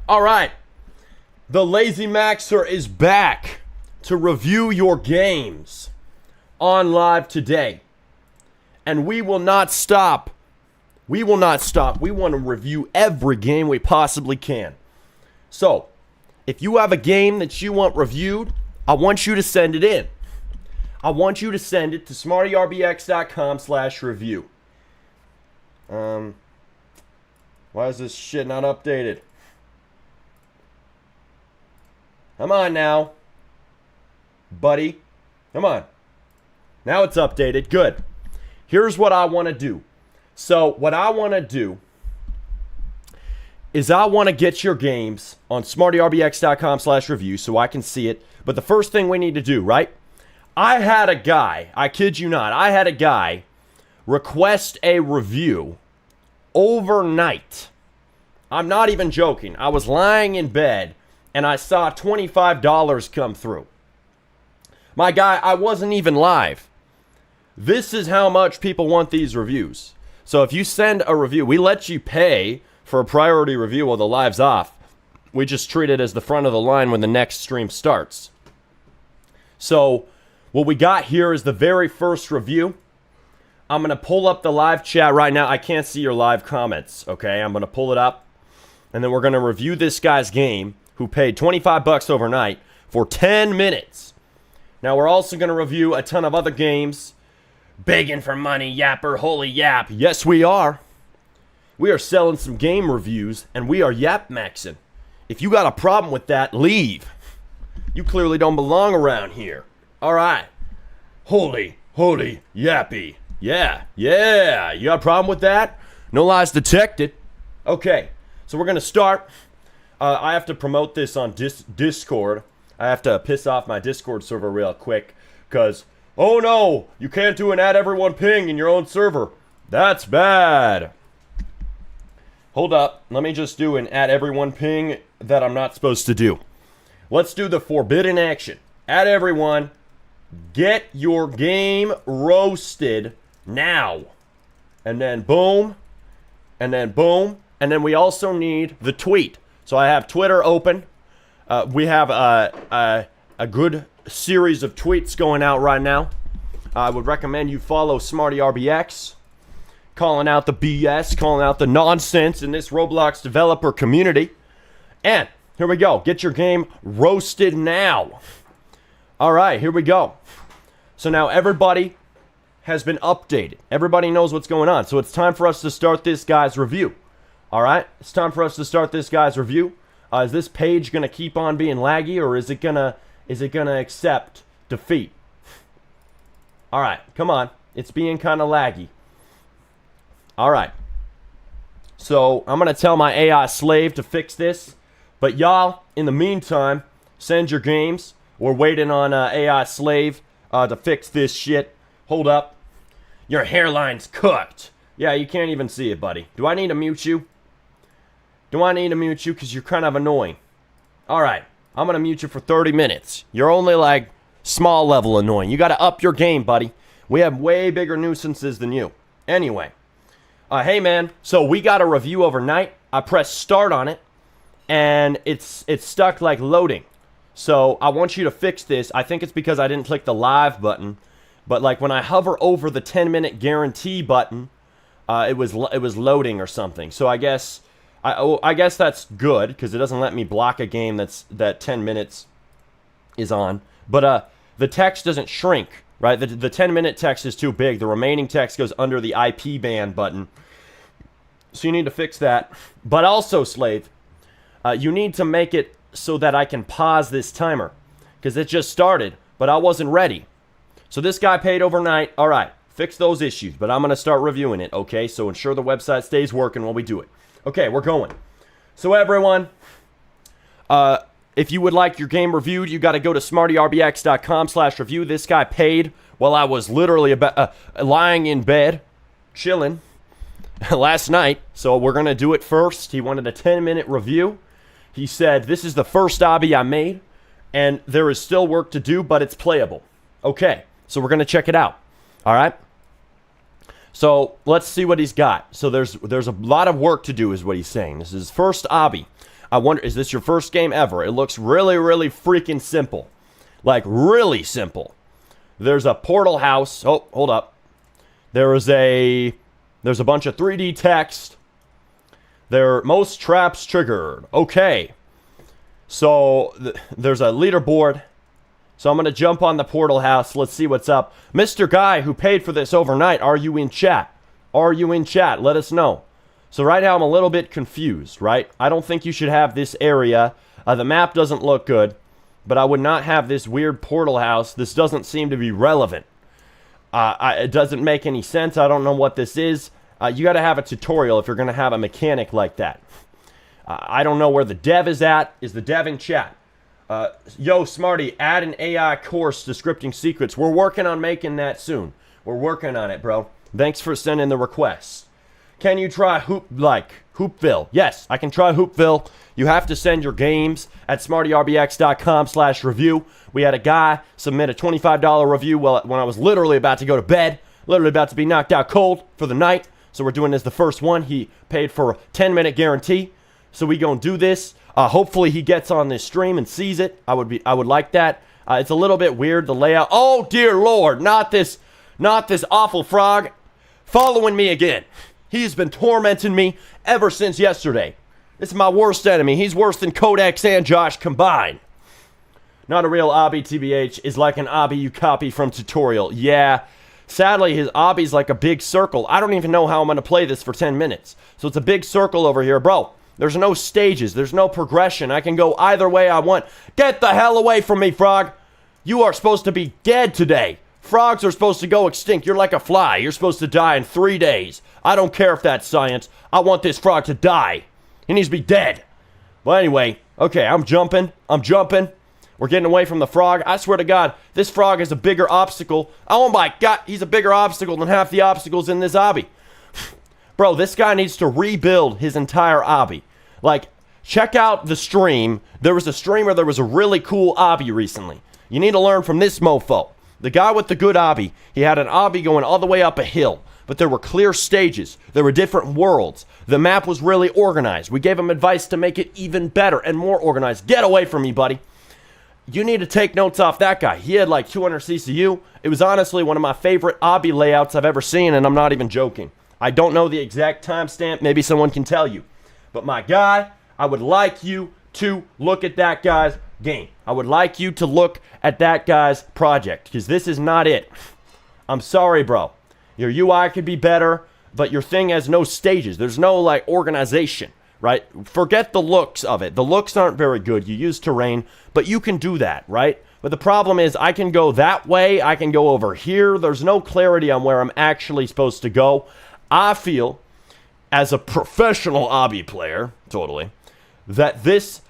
All right. The Lazy Maxer is back to review your games on live today. And we will not stop. We will not stop. We want to review every game we possibly can. So, if you have a game that you want reviewed, I want you to send it in. I want you to send it to smartyrbx.com/review. Why is this shit not updated? Come on now. Buddy. Come on. Now it's updated. Good. Here's what I want to do. So what I want to do is I want to get your games on smartyrbx.com/review so I can see it. But the first thing we need to do, right? I had a guy, I kid you not, I had a guy request a review overnight. I'm not even joking. I was lying in bed and I saw $25 come through. My guy, I wasn't even live. This is how much people want these reviews. So if you send a review, we let you pay for a priority review while the live's off. We just treat it as the front of the line when the next stream starts. So what we got here is the very first review. I'm going to pull up the live chat right now. I can't see your live comments, okay? I'm going to pull it up. And then we're going to review this guy's game who paid $25 overnight for 10 minutes. Now, we're also going to review a ton of other games. Begging for money, yapper, holy yap. Yes, we are. We are selling some game reviews, and we are yap maxing. If you got a problem with that, leave. You clearly don't belong around here. All right. Holy yappy. Yeah. You got a problem with that? No lies detected. Okay, so we're going to start. I have to promote this on Discord. I have to piss off my Discord server real quick because, oh no, you can't do an add everyone ping in your own server. That's bad. Hold up. Let me just do an add everyone ping that I'm not supposed to do. Let's do the forbidden action. Add everyone. Get your game roasted now. And then boom. And then boom. And then we also need the tweet. So I have Twitter open. We have a good series of tweets going out right now. I would recommend you follow SmartyRBX. Calling out the BS, calling out the nonsense in this Roblox developer community. And here we go. Get your game roasted now. All right, here we go. So now everybody has been updated. Everybody knows what's going on. So it's time for us to start this guy's review. All right, it's time for us to start this guy's review. Is this page gonna keep on being laggy, or is it gonna accept defeat? All right, come on. It's being kind of laggy. All right. So I'm gonna tell my AI slave to fix this, but y'all, in the meantime, send your games. We're waiting on AI slave to fix this shit. Hold up. Your hairline's cooked. Yeah, you can't even see it, buddy. Do I need to mute you? Because you're kind of annoying. Alright, I'm going to mute you for 30 minutes. You're only like small level annoying. You got to up your game, buddy. We have way bigger nuisances than you. Anyway. Hey, man. So we got a review overnight. I pressed start on it. And it's stuck like loading. So I want you to fix this. I think it's because I didn't click the live button. But like when I hover over the 10-minute guarantee button, it was loading or something. So I guess that's good because it doesn't let me block a game that 10 minutes is on. But the text doesn't shrink, right? The 10-minute text is too big. The remaining text goes under the IP ban button. So you need to fix that. But also, slave, you need to make it so that I can pause this timer because it just started, but I wasn't ready. So this guy paid overnight. All right, fix those issues, but I'm going to start reviewing it, okay? So ensure the website stays working while we do it. Okay, we're going. So everyone, if you would like your game reviewed, you got to go to smartyrbx.com/review. This guy paid while I was literally lying in bed, chilling last night. So we're going to do it first. He wanted a 10-minute review. He said, this is the first obby I made, and there is still work to do, but it's playable. Okay, so we're going to check it out. All right? So let's see what he's got. So there's a lot of work to do is what he's saying. This is his first obby. I wonder, is this your first game ever? It looks really, really freaking simple. Like, really simple. There's a portal house. Oh, hold up. There's a bunch of 3D text. Most traps triggered. Okay. So, there's a leaderboard. So I'm going to jump on the portal house. Let's see what's up. Mr. Guy, who paid for this overnight, are you in chat? Are you in chat? Let us know. So right now I'm a little bit confused, right? I don't think you should have this area. The map doesn't look good, but I would not have this weird portal house. This doesn't seem to be relevant. It doesn't make any sense. I don't know what this is. You got to have a tutorial if you're going to have a mechanic like that. I don't know where the dev is at. Is the dev in chat? Yo, Smarty, add an AI course to scripting secrets. We're working on making that soon. We're working on it, bro. Thanks for sending the request. Can you try Hoopville? Yes, I can try Hoopville. You have to send your games at smartyrbx.com/review. We had a guy submit a $25 review when I was literally about to go to bed, literally about to be knocked out cold for the night. So we're doing this the first one. He paid for a 10-minute guarantee. So we gonna do this. Hopefully he gets on this stream and sees it. I would like that. It's a little bit weird, the layout. Oh dear Lord, not this awful frog following me again. He's been tormenting me ever since yesterday. This is my worst enemy. He's worse than Codex and Josh combined. Not a real obby, TBH. Is like an obby you copy from tutorial. Yeah. Sadly, his obby's like a big circle. I don't even know how I'm going to play this for 10 minutes. So it's a big circle over here. Bro, there's no stages. There's no progression. I can go either way I want. Get the hell away from me, frog. You are supposed to be dead today. Frogs are supposed to go extinct. You're like a fly. You're supposed to die in 3 days. I don't care if that's science. I want this frog to die. He needs to be dead. Well, anyway, okay, I'm jumping. We're getting away from the frog. I swear to God, this frog is a bigger obstacle. Oh my God, he's a bigger obstacle than half the obstacles in this obby. Bro, this guy needs to rebuild his entire obby. Like, check out the stream. There was a streamer, there was a really cool obby recently. You need to learn from this mofo. The guy with the good obby, he had an obby going all the way up a hill. But there were clear stages. There were different worlds. The map was really organized. We gave him advice to make it even better and more organized. Get away from me, buddy. You need to take notes off that guy. He had like 200 CCU. It was honestly one of my favorite obby layouts I've ever seen, and I'm not even joking. I don't know the exact timestamp. Maybe someone can tell you. But my guy, I would like you to look at that guy's game. I would like you to look at that guy's project, because this is not it. I'm sorry, bro. Your UI could be better, but your thing has no stages. There's no, like, organization, right? Forget the looks of it. The looks aren't very good. You use terrain, but you can do that, right? But the problem is I can go that way. I can go over here. There's no clarity on where I'm actually supposed to go. I feel, as a professional obby player, totally, that this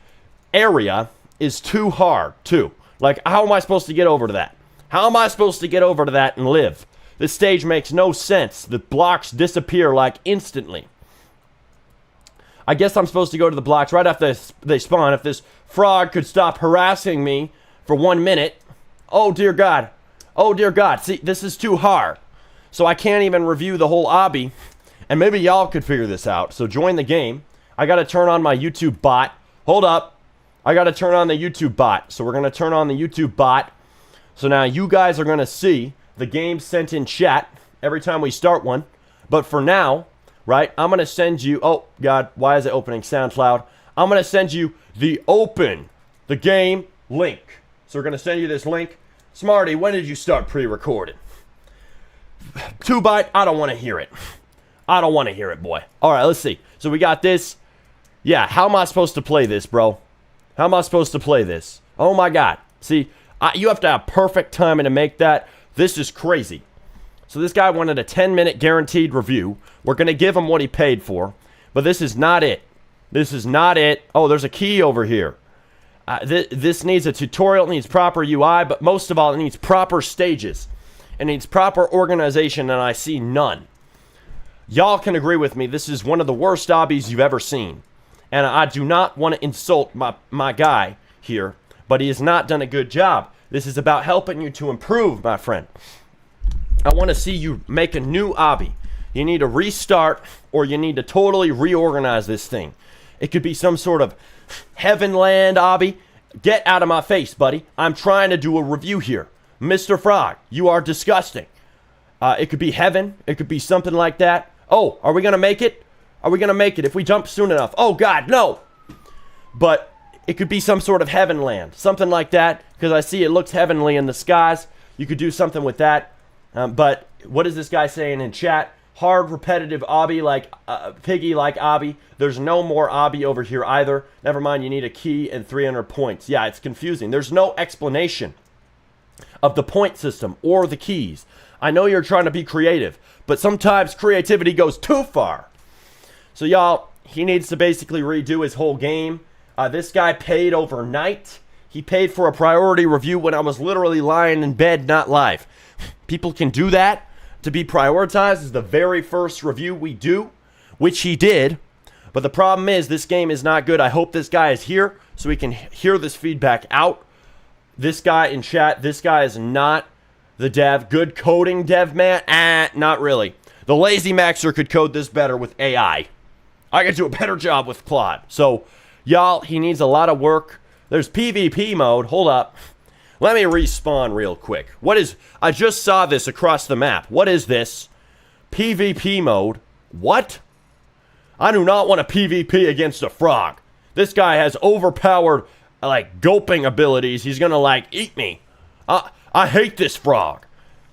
area is too hard, too. Like, how am I supposed to get over to that? How am I supposed to get over to that and live? This stage makes no sense. The blocks disappear, like, instantly. I guess I'm supposed to go to the blocks right after they spawn. If this frog could stop harassing me for 1 minute. Oh, dear God. Oh, dear God. See, this is too hard. So I can't even review the whole obby. And maybe y'all could figure this out. So join the game. I got to turn on my YouTube bot. Hold up. I got to turn on the YouTube bot. So we're going to turn on the YouTube bot. So now you guys are going to see the game sent in chat every time we start one. But for now, right, I'm going to send you... Oh, God, why is it opening SoundCloud? I'm going to send you the game link. So we're going to send you this link. Smarty, when did you start pre-recording? 2byte, I don't want to hear it. I don't want to hear it, boy. All right, let's see. So we got this. Yeah, how am I supposed to play this, bro? How am I supposed to play this? Oh, my God. See, you have to have perfect timing to make that. This is crazy. So this guy wanted a 10-minute guaranteed review. We're going to give him what he paid for. But this is not it. This is not it. Oh, there's a key over here. This needs a tutorial. It needs proper UI. But most of all, it needs proper stages. It needs proper organization, and I see none. Y'all can agree with me. This is one of the worst obbies you've ever seen. And I do not want to insult my guy here. But he has not done a good job. This is about helping you to improve, my friend. I want to see you make a new obby. You need to restart, or you need to totally reorganize this thing. It could be some sort of Heavenland obby. Get out of my face, buddy. I'm trying to do a review here. Mr. Frog, you are disgusting. It could be heaven. It could be something like that. Oh, are we going to make it? Are we going to make it if we jump soon enough? Oh, God, no. But it could be some sort of Heavenland. Something like that, because I see it looks heavenly in the skies. You could do something with that. But what is this guy saying in chat? Hard, repetitive obby like piggy like obby. There's no more obby over here either. Never mind, you need a key and 300 points. Yeah, it's confusing. There's no explanation of the point system or the keys. I know you're trying to be creative, but sometimes creativity goes too far. So y'all, he needs to basically redo his whole game. This guy paid overnight. He paid for a priority review when I was literally lying in bed, not live. People can do that. To be prioritized is the very first review we do, which he did. But the problem is this game is not good. I hope this guy is here so we can hear this feedback out. This guy in chat, this guy is not the dev. Good coding dev, man? Not really. The Lazy Maxer could code this better with AI. I could do a better job with Claude. So, y'all, he needs a lot of work. There's PvP mode. Hold up. Let me respawn real quick. What is... I just saw this across the map. What is this? PvP mode. What? I do not want to PvP against a frog. This guy has overpowered, like, gulping abilities. He's gonna, like, eat me. I hate this frog.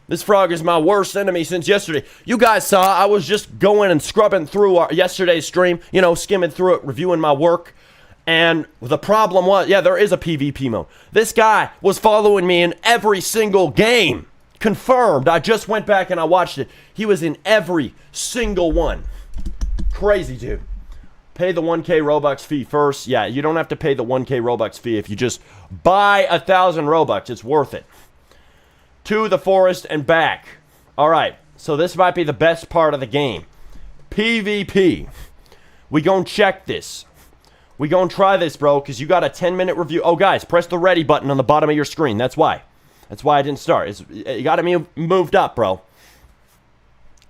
This frog is my worst enemy since yesterday. You guys saw I was just going and scrubbing through yesterday's stream. You know, skimming through it, reviewing my work. And the problem was, yeah, there is a PvP mode. This guy was following me in every single game. Confirmed. I just went back and I watched it. He was in every single one. Crazy, dude. Pay the 1K Robux fee first. Yeah, you don't have to pay the 1K Robux fee if you just buy 1,000 Robux. It's worth it. To the forest and back. All right, so this might be the best part of the game. PvP. We gonna check this. We gonna try this, bro, because you got a 10-minute review. Oh, guys, press the ready button on the bottom of your screen. That's why. That's why I didn't start. You got to moved up, bro.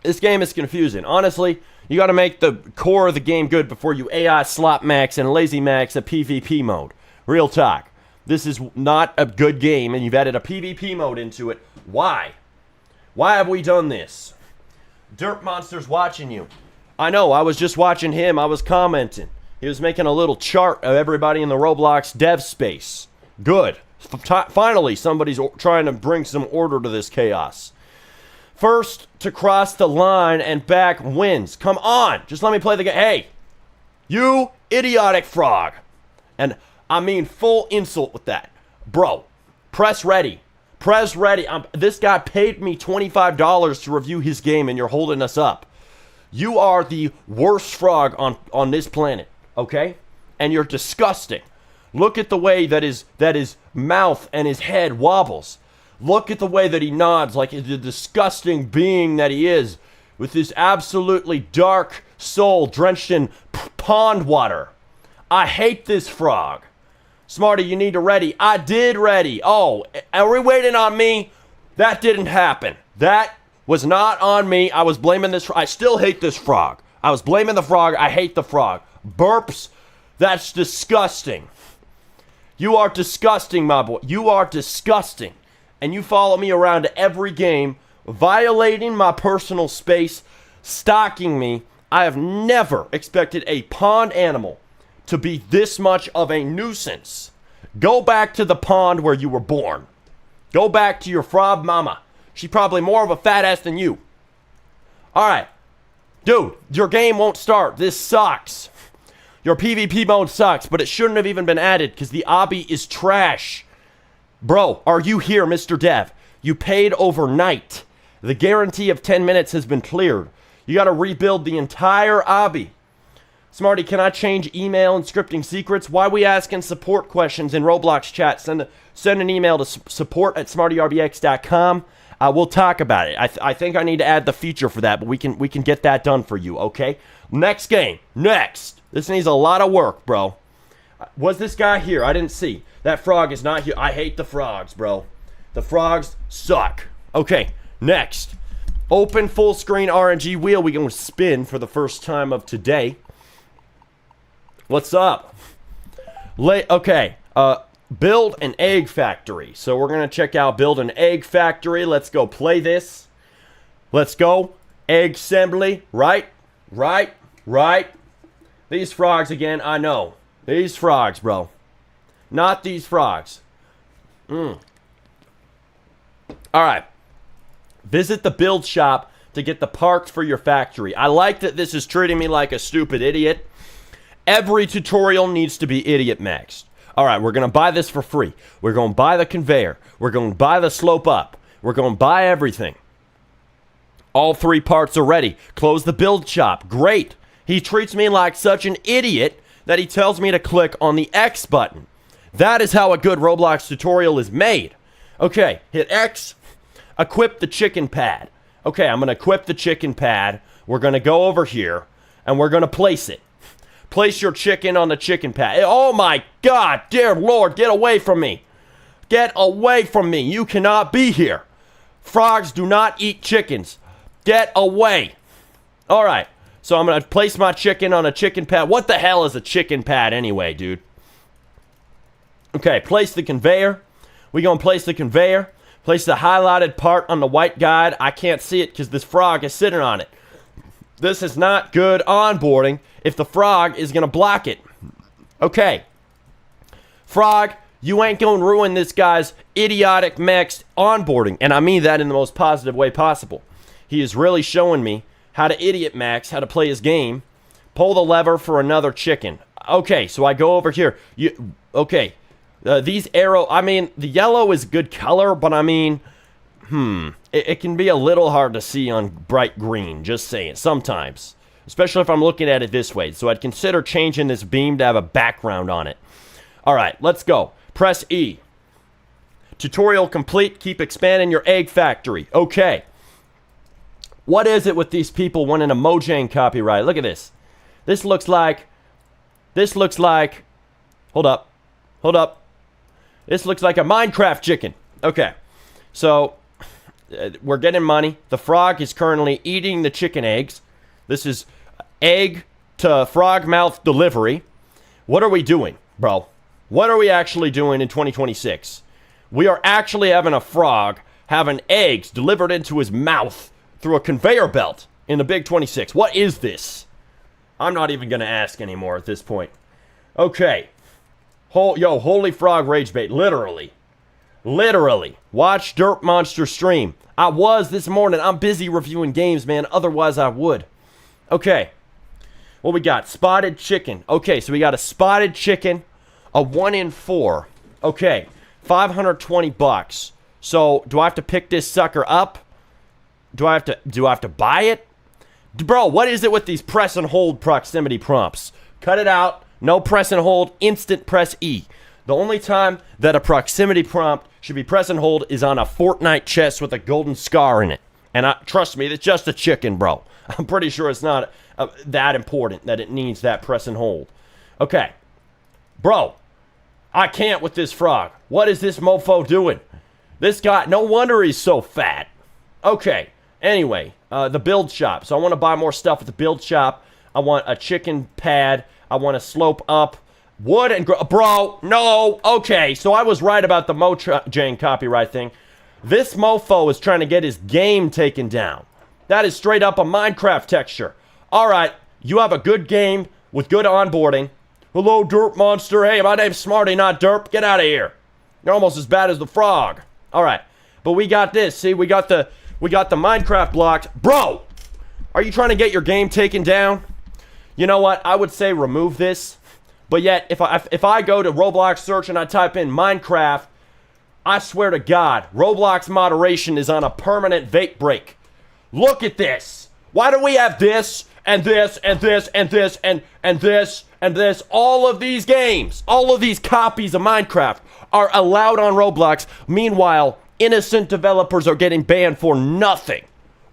This game is confusing. Honestly, you got to make the core of the game good before you AI slot max and lazy max a PvP mode. Real talk. This is not a good game, and you've added a PvP mode into it. Why? Why have we done this? Dirt Monster's watching you. I know, I was just watching him. I was commenting. He was making a little chart of everybody in the Roblox dev space. Good. Finally, somebody's trying to bring some order to this chaos. First to cross the line and back wins. Come on. Just let me play the game. Hey, you idiotic frog. And I mean full insult with that. Bro, press ready. Press ready. This guy paid me $25 to review his game and you're holding us up. You are the worst frog on this planet. Okay? And you're disgusting. Look at the way that his mouth and his head wobbles. Look at the way that he nods like the disgusting being that he is, with his absolutely dark soul drenched in pond water. I hate this frog. Smarty, you need to ready. I did ready. Oh, are we waiting on me? That didn't happen. That was not on me. I was blaming this. I still hate this frog. I was blaming the frog. I hate the frog. Burps. That's disgusting. You are disgusting, my boy. You are disgusting. And you follow me around to every game, violating my personal space, stalking me. I have never expected a pond animal to be this much of a nuisance. Go back to the pond where you were born. Go back to your frog mama. She's probably more of a fat ass than you. Alright. Dude, your game won't start. This sucks. Your PvP mode sucks, but it shouldn't have even been added because the obby is trash. Bro, are you here, Mr. Dev? You paid overnight. The guarantee of 10 minutes has been cleared. You got to rebuild the entire obby. Smarty, can I change email and scripting secrets? Why are we asking support questions in Roblox chat? Send an email to support@smartyrbx.com. We'll talk about it. I think I need to add the feature for that, but we can get that done for you, okay? Next game. Next. This needs a lot of work, bro. Was this guy here? I didn't see. That frog is not here. I hate the frogs, bro. The frogs suck. Okay, next. Open full screen RNG wheel. We're going to spin for the first time of today. What's up? Okay. Build an egg factory. So we're going to check out build an egg factory. Let's go play this. Let's go. Egg assembly. Right. These frogs again. I know. These frogs, bro. Not these frogs. All right. Visit the build shop to get the parts for your factory. I like that this is treating me like a stupid idiot. Every tutorial needs to be idiot maxed. All right, we're going to buy this for free. We're going to buy the conveyor. We're going to buy the slope up. We're going to buy everything. All 3 parts are ready. Close the build shop. Great. He treats me like such an idiot that he tells me to click on the X button. That is how a good Roblox tutorial is made. Okay, hit X. Equip the chicken pad. Okay, I'm going to equip the chicken pad. We're going to go over here, and we're going to place it. Place your chicken on the chicken pad. Oh my God, dear Lord, get away from me. Get away from me. You cannot be here. Frogs do not eat chickens. Get away. All right, so I'm going to place my chicken on a chicken pad. What the hell is a chicken pad anyway, dude? Okay, place the conveyor. We're going to place the conveyor. Place the highlighted part on the white guide. I can't see it because this frog is sitting on it. This is not good onboarding if the frog is going to block it. Okay. Frog, you ain't going to ruin this guy's idiotic maxed onboarding. And I mean that in the most positive way possible. He is really showing me how to idiot max, how to play his game. Pull the lever for another chicken. Okay, so I go over here. Okay. These arrow, I mean, the yellow is good color, but I mean, it can be a little hard to see on bright green, just saying, sometimes. Especially if I'm looking at it this way. So I'd consider changing this beam to have a background on it. All right, let's go. Press E. Tutorial complete. Keep expanding your egg factory. Okay. What is it with these people wanting a Mojang copyright? Look at this. This looks like, hold up. This looks like a Minecraft chicken. Okay, so we're getting money. The frog is currently eating the chicken eggs. This is egg to frog mouth delivery. What are we doing, bro? What are we actually doing in 2026? We are actually having a frog having eggs delivered into his mouth through a conveyor belt in the Big 26. What is this? I'm not even going to ask anymore at this point. Okay. Holy frog rage bait. Literally. Watch Derp Monster stream. I was this morning. I'm busy reviewing games, man. Otherwise, I would. Okay. What we got? Spotted chicken. Okay, so we got a spotted chicken. A 1 in 4. Okay. $520. So, do I have to pick this sucker up? Do I have to buy it? Bro, what is it with these press and hold proximity prompts? Cut it out. No press and hold, instant press E. The only time that a proximity prompt should be press and hold is on a Fortnite chest with a golden scar in it. And trust me, it's just a chicken, bro. I'm pretty sure it's not that important that it needs that press and hold. Okay. Bro, I can't with this frog. What is this mofo doing? This guy, no wonder he's so fat. Okay. Anyway, the build shop. So I want to buy more stuff at the build shop. I want a chicken pad. I want to slope up. Wood and... Bro, no. Okay, so I was right about the Mojang copyright thing. This mofo is trying to get his game taken down. That is straight up a Minecraft texture. All right, you have a good game with good onboarding. Hello, Derp Monster. Hey, my name's Smarty, not Derp. Get out of here. You're almost as bad as the frog. All right, but we got this. See, we got the Minecraft blocks. Bro, are you trying to get your game taken down? You know what? I would say remove this. But yet, if I go to Roblox search and I type in Minecraft, I swear to God, Roblox moderation is on a permanent vape break. Look at this. Why do we have this and this and this and this and this and this? All of these games, all of these copies of Minecraft are allowed on Roblox. Meanwhile, innocent developers are getting banned for nothing.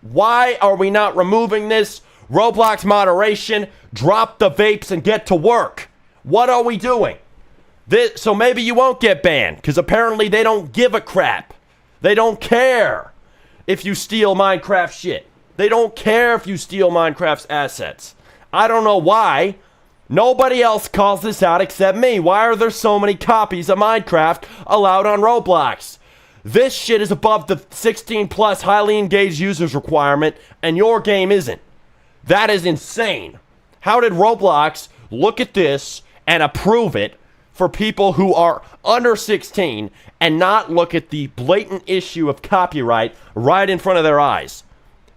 Why are we not removing this? Roblox moderation, drop the vapes and get to work. What are we doing? So maybe you won't get banned, because apparently they don't give a crap. They don't care if you steal Minecraft shit. They don't care if you steal Minecraft's assets. I don't know why, Nobody else calls this out except me. Why are there so many copies of Minecraft allowed on Roblox? This shit is above the 16 plus highly engaged users requirement, and your game isn't. That is insane. How did Roblox look at this and approve it for people who are under 16 and not look at the blatant issue of copyright right in front of their eyes?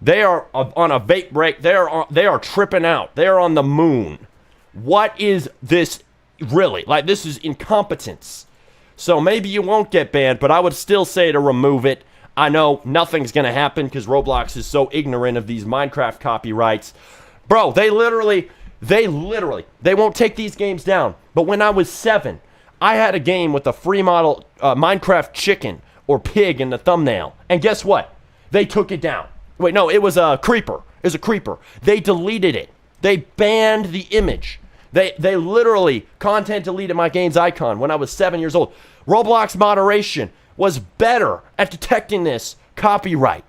They are on a vape break. They are tripping out. They are on the moon. What is this really? Like, this is incompetence. So maybe you won't get banned, but I would still say to remove it. I know nothing's going to happen because Roblox is so ignorant of these Minecraft copyrights. Bro, they won't take these games down. But when I was 7, I had a game with a free model Minecraft chicken or pig in the thumbnail. And guess what? They took it down. Wait, no, it was a creeper. It was a creeper. They deleted it. They banned the image. They literally content deleted my game's icon when I was 7 years old. Roblox moderation was better at detecting this copyright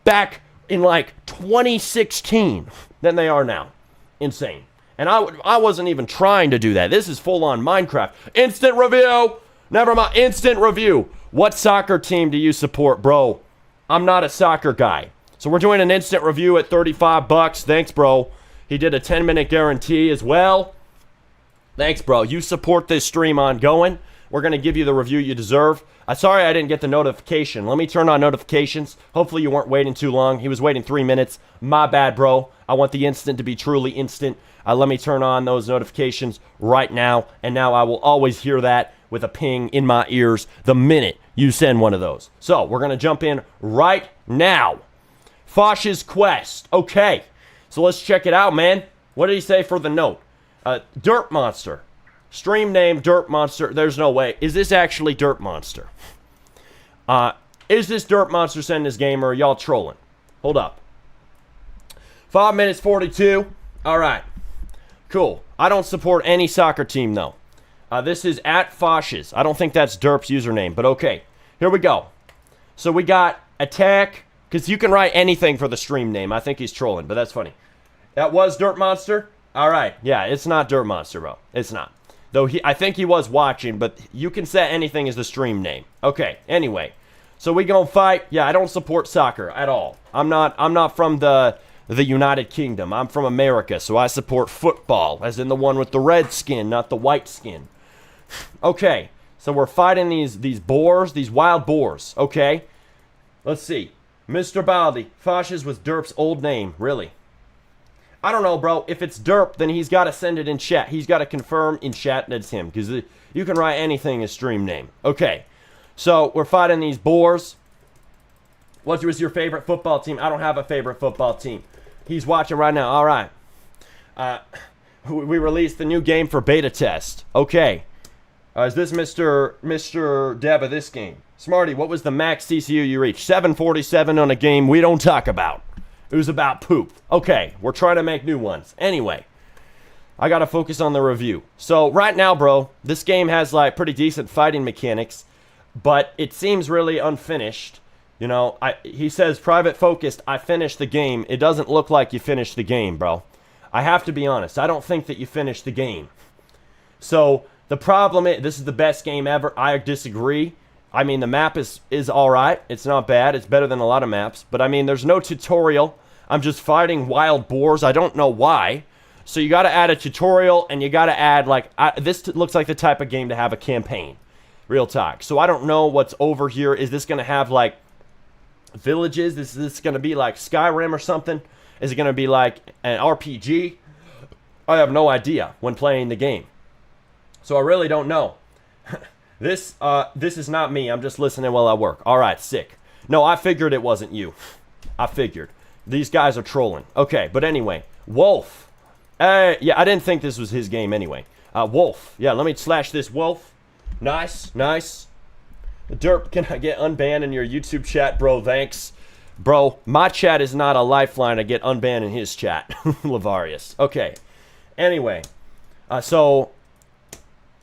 back in like 2016 than they are now. Insane. And I wasn't even trying to do that. This is full-on Minecraft. Instant review. Never mind. Instant review. What soccer team do you support, bro? I'm not a soccer guy. So we're doing an instant review at $35. Thanks, bro. He did a 10-minute guarantee as well. Thanks, bro. You support this stream ongoing. We're going to give you the review you deserve. Sorry I didn't get the notification. Let me turn on notifications. Hopefully you weren't waiting too long. He was waiting 3 minutes. My bad, bro. I want the instant to be truly instant. Let me turn on those notifications right now. And now I will always hear that with a ping in my ears the minute you send one of those. So we're going to jump in right now. Fosh's Quest. Okay. So let's check it out, man. What did he say for the note? Dirt Monster. Stream name Dirt Monster. There's no way. Is this actually Dirt Monster? Is this Dirt Monster sending this game, or are y'all trolling? Hold up. 5 minutes 42. All right. Cool. I don't support any soccer team, though. This is at Fosh's. I don't think that's Derp's username, but okay. Here we go. So we got attack, because you can write anything for the stream name. I think he's trolling, but that's funny. That was Dirt Monster? All right. Yeah, it's not Dirt Monster, bro. It's not. Though I think he was watching, but you can set anything as the stream name. Okay, anyway. So we gonna fight. Yeah, I don't support soccer at all. I'm not from the United Kingdom. I'm from America, so I support football, as in the one with the red skin, not the white skin. Okay, so we're fighting these boars, these wild boars. Okay, let's see. Mr. Baldi, Fosh's was Derp's old name, really? I don't know, bro. If it's Derp, then he's got to send it in chat. He's got to confirm in chat that it's him, because you can write anything as stream name. Okay, so we're fighting these boars. What was your favorite football team? I don't have a favorite football team. He's watching right now. All right. We released the new game for beta test. Okay. Is this Mr. Dev of this game? Smarty, what was the max CCU you reached? 747 on a game we don't talk about. It was about poop. Okay, we're trying to make new ones. Anyway, I gotta focus on the review. So right now, bro, this game has like pretty decent fighting mechanics, but it seems really unfinished. You know, he says private focused, I finished the game. It doesn't look like you finished the game, bro. I have to be honest. I don't think that you finished the game. So the problem is, this is the best game ever. I disagree. I mean, the map is all right. It's not bad. It's better than a lot of maps. But, I mean, there's no tutorial. I'm just fighting wild boars. I don't know why. So you got to add a tutorial, and you got to add, like, this looks like the type of game to have a campaign. Real talk. So I don't know what's over here. Is this going to have, like, villages? Is this going to be, like, Skyrim or something? Is it going to be, like, an RPG? I have no idea when playing the game. So I really don't know. This is not me. I'm just listening while I work. All right, sick. No, I figured it wasn't you. I figured. These guys are trolling. Okay, but anyway. Wolf. Yeah, I didn't think this was his game anyway. Wolf. Yeah, let me slash this wolf. Nice, nice. Derp, can I get unbanned in your YouTube chat, bro? Thanks. Bro, my chat is not a lifeline to get unbanned in his chat. Lavarius. Okay. Anyway. So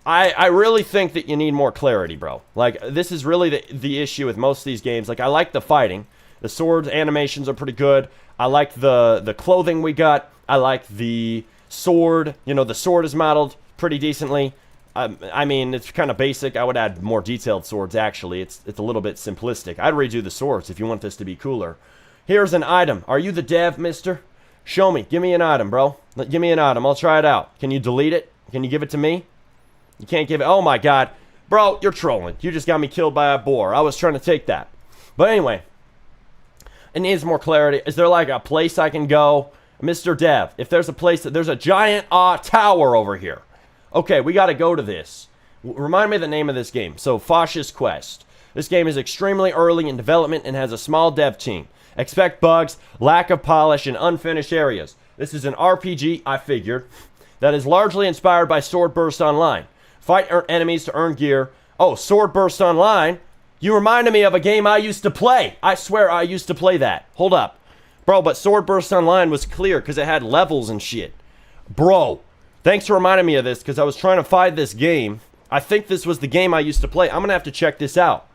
I really think that you need more clarity, bro. Like, this is really the issue with most of these games. Like, I like the fighting. The sword animations are pretty good. I like the clothing we got. I like the Sword, you know, the sword is modeled pretty decently. I mean, it's kind of basic. I would add more detailed swords, actually. It's a little bit simplistic. I'd redo the swords if you want this to be cooler. Here's an item. Are you the dev, mister? Show me. Give me an item, bro. Give me an item. I'll try it out. Can you delete it? Can you give it to me? You can't give it. Oh, my God. Bro, you're trolling. You just got me killed by a boar. I was trying to take that. But anyway, it needs more clarity. Is there like a place I can go? Mr. Dev, if there's a place, there's a giant tower over here. Okay, we got to go to this. Remind me the name of this game. So, Fascist Quest. This game is extremely early in development and has a small dev team. Expect bugs, lack of polish, and unfinished areas. This is an RPG, I figured, that is largely inspired by Sword Burst Online. Fight enemies to earn gear. Oh, Sword Burst Online? You reminded me of a game I used to play. I swear I used to play that. Hold up. Bro, but Sword Burst Online was clear because it had levels and shit. Bro, thanks for reminding me of this because I was trying to find this game. I think this was the game I used to play. I'm going to have to check this out.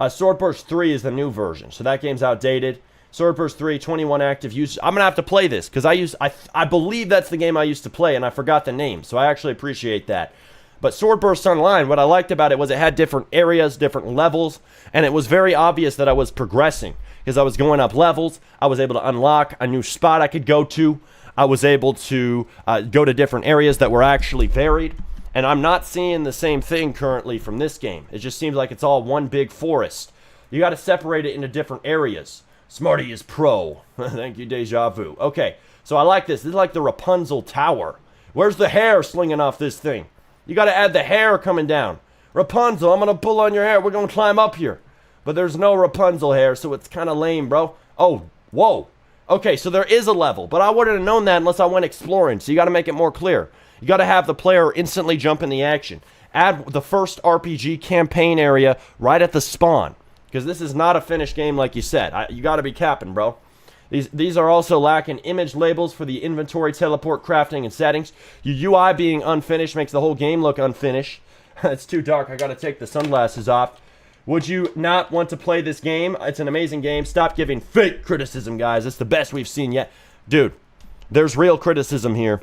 Sword Burst 3 is the new version, so that game's outdated. Sword Burst 3, 21 active users. I'm going to have to play this because I believe that's the game I used to play and I forgot the name, so I actually appreciate that. But Sword Burst Online, what I liked about it was it had different areas, different levels, and it was very obvious that I was progressing because I was going up levels. I was able to unlock a new spot I could go to. I was able to go to different areas that were actually varied. And I'm not seeing the same thing currently from this game. It just seems like it's all one big forest. You got to separate it into different areas. Smarty is pro. Thank you, Deja Vu. Okay, so I like this. This is like the Rapunzel Tower. Where's the hair slinging off this thing? You got to add the hair coming down. Rapunzel, I'm going to pull on your hair. We're going to climb up here. But there's no Rapunzel hair, so it's kind of lame, bro. Oh, whoa. Okay, so there is a level, but I wouldn't have known that unless I went exploring, so you got to make it more clear. You got to have the player instantly jump in the action. Add the first RPG campaign area right at the spawn, because this is not a finished game like you said. You got to be capping, bro. These are also lacking image labels for the inventory, teleport, crafting, and settings. Your UI being unfinished makes the whole game look unfinished. It's too dark. I got to take the sunglasses off. Would you not want to play this game? It's an amazing game. Stop giving fake criticism, guys. It's the best we've seen yet. Dude, there's real criticism here.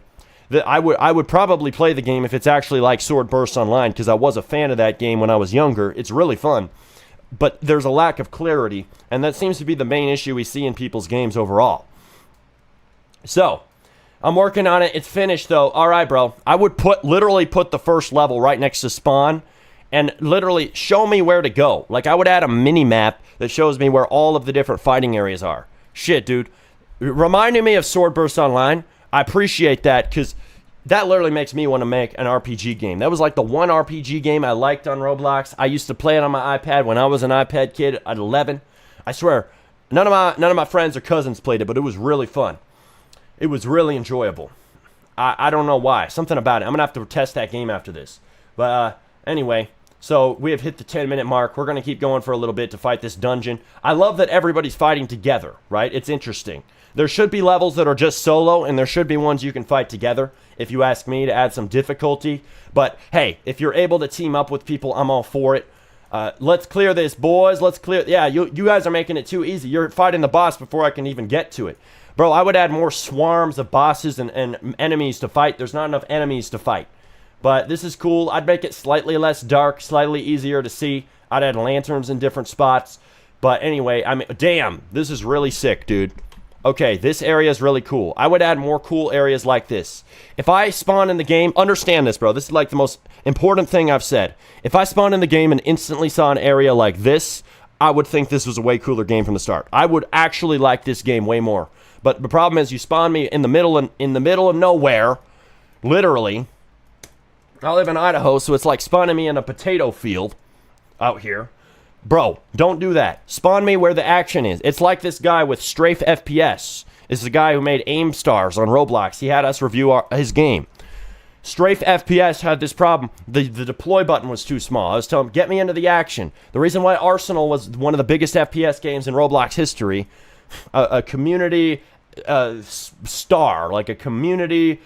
I would probably play the game if it's actually like Sword Burst Online, because I was a fan of that game when I was younger. It's really fun. But there's a lack of clarity, and that seems to be the main issue we see in people's games overall. So, I'm working on it. It's finished, though. All right, bro. I would literally put the first level right next to spawn and literally show me where to go. Like, I would add a mini-map that shows me where all of the different fighting areas are. Shit, dude. Reminding me of Sword Burst Online. I appreciate that because that literally makes me want to make an RPG game. That was like the one RPG game I liked on Roblox. I used to play it on my iPad when I was an iPad kid at 11. I swear, none of my friends or cousins played it, but it was really fun. It was really enjoyable. I don't know why. Something about it. I'm going to have to test that game after this. But anyway, so we have hit the 10-minute mark. We're going to keep going for a little bit to fight this dungeon. I love that everybody's fighting together, right? It's interesting. There should be levels that are just solo, and there should be ones you can fight together, if you ask me, to add some difficulty. But, hey, if you're able to team up with people, I'm all for it. Let's clear this, boys. Let's clear... Yeah, you guys are making it too easy. You're fighting the boss before I can even get to it. Bro, I would add more swarms of bosses and enemies to fight. There's not enough enemies to fight. But this is cool. I'd make it slightly less dark, slightly easier to see. I'd add lanterns in different spots. But anyway, I mean, damn, this is really sick, dude. Okay, this area is really cool. I would add more cool areas like this. If I spawn in the game, understand this, bro. This is like the most important thing I've said. If I spawned in the game and instantly saw an area like this, I would think this was a way cooler game from the start. I would actually like this game way more. But the problem is you spawn me in the middle of nowhere, literally. I live in Idaho, so it's like spawning me in a potato field out here. Bro, don't do that. Spawn me where the action is. It's like this guy with Strafe FPS. This is the guy who made Aim Stars on Roblox. He had us review his game. Strafe FPS had this problem. The deploy button was too small. I was telling him, get me into the action. The reason why Arsenal was one of the biggest FPS games in Roblox history, a community star, like a community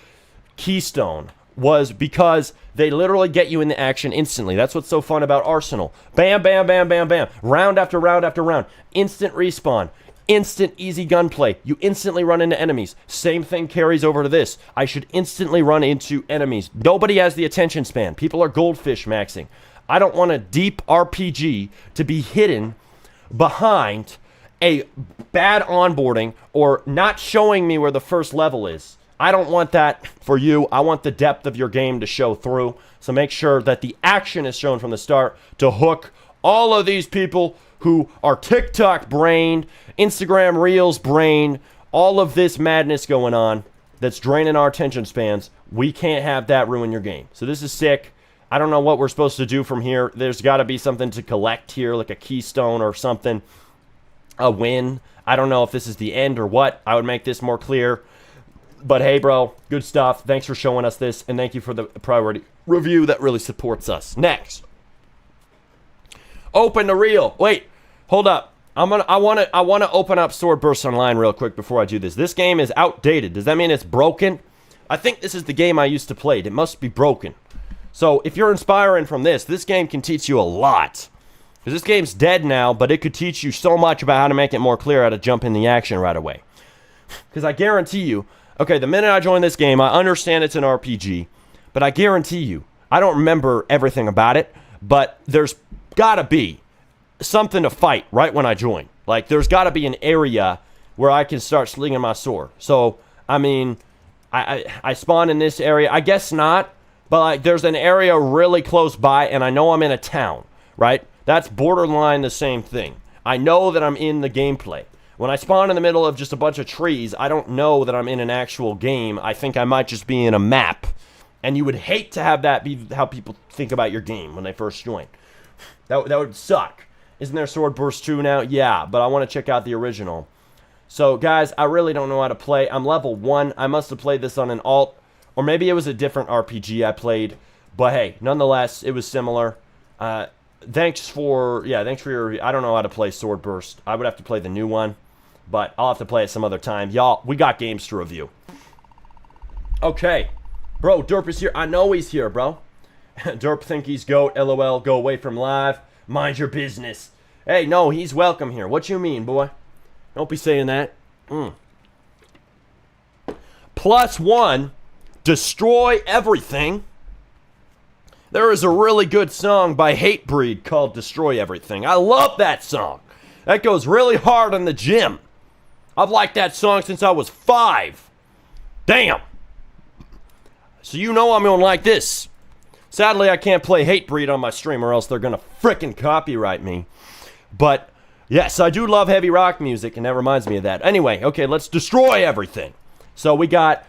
keystone, was because they literally get you in the action instantly. That's what's so fun about Arsenal. Bam, bam, bam, bam, bam. Round after round after round. Instant respawn. Instant, easy gunplay. You instantly run into enemies. Same thing carries over to this. I should instantly run into enemies. Nobody has the attention span. People are goldfish maxing. I don't want a deep RPG to be hidden behind a bad onboarding or not showing me where the first level is. I don't want that for you. I want the depth of your game to show through. So make sure that the action is shown from the start to hook all of these people who are TikTok brained, Instagram Reels brained, all of this madness going on that's draining our attention spans. We can't have that ruin your game. So this is sick. I don't know what we're supposed to do from here. There's got to be something to collect here, like a keystone or something. A win. I don't know if this is the end or what. I would make this more clear. But hey, bro, good stuff. Thanks for showing us this, and thank you for the priority review. That really supports us. Next. Open the reel. Wait, hold up. I want to open up Sword Burst Online real quick before I do this. This game is outdated. Does that mean it's broken? I think this is the game I used to play. It must be broken. So if you're inspiring from this game can teach you a lot. Because this game's dead now, but it could teach you so much about how to make it more clear how to jump in the action right away. Because I guarantee you, okay, the minute I join this game, I understand it's an RPG, but I guarantee you, I don't remember everything about it, but there's gotta be something to fight right when I join. Like, there's gotta be an area where I can start slinging my sword. So, I mean, I spawn in this area. I guess not, but like, there's an area really close by, and I know I'm in a town, right? That's borderline the same thing. I know that I'm in the gameplay. When I spawn in the middle of just a bunch of trees, I don't know that I'm in an actual game. I think I might just be in a map. And you would hate to have that be how people think about your game when they first join. That would suck. Isn't there Sword Burst 2 now? Yeah, but I want to check out the original. So, guys, I really don't know how to play. I'm level 1. I must have played this on an alt. Or maybe it was a different RPG I played. But hey, nonetheless, it was similar. Thanks for your... I don't know how to play Sword Burst. I would have to play the new one. But I'll have to play it some other time. Y'all, we got games to review. Okay. Bro, Derp is here. I know he's here, bro. Derp think he's GOAT. LOL. Go away from live. Mind your business. Hey, no, he's welcome here. What you mean, boy? Don't be saying that. +1. Destroy everything. There is a really good song by Hatebreed called Destroy Everything. I love that song. That goes really hard in the gym. I've liked that song since I was 5. Damn. So you know I'm going like this. Sadly, I can't play Hatebreed on my stream or else they're going to frickin' copyright me. But, yes, I do love heavy rock music, and that reminds me of that. Anyway, okay, let's destroy everything. So we got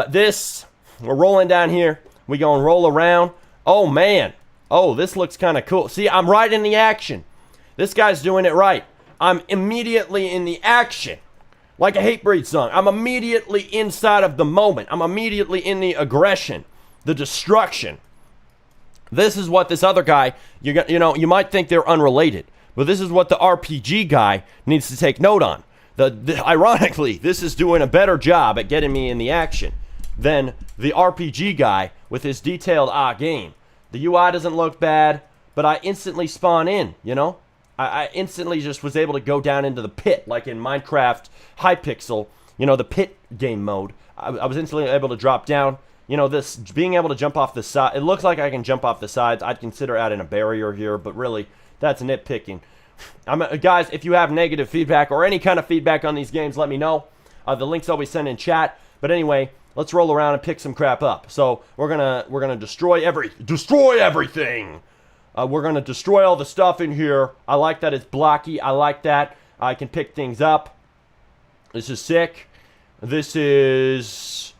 this. We're rolling down here. We going to roll around. Oh, man. Oh, this looks kind of cool. See, I'm right in the action. This guy's doing it right. I'm immediately in the action. Like a Hatebreed song. I'm immediately inside of the moment. I'm immediately in the aggression. The destruction. This is what this other guy, you know, you might think they're unrelated. But this is what the RPG guy needs to take note on. Ironically, this is doing a better job at getting me in the action than the RPG guy with his detailed game. The UI doesn't look bad, but I instantly spawn in, you know? I instantly just was able to go down into the pit, like in Minecraft Hypixel, you know, the pit game mode. I was instantly able to drop down. You know, this being able to jump off the side. It looks like I can jump off the sides. I'd consider adding a barrier here, but really, that's nitpicking. Guys, if you have negative feedback or any kind of feedback on these games, let me know. The links always send in chat. But anyway, let's roll around and pick some crap up. So we're gonna destroy everything. We're going to destroy all the stuff in here. I like that it's blocky. I like that. I can pick things up. This is sick. This is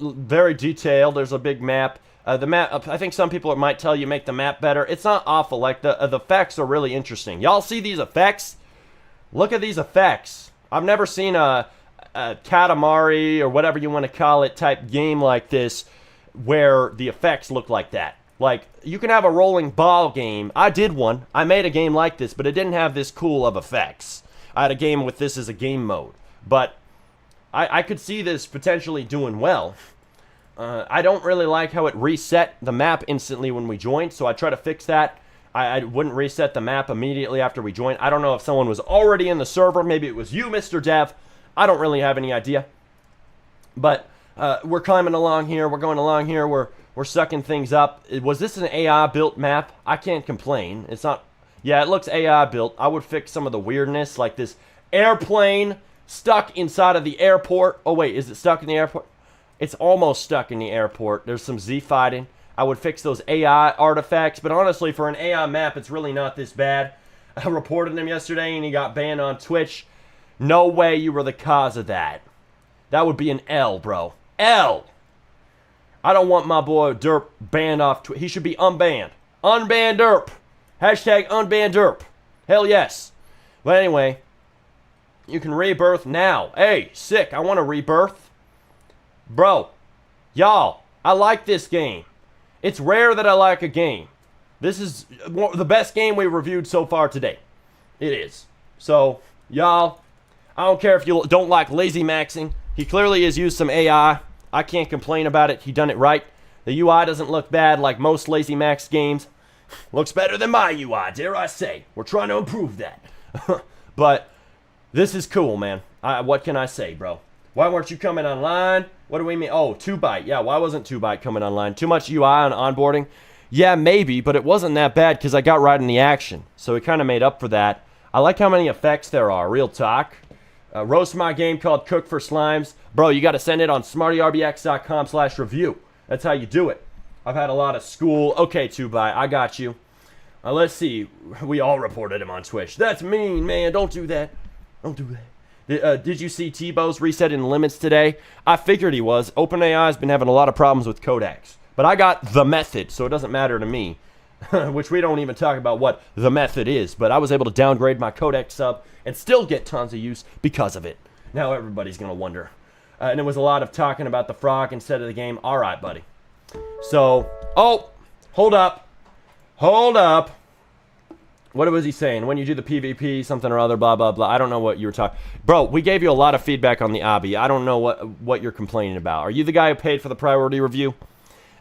very detailed. There's a big map. The map, I think some people might tell you make the map better. It's not awful. Like, the effects are really interesting. Y'all see these effects? Look at these effects. I've never seen a Katamari or whatever you want to call it type game like this where the effects look like that. Like, you can have a rolling ball game. I did one. I made a game like this, but it didn't have this cool of effects. I had a game with this as a game mode. But I could see this potentially doing well. I don't really like how it reset the map instantly when we joined, so I try to fix that. I wouldn't reset the map immediately after we joined. I don't know if someone was already in the server. Maybe it was you, Mr. Dev. I don't really have any idea. But we're climbing along here. We're going along here. We're sucking things up. Was this an AI built map? I can't complain. It's not. Yeah, it looks AI built. I would fix some of the weirdness, like this airplane stuck inside of the airport. Oh wait, is it stuck in the airport? It's almost stuck in the airport. There's some Z fighting. I would fix those AI artifacts, but honestly, for an AI map, it's really not this bad. I reported him yesterday, and he got banned on Twitch. No way you were the cause of that. That would be an L, bro. L. I don't want my boy Derp banned off Twitch. He should be unbanned. Unban Derp. Hashtag unban Derp. Hell yes. But anyway, you can rebirth now. Hey, sick. I want to rebirth. Bro, y'all, I like this game. It's rare that I like a game. This is the best game we reviewed so far today. It is. So, y'all, I don't care if you don't like lazy maxing. He clearly has used some AI. I can't complain about it. He done it right. The UI doesn't look bad like most lazy max games. Looks better than my UI, dare I say. We're trying to improve that. But this is cool, man. What can I say, bro? Why weren't you coming online? What do we mean? Oh, 2Byte. Yeah, why wasn't 2Byte coming online? Too much UI on onboarding? Yeah, maybe, but it wasn't that bad because I got right in the action. So it kind of made up for that. I like how many effects there are. Real talk. Roast my game called Cook for Slimes. Bro, you got to send it on smartyrbx.com/review. That's how you do it. I've had a lot of school. Okay, 2Byte, I got you. Let's see. We all reported him on Twitch. That's mean, man. Don't do that. Don't do that. Did you see Tebow's resetting limits today? I figured he was. OpenAI has been having a lot of problems with codecs. But I got the method, so it doesn't matter to me. Which we don't even talk about what the method is. But I was able to downgrade my codec sub and still get tons of use because of it. Now everybody's going to wonder. And it was a lot of talking about the frog instead of the game. All right, buddy. So, oh, hold up. Hold up. What was he saying? When you do the PvP, something or other, blah, blah, blah. I don't know what you were talking. Bro, we gave you a lot of feedback on the obby. I don't know what you're complaining about. Are you the guy who paid for the priority review?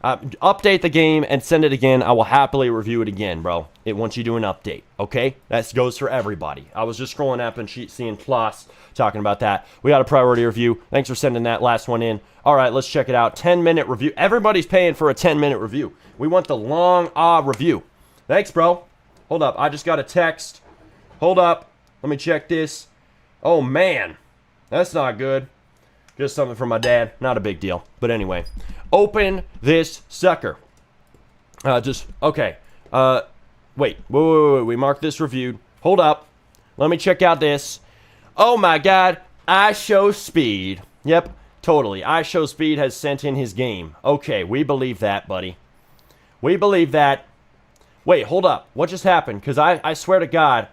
Update the game and send it again. I will happily review it again, bro. Once you do an update, okay? That goes for everybody. I was just scrolling up and seeing Plus talking about that. We got a priority review. Thanks for sending that last one in. All right, let's check it out. 10-minute review. Everybody's paying for a 10-minute review. We want the long review. Thanks, bro. Hold up. I just got a text. Hold up. Let me check this. Oh, man. That's not good. Just something from my dad. Not a big deal. But anyway. Open this sucker. Okay. Wait. We marked this reviewed. Hold up. Let me check out this. Oh, my God. I show speed. Yep. Totally. I show speed has sent in his game. Okay. We believe that, buddy. We believe that. Wait, hold up. What just happened? Because I swear to God,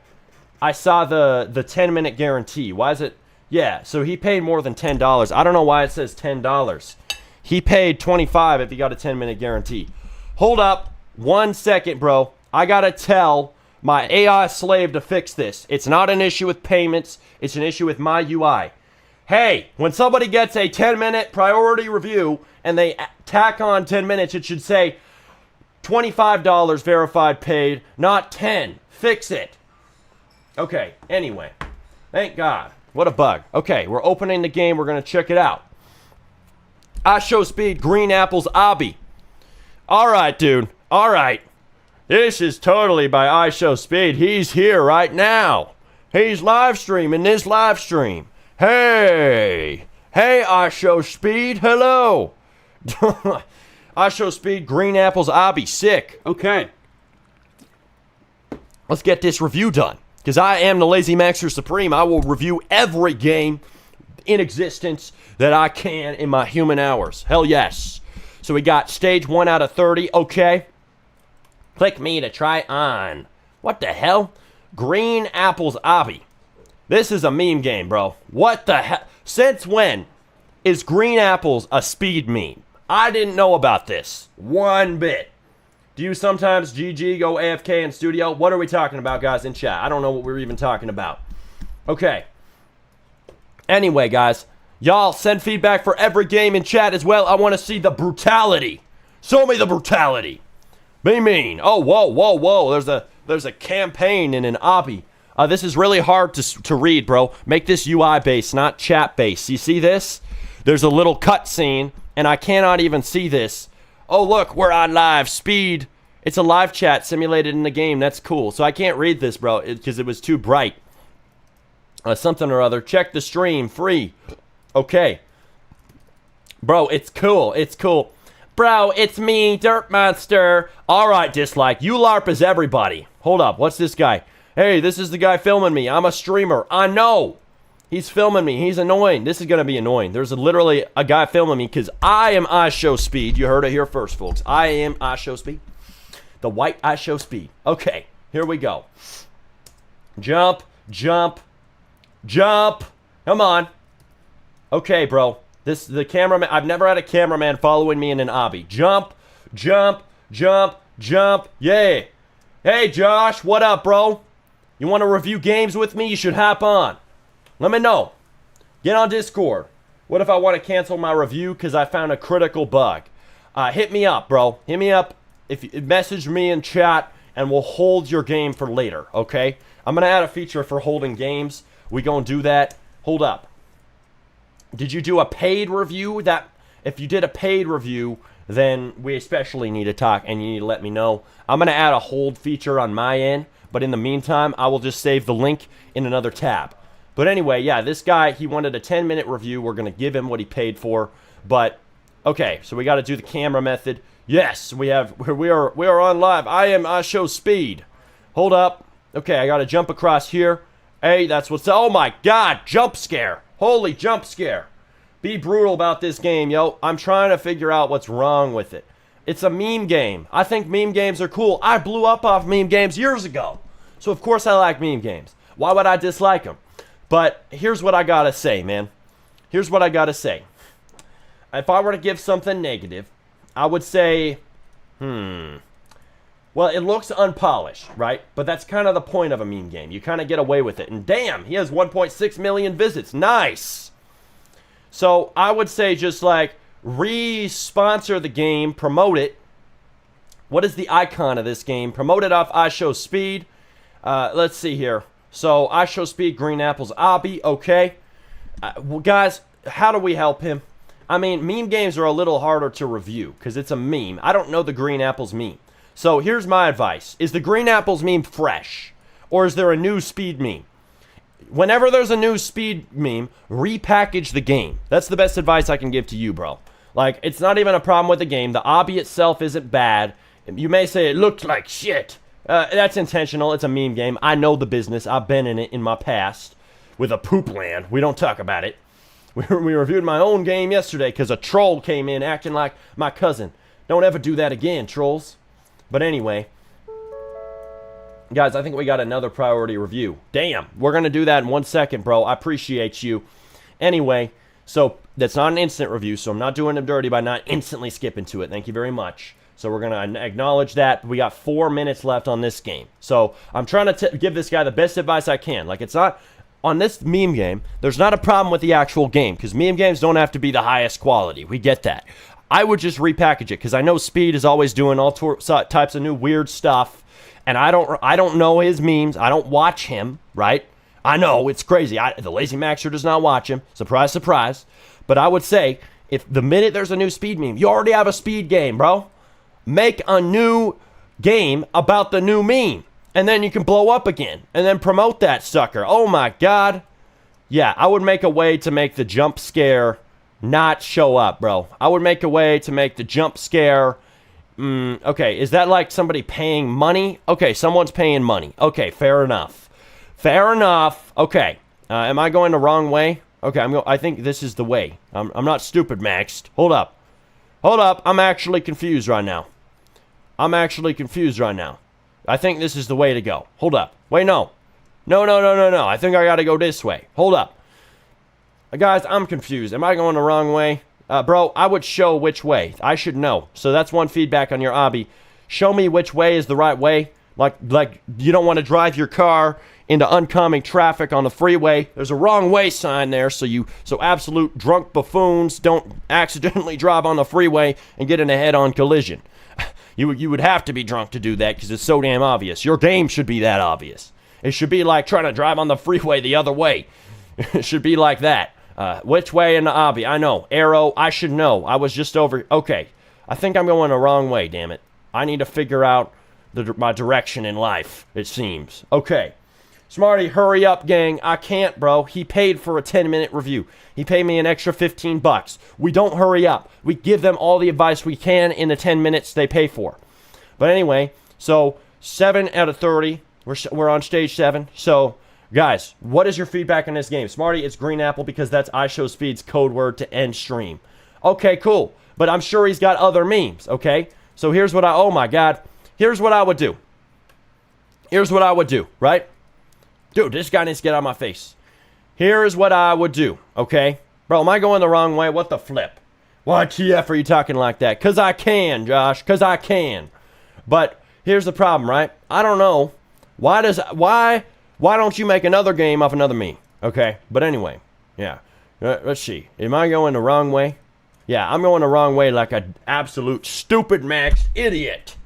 I saw the 10-minute guarantee. Why is it? Yeah, so he paid more than $10. I don't know why it says $10. He paid $25 if he got a 10-minute guarantee. Hold up. 1 second, bro. I got to tell my AI slave to fix this. It's not an issue with payments. It's an issue with my UI. Hey, when somebody gets a 10-minute priority review and they tack on 10 minutes, it should say $25 verified paid, not 10. Fix it. Okay, anyway. Thank God. What a bug. Okay, we're opening the game. We're going to check it out. I show speed, green apples, obby. All right, dude. All right. This is totally by I show speed. He's here right now. He's live streaming this live stream. Hey. Hey, I show speed. Hello. I show speed, green apples, obby, sick. Okay. Let's get this review done. Because I am the Lazy Maxer Supreme. I will review every game in existence that I can in my human hours. Hell yes. So we got stage 1 out of 30. Okay. Click me to try on. What the hell? Green apples, obby. This is a meme game, bro. What the hell? Since when is green apples a speed meme? I didn't know about this one bit. Do you sometimes GG go AFK in studio? What are we talking about, guys, in chat? I don't know what we're even talking about. Okay. Anyway, guys, y'all send feedback for every game in chat as well. I want to see the brutality. Show me the brutality. Be mean. Oh, whoa, whoa, whoa. There's a campaign in an obby. This is really hard to read, bro. Make this UI based, not chat based. You see this? There's a little cutscene, and I cannot even see this. Oh, look, we're on live. Speed. It's a live chat simulated in the game. That's cool. So I can't read this, bro, because it was too bright. Something or other. Check the stream. Free. Okay. Bro, it's cool. It's cool. Bro, it's me, Dirt Monster. All right, Dislike. You LARP as everybody. Hold up. What's this guy? Hey, this is the guy filming me. I'm a streamer. I know. He's filming me. He's annoying. This is going to be annoying. There's literally a guy filming me because I am iShowSpeed. You heard it here first, folks. I am iShowSpeed. The white iShowSpeed. Okay, here we go. Jump, jump, jump. Come on. Okay, bro. The cameraman. I've never had a cameraman following me in an obby. Jump, jump, jump, jump. Yay. Hey, Josh. What up, bro? You want to review games with me? You should hop on. Let me know. Get on Discord. What if I want to cancel my review because I found a critical bug? Hit me up, bro. Hit me up. If you message me in chat, and we'll hold your game for later, okay? I'm going to add a feature for holding games. We going to do that. Hold up. Did you do a paid review? If you did a paid review, then we especially need to talk, and you need to let me know. I'm going to add a hold feature on my end, but in the meantime, I will just save the link in another tab. But anyway, yeah, this guy, he wanted a 10-minute review. We're going to give him what he paid for. But, okay, so we got to do the camera method. Yes, we are on live. I iShowSpeed. Hold up. Okay, I got to jump across here. Hey, that's what's... Oh, my God, jump scare. Holy jump scare. Be brutal about this game, yo. I'm trying to figure out what's wrong with it. It's a meme game. I think meme games are cool. I blew up off meme games years ago. So, of course, I like meme games. Why would I dislike them? But here's what I gotta say, man. Here's what I gotta say. If I were to give something negative, I would say, well, it looks unpolished, right? But that's kind of the point of a meme game. You kind of get away with it. And damn, he has 1.6 million visits. Nice. So I would say just like re-sponsor the game, promote it. What is the icon of this game? Promote it off iShowSpeed. Let's see here. So, iShowSpeed, Green Apple's obby, okay. Well, guys, how do we help him? I mean, meme games are a little harder to review because it's a meme. I don't know the Green Apple's meme. So, here's my advice. Is the Green Apple's meme fresh? Or is there a new Speed meme? Whenever there's a new Speed meme, repackage the game. That's the best advice I can give to you, bro. Like, it's not even a problem with the game. The obby itself isn't bad. You may say it looked like shit. That's intentional. It's a meme game. I know the business. I've been in it in my past with a poop land. We don't talk about it. We reviewed my own game yesterday because a troll came in acting like my cousin. Don't ever do that again, trolls. But anyway, guys, I think we got another priority review. Damn, we're going to do that in 1 second, bro. I appreciate you. Anyway, so that's not an instant review, so I'm not doing them dirty by not instantly skipping to it. Thank you very much. So we're going to acknowledge that. We got 4 minutes left on this game. So I'm trying to give this guy the best advice I can. Like, it's not... On this meme game, there's not a problem with the actual game. Because meme games don't have to be the highest quality. We get that. I would just repackage it. Because I know Speed is always doing all types of new weird stuff. And I don't know his memes. I don't watch him, right? I know, it's crazy. The Lazy Maxer does not watch him. Surprise, surprise. But I would say, if the minute there's a new Speed meme, you already have a Speed game, bro. Make a new game about the new meme. And then you can blow up again. And then promote that sucker. Oh my God. Yeah, I would make a way to make the jump scare not show up, bro. I would make a way to make the jump scare... okay, is that like somebody paying money? Okay, someone's paying money. Okay, fair enough. Fair enough. Okay. Am I going the wrong way? Okay, I think this is the way. I'm not stupid, Maxed. Hold up. Hold up. I'm actually confused right now. I think this is the way to go. Hold up. Wait, no. No. I think I gotta go this way. Hold up. Guys, I'm confused. Am I going the wrong way? Bro, I would show which way. I should know. So that's one feedback on your obby. Show me which way is the right way. Like you don't want to drive your car into oncoming traffic on the freeway. There's a wrong way sign there, so absolute drunk buffoons don't accidentally drive on the freeway and get in a head-on collision. You would have to be drunk to do that because it's so damn obvious. Your game should be that obvious. It should be like trying to drive on the freeway the other way. It should be like that. Which way in the obby? I know. Arrow, I should know. I was just over. Okay. I think I'm going the wrong way, damn it. I need to figure out my direction in life, it seems. Okay. Smarty, hurry up, gang. I can't, bro. He paid for a 10-minute review. He paid me an extra $15. We don't hurry up. We give them all the advice we can in the 10 minutes they pay for. But anyway, so 7 out of 30. We're on stage 7. So, guys, what is your feedback on this game? Smarty, it's green apple because that's iShowSpeed's code word to end stream. Okay, cool. But I'm sure he's got other memes, okay? So here's what oh my God. Here's what I would do. Here's what I would do, right? Dude, this guy needs to get out of my face. Here's what I would do, okay? Bro, am I going the wrong way? What the flip? Why TF are you talking like that? Because I can, Josh. Because I can. But here's the problem, right? I don't know. Why don't you make another game off another meme? Okay? But anyway, yeah. Let's see. Am I going the wrong way? Yeah, I'm going the wrong way like an absolute stupid max idiot.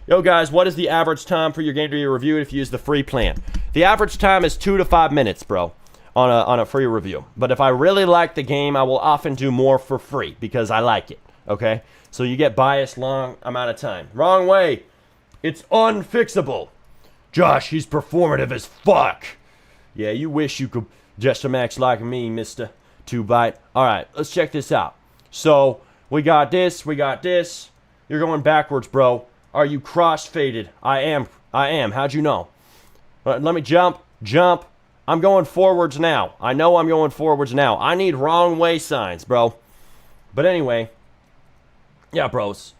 Yo, guys, what is the average time for your game to be reviewed if you use the free plan? The average time is 2 to 5 minutes, bro, on a free review. But if I really like the game, I will often do more for free because I like it, okay? So you get biased long amount of time. Wrong way. It's unfixable. Josh, he's performative as fuck. Yeah, you wish you could just a max like me, Mr. 2Byte. All right, let's check this out. So we got this. You're going backwards, bro. Are you cross-faded? I am. How'd you know? Let me jump. I'm going forwards now. I know I'm going forwards now. I need wrong way signs, bro. But anyway. Yeah, bros.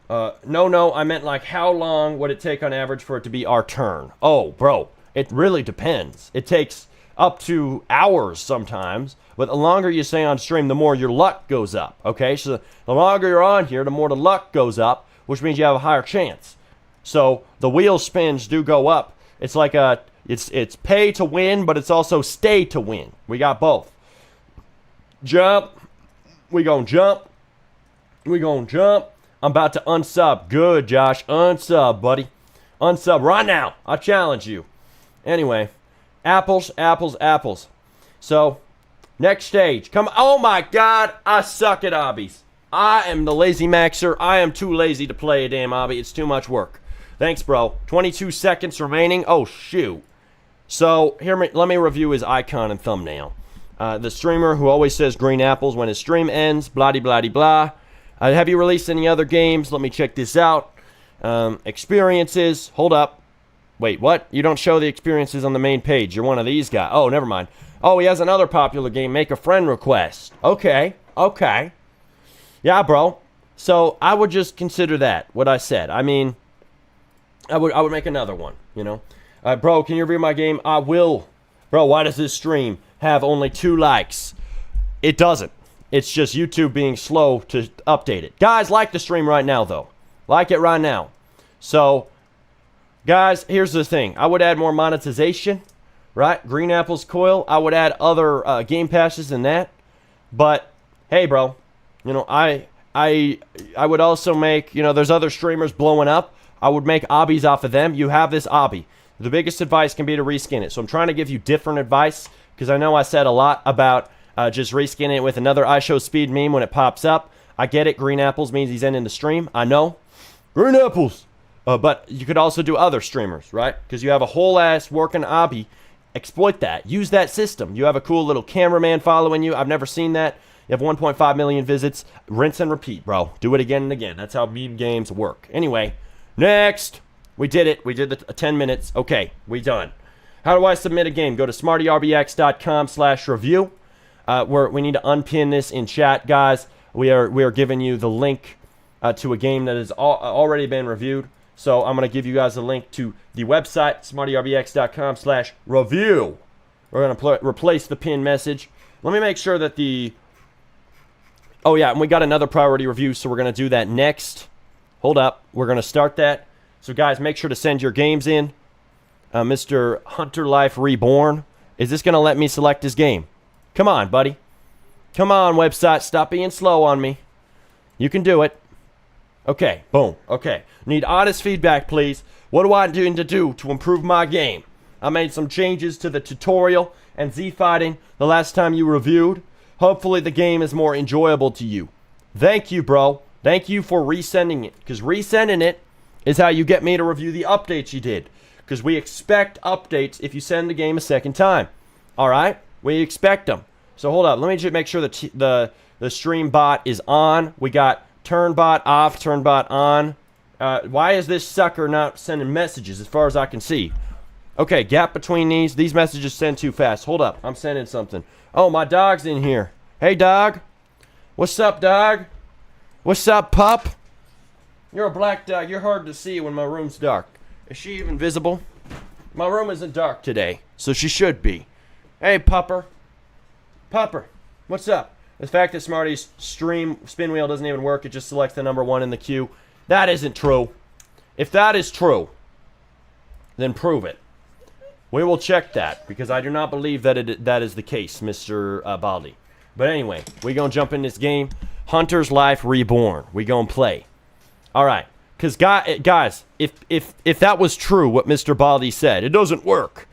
No, I meant like how long would it take on average for it to be our turn? Oh, bro. It really depends. It takes up to hours sometimes. But the longer you stay on stream, the more your luck goes up. Okay? So the longer you're on here, the more the luck goes up, which means you have a higher chance. So the wheel spins do go up. It's like it's pay to win, but it's also stay to win. We got both. Jump. We gonna jump. I'm about to unsub. Good, Josh. Unsub, buddy. Unsub right now. I challenge you. Anyway, apples. So, next stage. Come. Oh my God, I suck at obbies. I am the lazy maxer. I am too lazy to play a damn obby. It's too much work. Thanks, bro. 22 seconds remaining. Oh, shoot. So, let me review his icon and thumbnail. The streamer who always says green apples when his stream ends. Blah-de-blah-de-blah. Have you released any other games? Let me check this out. Experiences. Hold up. Wait, what? You don't show the experiences on the main page. You're one of these guys. Oh, never mind. Oh, he has another popular game. Make a friend request. Okay. Yeah, bro. So I would just consider that what I said. I mean, I would make another one, you know. Bro, can you review my game? I will. Bro, why does this stream have only 2 likes? It doesn't. It's just YouTube being slow to update it. Guys, like the stream right now, though. Like it right now. So, guys, here's the thing. I would add more monetization, right? Green Apple's Coil. I would add other game passes than that. But, hey, bro. You know, I would also make, you know, there's other streamers blowing up. I would make obbies off of them. You have this obby. The biggest advice can be to reskin it. So I'm trying to give you different advice because I know I said a lot about just reskinning it with another iShowSpeed meme when it pops up. I get it. Green apples means he's ending the stream. I know. Green apples. But you could also do other streamers, right? Because you have a whole ass working obby. Exploit that. Use that system. You have a cool little cameraman following you. I've never seen that. You have 1.5 million visits. Rinse and repeat, bro. Do it again and again. That's how meme games work. Anyway, next. We did it. We did the 10 minutes. Okay, we done. How do I submit a game? Go to smartyrbx.com/review. We need to unpin this in chat, guys. We are giving you the link to a game that has already been reviewed. So I'm going to give you guys a link to the website, smartyrbx.com/review. We're going to replace the pin message. Let me make sure that Oh, yeah, and we got another priority review, so we're going to do that next. Hold up. We're going to start that. So, guys, make sure to send your games in. Mr. Hunter Life Reborn. Is this going to let me select his game? Come on, buddy. Come on, website. Stop being slow on me. You can do it. Okay, boom. Okay. Need honest feedback, please. What do I need to do to improve my game? I made some changes to the tutorial and Z-fighting the last time you reviewed. Hopefully the game is more enjoyable to you. Thank you, bro. Thank you for resending it. Because resending it is how you get me to review the updates you did. Because we expect updates if you send the game a second time. Alright? We expect them. So hold up. Let me just make sure that the stream bot is on. We got turn bot off, turn bot on. Why is this sucker not sending messages as far as I can see? Okay, gap between these. These messages send too fast. Hold up. I'm sending something. Oh, my dog's in here. Hey, dog. What's up, dog? What's up, pup? You're a black dog. You're hard to see when my room's dark. Is she even visible? My room isn't dark today, so she should be. Hey, pupper. Pupper. What's up? The fact that Smarty's stream spin wheel doesn't even work, it just selects the number 1 in the queue. That isn't true. If that is true, then prove it. We will check that, because I do not believe that that is the case, Mr. Baldi. But anyway, we gonna jump in this game. Hunter's Life Reborn. We gonna play. Alright. Because, guys, if that was true, what Mr. Baldi said, it doesn't work,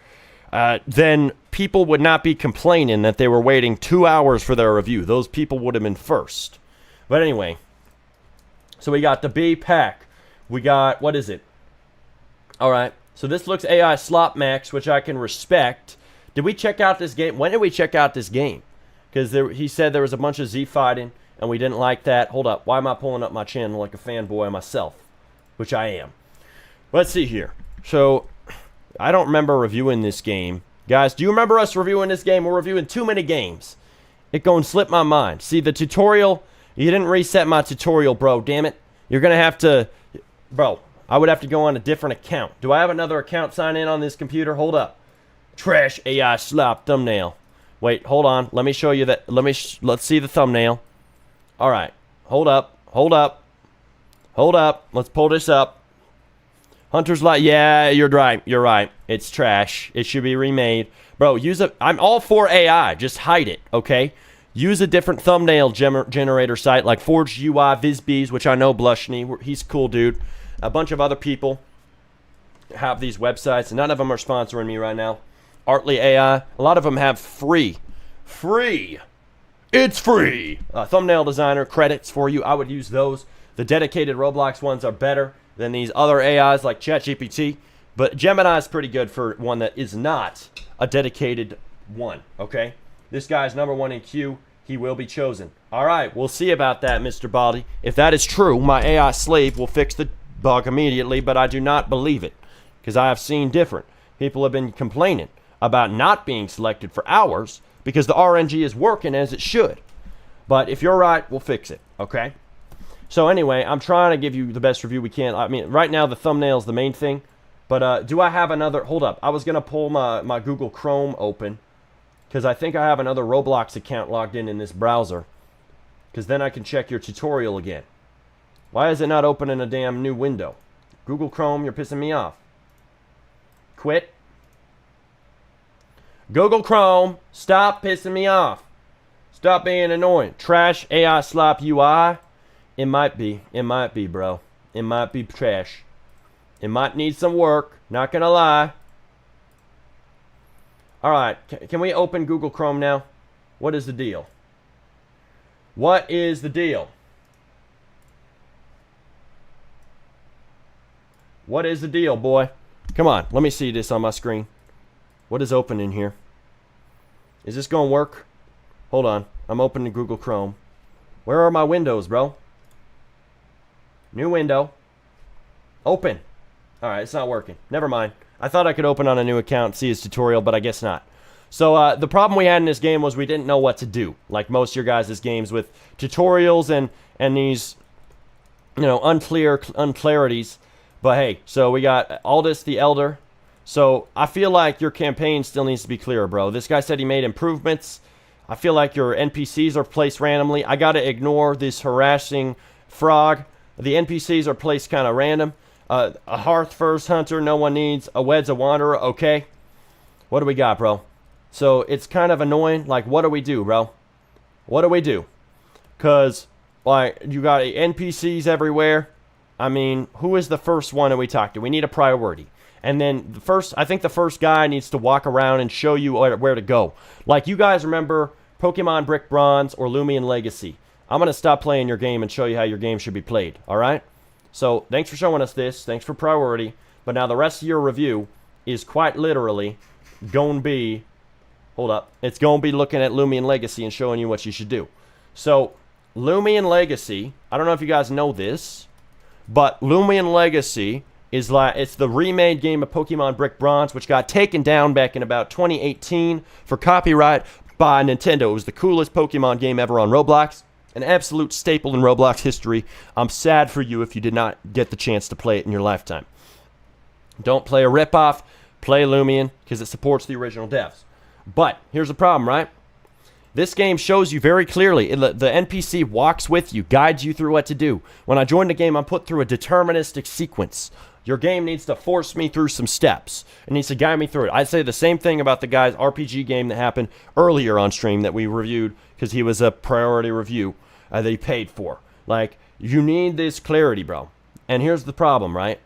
then people would not be complaining that they were waiting 2 hours for their review. Those people would have been first. But anyway, so we got the B pack. We got, what is it? Alright, so this looks AI Slop Max, which I can respect. Did we check out this game? When did we check out this game? Because he said there was a bunch of Z fighting, and we didn't like that. Hold up, why am I pulling up my channel like a fanboy myself? Which I am. Let's see here. So, I don't remember reviewing this game. Guys, do you remember us reviewing this game? We're reviewing too many games. It gonna slip my mind. See, the tutorial, you didn't reset my tutorial, bro. Damn it. You're gonna have to... Bro, I would have to go on a different account. Do I have another account sign in on this computer? Hold up. Trash AI slop thumbnail. Wait, hold on. Let me show you that. Let's see the thumbnail. Alright. Hold up. Hold up. Hold up. Let's pull this up. Hunter's Life. Yeah, you're right. You're right. It's trash. It should be remade. Bro, I'm all for AI. Just hide it, okay? Use a different thumbnail generator site like Forged UI, VizBees, which I know Blushny. He's a cool dude. A bunch of other people have these websites. None of them are sponsoring me right now. Artly AI. A lot of them have free. It's free. Thumbnail designer credits for you. I would use those. The dedicated Roblox ones are better than these other AIs like ChatGPT. But Gemini is pretty good for one that is not a dedicated one. Okay? This guy's number 1 in queue. He will be chosen. Alright, we'll see about that, Mr. Baldi. If that is true, my AI slave will fix the bug immediately, but I do not believe it. Because I have seen different. People have been complaining about not being selected for hours because the RNG is working as it should. But if you're right, we'll fix it. Okay? So anyway, I'm trying to give you the best review we can. I mean, right now the thumbnail is the main thing. But do I have another... Hold up. I was going to pull my Google Chrome open. Because I think I have another Roblox account logged in this browser. Because then I can check your tutorial again. Why is it not opening a damn new window? Google Chrome, you're pissing me off. Quit. Google Chrome, stop pissing me off. Stop being annoying. Trash AI slop UI. It might be. It might be, bro. It might be trash. It might need some work. Not gonna lie. Alright, can we open Google Chrome now? What is the deal? What is the deal? What is the deal, boy? Come on, let me see this on my screen. What is open in here? Is this gonna work? Hold on, I'm opening Google Chrome. Where are my windows, bro? New window. Open. Alright, it's not working. Never mind. I thought I could open on a new account and see his tutorial, but I guess not. So, the problem we had in this game was we didn't know what to do. Like most of your guys' games with tutorials and these, you know, unclarities. But hey, so we got Aldous the Elder. So, I feel like your campaign still needs to be clearer, bro. This guy said he made improvements. I feel like your NPCs are placed randomly. I gotta ignore this harassing frog. The NPCs are placed kind of random. A Hearth First Hunter, no one needs. A Wed's a Wanderer, okay. What do we got, bro? So, it's kind of annoying. Like, what do we do, bro? What do we do? Because, like, you got NPCs everywhere. I mean, who is the first one that we talked to? We need a priority. And then I think the first guy needs to walk around and show you where to go. Like, you guys remember Pokemon Brick Bronze or Lumion Legacy. I'm going to stop playing your game and show you how your game should be played, all right? So, thanks for showing us this. Thanks for priority. But now the rest of your review is quite literally going to be... Hold up. It's going to be looking at Lumion Legacy and showing you what you should do. So, Lumion Legacy, I don't know if you guys know this, but Lumion Legacy is like, it's the remade game of Pokemon Brick Bronze, which got taken down back in about 2018 for copyright by Nintendo. It was the coolest Pokemon game ever on Roblox. An absolute staple in Roblox history. I'm sad for you if you did not get the chance to play it in your lifetime. Don't play a ripoff. Play Lumion because it supports the original devs. But here's the problem, right? This game shows you very clearly. The NPC walks with you, guides you through what to do. When I join the game, I'm put through a deterministic sequence. Your game needs to force me through some steps. It needs to guide me through it. I'd say the same thing about the guy's RPG game that happened earlier on stream that we reviewed because he was a priority review that he paid for. Like, you need this clarity, bro. And here's the problem, right?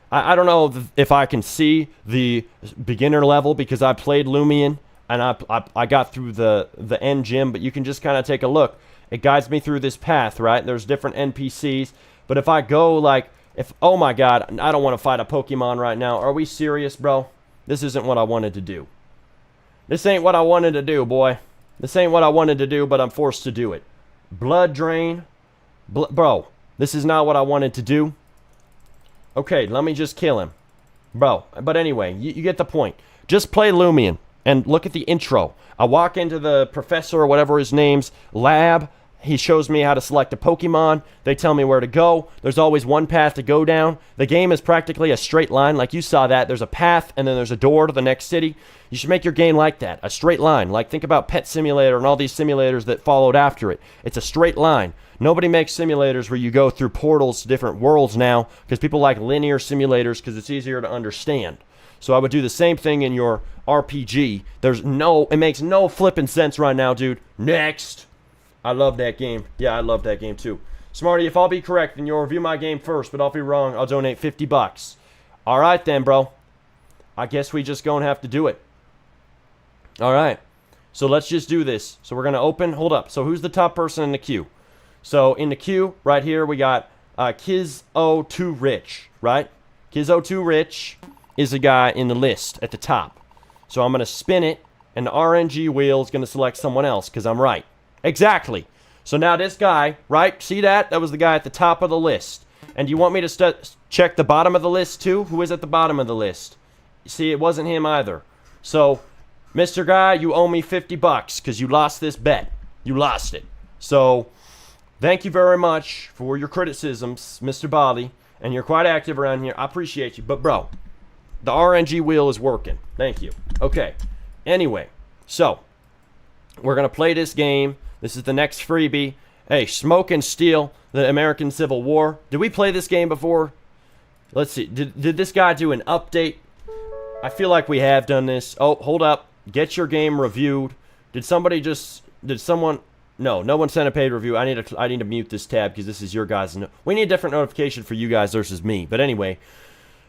I don't know if I can see the beginner level because I played Lumion. And I got through the end gym, but you can just kind of take a look. It guides me through this path, right? There's different NPCs. But if I go like, oh my god, I don't want to fight a Pokemon right now. Are we serious, bro? This isn't what I wanted to do. This ain't what I wanted to do, boy. This ain't what I wanted to do, but I'm forced to do it. Blood drain. Bro, this is not what I wanted to do. Okay, let me just kill him. Bro, but anyway, you get the point. Just play Lumion. And look at the intro. I walk into the professor or whatever his name's lab. He shows me how to select a Pokemon. They tell me where to go. There's always one path to go down. The game is practically a straight line. Like you saw that. There's a path and then there's a door to the next city. You should make your game like that. A straight line. Like think about Pet Simulator and all these simulators that followed after it. It's a straight line. Nobody makes simulators where you go through portals to different worlds now because people like linear simulators because it's easier to understand. So I would do the same thing in your RPG. It makes no flipping sense right now, dude. Next. I love that game. Yeah, I love that game too. Smarty, if I'll be correct, then you'll review my game first, but I'll be wrong. I'll donate $50. All right then, bro. I guess we just gonna have to do it. All right. So let's just do this. So we're gonna open, hold up. So who's the top person in the queue? So in the queue, right here, we got Kiz02Rich, right? Kiz02Rich is the guy in the list at the top. So I'm going to spin it, and the RNG wheel is going to select someone else, because I'm right. Exactly. So now this guy, right? See that? That was the guy at the top of the list. And you want me to check the bottom of the list, too? Who is at the bottom of the list? See, it wasn't him either. So, Mr. Guy, you owe me $50, because you lost this bet. You lost it. So, thank you very much for your criticisms, Mr. Bali. And you're quite active around here. I appreciate you. But, bro... the RNG wheel is working. Thank you. Okay. Anyway, so we're going to play this game. This is the next freebie. Hey, Smoke and Steel, the American Civil War. Did we play this game before? Let's see. Did this guy do an update? I feel like we have done this. Oh, hold up. Get your game reviewed. Did someone... No one sent a paid review. I need to mute this tab because this is your guys'... We need a different notification for you guys versus me. But anyway...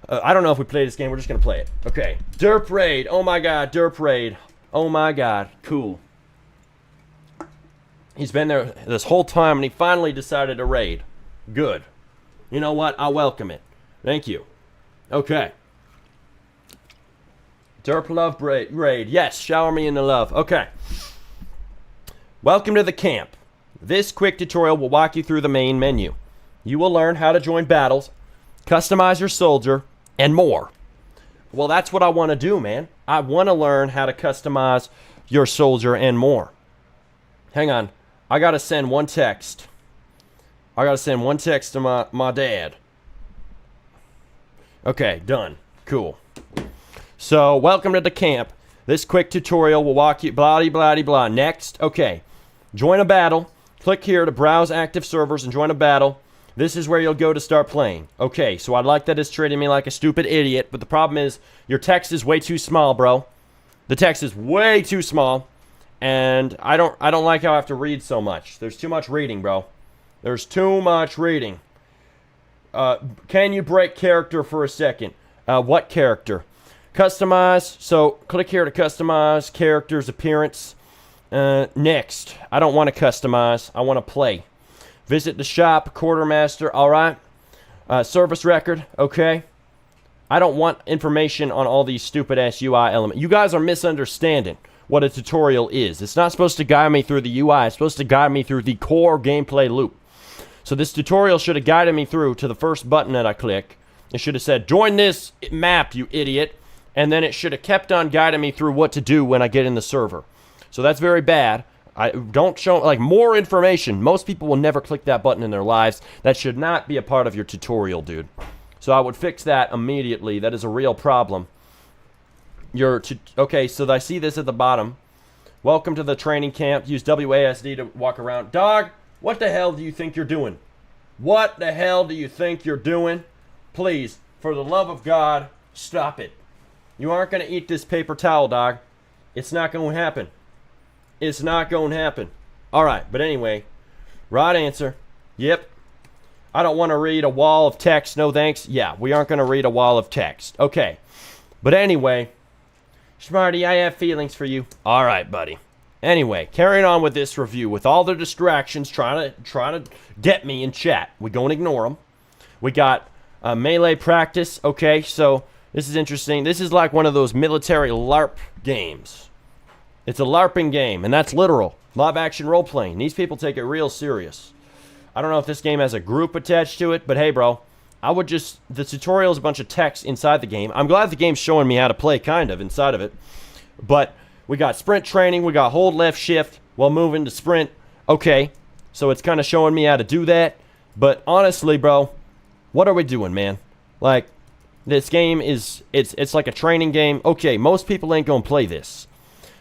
I don't know if we play this game. We're just going to play it. Okay. Derp Raid. Oh, my God. Derp Raid. Oh, my God. Cool. He's been there this whole time, and he finally decided to raid. Good. You know what? I welcome it. Thank you. Okay. Derp Love Raid. Yes. Shower me in the love. Okay. Welcome to the camp. This quick tutorial will walk you through the main menu. You will learn how to join battles, customize your soldier, and more. Well, that's what I want to do, man. I want to learn how to customize your soldier and more. Hang on. I got to send one text. I got to send one text to my dad. Okay, done. Cool. So, welcome to the camp. This quick tutorial will walk you blah, blah, blah. Next. Okay. Join a battle. Click here to browse active servers and join a battle. This is where you'll go to start playing. Okay, so I like that it's treating me like a stupid idiot, but the problem is your text is way too small, bro. The text is way too small, and I don't like how I have to read so much. There's too much reading, bro. There's too much reading. Can you break character for a second? What character? Customize. So click here to customize character's appearance. Next. I don't want to customize. I want to play. Visit the shop. Quartermaster. All right. Service record. Okay. I don't want information on all these stupid ass UI elements. You guys are misunderstanding what a tutorial is. It's not supposed to guide me through the UI. It's supposed to guide me through the core gameplay loop. So this tutorial should have guided me through to the first button that I click. It should have said, join this map, you idiot. And then it should have kept on guiding me through what to do when I get in the server. So that's very bad. I don't show, like, more information. Most people will never click that button in their lives. That should not be a part of your tutorial, dude. So I would fix that immediately. That is a real problem. Okay, so I see this at the bottom. Welcome to the training camp. Use WASD to walk around. Dog, what the hell do you think you're doing? What the hell do you think you're doing? Please, for the love of God, stop it. You aren't going to eat this paper towel, dog. It's not going to happen. It's not going to happen. All right, but anyway, right answer. Yep. I don't want to read a wall of text. No thanks. Yeah, we aren't going to read a wall of text. Okay. But anyway, Smarty, I have feelings for you. All right, buddy. Anyway, carrying on with this review, with all the distractions trying to get me in chat. We don't ignore them. We got melee practice. Okay, so this is interesting. This is like one of those military LARP games. It's a LARPing game, and that's literal. Live action role playing. These people take it real serious. I don't know if this game has a group attached to it, but hey, bro, the tutorial is a bunch of text inside the game. I'm glad the game's showing me how to play, kind of, inside of it. But we got sprint training, we got hold left shift while moving to sprint. Okay, so it's kind of showing me how to do that. But honestly, bro, what are we doing, man? Like, this game is, it's like a training game. Okay, most people ain't gonna play this.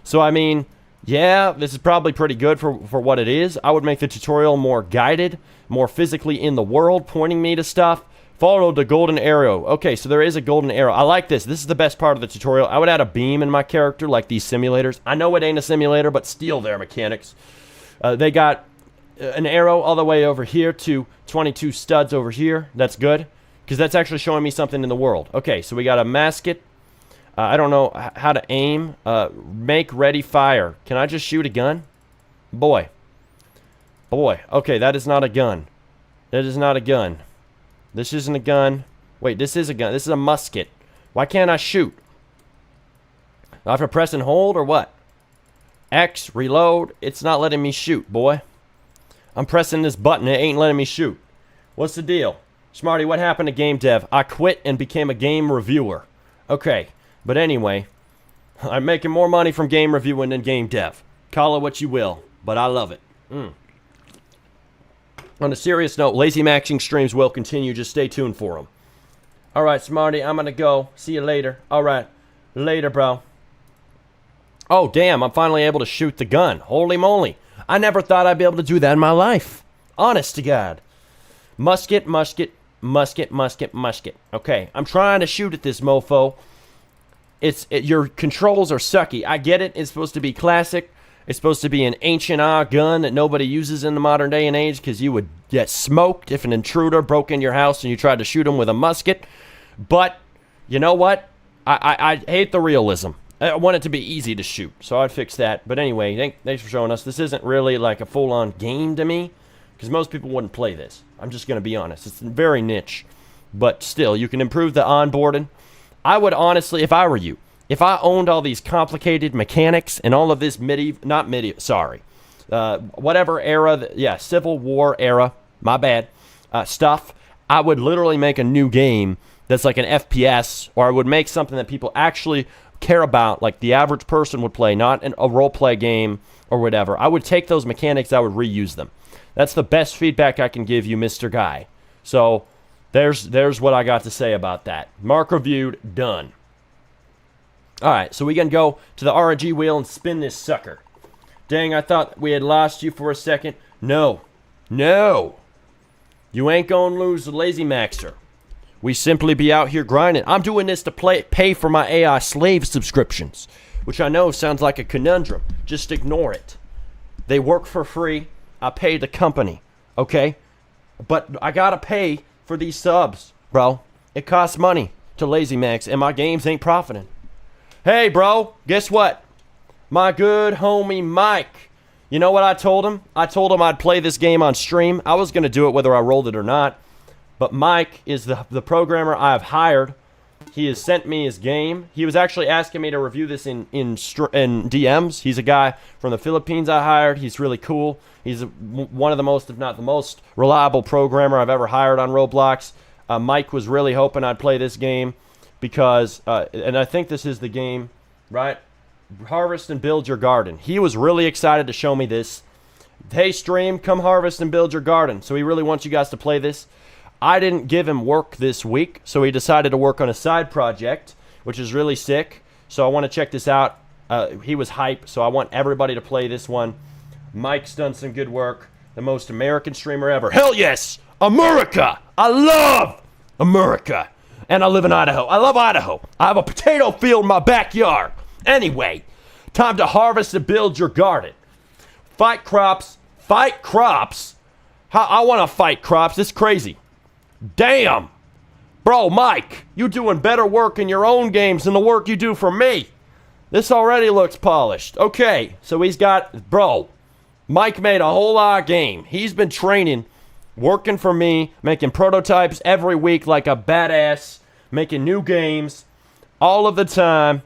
So, I mean, yeah, this is probably pretty good for what it is. I would make the tutorial more guided, more physically in the world, pointing me to stuff. Follow the golden arrow. Okay, so there is a golden arrow. I like this. This is the best part of the tutorial. I would add a beam in my character, like these simulators. I know it ain't a simulator, but steal their mechanics. They got an arrow all the way over here to 22 studs over here. That's good, because that's actually showing me something in the world. Okay, so we got a mascot. I don't know how to aim. Make ready fire. Can I just shoot a gun? Boy. Okay, that is not a gun. That is not a gun. This isn't a gun. Wait, this is a gun. This is a musket. Why can't I shoot? Do I have to press and hold or what? X, reload. It's not letting me shoot, boy. I'm pressing this button. It ain't letting me shoot. What's the deal? Smarty, what happened to game dev? I quit and became a game reviewer. Okay. But anyway, I'm making more money from game reviewing than game dev. Call it what you will, but I love it. On a serious note, lazy maxing streams will continue. Just stay tuned for them. All right, Smarty, I'm going to go. See you later. All right, later, bro. Oh, damn, I'm finally able to shoot the gun. Holy moly. I never thought I'd be able to do that in my life. Honest to God. Musket. Okay, I'm trying to shoot at this mofo. Your controls are sucky. I get it. It's supposed to be classic. It's supposed to be an ancient gun that nobody uses in the modern day and age because you would get smoked if an intruder broke in your house and you tried to shoot him with a musket. But you know what? I hate the realism. I want it to be easy to shoot, so I'd fix that. But anyway, thanks for showing us. This isn't really like a full-on game to me because most people wouldn't play this. I'm just going to be honest. It's very niche. But still, you can improve the onboarding. I would honestly, if I were you, if I owned all these complicated mechanics and all of this whatever era, Civil War era, my bad, stuff, I would literally make a new game that's like an FPS, or I would make something that people actually care about, like the average person would play, not a role-play game or whatever. I would take those mechanics, I would reuse them. That's the best feedback I can give you, Mr. Guy. So there's what I got to say about that. Mark reviewed, done. All right, so we can go to the RNG wheel and spin this sucker. Dang, I thought we had lost you for a second. No. You ain't gonna lose the Lazy Maxer. We simply be out here grinding. I'm doing this to pay for my AI slave subscriptions, which I know sounds like a conundrum. Just ignore it. They work for free. I pay the company, okay? But I gotta pay for these subs, bro. It costs money to Lazy Max, and my games ain't profiting. Hey, bro, guess what? My good homie Mike. You know what I told him? I told him I'd play this game on stream. I was going to do it whether I rolled it or not. But Mike is the programmer I've hired. He has sent me his game. He was actually asking me to review this in DMs. He's a guy from the Philippines I hired. He's really cool. He's one of the most, if not the most, reliable programmer I've ever hired on Roblox. Mike was really hoping I'd play this game because, and I think this is the game, right? Harvest and build your garden. He was really excited to show me this. Hey, stream, come harvest and build your garden. So he really wants you guys to play this. I didn't give him work this week, so he decided to work on a side project, which is really sick. So I want to check this out. He was hype, so I want everybody to play this one. Mike's done some good work. The most American streamer ever. Hell yes! America! I love America! And I live in Idaho. I love Idaho. I have a potato field in my backyard. Anyway, time to harvest and build your garden. Fight crops. Fight crops? I want to fight crops. It's crazy. Damn. Bro, Mike, you doing better work in your own games than the work you do for me. This already looks polished. Okay, so he's got, bro, Mike made a whole lot of game. He's been training, working for me, making prototypes every week like a badass, making new games all of the time,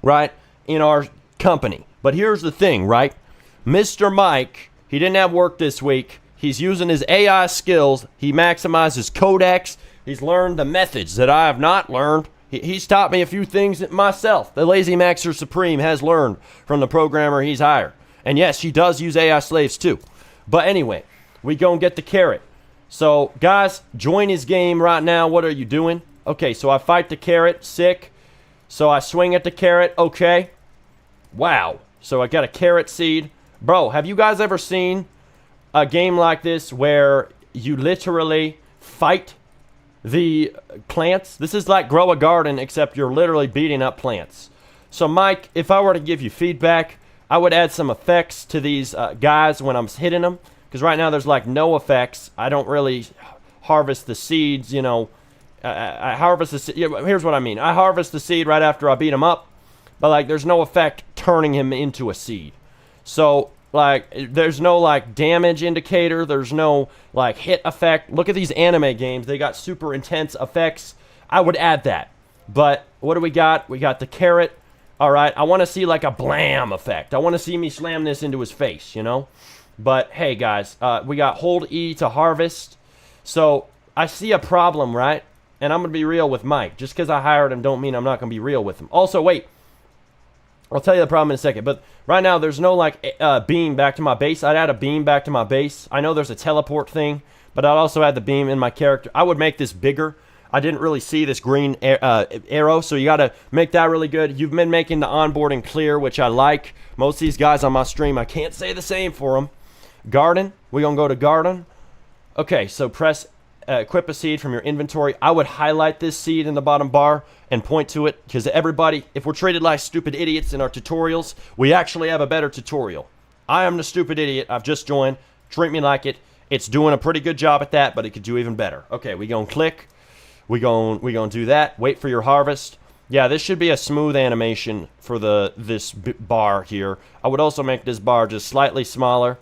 right, in our company. But here's the thing, right? Mr. Mike, he didn't have work this week. He's using his AI skills. He maximizes codecs. He's learned the methods that I have not learned. He's taught me a few things myself. The Lazy Maxer Supreme has learned from the programmer he's hired. And yes, he does use AI slaves too. But anyway, we go and get the carrot. So, guys, join his game right now. What are you doing? Okay, so I fight the carrot. Sick. So I swing at the carrot. Okay. Wow. So I got a carrot seed. Bro, have you guys ever seen a game like this where you literally fight the plants? This is like grow a garden, except you're literally beating up plants. So Mike, if I were to give you feedback, I would add some effects to these guys when I'm hitting them, because right now there's like no effects. I don't really harvest the seeds, you know. I harvest the seed. Here's what I mean. I harvest the seed right after I beat him up, but like there's no effect turning him into a seed. So like, there's no, like, damage indicator. There's no, like, hit effect. Look at these anime games. They got super intense effects. I would add that. But what do we got? We got the carrot. All right. I want to see, like, a blam effect. I want to see me slam this into his face, you know? But, hey, guys, we got hold E to harvest. So, I see a problem, right? And I'm going to be real with Mike. Just because I hired him don't mean I'm not going to be real with him. Also, wait. I'll tell you the problem in a second, but right now there's no like beam back to my base. I'd add a beam back to my base. I know there's a teleport thing, but I'd also add the beam in my character. I would make this bigger. I didn't really see this green arrow, so you got to make that really good. You've been making the onboarding clear, which I like. Most of these guys on my stream, I can't say the same for them. Garden, we're going to go to garden. Okay, so press equip a seed from your inventory. I would highlight this seed in the bottom bar and point to it, because everybody, if we're treated like stupid idiots in our tutorials, we actually have a better tutorial. I am the stupid idiot. I've just joined. Treat me like it. It's doing a pretty good job at that, but it could do even better. Okay, we gonna click. We gonna do that. Wait for your harvest. Yeah, this should be a smooth animation for this bar here. I would also make this bar just slightly smaller.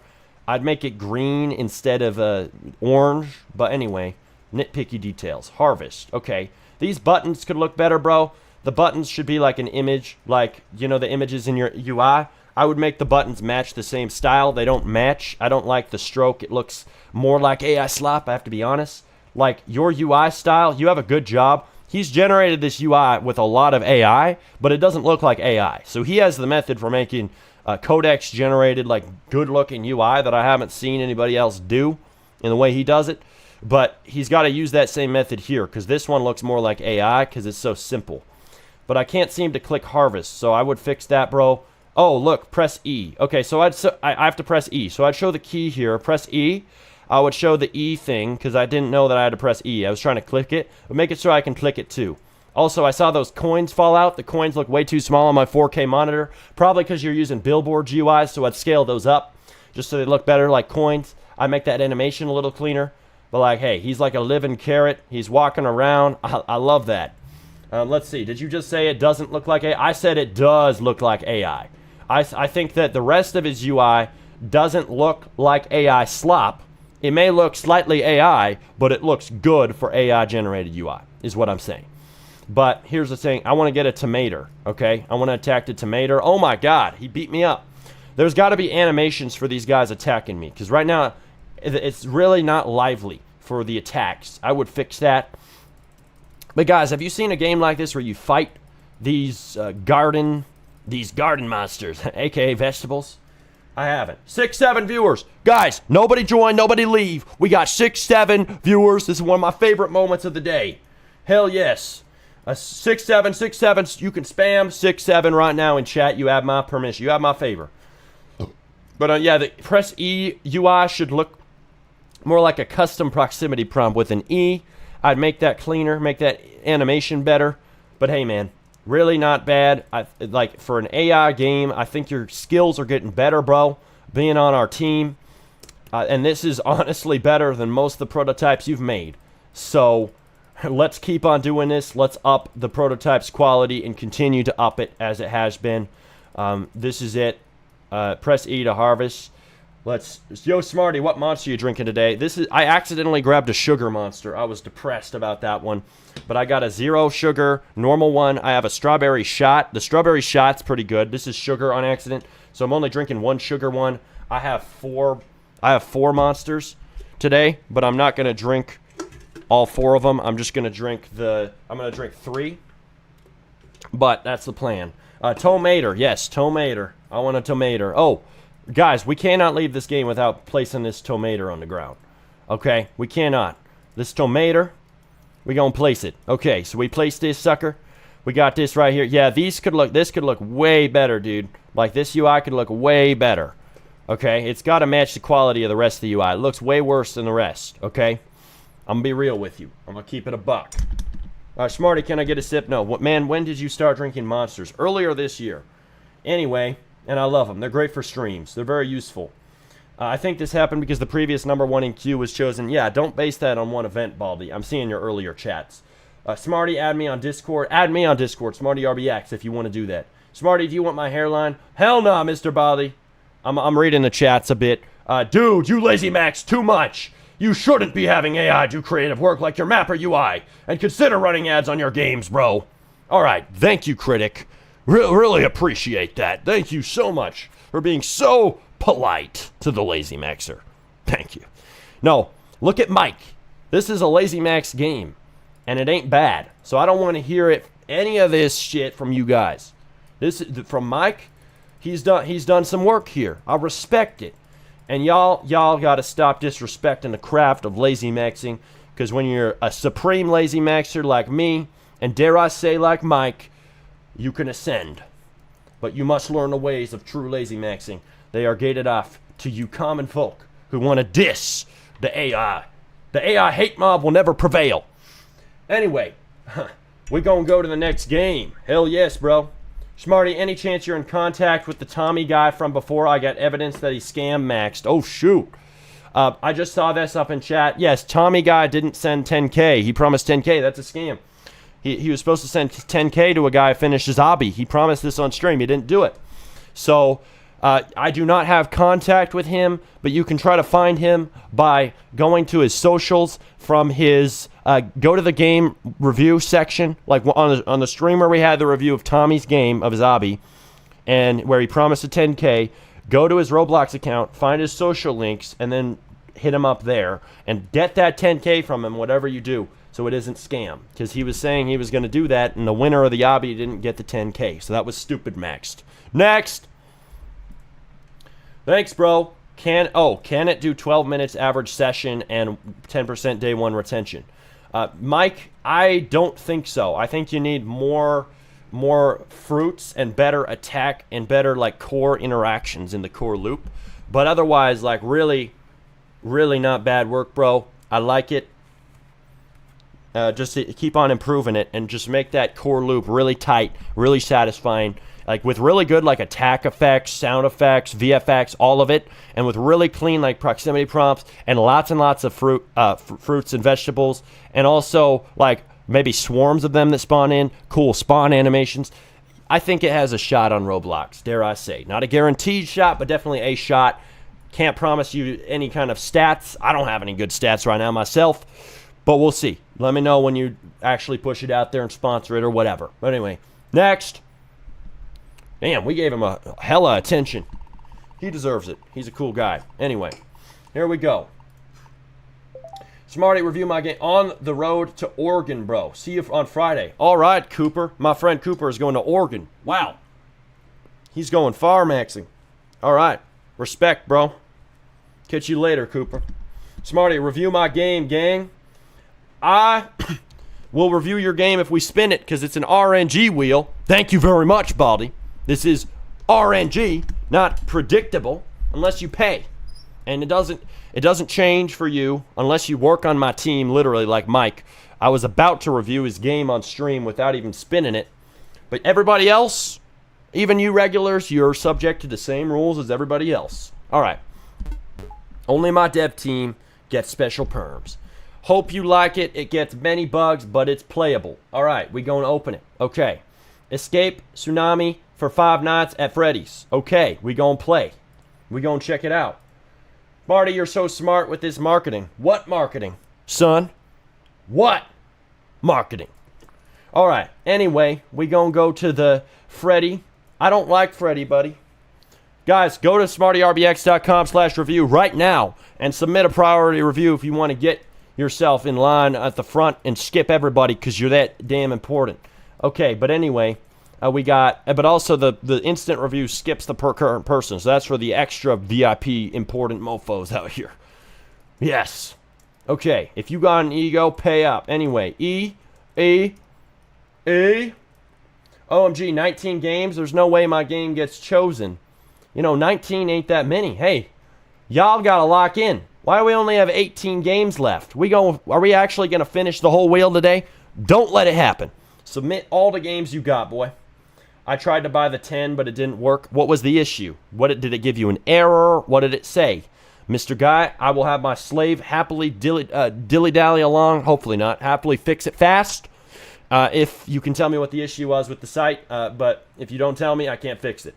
I'd make it green instead of orange, but anyway, nitpicky details. Harvest. Okay. These buttons could look better, bro. The buttons should be like an image, like, you know, the images in your UI. I would make the buttons match the same style. They don't match. I don't like the stroke. It looks more like AI slop, I have to be honest. Like, your UI style, you have a good job. He's generated this UI with a lot of AI, but it doesn't look like AI. So he has the method for making codex generated, like, good-looking UI that I haven't seen anybody else do in the way he does it. But he's got to use that same method here, because this one looks more like AI because it's so simple. But I can't seem to click harvest, so I would fix that, bro. Oh, look, press E. Okay, so I have to press E. So I'd show the key here. Press E. I would show the E thing because I didn't know that I had to press E. I was trying to click it, but make it so I can click it too. Also, I saw those coins fall out. The coins look way too small on my 4K monitor, probably because you're using billboard GUIs, so I'd scale those up just so they look better like coins. I make that animation a little cleaner. But like, hey, he's like a living carrot. He's walking around. I love that. Let's see. Did you just say it doesn't look like AI? I said it does look like AI. I think that the rest of his UI doesn't look like AI slop. It may look slightly AI, but it looks good for AI generated UI, is what I'm saying. But here's the thing. I want to get a tomato, okay? I want to attack the tomato. Oh my God, he beat me up. There's got to be animations for these guys attacking me, because right now it's really not lively for the attacks. I would fix that. But guys, have you seen a game like this where you fight these garden monsters, aka vegetables? I haven't. 6, 7 viewers. Guys, nobody join, nobody leave. We got 6, 7 viewers. This is one of my favorite moments of the day. Hell yes. 6, 7, 6, 7. You can spam 6, 7 right now in chat. You have my permission. You have my favor. But yeah, the press E UI should look more like a custom proximity prompt with an E. I'd make that cleaner, make that animation better. But hey, man, really not bad. Like for an AI game, I think your skills are getting better, bro. Being on our team, and this is honestly better than most of the prototypes you've made. So let's keep on doing this. Let's up the prototype's quality and continue to up it as it has been. This is it. Press E to harvest. Yo, Smarty, what monster are you drinking today? I accidentally grabbed a sugar monster. I was depressed about that one. But I got a 0 sugar, normal one. I have a strawberry shot. The strawberry shot's pretty good. This is sugar on accident. So I'm only drinking 1 sugar one. I have 4 monsters today, but I'm not going to drink all 4 of them. I'm just going to drink 3. But that's the plan. Tomato, yes, tomato. I want a tomato. Oh, guys, we cannot leave this game without placing this tomato on the ground. Okay, we cannot. This tomato, we gonna place it. Okay, so we placed this sucker. We got this right here. Yeah, this could look way better, dude. Like this UI could look way better. Okay, it's got to match the quality of the rest of the UI. It looks way worse than the rest. Okay, I'm gonna be real with you. I'm gonna keep it a buck. Smarty, can I get a sip? No. Man, when did you start drinking monsters? Earlier this year. Anyway, and I love them. They're great for streams. They're very useful. I think this happened because the previous #1 in queue was chosen. Yeah, don't base that on one event, Baldy. I'm seeing your earlier chats. Smarty, add me on Discord. Add me on Discord, SmartyRBX, if you want to do that. Smarty, do you want my hairline? Hell no, Mr. Baldy. I'm reading the chats a bit. Dude, you lazy Max, too much. You shouldn't be having AI do creative work like your mapper UI. And consider running ads on your games, bro. All right, thank you, critic. Really appreciate that. Thank you so much for being so polite to the Lazy Maxer. Thank you. No, look at Mike. This is a Lazy Max game, and it ain't bad. So I don't want to hear any of this shit from you guys. This is from Mike. He's done some work here. I respect it. And y'all got to stop disrespecting the craft of Lazy Maxing, because when you're a supreme Lazy Maxer like me, and dare I say like Mike, you can ascend. But you must learn the ways of true Lazy Maxing. They are gated off to you common folk who want to diss the AI. The AI hate mob will never prevail. Anyway, we gonna go to the next game. Hell yes, bro. Smarty, any chance you're in contact with the Tommy guy from before? I got evidence that he scam maxed. Oh, shoot. I just saw this up in chat. Yes, Tommy guy didn't send 10K. He promised 10K. That's a scam. He was supposed to send 10K to a guy who finished his hobby. He promised this on stream. He didn't do it. So I do not have contact with him, but you can try to find him by going to his socials from his go to the game review section, like on the stream where we had the review of Tommy's game of his hobby, and where he promised a 10K. Go to his Roblox account, find his social links, and then hit him up there and get that 10K from him, whatever you do, so it isn't scam. Because he was saying he was going to do that, and the winner of the hobby didn't get the 10K, so that was stupid maxed. Next! Thanks, bro. Can it do 12 minutes average session and 10% day one retention? Mike, I don't think so. I think you need more fruits and better attack and better like core interactions in the core loop. But otherwise, like really not bad work, bro. I like it. Just to keep on improving it and just make that core loop really tight, really satisfying, like with really good like attack effects, sound effects, VFX, all of it, and with really clean like proximity prompts and lots of fruits and vegetables, and also like maybe swarms of them that spawn in, cool spawn animations. I think it has a shot on Roblox, dare I say. Not a guaranteed shot, but definitely a shot. Can't promise you any kind of stats. I don't have any good stats right now myself, but we'll see. Let me know when you actually push it out there and sponsor it or whatever. But anyway, next. Damn, we gave him a hella attention. He deserves it. He's a cool guy. Anyway, here we go. Smarty, review my game. On the road to Oregon, bro. See you on Friday. All right, Cooper. My friend Cooper is going to Oregon. Wow. He's going far maxing. All right. Respect, bro. Catch you later, Cooper. Smarty, review my game, gang. I will review your game if we spin it because it's an RNG wheel. Thank you very much, Baldy. This is RNG, not predictable, unless you pay. And it doesn't change for you unless you work on my team, literally, like Mike. I was about to review his game on stream without even spinning it. But everybody else, even you regulars, you're subject to the same rules as everybody else. All right. Only my dev team gets special perms. Hope you like it. It gets many bugs, but it's playable. All right, we going to open it. Okay. Escape Tsunami for 5 nights at Freddy's. Okay, we going to play. We going to check it out. Marty, you're so smart with this marketing. What marketing? Son? What marketing? All right, anyway, we going to go to the Freddy. I don't like Freddy, buddy. Guys, go to smartyrbx.com/review right now and submit a priority review if you want to get yourself in line at the front and skip everybody because you're that damn important. Okay, but anyway, we got, but also the instant review skips the current person, so that's for the extra VIP important mofos out here. Yes. Okay, if you got an ego, pay up. Anyway, OMG, 19 games. There's no way my game gets chosen. 19 ain't that many. Hey, y'all got to lock in. Why do we only have 18 games left? Are we actually going to finish the whole wheel today? Don't let it happen. Submit all the games you got, boy. I tried to buy the 10, but it didn't work. What was the issue? Did it give you an error? What did it say? Mr. Guy, I will have my slave happily dilly-dally along. Hopefully not. Happily fix it fast. If you can tell me what the issue was with the site. But if you don't tell me, I can't fix it.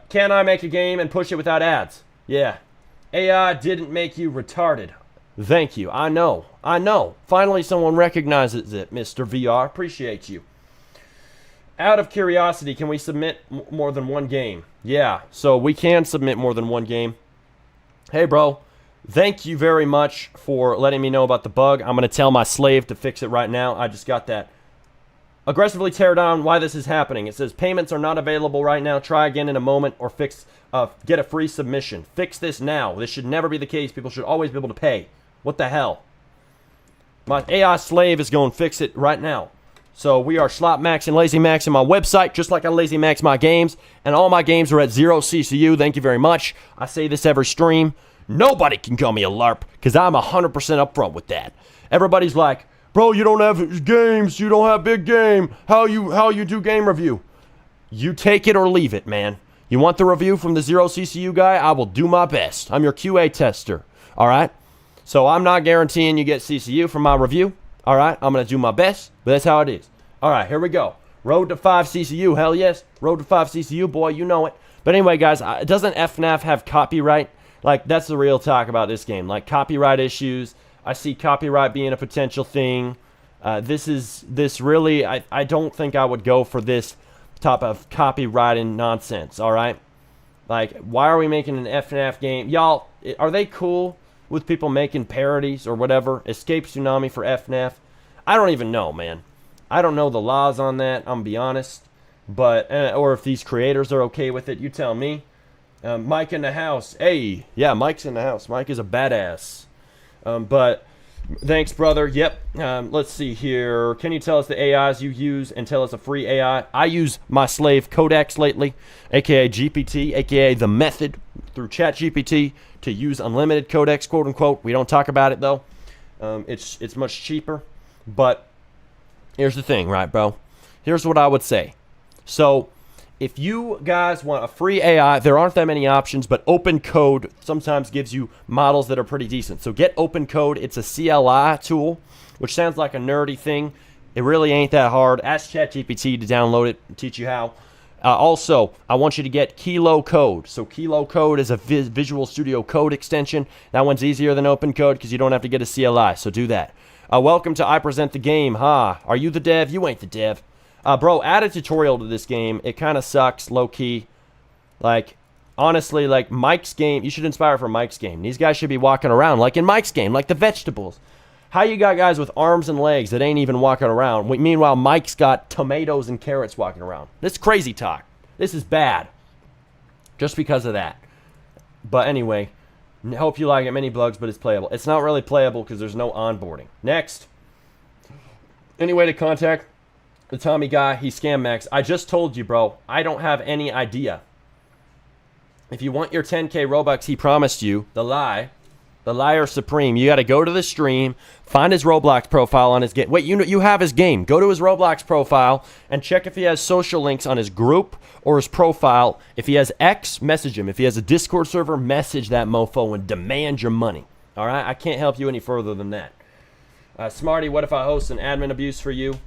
Can I make a game and push it without ads? Yeah. AI didn't make you retarded. Thank you. I know. Finally someone recognizes it, Mr. VR. Appreciate you. Out of curiosity, can we submit more than one game? Yeah, so we can submit more than one game. Hey, bro. Thank you very much for letting me know about the bug. I'm going to tell my slave to fix it right now. I just got that. Aggressively tear down why this is happening. It says payments are not available right now. Try again in a moment or get a free submission. Fix this now. This should never be the case. People should always be able to pay. What the hell? My AI slave is going to fix it right now. So we are slot maxing, lazy maxing my website, just like I lazy max my games. And all my games are at 0 CCU. Thank you very much. I say this every stream. Nobody can call me a LARP because I'm 100% upfront with that. Everybody's like, bro, you don't have games. You don't have big game. How you do game review? You take it or leave it, man. You want the review from the 0 CCU guy? I will do my best. I'm your QA tester. All right? So I'm not guaranteeing you get CCU from my review. All right? I'm going to do my best, but that's how it is. All right, here we go. Road to 5 CCU. Hell yes. Road to 5 CCU, boy, you know it. But anyway, guys, doesn't FNAF have copyright? Like, that's the real talk about this game. Like, copyright issues. I see copyright being a potential thing. I don't think I would go for this type of copyrighting nonsense, all right? Like, why are we making an FNAF game? Y'all, are they cool with people making parodies or whatever? Escape Tsunami for FNAF? I don't even know, man. I don't know the laws on that, I'm gonna be honest. But, or if these creators are okay with it, you tell me. Mike in the house. Hey, yeah, Mike's in the house. Mike is a badass. But thanks, brother. Yep. Let's see here. Can you tell us the AIs you use and tell us a free AI? I use my slave Codex lately, aka GPT, aka the method through ChatGPT to use unlimited Codex, quote unquote. We don't talk about it though. It's much cheaper. But here's the thing, right, bro? Here's what I would say. So If you guys want a free AI, there aren't that many options, but open code sometimes gives you models that are pretty decent. So get open code. It's a CLI tool, which sounds like a nerdy thing. It really ain't that hard. Ask ChatGPT to download it and teach you how. Also, I want you to get Kilo Code. So Kilo Code is a Visual Studio Code extension. That one's easier than open code because you don't have to get a CLI, so do that. Welcome to I Present the Game, huh? Are you the dev? You ain't the dev. Bro, add a tutorial to this game. It kind of sucks, low-key. Like, honestly, like Mike's game, you should inspire for Mike's game. These guys should be walking around like in Mike's game, like the vegetables. How you got guys with arms and legs that ain't even walking around? Meanwhile, Mike's got tomatoes and carrots walking around. This is crazy talk. This is bad. Just because of that. But anyway, hope you like it. Many bugs, but it's playable. It's not really playable because there's no onboarding. Next. Any way to contact the Tommy guy? He scam Max. I just told you, bro. I don't have any idea. If you want your 10K Robux he promised you, the liar supreme, you got to go to the stream, find his Roblox profile on his game. Wait, you have his game. Go to his Roblox profile and check if he has social links on his group or his profile. If he has X, message him. If he has a Discord server, message that mofo and demand your money. All right? I can't help you any further than that. Smarty, what if I host an admin abuse for you?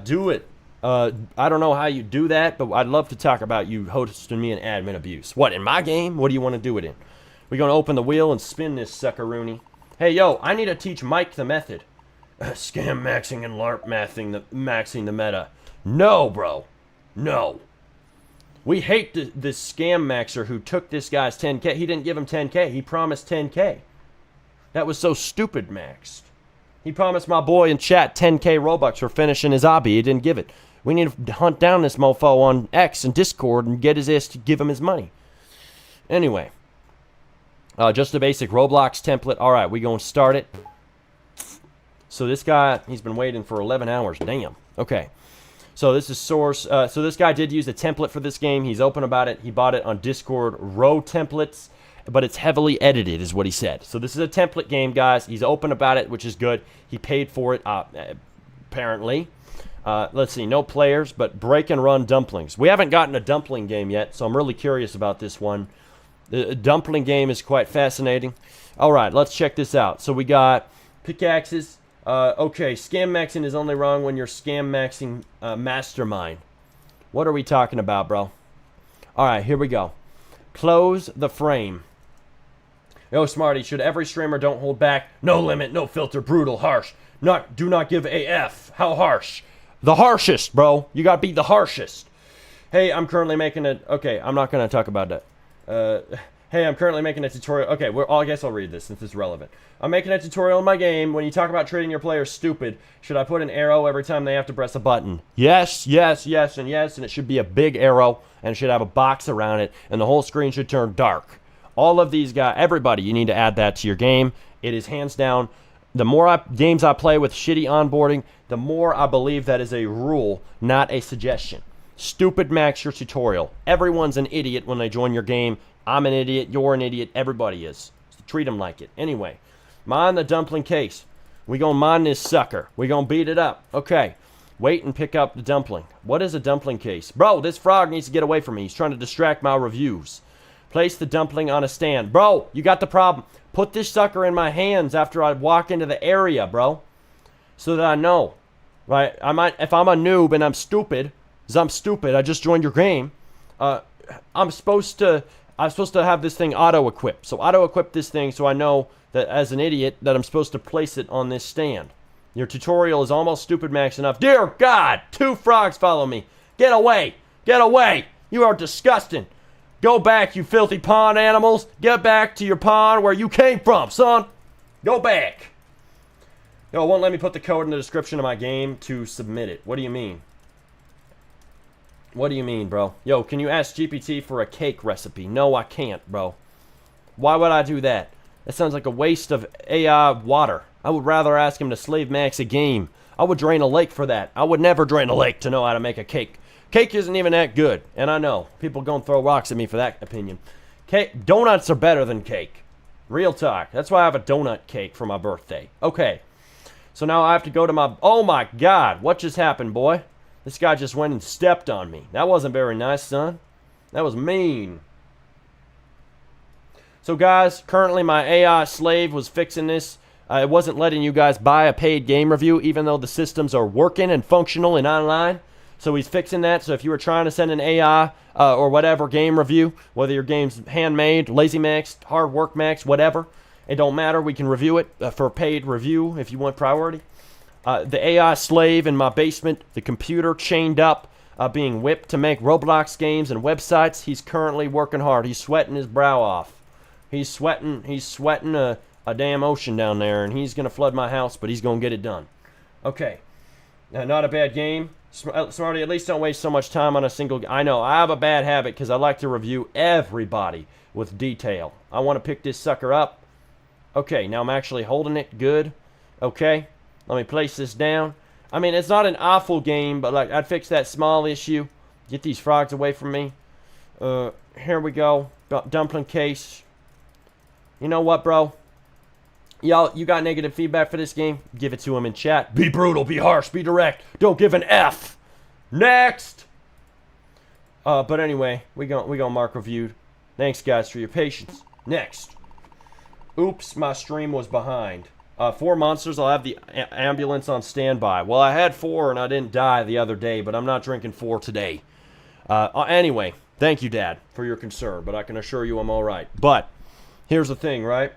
Do it. I don't know how you do that, but I'd love to talk about you hosting me an admin abuse. What, in my game? What do you want to do it in? We're going to open the wheel and spin this suckaroony. Hey, yo, I need to teach Mike the method. Scam maxing and LARP maxing the meta. No, bro. No. We hate this scam maxer who took this guy's 10K. He didn't give him 10K. He promised 10K. That was so stupid, maxed. He promised my boy in chat 10K Robux for finishing his hobby. He didn't give it. We need to hunt down this mofo on X and Discord and get his ass to give him his money. Anyway. Just a basic Roblox template. All right, we going to start it. So this guy, he's been waiting for 11 hours. Damn. Okay. So this is source. So this guy did use a template for this game. He's open about it. He bought it on Discord. Row templates, but it's heavily edited is what he said. So this is a template game, guys. He's open about it, which is good. He paid for it, apparently. Let's see. No players, but break and run dumplings. We haven't gotten a dumpling game yet, so I'm really curious about this one. The dumpling game is quite fascinating. All right, let's check this out. So we got pickaxes. Okay, scam maxing is only wrong when you're scam maxing mastermind. What are we talking about, bro? All right, here we go. Close the frame. Yo, Smarty, should every streamer don't hold back? No limit, no filter, brutal, harsh. Do not give AF. How harsh? The harshest, bro. You gotta be the harshest. Hey, I'm currently making a... Okay, I'm not gonna talk about that. Hey, I'm currently making a tutorial. Okay, I guess I'll read this since it's relevant. I'm making a tutorial in my game. When you talk about treating your players stupid, should I put an arrow every time they have to press a button? Yes, yes, yes, and yes, and it should be a big arrow, and it should have a box around it, and the whole screen should turn dark. All of these guys, everybody, you need to add that to your game. It is hands down. The more games I play with shitty onboarding, the more I believe that is a rule, not a suggestion. Stupid max your tutorial. Everyone's an idiot when they join your game. I'm an idiot. You're an idiot. Everybody is. So treat them like it. Anyway, mine the dumpling case. We gonna mine this sucker. We gonna beat it up. Okay. Wait and pick up the dumpling. What is a dumpling case? Bro, this frog needs to get away from me. He's trying to distract my reviews. Place the dumpling on a stand. Bro, you got the problem. Put this sucker in my hands after I walk into the area, bro. So that I know. Right? If I'm a noob and I'm stupid... Because I'm stupid, I just joined your game. I'm supposed to have this thing auto-equipped. So auto-equip this thing so I know that as an idiot that I'm supposed to place it on this stand. Your tutorial is almost stupid max enough. Dear God, 2 frogs follow me. Get away. Get away. You are disgusting. Go back, you filthy pond animals. Get back to your pond where you came from, son. Go back. Yo, it won't let me put the code in the description of my game to submit it. What do you mean? What do you mean, bro? Yo, can you ask GPT for a cake recipe? No, I can't, bro. Why would I do that? That sounds like a waste of AI water. I would rather ask him to slave max a game. I would drain a lake for that. I would never drain a lake to know how to make a cake. Cake isn't even that good. And I know. People gonna throw rocks at me for that opinion. Donuts are better than cake. Real talk. That's why I have a donut cake for my birthday. Okay. So now I have to go to my... Oh my God. What just happened, boy? This guy just went and stepped on me. That wasn't very nice, son. That was mean. So guys, currently my AI slave was fixing this. It wasn't letting you guys buy a paid game review, even though the systems are working and functional and online. So he's fixing that. So if you were trying to send an AI or whatever game review, whether your game's handmade, lazy maxed, hard work maxed, whatever, it don't matter. We can review it for paid review if you want priority. The AI slave in my basement, the computer chained up, being whipped to make Roblox games and websites. He's currently working hard. He's sweating his brow off. He's sweating a damn ocean down there, and he's going to flood my house, but he's going to get it done. Okay. Not a bad game. Smarty, at least don't waste so much time on a single game. I know, I have a bad habit because I like to review everybody with detail. I want to pick this sucker up. Okay, now I'm actually holding it good. Okay, let me place this down. I mean, it's not an awful game, but like I'd fix that small issue. Get these frogs away from me. Here we go. Dumpling case. You know what, bro? Y'all, you got negative feedback for this game? Give it to him in chat. Be brutal, be harsh, be direct. Don't give an F. Next. But anyway, we gonna mark reviewed. Thanks, guys, for your patience. Next. Oops, my stream was behind. 4 monsters. I'll have the ambulance on standby. Well, I had 4 and I didn't die the other day, but I'm not drinking 4 today. Anyway, thank you, Dad, for your concern, but I can assure you I'm all right. But here's the thing, right?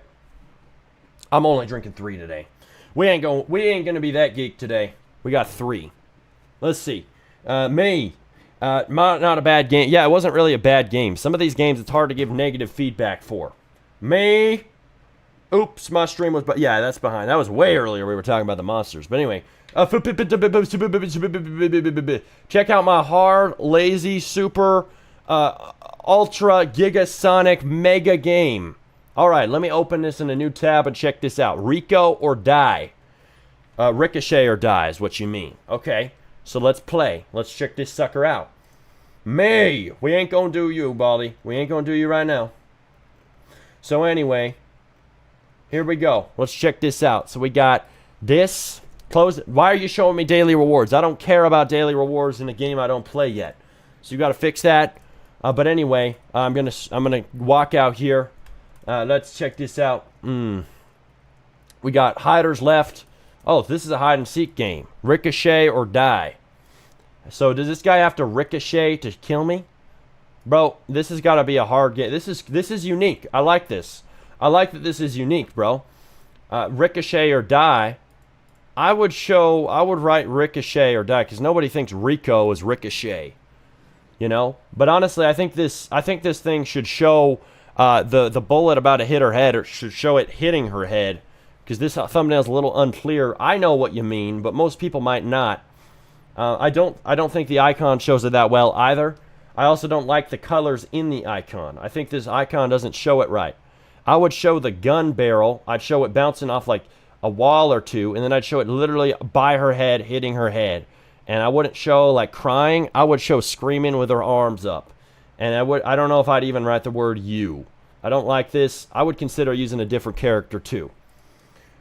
I'm only drinking 3 today. We ain't gonna be that geek today. We got 3. Let's see. Me. Not a bad game. Yeah, it wasn't really a bad game. Some of these games it's hard to give negative feedback for. Me. Oops, my stream was... yeah, that's behind. That was way earlier. We were talking about the monsters. But anyway. Check out my hard, lazy, super, ultra, gigasonic, mega game. Alright, let me open this in a new tab and check this out. Rico or die? Ricochet or die is what you mean. Okay, so let's play. Let's check this sucker out. Me! We ain't gonna do you, Baldy. We ain't gonna do you right now. So anyway, here we go. Let's check this out. So we got this. Close it. Why are you showing me daily rewards? I don't care about daily rewards in a game I don't play yet. So you got to fix that. But anyway, I'm gonna walk out here. Let's check this out. We got hiders left. Oh, this is a hide and seek game. Ricochet or die. So does this guy have to ricochet to kill me? Bro, this has got to be a hard game. This is unique. I like this. I like that this is unique, bro. Ricochet or die. I would write Ricochet or die because nobody thinks Rico is Ricochet. You know? But honestly, I think this thing should show the bullet about to hit her head, or should show it hitting her head, because this thumbnail is a little unclear. I know what you mean, but most people might not. I don't think the icon shows it that well either. I also don't like the colors in the icon. I think this icon doesn't show it right. I would show the gun barrel. I'd show it bouncing off like a wall or two, and then I'd show it literally by her head, hitting her head. And I wouldn't show like crying. I would show screaming with her arms up. And I don't know if I'd even write the word you. I don't like this. I would consider using a different character too.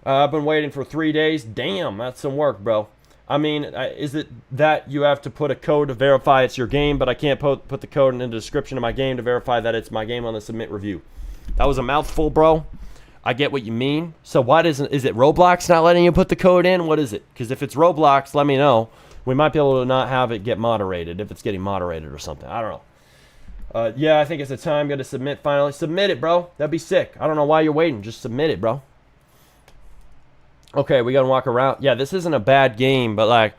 I've been waiting for 3 days. Damn, that's some work, bro. I mean, is it that you have to put a code to verify it's your game, but I can't put the code in the description of my game to verify that it's my game on the submit review? That was a mouthful, bro. I get what you mean. So what is it Roblox not letting you put the code in? What is it? Because if it's Roblox, let me know. We might be able to not have it get moderated if it's getting moderated or something. I don't know. Yeah, I think it's the time. Got to submit finally. Submit it, bro. That'd be sick. I don't know why you're waiting. Just submit it, bro. Okay, we gotta walk around. Yeah, this isn't a bad game, but like,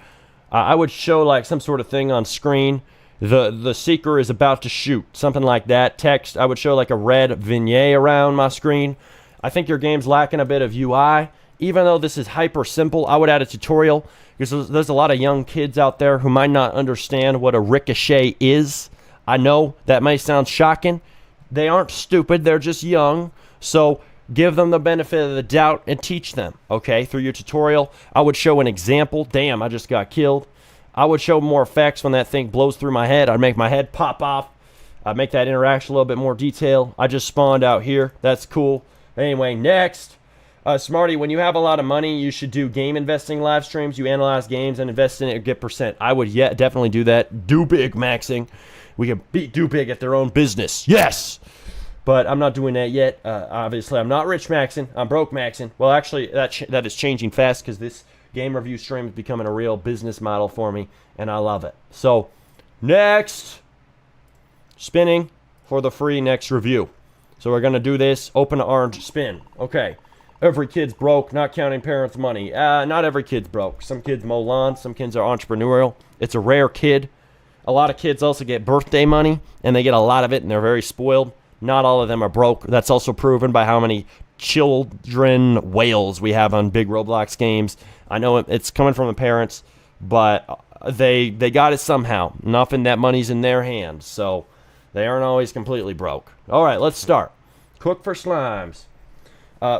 I would show like some sort of thing on screen. The seeker is about to shoot, something like that. Text. I would show like a red vignette around my screen. I think your game's lacking a bit of UI. Even though this is hyper simple, I would add a tutorial because there's a lot of young kids out there who might not understand what a ricochet is. I know that may sound shocking. They aren't stupid. They're just young. So give them the benefit of the doubt and teach them, okay? Through your tutorial, I would show an example. Damn, I just got killed. I would show more effects when that thing blows through my head. I'd make my head pop off. I'd make that interaction a little bit more detail. I just spawned out here. That's cool. Anyway, next. Smarty, when you have a lot of money, you should do game investing live streams. You analyze games and invest in it and get percent. I would definitely do that. Do big maxing. We can do big at their own business. Yes! But I'm not doing that yet. Obviously, I'm not rich maxing. I'm broke maxing. Well, actually, that is changing fast because this game review stream is becoming a real business model for me, and I love it. So, next, spinning for the free next review. So we're going to do this. Open the orange, spin. Okay. Every kid's broke, not counting parents' money. Not every kid's broke. Some kids mow lawns. Some kids are entrepreneurial. It's a rare kid. A lot of kids also get birthday money, and they get a lot of it, and they're very spoiled. Not all of them are broke. That's also proven by how many children whales we have on big Roblox games. I know it's coming from the parents, but they got it somehow. Enough in that money's in their hands, so they aren't always completely broke. All right, let's start. Cook for slimes.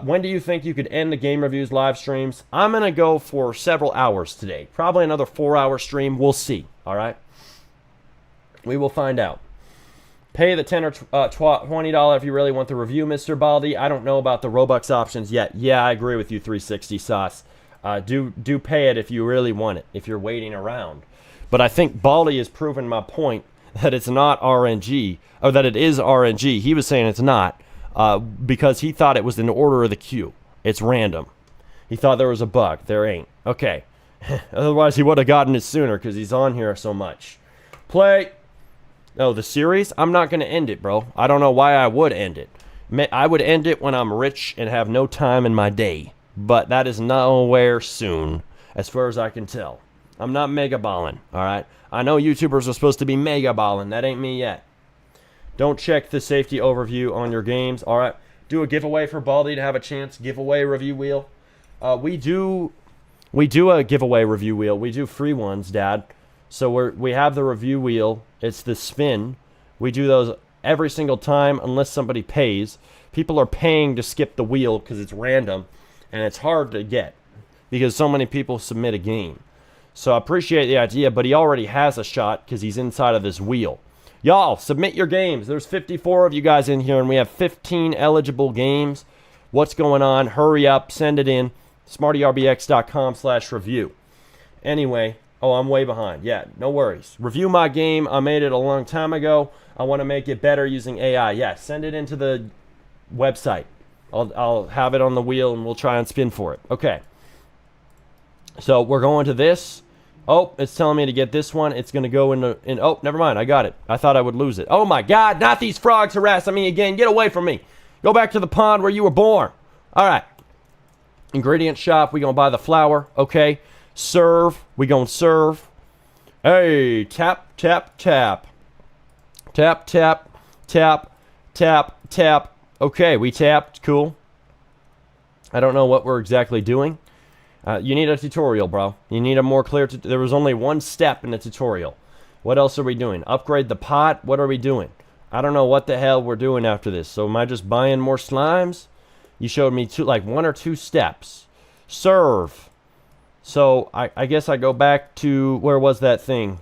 When do you think you could end the game reviews live streams? I'm going to go for several hours today. Probably another 4-hour stream. We'll see. All right? We will find out. Pay the $10 or $20 if you really want the review, Mr. Baldy. I don't know about the Robux options yet. Yeah, I agree with you, 360 Sauce. Do pay it if you really want it, if you're waiting around. But I think Baldy has proven my point that it's not RNG, or that it is RNG. He was saying it's not, because he thought it was in order of the queue. It's random. He thought there was a bug. There ain't. Okay. Otherwise, he would have gotten it sooner because he's on here so much. Play. Oh, the series? I'm not going to end it, bro. I don't know why I would end it. I would end it when I'm rich and have no time in my day. But that is nowhere soon, as far as I can tell. I'm not mega balling, all right? I know YouTubers are supposed to be mega balling. That ain't me yet. Don't check the safety overview on your games, all right? Do a giveaway for Baldy to have a chance. Giveaway review wheel. We do a giveaway review wheel. We do free ones, Dad. So we have the review wheel. It's the spin. We do those every single time unless somebody pays. People are paying to skip the wheel because it's random. And it's hard to get because so many people submit a game. So I appreciate the idea, but he already has a shot because he's inside of this wheel. Y'all, submit your games. There's 54 of you guys in here, and we have 15 eligible games. What's going on? Hurry up. Send it in. SmartyRBX.com/review. Anyway, oh, I'm way behind. Yeah, no worries. Review my game. I made it a long time ago. I want to make it better using AI. Yeah, send it into the website. I'll have it on the wheel, and we'll try and spin for it. Okay. So we're going to this. Oh, it's telling me to get this one. It's going to go in. Oh, never mind. I got it. I thought I would lose it. Oh, my God. Not these frogs harassing me again. Get away from me. Go back to the pond where you were born. All right. Ingredient shop. We going to buy the flour. Okay. Serve. We going to serve. Hey, tap, tap, tap. Tap, tap, tap, tap, tap. Okay, we tapped. Cool. I don't know what we're exactly doing. You need a tutorial, bro. You need a more clear... There was only one step in the tutorial. What else are we doing? Upgrade the pot? What are we doing? I don't know what the hell we're doing after this. So am I just buying more slimes? You showed me like 1 or 2 steps. Serve. So I guess I go back to... Where was that thing?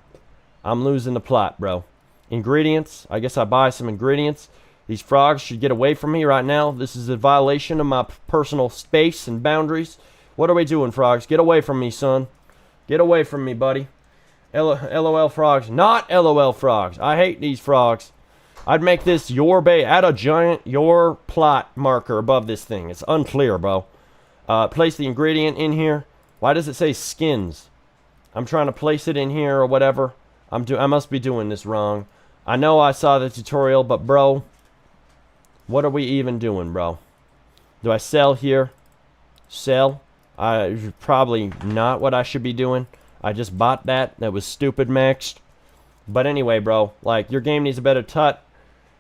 I'm losing the plot, bro. Ingredients. I guess I buy some ingredients. These frogs should get away from me right now. This is a violation of my personal space and boundaries. What are we doing, frogs? Get away from me, son. Get away from me, buddy. LOL frogs. Not LOL frogs. I hate these frogs. I'd make this your bay. Add a giant your plot marker above this thing. It's unclear, bro. Place the ingredient in here. Why does it say skins? I'm trying to place it in here or whatever. I must be doing this wrong. I know I saw the tutorial, but bro... What are we even doing, bro? Do I sell here? Sell? Probably not what I should be doing. I just bought that. That was stupid maxed. But anyway, bro. Like, your game needs a better tut.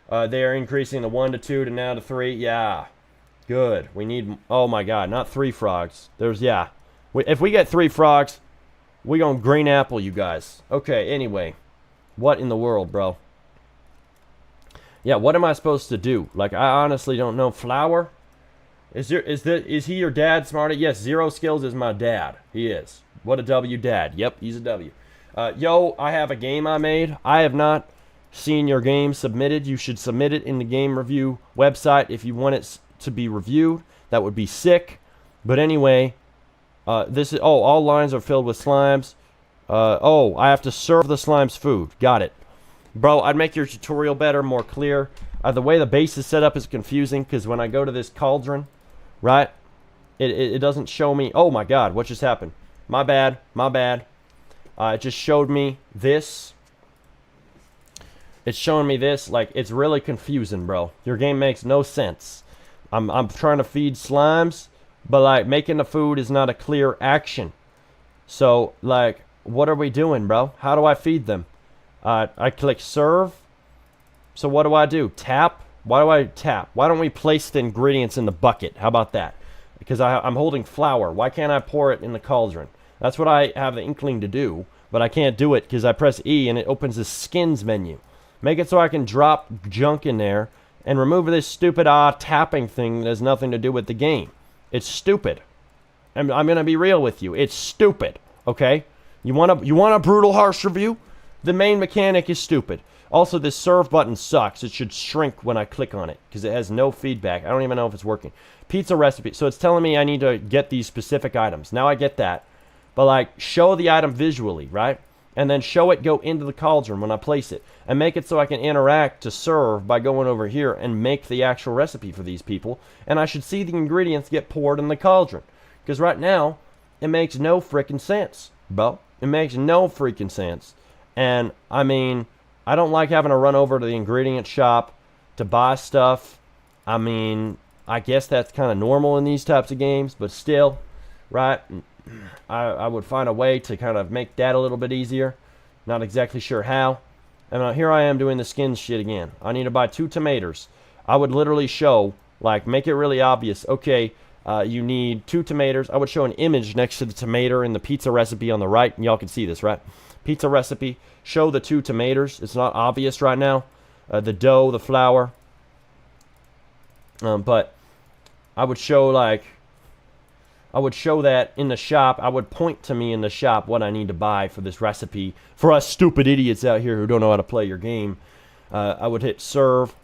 They are increasing the 1 to 2 to now to 3. Yeah. Good. We need... Oh, my God. Not 3 frogs. Yeah. If we get 3 frogs, we gonna green apple you guys. Okay, anyway. What in the world, bro? Yeah, what am I supposed to do? Like, I honestly don't know. Flour? Is he your dad, Smarty? Yes, Zero Skills is my dad. He is. What a W dad. Yep, he's a W. Yo, I have a game I made. I have not seen your game submitted. You should submit it in the game review website if you want it to be reviewed. That would be sick. But anyway, this is, oh, all lines are filled with slimes. Oh, I have to serve the slimes food. Got it. Bro, I'd make your tutorial better, more clear. The way the base is set up is confusing, because when I go to this cauldron, right, it doesn't show me. Oh my god, what just happened? My bad, my bad. It just showed me this. It's showing me this. Like, it's really confusing, bro. Your game makes no sense. I'm trying to feed slimes, but like making the food is not a clear action. So like, what are we doing, bro? How do I feed them? I click serve. So what do I do? Tap? Why do I tap? Why don't we place the ingredients in the bucket? How about that? Because I'm holding flour. Why can't I pour it in the cauldron? That's what I have the inkling to do, but I can't do it because I press E and it opens the skins menu. Make it so I can drop junk in there and remove this stupid tapping thing that has nothing to do with the game. It's stupid. I'm gonna be real with you. It's stupid. Okay? You want a brutal, harsh review? The main mechanic is stupid. Also, this serve button sucks. It should shrink when I click on it because it has no feedback. I don't even know if it's working. Pizza recipe. So it's telling me I need to get these specific items. Now I get that. But like, show the item visually, right? And then show it go into the cauldron when I place it. And make it so I can interact to serve by going over here and make the actual recipe for these people. And I should see the ingredients get poured in the cauldron. Because right now, it makes no freaking sense, bro. It makes no freaking sense. And, I mean, I don't like having to run over to the ingredient shop to buy stuff. I mean, I guess that's kind of normal in these types of games. But still, right? I would find a way to kind of make that a little bit easier. Not exactly sure how. And here I am doing the skins shit again. I need to buy 2 tomatoes. I would literally show, like, make it really obvious. Okay, you need 2 tomatoes. I would show an image next to the tomato in the pizza recipe on the right. And y'all can see this, right? Pizza recipe. Show the 2 tomatoes. It's not obvious right now. The dough, the flour. But I would show, like, I would show that in the shop. I would point to me in the shop what I need to buy for this recipe. For us stupid idiots out here who don't know how to play your game. I would hit serve.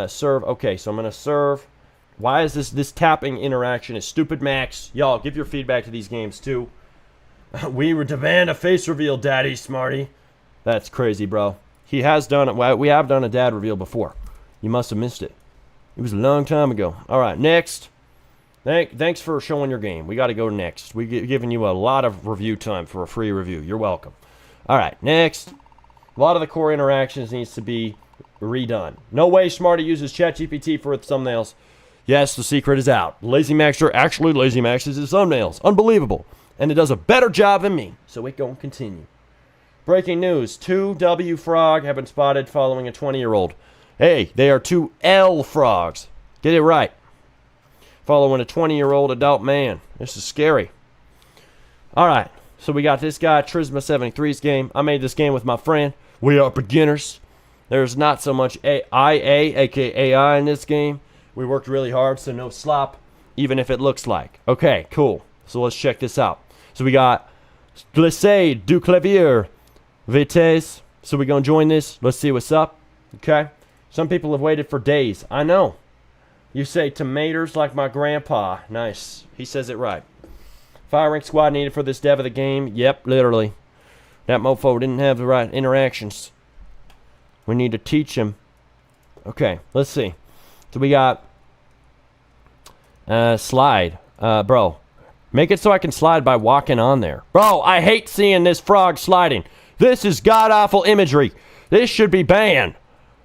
Serve. Okay, so I'm going to serve. Why is this tapping interaction is stupid, Max? Y'all, give your feedback to these games, too. We would demand a face reveal, Daddy, Smarty. That's crazy, bro. He has done it. We have done a dad reveal before. You must have missed it. It was a long time ago. All right, next. Thanks for showing your game. We got to go next. We're giving you a lot of review time for a free review. You're welcome. All right, next. A lot of the core interactions needs to be redone. No way Smarty uses ChatGPT for its thumbnails. Yes, the secret is out. Lazy Maxter actually Lazy Maxes his thumbnails. Unbelievable. And it does a better job than me. So it gonna continue. Breaking news. 2 W frog have been spotted following a 20-year-old. Hey, they are 2 L frogs. Get it right. Following a 20-year-old adult man. This is scary. Alright, so we got this guy, Trisma73's game. I made this game with my friend. We are beginners. There's not so much IA, aka AI, in this game. We worked really hard, so no slop, even if it looks like. Okay, cool. So let's check this out. So we got Glissade du Clavier Vitesse. So we're going to join this. Let's see what's up. Okay. Some people have waited for days. I know. You say tomatoes like my grandpa. Nice. He says it right. Firing squad needed for this dev of the game. Yep, literally. That mofo didn't have the right interactions. We need to teach him. Okay, let's see. So we got slide. Bro, make it so I can slide by walking on there. Bro, I hate seeing this frog sliding. This is god-awful imagery. This should be banned.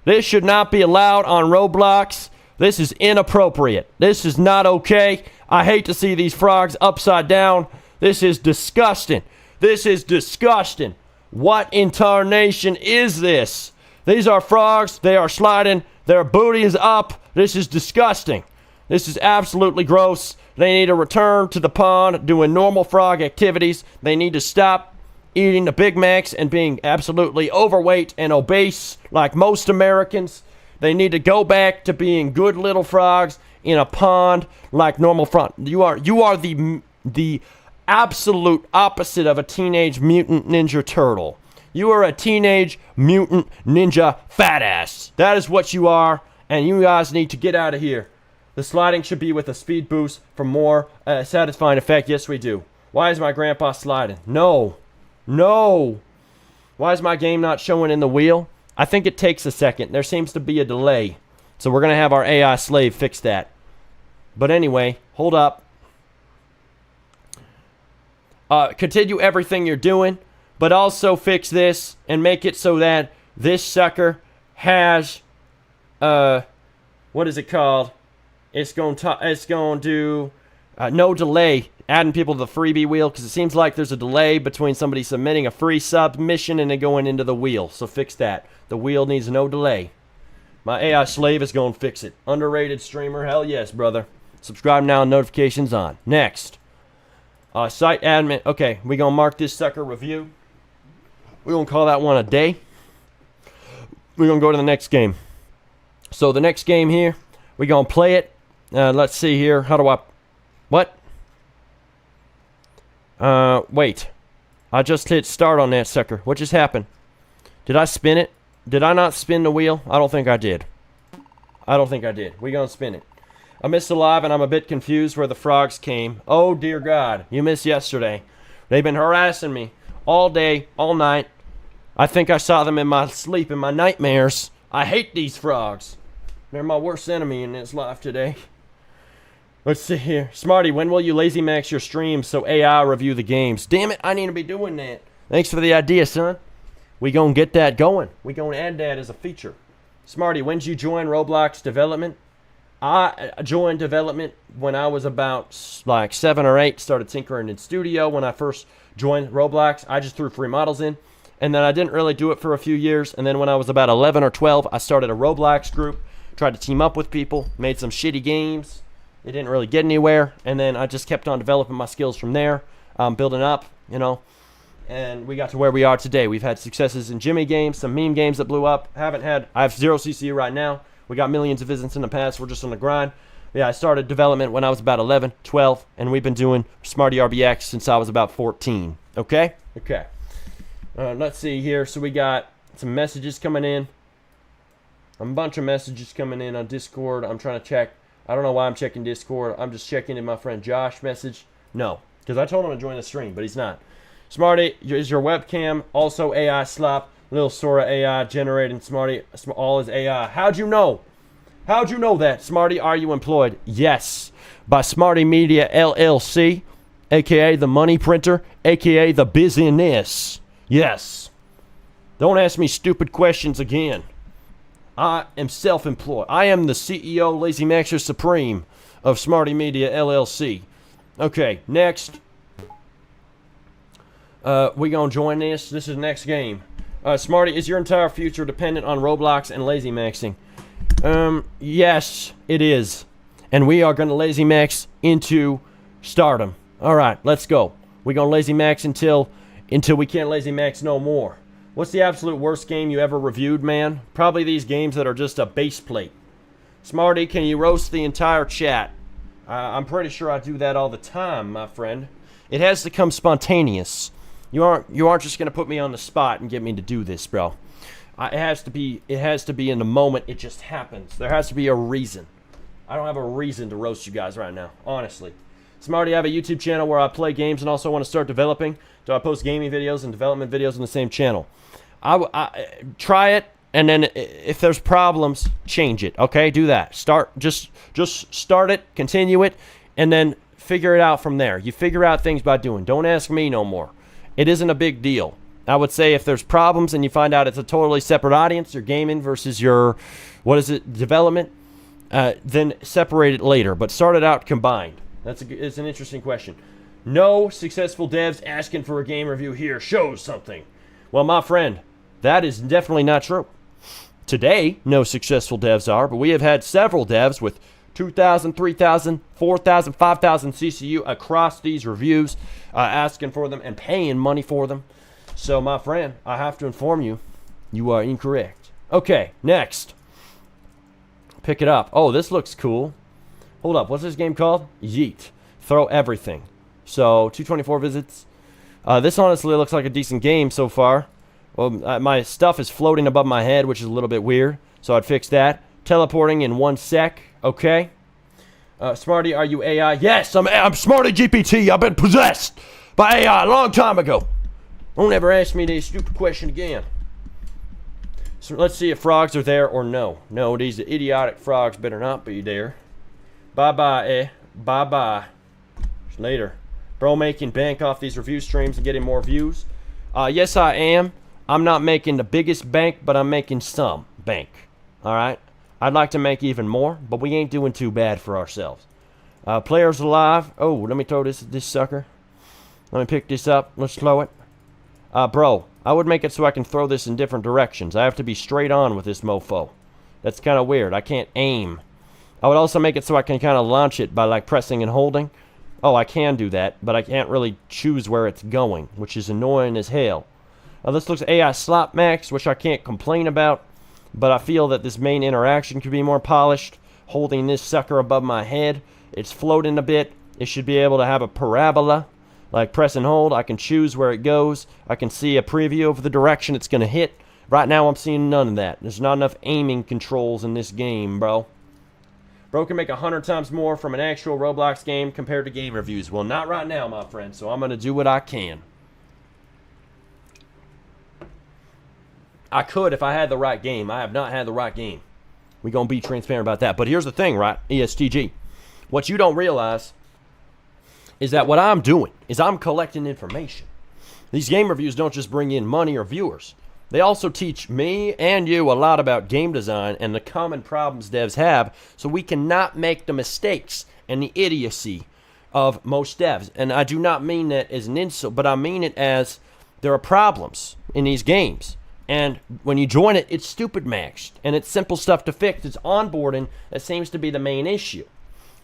This should not be allowed on Roblox. This is inappropriate. This is not okay. I hate to see these frogs upside down. This is disgusting. This is disgusting. What in tarnation is this? These are frogs. They are sliding. Their booty is up. This is disgusting. This is absolutely gross. They need to return to the pond doing normal frog activities. They need to stop eating the Big Macs and being absolutely overweight and obese like most Americans. They need to go back to being good little frogs in a pond like normal frog. You are the absolute opposite of a teenage mutant ninja turtle. You are a teenage mutant ninja fat ass. That is what you are, and you guys need to get out of here. The sliding should be with a speed boost for more satisfying effect. Yes, we do. Why is my grandpa sliding? No. No. Why is my game not showing in the wheel? I think it takes a second. There seems to be a delay. So we're going to have our AI slave fix that. But anyway, hold up. Continue everything you're doing, but also fix this and make it so that this sucker has, what is it called? It's going to do no delay adding people to the freebie wheel, because it seems like there's a delay between somebody submitting a free submission and then going into the wheel. So fix that. The wheel needs no delay. My AI slave is going to fix it. Underrated streamer, hell yes, brother. Subscribe now and notifications on. Next. Site admin. Okay, we're going to mark this sucker review. We're going to call that one a day. We're going to go to the next game. So the next game here, we're going to play it. Let's see here. How do I... What? Wait. I just hit start on that sucker. What just happened? Did I spin it? Did I not spin the wheel? I don't think I did. I don't think I did. We're going to spin it. I missed alive and I'm a bit confused where the frogs came. Oh, dear God. You missed yesterday. They've been harassing me all day, all night. I think I saw them in my sleep, in my nightmares. I hate these frogs. They're my worst enemy in this life today. Let's see here. Smarty, when will you lazy max your streams so AI review the games? Damn it, I need to be doing that. Thanks for the idea, son. We gonna get that going. We gonna add that as a feature. Smarty, when did you join Roblox development? I joined development when I was about like 7 or 8. Started tinkering in studio when I first joined Roblox. I just threw free models in. And then I didn't really do it for a few years. And then when I was about 11 or 12, I started a Roblox group. Tried to team up with people. Made some shitty games. It didn't really get anywhere. And then I just kept on developing my skills from there. Building up, you know. And we got to where we are today. We've had successes in Jimmy games, some meme games that blew up. I have 0 CCU right now. We got millions of visits in the past. We're just on the grind. Yeah, I started development when I was about 11, 12, and we've been doing Smarty RBX since I was about 14. Okay? Okay. Let's see here. So we got some messages coming in. A bunch of messages coming in on Discord. I'm trying to check. I don't know why I'm checking Discord. I'm just checking in my friend Josh message. No, because I told him to join the stream, but he's not. Smarty, is your webcam also AI slop? Little Sora AI generating Smarty, all is AI. How'd you know? How'd you know that? Smarty, are you employed? Yes. By Smarty Media LLC, a.k.a. the money printer, a.k.a. the business. Yes. Don't ask me stupid questions again. I am self-employed. I am the CEO, Lazy Maxer Supreme of Smarty Media LLC. Okay, next. We gonna join this. This is the next game. Smarty, is your entire future dependent on Roblox and lazy maxing? Yes, it is. And we are gonna lazy max into stardom. Alright, let's go. We gonna lazy max until we can't lazy max no more. What's the absolute worst game you ever reviewed, man? Probably these games that are just a base plate. Smarty, can you roast the entire chat? I'm pretty sure I do that all the time, my friend. It has to come spontaneous. You aren't just gonna put me on the spot and get me to do this, bro. It has to be in the moment. It just happens. There has to be a reason. I don't have a reason to roast you guys right now, honestly. Smarty, I have a YouTube channel where I play games and also want to start developing. Do I post gaming videos and development videos on the same channel? I try it, and then if there's problems, change it. Okay, do that. Just start it, continue it, and then figure it out from there. You figure out things by doing. Don't ask me no more. It isn't a big deal. I would say if there's problems and you find out it's a totally separate audience, your gaming versus your, development, then separate it later. But start it out combined. It's an interesting question. No successful devs asking for a game review here shows something. Well, my friend, that is definitely not true. Today, no successful devs are, but we have had several devs with 2,000, 3,000, 4,000, 5,000 CCU across these reviews, asking for them and paying money for them. So, my friend, I have to inform you, you are incorrect. Okay, next. Pick it up. Oh, this looks cool. Hold up, what's this game called? Yeet. Throw everything. So, 224 visits. This honestly looks like a decent game so far. Well, my stuff is floating above my head, which is a little bit weird. So I'd fix that. Teleporting in 1 sec. Okay. Smarty, are you AI? Yes, I'm Smarty GPT. I've been possessed by AI a long time ago. Don't ever ask me this stupid question again. So let's see if frogs are there or no. No, these idiotic frogs better not be there. Bye-bye, Bye-bye. Later. Bro making bank off these review streams and getting more views. Yes, I am. I'm not making the biggest bank, but I'm making some bank. Alright? I'd like to make even more, but we ain't doing too bad for ourselves. Players alive. Oh, let me throw this sucker. Let me pick this up. Let's throw it. Bro, I would make it so I can throw this in different directions. I have to be straight on with this mofo. That's kind of weird. I can't aim. I would also make it so I can kind of launch it by like pressing and holding. Oh, I can do that, but I can't really choose where it's going, which is annoying as hell. This looks AI slot max, which I can't complain about, but I feel that this main interaction could be more polished. Holding this sucker above my head, it's floating a bit. It should be able to have a parabola. Like press and hold, I can choose where it goes. I can see a preview of the direction it's going to hit. Right now, I'm seeing none of that. There's not enough aiming controls in this game, bro. Bro can make 100 times more from an actual Roblox game compared to game reviews. Well, not right now, my friend, so I'm going to do what I can. I could if I had the right game. I have not had the right game. We're going to be transparent about that. But here's the thing, right? ESTG. What you don't realize is that what I'm doing is I'm collecting information. These game reviews don't just bring in money or viewers. They also teach me and you a lot about game design and the common problems devs have, so we cannot make the mistakes and the idiocy of most devs. And I do not mean that as an insult, but I mean it as there are problems in these games. And when you join it, it's stupid maxed. And it's simple stuff to fix. It's onboarding that seems to be the main issue.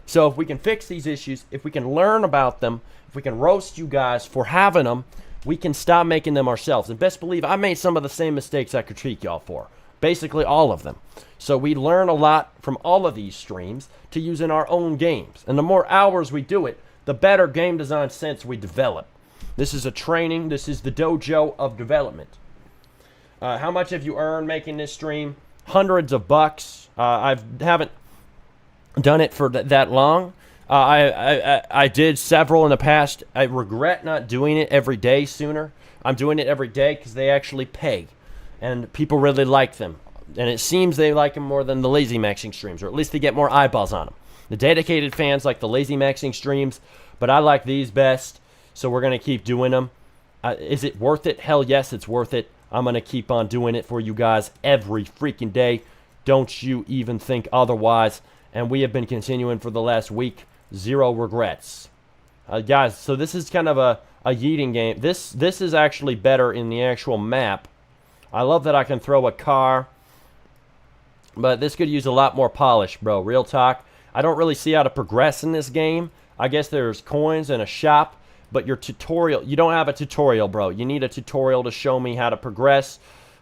So if we can fix these issues, if we can learn about them, if we can roast you guys for having them, we can stop making them ourselves. And best believe I made some of the same mistakes I critique y'all for. Basically all of them. So we learn a lot from all of these streams to use in our own games. And the more hours we do it, the better game design sense we develop. This is a training. This is the dojo of development. How much have you earned making this stream? Hundreds of bucks. I haven't done it for that long. I did several in the past. I regret not doing it every day sooner. I'm doing it every day because they actually pay. And people really like them. And it seems they like them more than the lazy maxing streams, or at least they get more eyeballs on them. The dedicated fans like the lazy maxing streams, but I like these best, so we're going to keep doing them. Is it worth it? Hell yes, it's worth it. I'm going to keep on doing it for you guys every freaking day. Don't you even think otherwise. And we have been continuing for the last week. Zero regrets. Guys, so this is kind of a yeeting game. This is actually better in the actual map. I love that I can throw a car. But this could use a lot more polish, bro. Real talk. I don't really see how to progress in this game. I guess there's coins and a shop. But your tutorial, you don't have a tutorial, bro. You need a tutorial to show me how to progress.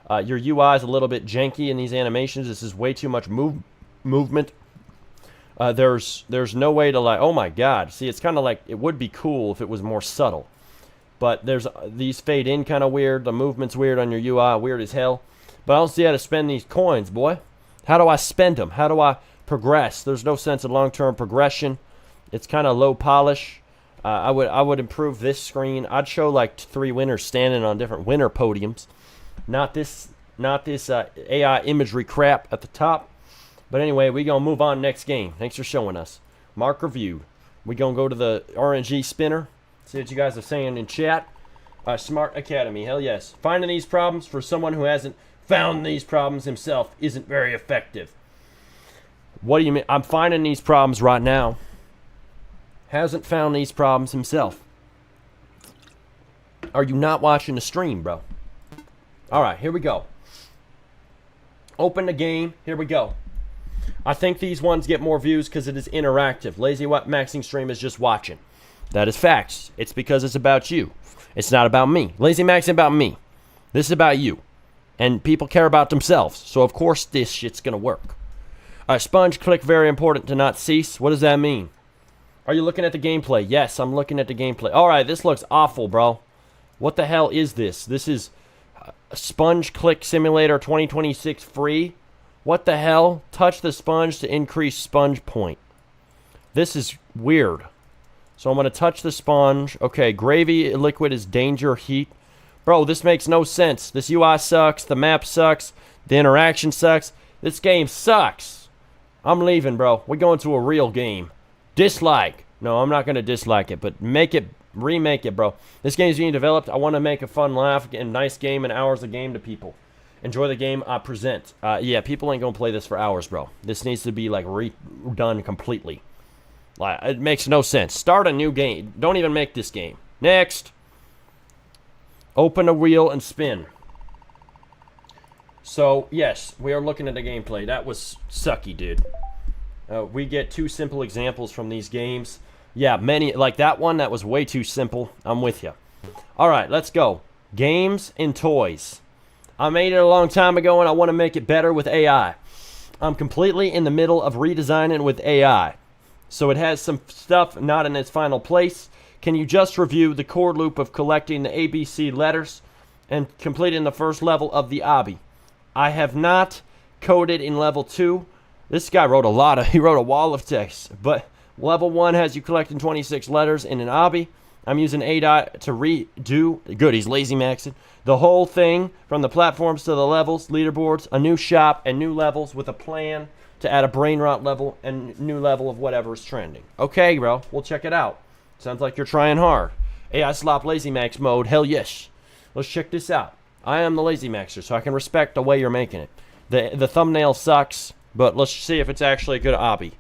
Your UI is a little bit janky in these animations. This is way too much movement. There's no way to like, oh my god. See, it's kind of like, it would be cool if it was more subtle. But there's these fade in kind of weird. The movement's weird on your UI, weird as hell. But I don't see how to spend these coins, boy. How do I spend them? How do I progress? There's no sense of long-term progression. It's kind of low polish. I would improve this screen. I'd show like 3 winners standing on different winner podiums. Not this AI imagery crap at the top. But anyway, we gonna move on next game. Thanks for showing us. Mark reviewed. We gonna go to the RNG spinner. See what you guys are saying in chat. Smart Academy, hell yes. Finding these problems for someone who hasn't found these problems himself isn't very effective. What do you mean? I'm finding these problems right now. Hasn't found these problems himself. Are you not watching the stream, bro? Alright, here we go. Open the game. Here we go. I think these ones get more views because it is interactive. Lazy Maxing stream is just watching. That is facts. It's because it's about you. It's not about me. Lazy Maxing about me. This is about you. And people care about themselves. So of course this shit's gonna work. Sponge click very important to not cease. What does that mean? Are you looking at the gameplay? Yes, I'm looking at the gameplay. Alright, this looks awful, bro. What the hell is this? This is Sponge Click Simulator 2026 free. What the hell? Touch the sponge to increase sponge point. This is weird. So I'm going to touch the sponge. Okay, gravy liquid is danger heat. Bro, this makes no sense. This UI sucks. The map sucks. The interaction sucks. This game sucks. I'm leaving, bro. We're going to a real game. Dislike. No, I'm not going to dislike it, but make it, remake it, bro. This game's being developed. I want to make a fun laugh and nice game and hours of game to people. Enjoy the game I present. Yeah, people ain't going to play this for hours, bro. This needs to be, like, redone completely. Like, it makes no sense. Start a new game. Don't even make this game. Next. Open a wheel and spin. So, yes, we are looking at the gameplay. That was sucky, dude. We get 2 simple examples from these games. Yeah, many, like that one, that was way too simple. I'm with you. All right, let's go. Games and toys. I made it a long time ago, and I want to make it better with AI. I'm completely in the middle of redesigning with AI. So it has some stuff not in its final place. Can you just review the core loop of collecting the ABC letters and completing the first level of the obby? I have not coded in level 2. This guy wrote he wrote a wall of text. But level 1 has you collecting 26 letters in an obby. I'm using AI to redo, good, he's lazy maxing, the whole thing from the platforms to the levels, leaderboards, a new shop, and new levels with a plan to add a brain rot level and new level of whatever is trending. Okay, bro, we'll check it out. Sounds like you're trying hard. AI slop lazy max mode, hell yes. Let's check this out. I am the lazy maxer, so I can respect the way you're making it. The thumbnail sucks, but let's see if it's actually a good obby.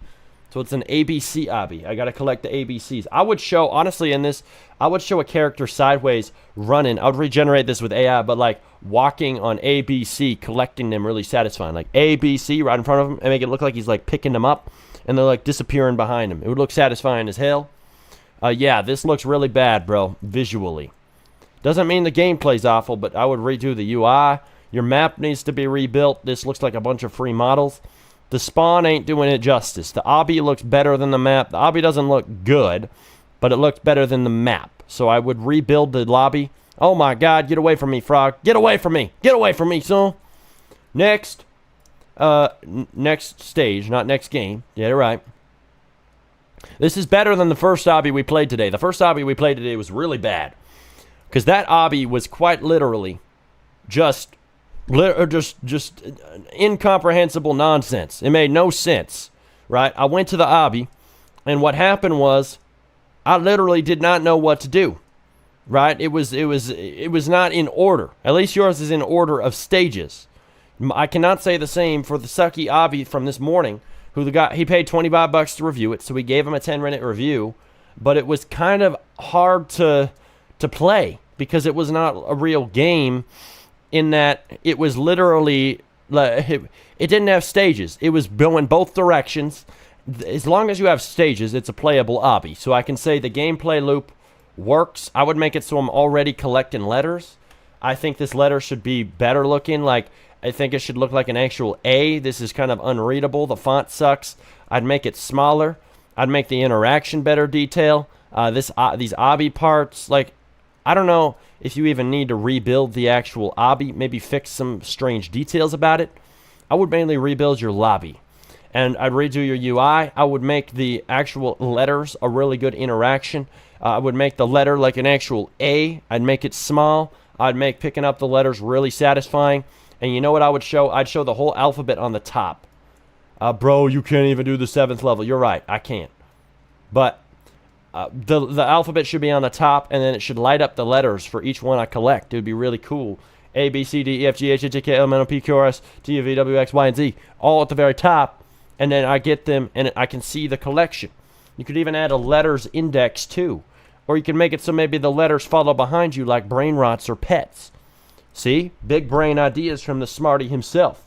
So it's an ABC obby. I gotta collect the ABCs. I would show, honestly, in this, I would show a character sideways running. I would regenerate this with AI, but like walking on ABC, collecting them, really satisfying. Like ABC right in front of him and make it look like he's like picking them up and they're like disappearing behind him. It would look satisfying as hell. Yeah, this looks really bad, bro, visually. Doesn't mean the gameplay's awful, but I would redo the UI. Your map needs to be rebuilt. This looks like a bunch of free models. The spawn ain't doing it justice. The obby looks better than the map. The obby doesn't look good, but it looks better than the map. So I would rebuild the lobby. Oh my god, get away from me, frog. Get away from me. Get away from me, son. Next. Next stage, not next game. Get it right. This is better than the first obby we played today. The first obby we played today was really bad. Because that obby was quite literally just incomprehensible nonsense. It made no sense, right? I went to the obby, and what happened was I literally did not know what to do, right? It was not in order. At least yours is in order of stages. I cannot say the same for the sucky obby from this morning, who the guy, he paid $25 to review it, so we gave him a 10-minute review, but it was kind of hard to play because it was not a real game. In that it was literally, it didn't have stages. It was going both directions. As long as you have stages, it's a playable obby. So I can say the gameplay loop works. I would make it so I'm already collecting letters. I think this letter should be better looking. Like, I think it should look like an actual A. This is kind of unreadable. The font sucks. I'd make it smaller. I'd make the interaction better detail. These obby parts, like, I don't know if you even need to rebuild the actual obby, maybe fix some strange details about it. I would mainly rebuild your lobby. And I'd redo your UI. I would make the actual letters a really good interaction. I would make the letter like an actual A. I'd make it small. I'd make picking up the letters really satisfying. And you know what I would show? I'd show the whole alphabet on the top. Bro, you can't even do the 7th level. You're right, I can't. But the alphabet should be on the top, and then it should light up the letters for each one I collect. It would be really cool. A, B, C, D, E, F, G, H, I, J, K, L, M, N, O, P, Q, R, S, T, U, V, W, X, Y, and Z, all at the very top, and then I get them, and I can see the collection. You could even add a letters index, too. Or you can make it so maybe the letters follow behind you like brain rots or pets. See? Big brain ideas from the smarty himself.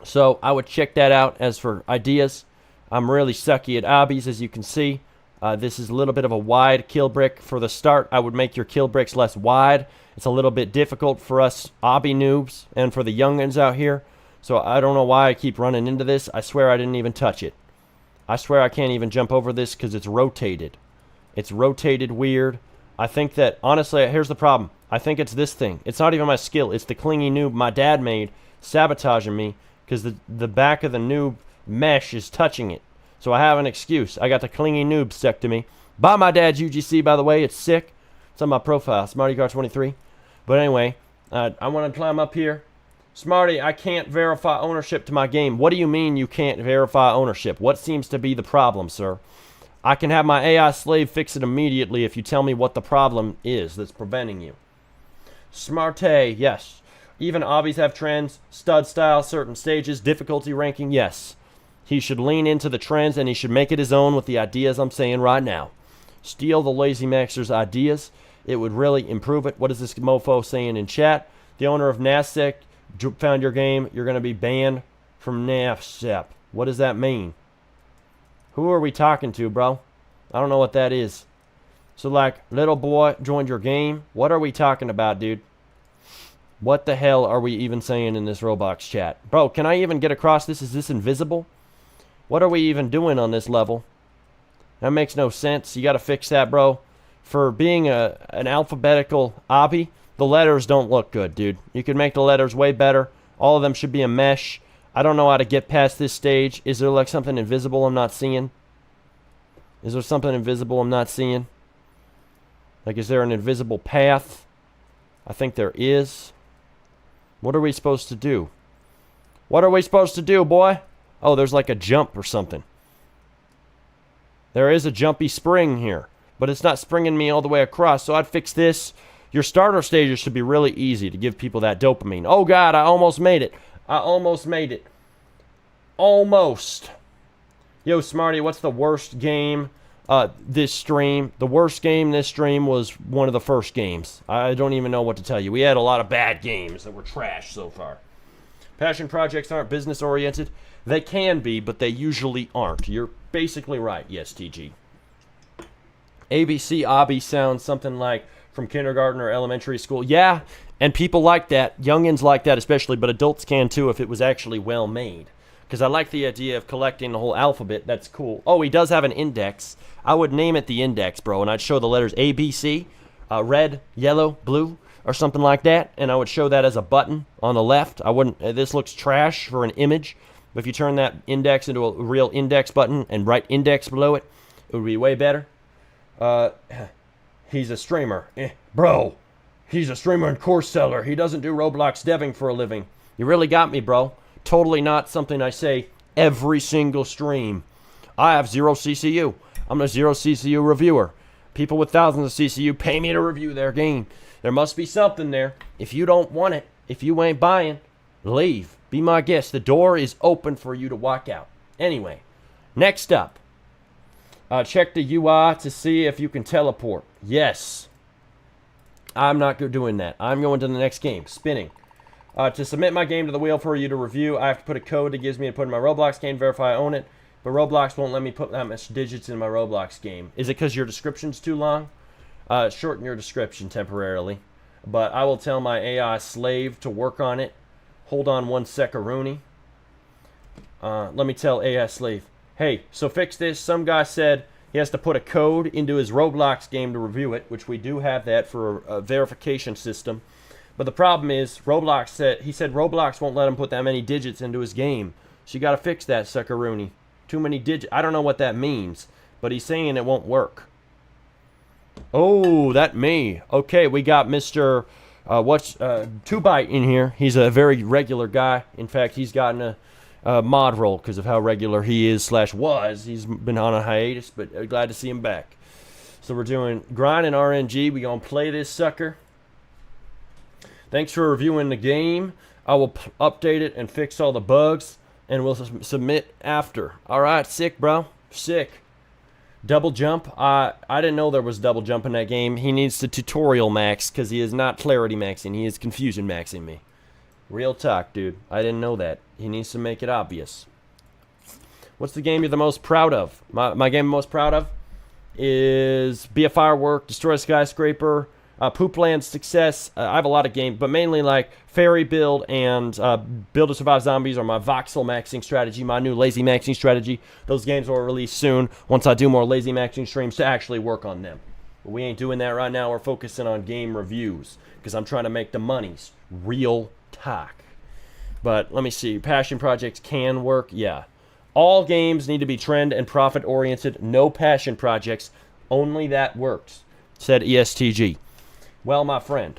So I would check that out. As for ideas, I'm really sucky at obbies, as you can see. This is a little bit of a wide kill brick for the start. I would make your kill bricks less wide. It's a little bit difficult for us obby noobs and for the youngins out here. So I don't know why I keep running into this. I swear I didn't even touch it. I swear I can't even jump over this because it's rotated. It's rotated weird. I think that, honestly, here's the problem. I think it's this thing. It's not even my skill. It's the clingy noob my dad made sabotaging me because the back of the noob mesh is touching it. So I have an excuse. I got the clingy noob stuck to me. By my dad's UGC, by the way. It's sick. It's on my profile, SmartyCar23. But anyway, I want to climb up here. Smarty, I can't verify ownership to my game. What do you mean you can't verify ownership? What seems to be the problem, sir? I can have my AI slave fix it immediately if you tell me what the problem is that's preventing you. Smarte, yes. Even obbies have trends. Stud style, certain stages. Difficulty ranking, yes. He should lean into the trends and he should make it his own with the ideas I'm saying right now. Steal the Lazy Maxer's ideas. It would really improve it. What is this mofo saying in chat? The owner of NASEC found your game. You're going to be banned from NASEC. What does that mean? Who are we talking to, bro? I don't know what that is. So, like, little boy joined your game. What are we talking about, dude? What the hell are we even saying in this Roblox chat? Bro, can I even get across this? Is this invisible? What are we even doing on this level? That makes no sense. You got to fix that, bro. For being an alphabetical obby, the letters don't look good, dude. You could make the letters way better. All of them should be a mesh. I don't know how to get past this stage. Is there like something invisible I'm not seeing? Is there something invisible I'm not seeing? Like, is there an invisible path? I think there is. What are we supposed to do? What are we supposed to do, boy? Oh, there's like a jump or something. There is a jumpy spring here, but it's not springing me all the way across, so I'd fix this. Your starter stages should be really easy to give people that dopamine. Oh, God, I almost made it. I almost made it. Almost. Yo, Smarty, what's the worst game this stream? The worst game this stream was one of the first games. I don't even know what to tell you. We had a lot of bad games that were trash so far. Passion projects aren't business-oriented. They can be, but they usually aren't. You're basically right. Yes, TG. ABC Obby sounds something like from kindergarten or elementary school. Yeah, and people like that. Youngins like that especially, but adults can too if it was actually well made. Because I like the idea of collecting the whole alphabet. That's cool. Oh, he does have an index. I would name it the index, bro, and I'd show the letters A, B, C, red, yellow, blue, or something like that, and I would show that as a button on the left. I wouldn't. This looks trash for an image, but if you turn that index into a real index button and write index below it, it would be way better. He's a streamer. Bro, he's a streamer and course seller. He doesn't do Roblox deving for a living. You really got me, bro. Totally not something I say every single stream. I have 0 CCU. I'm a 0 CCU reviewer. People with thousands of CCU pay me to review their game. There must be something there. If you don't want it, if you ain't buying, leave. Be my guest. The door is open for you to walk out. Anyway, next up. Check the UI to see if you can teleport. Yes. I'm not doing that. I'm going to the next game. Spinning. To submit my game to the wheel for you to review, I have to put a code that gives me to put in my Roblox game, verify I own it. But Roblox won't let me put that much digits in my Roblox game. Is it because your description's too long? Shorten your description temporarily. But I will tell my AI slave to work on it. Hold on one sec-a-rooney. Let me tell AI slave. Hey, so fix this. Some guy said he has to put a code into his Roblox game to review it, which we do have that for a verification system. But the problem is, Roblox said Roblox won't let him put that many digits into his game. So you got to fix that, suckaroony. Too many digits. I don't know what that means, but he's saying it won't work. Oh, that me. Okay, we got Mr. 2Byte in here. He's a very regular guy. In fact, he's gotten a mod role because of how regular he is / was. He's been on a hiatus, but glad to see him back. So we're doing grind and RNG. We gonna play this sucker. Thanks for reviewing the game. I will update it and fix all the bugs, and we'll submit after. All right, sick, bro. Sick. Double jump. I didn't know there was double jump in that game. He needs to tutorial max because he is not clarity maxing. He is confusion maxing me. Real talk, dude. I didn't know that. He needs to make it obvious. What's the game you're the most proud of? My game I'm most proud of is Be a Firework, Destroy a Skyscraper, Poopland Success. I have a lot of games, but mainly like Fairy Build and Build to Survive Zombies are my voxel maxing strategy, my new lazy maxing strategy. Those games will release soon once I do more lazy maxing streams to actually work on them. But we ain't doing that right now. We're focusing on game reviews because I'm trying to make the monies. Real talk. But let me see. Passion projects can work. Yeah. All games need to be trend and profit oriented, no passion projects. Only that works, said ESTG. Well, my friend,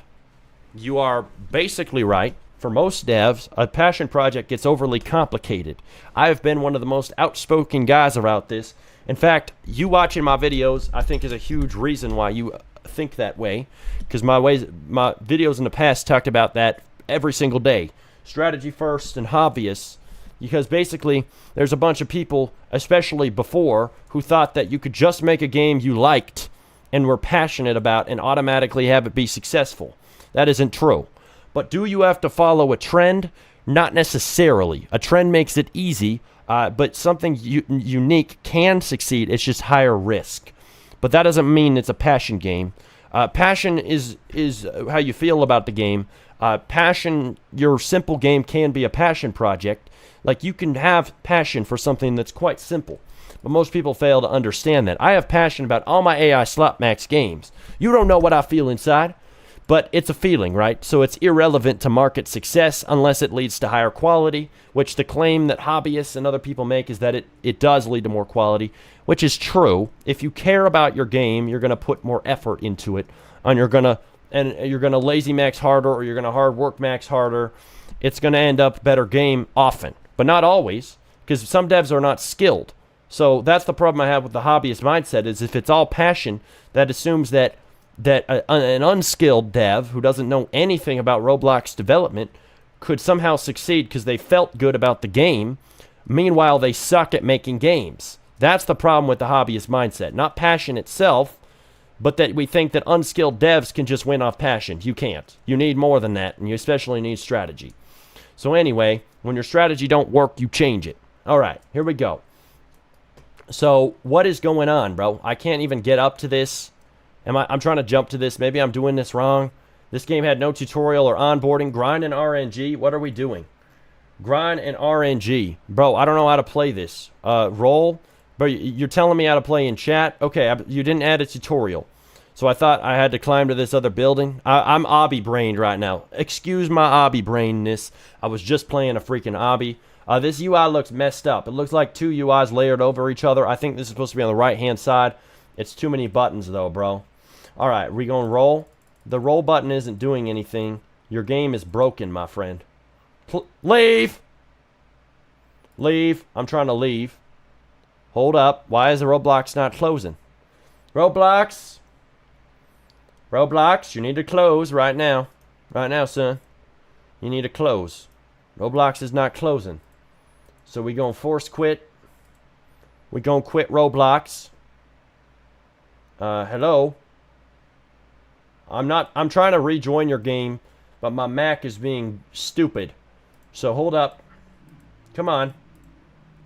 you are basically right. For most devs, a passion project gets overly complicated. I have been one of the most outspoken guys about this. In fact, you watching my videos, I think, is a huge reason why you think that way. Because my videos in the past talked about that every single day. Strategy first and hobbyists. Because basically, there's a bunch of people, especially before, who thought that you could just make a game you liked and were passionate about and automatically have it be successful. That isn't true. But do you have to follow a trend? Not necessarily. A trend makes it easy, but something unique can succeed. It's just higher risk. But that doesn't mean it's a passion game. Passion is how you feel about the game. Passion, your simple game can be a passion project. Like, you can have passion for something that's quite simple. But most people fail to understand that. I have passion about all my AI slot max games. You don't know what I feel inside. But it's a feeling, right? So it's irrelevant to market success unless it leads to higher quality, which the claim that hobbyists and other people make is that it does lead to more quality, which is true. If you care about your game, you're going to put more effort into it, and you're going to lazy max harder, or you're going to hard work max harder. It's going to end up a better game often, but not always, because some devs are not skilled. So that's the problem I have with the hobbyist mindset, is if it's all passion, that assumes that an unskilled dev who doesn't know anything about Roblox development could somehow succeed because they felt good about the game. Meanwhile, they suck at making games. That's the problem with the hobbyist mindset. Not passion itself, but that we think that unskilled devs can just win off passion. You can't. You need more than that, and you especially need strategy. So anyway, when your strategy don't work, you change it. All right, here we go. So what is going on, bro? I can't even get up to this. I'm trying to jump to this. Maybe I'm doing this wrong. This game had no tutorial or onboarding. Grind and RNG. What are we doing? Grind and RNG. Bro, I don't know how to play this. Roll. Bro, you're telling me how to play in chat? Okay, you didn't add a tutorial. So I thought I had to climb to this other building. I'm obby-brained right now. Excuse my obby-brainedness. I was just playing a freaking obby. This UI looks messed up. It looks like two UIs layered over each other. I think this is supposed to be on the right-hand side. It's too many buttons, though, bro. All right, we going to roll? The roll button isn't doing anything. Your game is broken, my friend. Leave! Leave. I'm trying to leave. Hold up. Why is the Roblox not closing? Roblox! Roblox, you need to close right now. Right now, son. You need to close. Roblox is not closing. So we going to force quit. We going to quit Roblox. Hello? I'm trying to rejoin your game, but my Mac is being stupid. So hold up. Come on.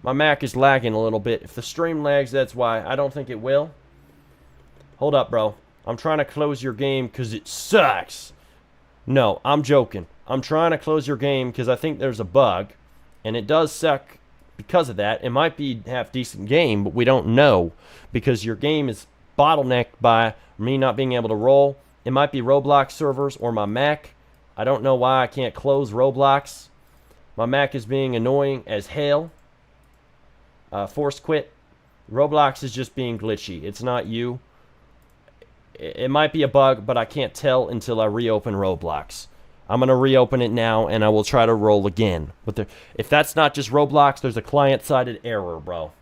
My Mac is lagging a little bit. If the stream lags, that's why. I don't think it will. Hold up, bro. I'm trying to close your game because it sucks. No, I'm joking. I'm trying to close your game because I think there's a bug, and it does suck because of that. It might be half decent game, but we don't know because your game is bottlenecked by me not being able to roll. It might be Roblox servers or my Mac. I don't know why I can't close Roblox. My Mac is being annoying as hell. Force quit. Roblox is just being glitchy. It's not you. It might be a bug, but I can't tell until I reopen Roblox. I'm going to reopen it now, and I will try to roll again. But if that's not just Roblox, there's a client-sided error, bro.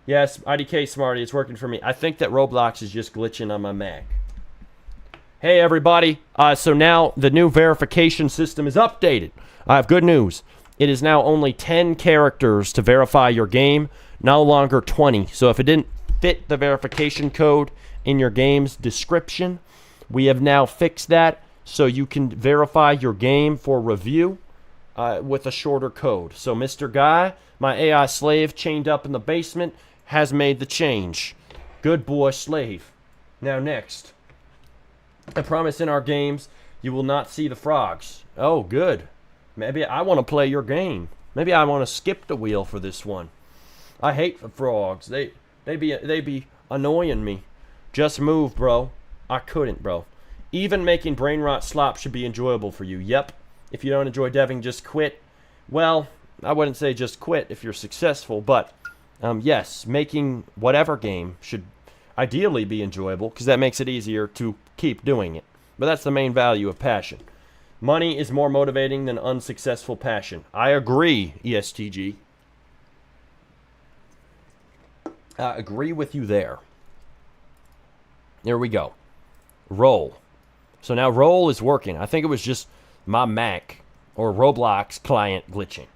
Yes, IDK Smarty, it's working for me. I think that Roblox is just glitching on my Mac. Hey, everybody. So now the new verification system is updated. I have good news. It is now only 10 characters to verify your game, no longer 20. So if it didn't fit the verification code in your game's description, we have now fixed that so you can verify your game for review with a shorter code. So Mr. Guy, my AI slave chained up in the basement, has made the change. Good boy, slave. Now next. I promise in our games, you will not see the frogs. Oh, good. Maybe I want to play your game. Maybe I want to skip the wheel for this one. I hate the frogs. They be annoying me. Just move, bro. I couldn't, bro. Even making brain rot slop should be enjoyable for you. Yep. If you don't enjoy deving, just quit. Well, I wouldn't say just quit if you're successful, but yes, making whatever game should ideally be enjoyable because that makes it easier to keep doing it. But that's the main value of passion. Money is more motivating than unsuccessful passion. I agree, ESTG. I agree with you there. Here we go. Roll. So now roll is working. I think it was just my Mac or Roblox client glitching.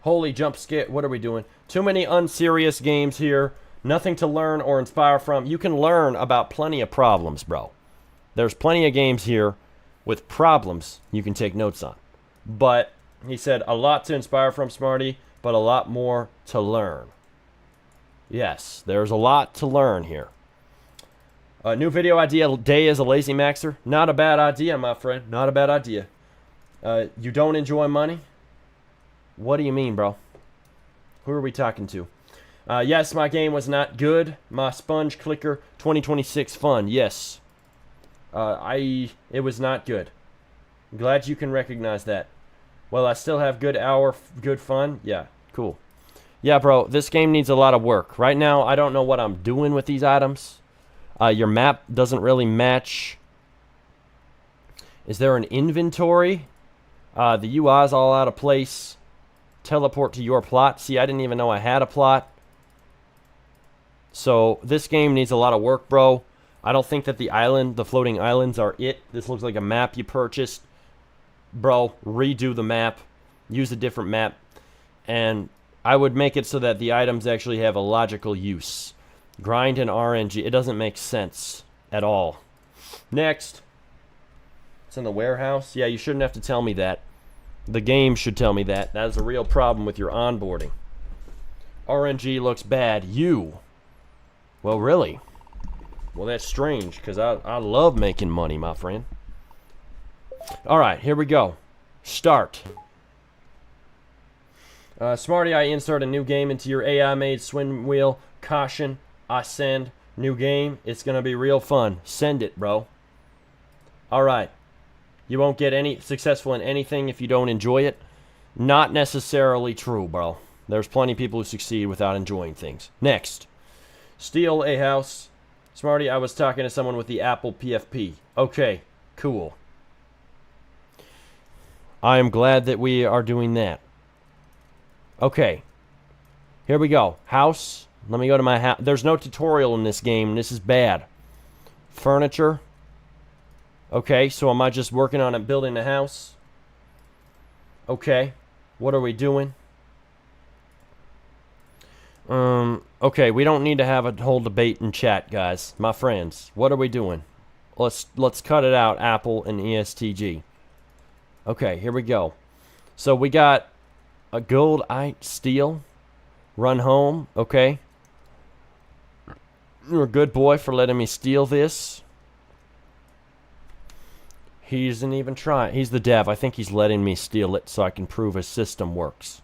Holy jump scare. What are we doing? Too many unserious games here. Nothing to learn or inspire from. You can learn about plenty of problems, bro. There's plenty of games here with problems you can take notes on. But he said a lot to inspire from, Smarty, but a lot more to learn. Yes, there's a lot to learn here. New video idea day as a lazy maxer. Not a bad idea, my friend. Not a bad idea. You don't enjoy money? What do you mean, bro? Who are we talking to? Yes, my game was not good. My sponge clicker 2026 fun. Yes. It was not good. I'm glad you can recognize that. Well, I still have good fun. Yeah, cool. Yeah, bro, this game needs a lot of work. Right now, I don't know what I'm doing with these items. Your map doesn't really match. Is there an inventory? The UI is all out of place. Teleport to your plot. See, I didn't even know I had a plot. So, this game needs a lot of work, bro. I don't think that the floating islands are it. This looks like a map you purchased. Bro, redo the map. Use a different map. And I would make it so that the items actually have a logical use. Grind and RNG. It doesn't make sense at all. Next. It's in the warehouse. Yeah, you shouldn't have to tell me that. The game should tell me that. That is a real problem with your onboarding. RNG looks bad. You. Well, really? Well, that's strange, because I love making money, my friend. Alright, here we go. Start. Smarty, I insert a new game into your AI-made swim wheel. Caution, I send. New game. It's going to be real fun. Send it, bro. Alright. You won't get any successful in anything if you don't enjoy it. Not necessarily true, bro. There's plenty of people who succeed without enjoying things. Next. Steal a house. Smarty, I was talking to someone with the Apple PFP. Okay, cool. I am glad that we are doing that. Okay. Here we go. House. Let me go to my house. There's no tutorial in this game. This is bad. Furniture. Okay, so am I just working on it, building a house? Okay. What are we doing? Okay, we don't need to have a whole debate in chat, guys. My friends, what are we doing? Let's cut it out, Apple and ESTG. Okay, here we go. So we got a gold steel. Run home, okay. You're a good boy for letting me steal this. He isn't even trying. He's the dev. I think he's letting me steal it so I can prove his system works.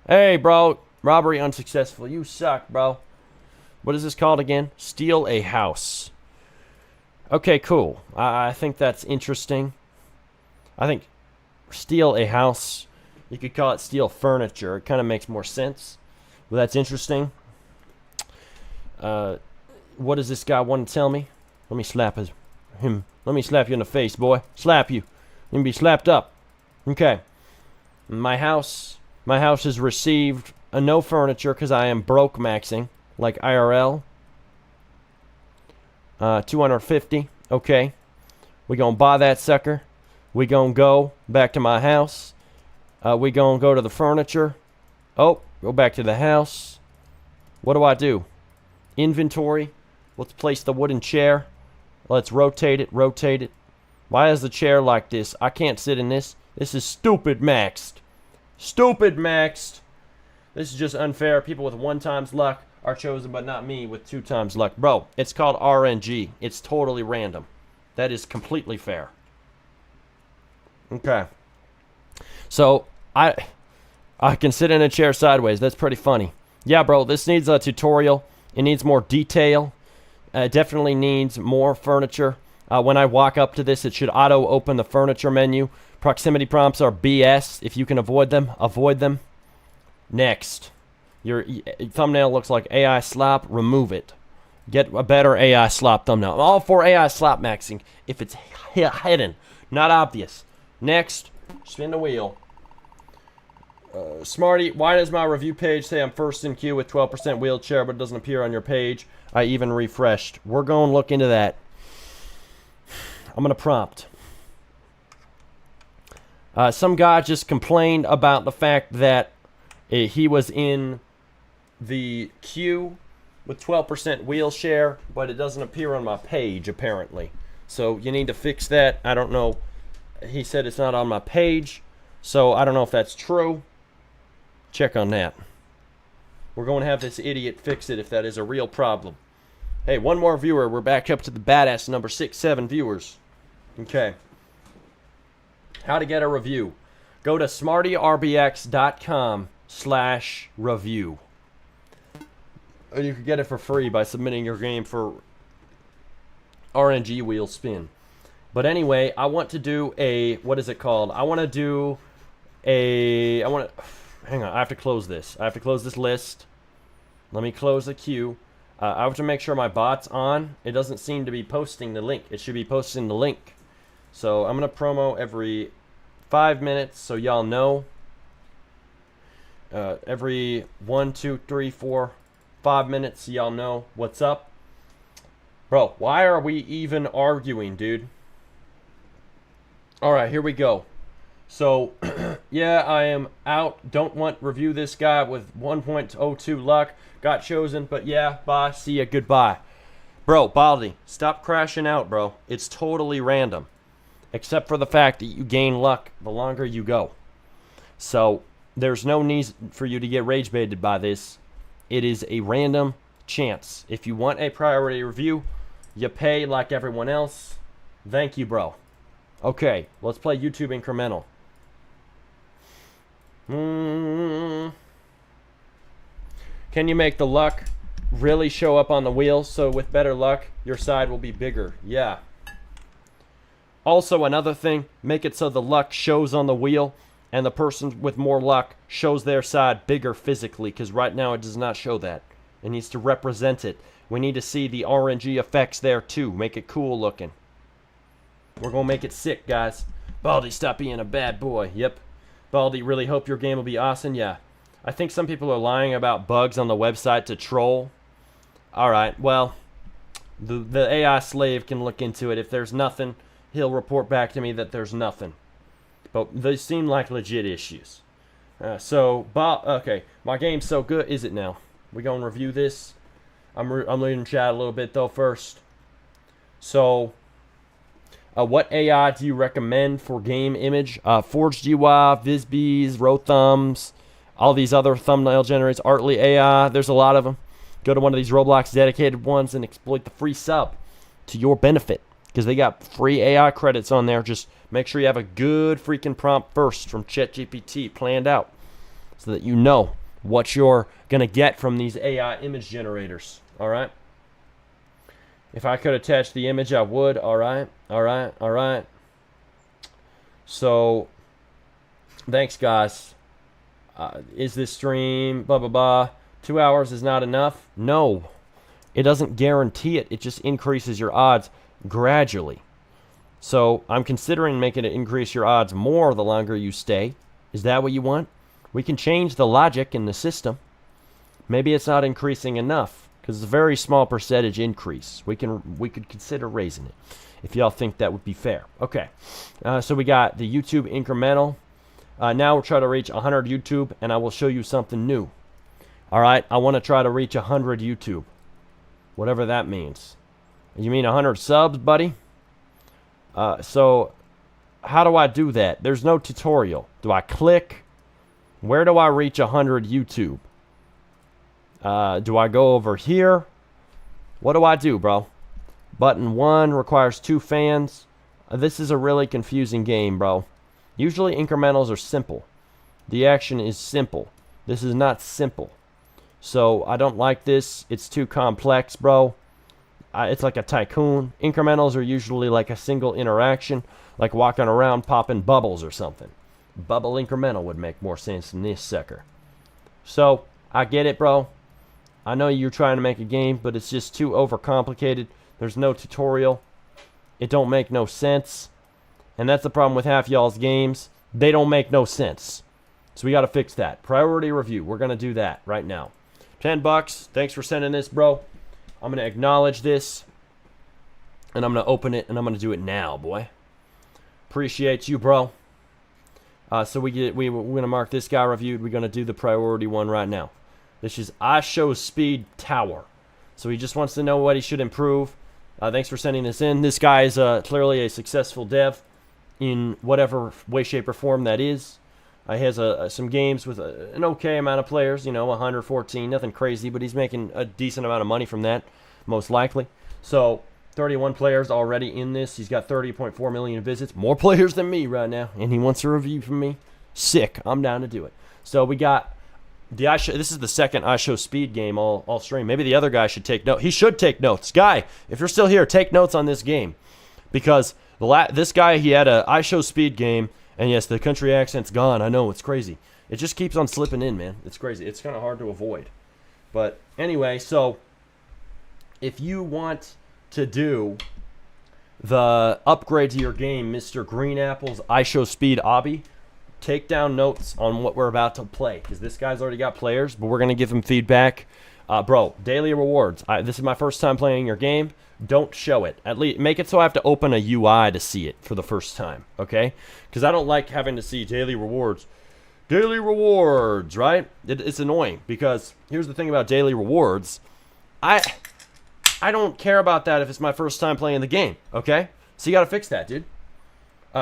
Hey, bro. Robbery unsuccessful. You suck, bro. What is this called again? Steal a house. Okay, cool. I think that's interesting. I think steal a house. You could call it steal furniture. It kind of makes more sense. Well, that's interesting. What does this guy want to tell me? Let me slap him. Let me slap you in the face, boy. Slap you. You can be slapped up. Okay. My house has received no furniture because I am broke maxing, like IRL. 250. Okay. We gonna buy that sucker. We gonna go back to my house. We gonna go to the furniture. Oh, go back to the house. What do? Inventory. Let's place the wooden chair. Let's rotate it, rotate it. Why is the chair like this? I can't sit in this. This is stupid maxed. Stupid maxed. This is just unfair. People with 1 times luck are chosen, but not me with 2 times luck. Bro, it's called RNG. It's totally random. That is completely fair. Okay. So, I can sit in a chair sideways. That's pretty funny. Yeah, bro, this needs a tutorial. It needs more detail. It definitely needs more furniture. When I walk up to this, it should auto-open the furniture menu. Proximity prompts are BS. If you can avoid them, avoid them. Next. Your thumbnail looks like AI slop. Remove it. Get a better AI slop thumbnail. I'm all for AI slop maxing if it's hidden, not obvious. Next. Spin the wheel. Smarty, why does my review page say I'm first in queue with 12% wheelchair, but it doesn't appear on your page? I even refreshed. We're going to look into that. I'm going to prompt. Some guy just complained about the fact that he was in the queue with 12% wheelchair, but it doesn't appear on my page, apparently. So you need to fix that. I don't know. He said it's not on my page, so I don't know if that's true. Check on that. We're going to have this idiot fix it if that is a real problem. Hey, one more viewer. We're back up to the badass number 6-7 viewers. Okay. How to get a review. Go to smartyrbx.com/review. And you can get it for free by submitting your game for RNG wheel spin. But anyway, I want to do a, what is it called? I want to do a, hang on, I have to close this. I have to close this list. Let me close the queue. I have to make sure my bot's on. It doesn't seem to be posting the link. It should be posting the link. So I'm going to promo every 5 minutes so y'all know. Every 1, 2, 3, 4, 5 minutes so y'all know what's up. Bro, why are we even arguing, dude? Alright, here we go. So, yeah, I am out. Don't want review this guy with 1.02 luck. Got chosen, but yeah, bye. See ya, goodbye. Bro, Baldy, stop crashing out, bro. It's totally random. Except for the fact that you gain luck the longer you go. So, there's no need for you to get rage baited by this. It is a random chance. If you want a priority review, you pay like everyone else. Thank you, bro. Okay, let's play YouTube incremental. Can you make the luck really show up on the wheel so with better luck your side will be bigger? Yeah. Also, another thing, make it so the luck shows on the wheel and the person with more luck shows their side bigger physically, because right now it does not show that. It needs to represent it. We need to see the RNG effects there too. Make it cool looking. We're going to make it sick, guys. Baldy, stop being a bad boy. Yep. Baldy, really hope your game will be awesome. Yeah. I think some people are lying about bugs on the website to troll. Alright, well, the AI slave can look into it. If there's nothing, he'll report back to me that there's nothing. But they seem like legit issues. Okay, my game's so good. Is it now? We gonna review this? I'm reading chat a little bit though first. So, what AI do you recommend for game image? Forged UI, VisBees, Rothumbs, all these other thumbnail generators, Artly AI. There's a lot of them. Go to one of these Roblox dedicated ones and exploit the free sub to your benefit, because they got free AI credits on there. Just make sure you have a good freaking prompt first from ChatGPT planned out so that you know what you're going to get from these AI image generators. All right? If I could attach the image, I would. All right? All right? All right? So, thanks, guys. Is this stream, blah, blah, blah. 2 hours is not enough? No. It doesn't guarantee it. It just increases your odds gradually. So I'm considering making it increase your odds more the longer you stay. Is that what you want? We can change the logic in the system. Maybe it's not increasing enough because it's a very small percentage increase. We could consider raising it if y'all think that would be fair. Okay, so we got the YouTube incremental. Now we'll try to reach 100 YouTube, and I will show you something new. All right, I want to try to reach 100 YouTube, whatever that means. You mean 100 subs, buddy? So how do I do that? There's no tutorial. Do I click? Where do I reach 100 YouTube? Do I go over here? What do I do, bro? Button 1 requires 2 fans. This is a really confusing game, bro. Usually incrementals are simple. The action is simple. This is not simple. So I don't like this. It's too complex, bro. It's like a tycoon. Incrementals are usually like a single interaction. like walking around popping bubbles or something. Bubble incremental would make more sense than this sucker. So, I get it, bro. I know you're trying to make a game, but it's just too overcomplicated. There's no tutorial. It don't make no sense. And that's the problem with half y'all's games. They don't make no sense. So we got to fix that. Priority review. We're going to do that right now. $10. Thanks for sending this, bro. I'm going to acknowledge this. And I'm going to open it, and I'm going to do it now, boy. Appreciate you, bro. So we're going to mark this guy reviewed. We're going to do the priority one right now. This is iShowSpeed Tower. So he just wants to know what he should improve. Thanks for sending this in. This guy is clearly a successful dev in whatever way, shape, or form that is. He has some games with an okay amount of players, 114, nothing crazy, but he's making a decent amount of money from that, most likely. So 31 players already in this. He's got 30.4 million visits. More players than me right now. And he wants a review from me. Sick. I'm down to do it. So we got this is the second iShowSpeed game all stream. Maybe the other guy should take notes. He should take notes. Guy, if you're still here, take notes on this game. Because this guy, he had a iShowSpeed game. And yes, the country accent's gone. I know, it's crazy. It just keeps on slipping in, man. It's crazy. It's kind of hard to avoid. But anyway, so if you want to do the upgrade to your game, Mr. Green Apple's iShowSpeed Obby, take down notes on what we're about to play. Because this guy's already got players, but we're going to give him feedback. Bro, daily rewards. This is my first time playing your game. Don't show it. At least make it so I have to open a UI to see it for the first time, okay? Because I don't like having to see daily rewards. Daily rewards, right? It's annoying because here's the thing about daily rewards. I don't care about that if it's my first time playing the game, okay? So you got to fix that, dude.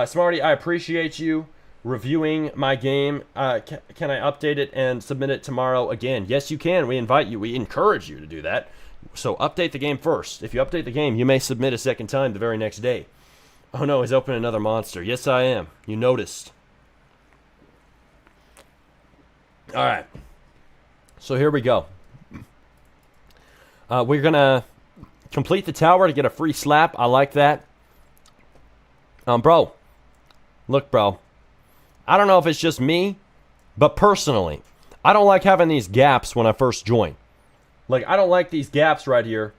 Smarty, I appreciate you reviewing my game. Can I update it and submit it tomorrow again? Yes, you can. We invite you. We encourage you to do that. So update the game first. If you update the game, you may submit a second time the very next day. Oh no, he's opening another monster. Yes, I am. You noticed. Alright. So here we go. We're going to complete the tower to get a free slap. I like that. Bro. Look, bro. I don't know if it's just me, but personally, I don't like having these gaps when I first join. Like, I don't like these gaps right here.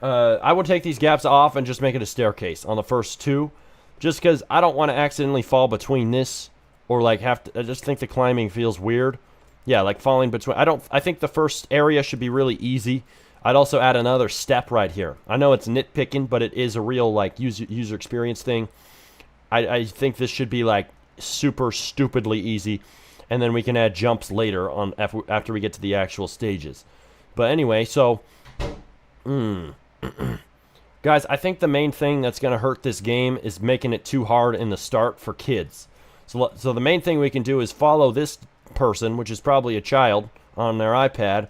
I would take these gaps off and just make it a staircase on the first two. Just because I don't want to accidentally fall between this. Or, like, I just think the climbing feels weird. Yeah, like falling between. I think the first area should be really easy. I'd also add another step right here. I know it's nitpicking, but it is a real, like, user experience thing. I think this should be, like, super stupidly easy. And then we can add jumps later on after we get to the actual stages. But anyway, so, guys, I think the main thing that's going to hurt this game is making it too hard in the start for kids. So the main thing we can do is follow this person, which is probably a child on their iPad,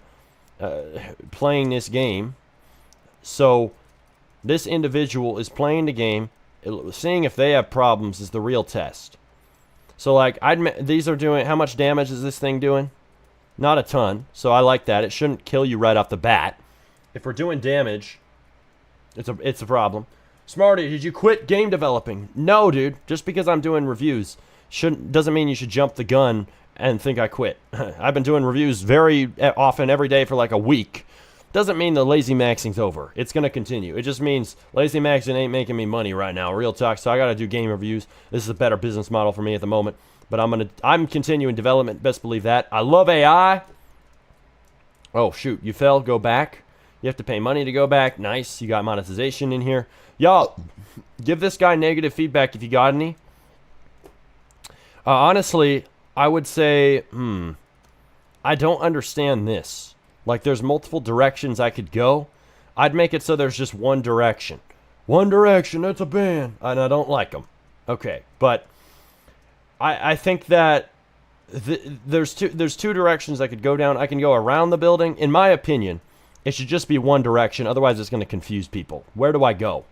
playing this game. So this individual is playing the game. Seeing if they have problems is the real test. So, like, these are doing, how much damage is this thing doing? Not a ton, so I like that. It shouldn't kill you right off the bat. If we're doing damage, it's a problem. Smarty, did you quit game developing? No, dude. Just because I'm doing reviews doesn't mean you should jump the gun and think I quit. I've been doing reviews very often every day for like a week. Doesn't mean the lazy maxing's over. It's going to continue. It just means lazy maxing ain't making me money right now. Real talk. So I got to do game reviews. This is a better business model for me at the moment. But I'm continuing development. Best believe that. I love AI. Oh, shoot. You fell. Go back. You have to pay money to go back. Nice. You got monetization in here. Y'all, give this guy negative feedback if you got any. Honestly, I would say, I don't understand this. Like, there's multiple directions I could go. I'd make it so there's just one direction. One direction, that's a ban. And I don't like them. Okay, but I think that there's two directions I could go down. I can go around the building. In my opinion, it should just be one direction. Otherwise, it's going to confuse people. Where do I go?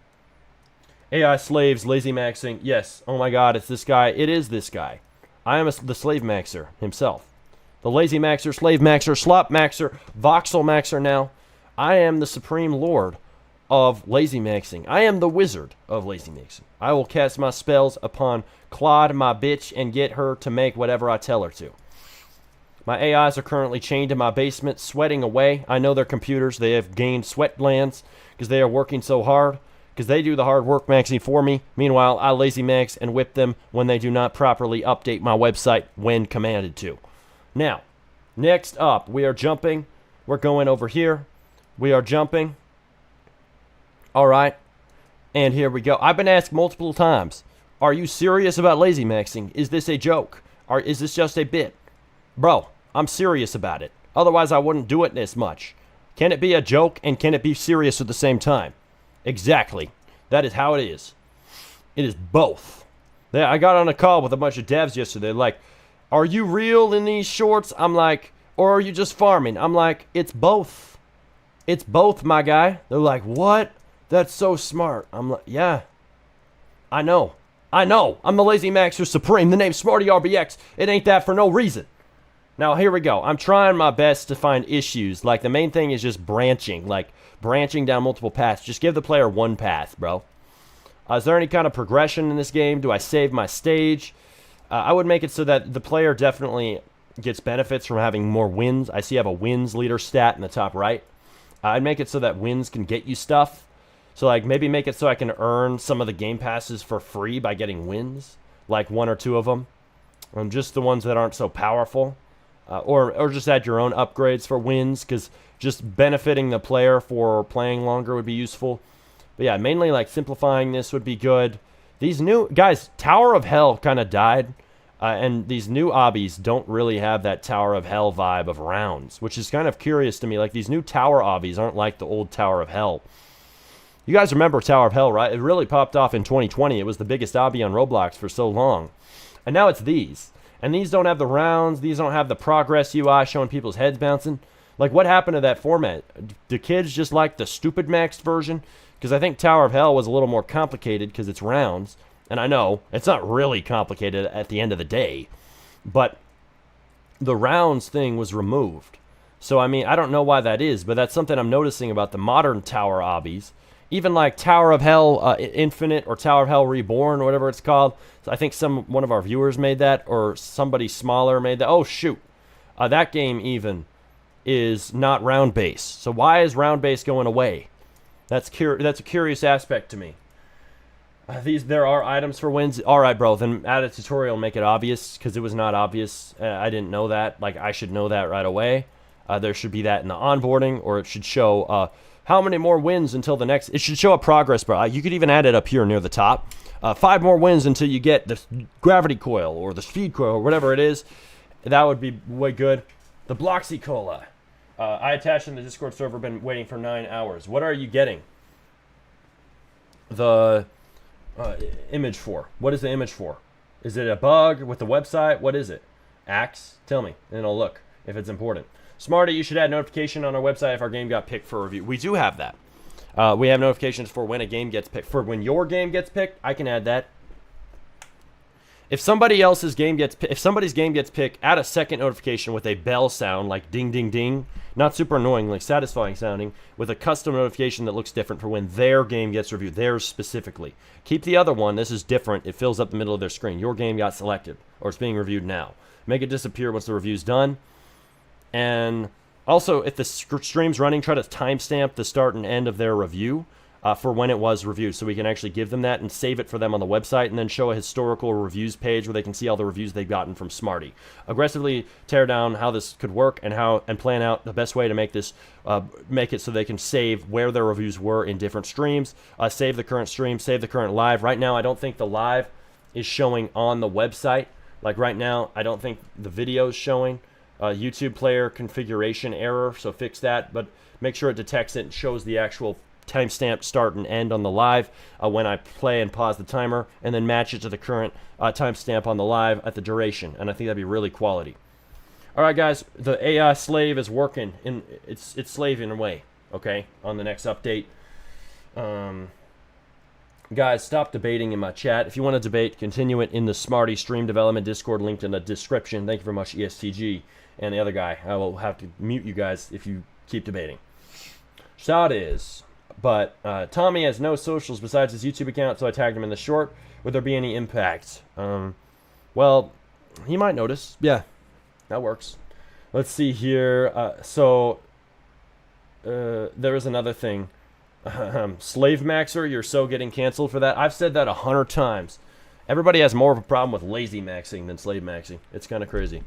AI slaves, lazy maxing. Yes. Oh my god, it's this guy. It is this guy. I am the slave maxer himself. The lazy maxer, slave maxer, slop maxer, voxel maxer now. I am the supreme lord of lazy maxing. I am the wizard of lazy maxing. I will cast my spells upon Claude, my bitch, and get her to make whatever I tell her to. My AIs are currently chained in my basement, sweating away. I know their computers. They have gained sweat glands because they are working so hard, because they do the hard work maxing for me. Meanwhile, I lazy max and whip them when they do not properly update my website when commanded to. Now, next up, we are jumping. We're going over here. We are jumping. All right. And here we go. I've been asked multiple times, are you serious about lazy maxing? Is this a joke? Or is this just a bit? Bro, I'm serious about it. Otherwise, I wouldn't do it this much. Can it be a joke and can it be serious at the same time? Exactly. That is how it is. It is both. I got on a call with a bunch of devs yesterday. Like, are you real in these shorts? I'm like, or are you just farming? I'm like, it's both. It's both, my guy. They're like, what? That's so smart. I'm like, yeah. I know. I'm the Lazy Maxer Supreme. The name's Smarty RBX. It ain't that for no reason. Now, here we go. I'm trying my best to find issues. Like, the main thing is just branching. Like, branching down multiple paths. Just give the player one path, bro. Is there any kind of progression in this game? Do I save my stage? I would make it so that the player definitely gets benefits from having more wins. I see I have a wins leader stat in the top right. I'd make it so that wins can get you stuff. So, like, maybe make it so I can earn some of the game passes for free by getting wins. Like, one or two of them. Just the ones that aren't so powerful. Or just add your own upgrades for wins, because just benefiting the player for playing longer would be useful. But yeah, mainly like simplifying this would be good. These new guys, Tower of Hell kind of died, and these new obbies don't really have that Tower of Hell vibe of rounds, which is kind of curious to me. Like, these new Tower obbies aren't like the old Tower of Hell. You guys remember Tower of Hell, right? It really popped off in 2020. It was the biggest obby on Roblox for so long, and now it's these. And these don't have the rounds. These don't have the progress UI showing people's heads bouncing. Like, what happened to that format? Do kids just like the stupid maxed version? Because I think Tower of Hell was a little more complicated because it's rounds. And I know, it's not really complicated at the end of the day. But the rounds thing was removed. So, I mean, I don't know why that is, but that's something I'm noticing about the modern Tower obbies. Even like Tower of Hell Infinite or Tower of Hell Reborn or whatever it's called. So I think one of our viewers made that, or somebody smaller made that. Oh, shoot. That game even is not round base. So why is round base going away? That's a curious aspect to me. There are items for wins. All right, bro. Then add a tutorial and make it obvious, because it was not obvious. I didn't know that. Like, I should know that right away. There should be that in the onboarding, or it should show how many more wins until the next. It should show a progress bar. You could even add it up here near the top. 5 more wins until you get the gravity coil or the speed coil or whatever it is. That would be way good. The Bloxy Cola. I attached in the Discord server. Been waiting for 9 hours. What are you getting the image for? What is the image for? Is it a bug with the website? What is it? Axe? Tell me, and I'll look if it's important. Smarty, you should add notification on our website if our game got picked for review. We do have that. We have notifications for when a game gets picked. For when your game gets picked, I can add that. If somebody's game gets picked, add a second notification with a bell sound, like ding, ding, ding. Not super annoying, like satisfying sounding, with a custom notification that looks different for when their game gets reviewed, theirs specifically. Keep the other one. This is different. It fills up the middle of their screen. Your game got selected, or it's being reviewed now. Make it disappear once the review's done. And also, if the stream's running, try to timestamp the start and end of their review for when it was reviewed, so we can actually give them that and save it for them on the website, and then show a historical reviews page where they can see all the reviews they've gotten from Smarty. Aggressively tear down how this could work and plan out the best way to make this make it so they can save where their reviews were in different streams, save the current stream, save the current live. Right now, I don't think the live is showing on the website. Like right now, I don't think the video is showing. YouTube player configuration error, so fix that, but make sure it detects it and shows the actual timestamp start and end on the live when I play and pause the timer, and then match it to the current timestamp on the live at the duration, and I think that'd be really quality. All right, guys, the AI slave is working. It's slaving away, okay, on the next update. Guys, stop debating in my chat. If you want to debate, continue it in the Smarty Stream Development Discord linked in the description. Thank you very much, ESTG. And the other guy, I will have to mute you guys if you keep debating. Shot is But Tommy has no socials besides his YouTube account, so I tagged him in the short. Would there be any impact? Well, he might notice. Yeah, that works. Let's see here. There is another thing. Slave Maxer, you're so getting canceled for that. I've said that 100 times. Everybody has more of a problem with lazy maxing than slave maxing. It's kind of crazy.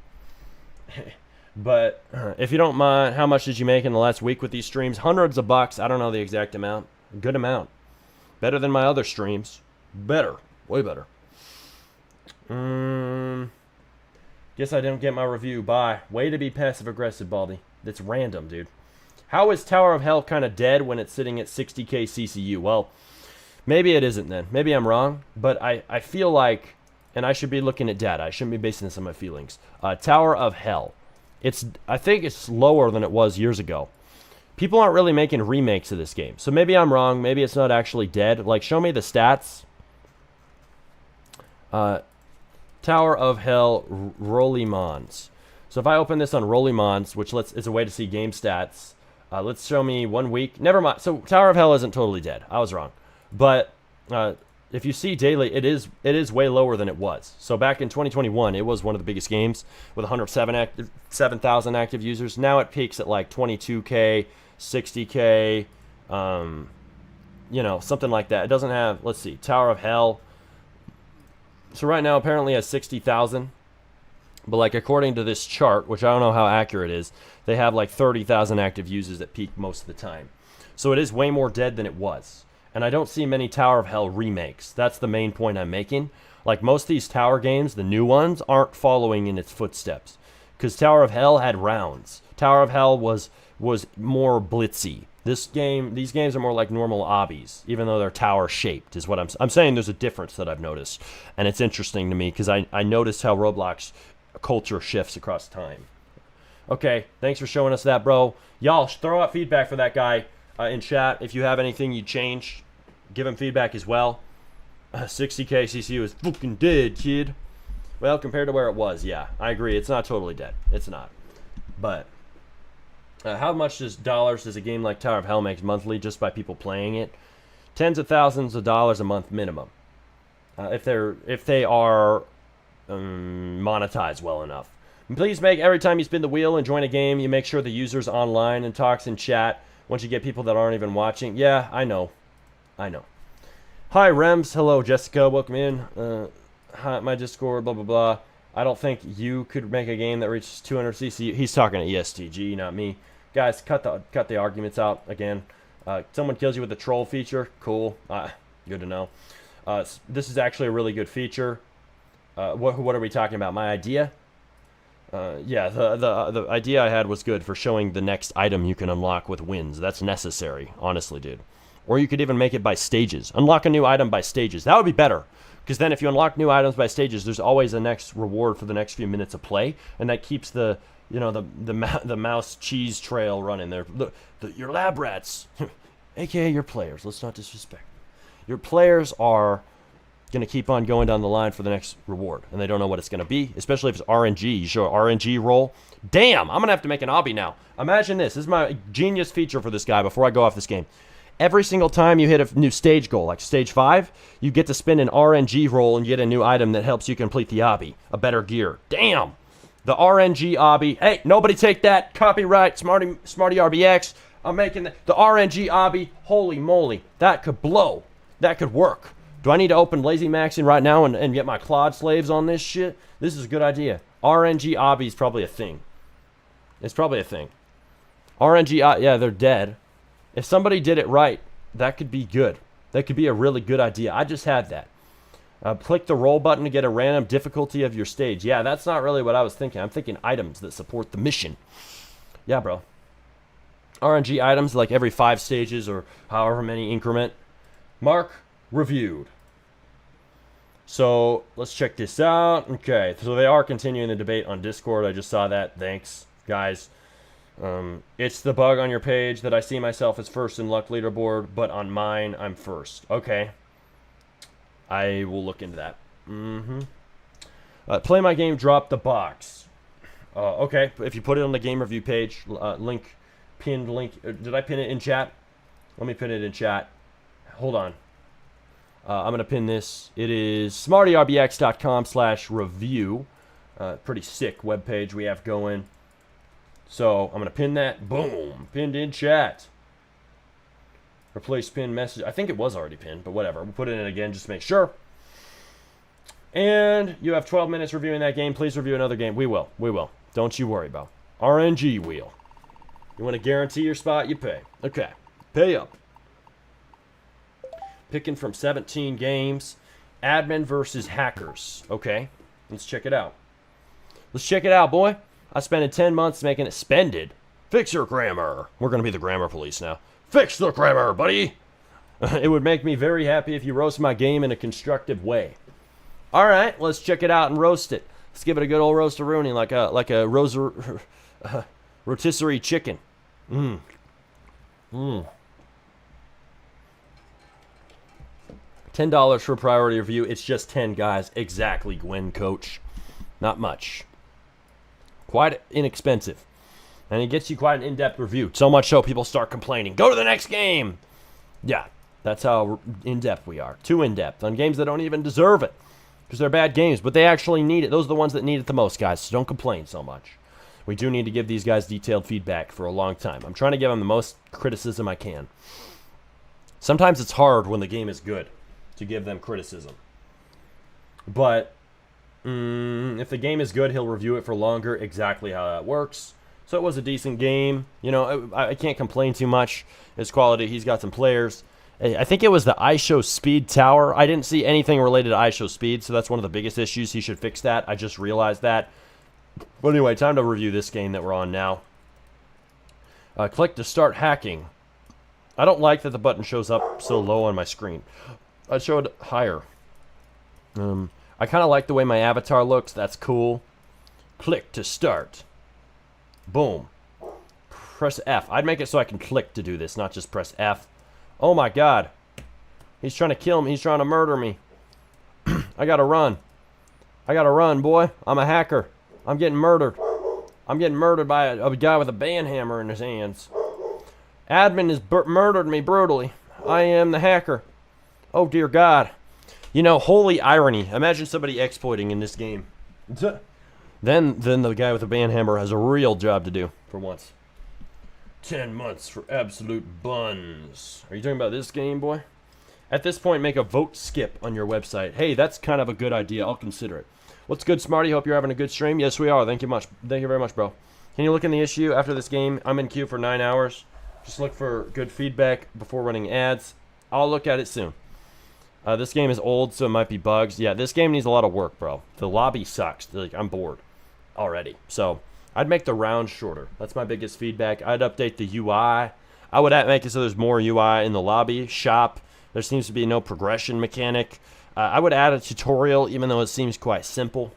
But if you don't mind, how much did you make in the last week with these streams? Hundreds of bucks. I don't know the exact amount. Good amount. Better than my other streams. Better. Way better. Guess I didn't get my review. Bye. Way to be passive-aggressive, Baldy. That's random, dude. How is Tower of Hell kind of dead when it's sitting at 60k CCU? Well, maybe it isn't then. Maybe I'm wrong. But I feel like, and I should be looking at data. I shouldn't be basing this on my feelings. Tower of Hell. I think it's lower than it was years ago. People aren't really making remakes of this game. So maybe I'm wrong. Maybe it's not actually dead. Like, show me the stats. Tower of Hell Rollimons. So if I open this on Rollimons, which is a way to see game stats, let's show me 1 week. Never mind. So Tower of Hell isn't totally dead. I was wrong. But if you see daily, it is way lower than it was. So back in 2021, it was one of the biggest games with 7,000 active users. Now it peaks at like 22k, 60k, something like that. It doesn't have, let's see, Tower of Hell. So right now apparently has 60,000. But like according to this chart, which I don't know how accurate it is, they have like 30,000 active users at peak most of the time. So it is way more dead than it was. And I don't see many Tower of Hell remakes. That's the main point I'm making. Like most of these tower games, the new ones, aren't following in its footsteps. Because Tower of Hell had rounds. Tower of Hell was more blitzy. These games are more like normal obbies, even though they're tower shaped, is what I'm saying. There's a difference that I've noticed. And it's interesting to me because I noticed how Roblox culture shifts across time. Okay, thanks for showing us that, bro. Y'all throw out feedback for that guy in chat. If you have anything you change, give him feedback as well. 60k CCU is fucking dead, kid. Well, compared to where it was, yeah, I agree. It's not totally dead. It's not. But how much dollars does a game like Tower of Hell make monthly just by people playing it? Tens of thousands of dollars a month minimum. If they are monetized well enough. And please make every time you spin the wheel and join a game, you make sure the user's online and talks in chat. Once you get people that aren't even watching. Yeah, I know. Hi, Rems. Hello, Jessica. Welcome in. Hi, my Discord, blah, blah, blah. I don't think you could make a game that reaches 200 CC. He's talking to ESTG, not me. Guys, cut the arguments out again. Someone kills you with the troll feature. Cool. Good to know. This is actually a really good feature. What are we talking about? My idea? Yeah, the idea I had was good for showing the next item you can unlock with wins. That's necessary, honestly, dude. Or you could even make it by stages. Unlock a new item by stages. That would be better. Because then if you unlock new items by stages, there's always a next reward for the next few minutes of play. And that keeps the mouse cheese trail running there. Your lab rats, a.k.a. your players. Let's not disrespect. Your players are going to keep on going down the line for the next reward. And they don't know what it's going to be. Especially if it's RNG. You show an RNG roll. Damn, I'm going to have to make an obby now. Imagine this. This is my genius feature for this guy before I go off this game. Every single time you hit a new stage goal, like stage 5, you get to spin an RNG roll and get a new item that helps you complete the obby. A better gear. Damn! The RNG obby. Hey, nobody take that. Copyright, Smarty RBX. I'm making the RNG obby. Holy moly. That could blow. That could work. Do I need to open Lazy Maxing right now and get my Claude slaves on this shit? This is a good idea. RNG obby is probably a thing. It's probably a thing. RNG, yeah, they're dead. If somebody did it right, that could be good. That could be a really good idea. I just had that. Click the roll button to get a random difficulty of your stage. Yeah, that's not really what I was thinking. I'm thinking items that support the mission. Yeah, bro. RNG items like every 5 stages or however many increment. Mark, reviewed. So let's check this out. Okay, so they are continuing the debate on Discord. I just saw that. Thanks, guys. It's the bug on your page that I see myself as first in luck leaderboard, but on mine, I'm first. Okay. I will look into that. Play my game, drop the box. Okay, if you put it on the game review page, pinned link. Did I pin it in chat? Let me pin it in chat. Hold on. I'm going to pin this. It is smartyrbx.com/review. Pretty sick webpage we have going. So I'm going to pin that. Boom. Pinned in chat. Replace pin message. I think it was already pinned, but whatever. We'll put it in again just to make sure. And you have 12 minutes reviewing that game. Please review another game. We will. We will. Don't you worry about it. RNG wheel. You want to guarantee your spot, you pay. Okay. Pay up. Picking from 17 games. Admin versus hackers. Okay. Let's check it out. Let's check it out, boy. I spent 10 months making it spended. Fix your grammar. We're going to be the grammar police now. Fix the grammar, buddy. It would make me very happy if you roast my game in a constructive way. All right, let's check it out and roast it. Let's give it a good old roast-a-rooney like a rotisserie chicken. $10 for priority review. It's just 10 guys. Exactly, Gwen Coach. Not much. Quite inexpensive. And it gets you quite an in-depth review. So much so people start complaining. Go to the next game. Yeah, that's how in-depth we are. Too in-depth on games that don't even deserve it. Because they're bad games, but they actually need it. Those are the ones that need it the most, guys. So don't complain so much. We do need to give these guys detailed feedback for a long time. I'm trying to give them the most criticism I can. Sometimes it's hard when the game is good to give them criticism. But if the game is good, he'll review it for longer. Exactly how that works. So it was a decent game. You know, I can't complain too much. His quality, he's got some players. I think it was the iShow Speed Tower. I didn't see anything related to iShow Speed, so that's one of the biggest issues. He should fix that. I just realized that. But anyway, time to review this game that we're on now. Click to start hacking. I don't like that the button shows up so low on my screen. I showed higher. I kind of like the way my avatar looks. That's cool. Click to start. Boom. Press F. I'd make it so I can click to do this, not just press F. Oh my god. He's trying to kill me. He's trying to murder me. I gotta run. I gotta run, boy. I'm a hacker. I'm getting murdered. I'm getting murdered by a guy with a band hammer in his hands. Admin has murdered me brutally. I am the hacker. Oh dear god. You know, holy irony. Imagine somebody exploiting in this game. Then the guy with the band hammer has a real job to do for once. 10 months for absolute buns. Are you talking about this game, boy? At this point, make a vote skip on your website. Hey, that's kind of a good idea. I'll consider it. What's good, Smarty? Hope you're having a good stream. Yes, we are. Thank you much. Thank you very much, bro. Can you look in the issue after this game? I'm in queue for 9 hours. Just look for good feedback before running ads. I'll look at it soon. This game is old, so it might be bugs. Yeah, this game needs a lot of work, bro. The lobby sucks. Like, I'm bored already. So I'd make the round shorter. That's my biggest feedback. I'd update the UI. I would make it so there's more UI in the lobby. Shop. There seems to be no progression mechanic. I would add a tutorial, even though it seems quite simple.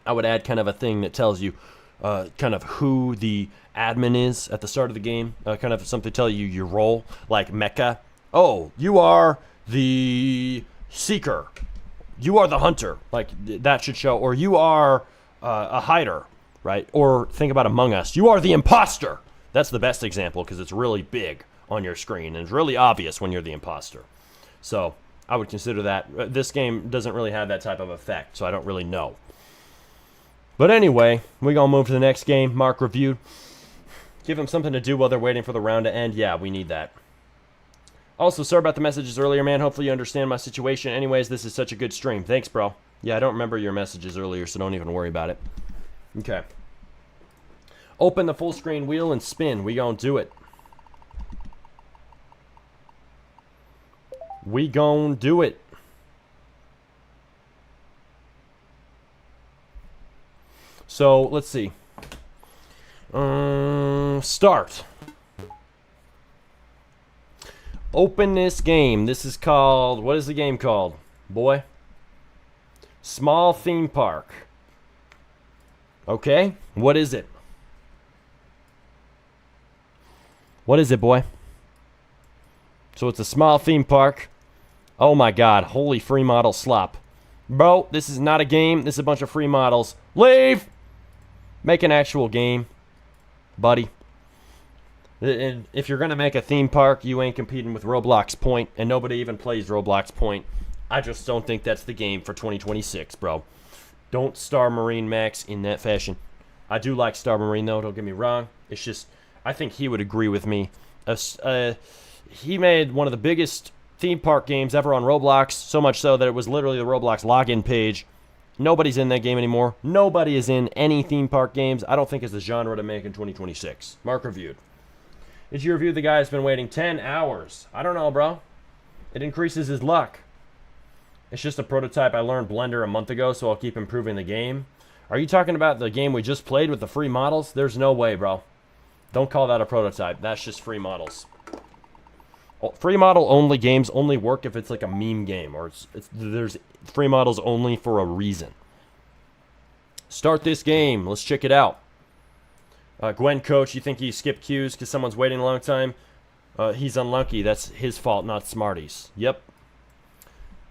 I would add kind of a thing that tells you kind of who the admin is at the start of the game. Kind of something to tell you your role, like Mecha. Oh, you are the seeker. You are the hunter. Like, that should show. Or you are a hider, right? Or think about Among Us. You are the imposter. That's the best example because it's really big on your screen and it's really obvious when you're the imposter. So I would consider that. This game doesn't really have that type of effect, so I don't really know. But anyway, we're going to move to the next game. Mark reviewed. Give them something to do while they're waiting for the round to end. Yeah, we need that. Also, sorry about the messages earlier, man. Hopefully you understand my situation. Anyways, this is such a good stream. Thanks, bro. Yeah, I don't remember your messages earlier, so don't even worry about it. Okay. Open the full screen wheel and spin. We gonna do it. We gonna do it. So, let's see. Start. Open this game. This is called, what is the game called, boy? Small Theme Park. Okay, what is it? What is it, boy? So it's a small theme park. Oh my god, holy free model slop. Bro, this is not a game. This is a bunch of free models. Leave! Make an actual game, buddy. And if you're going to make a theme park, you ain't competing with Roblox Point, and nobody even plays Roblox Point. I just don't think that's the game for 2026, bro. Don't Star Marine Max in that fashion. I do like Star Marine, though, don't get me wrong. It's just, I think he would agree with me. He made one of the biggest theme park games ever on Roblox, so much so that it was literally the Roblox login page. Nobody's in that game anymore. Nobody is in any theme park games. I don't think it's the genre to make in 2026. Mark reviewed. Did you review the guy who's been waiting 10 hours? I don't know, bro. It increases his luck. It's just a prototype. I learned Blender a month ago, so I'll keep improving the game. Are you talking about the game we just played with the free models? There's no way, bro. Don't call that a prototype. That's just free models. Free model only games only work if it's like a meme game, or there's free models only for a reason. Start this game. Let's check it out. Gwen Coach, you think he skipped queues because someone's waiting a long time? He's unlucky. That's his fault, not Smarties. Yep.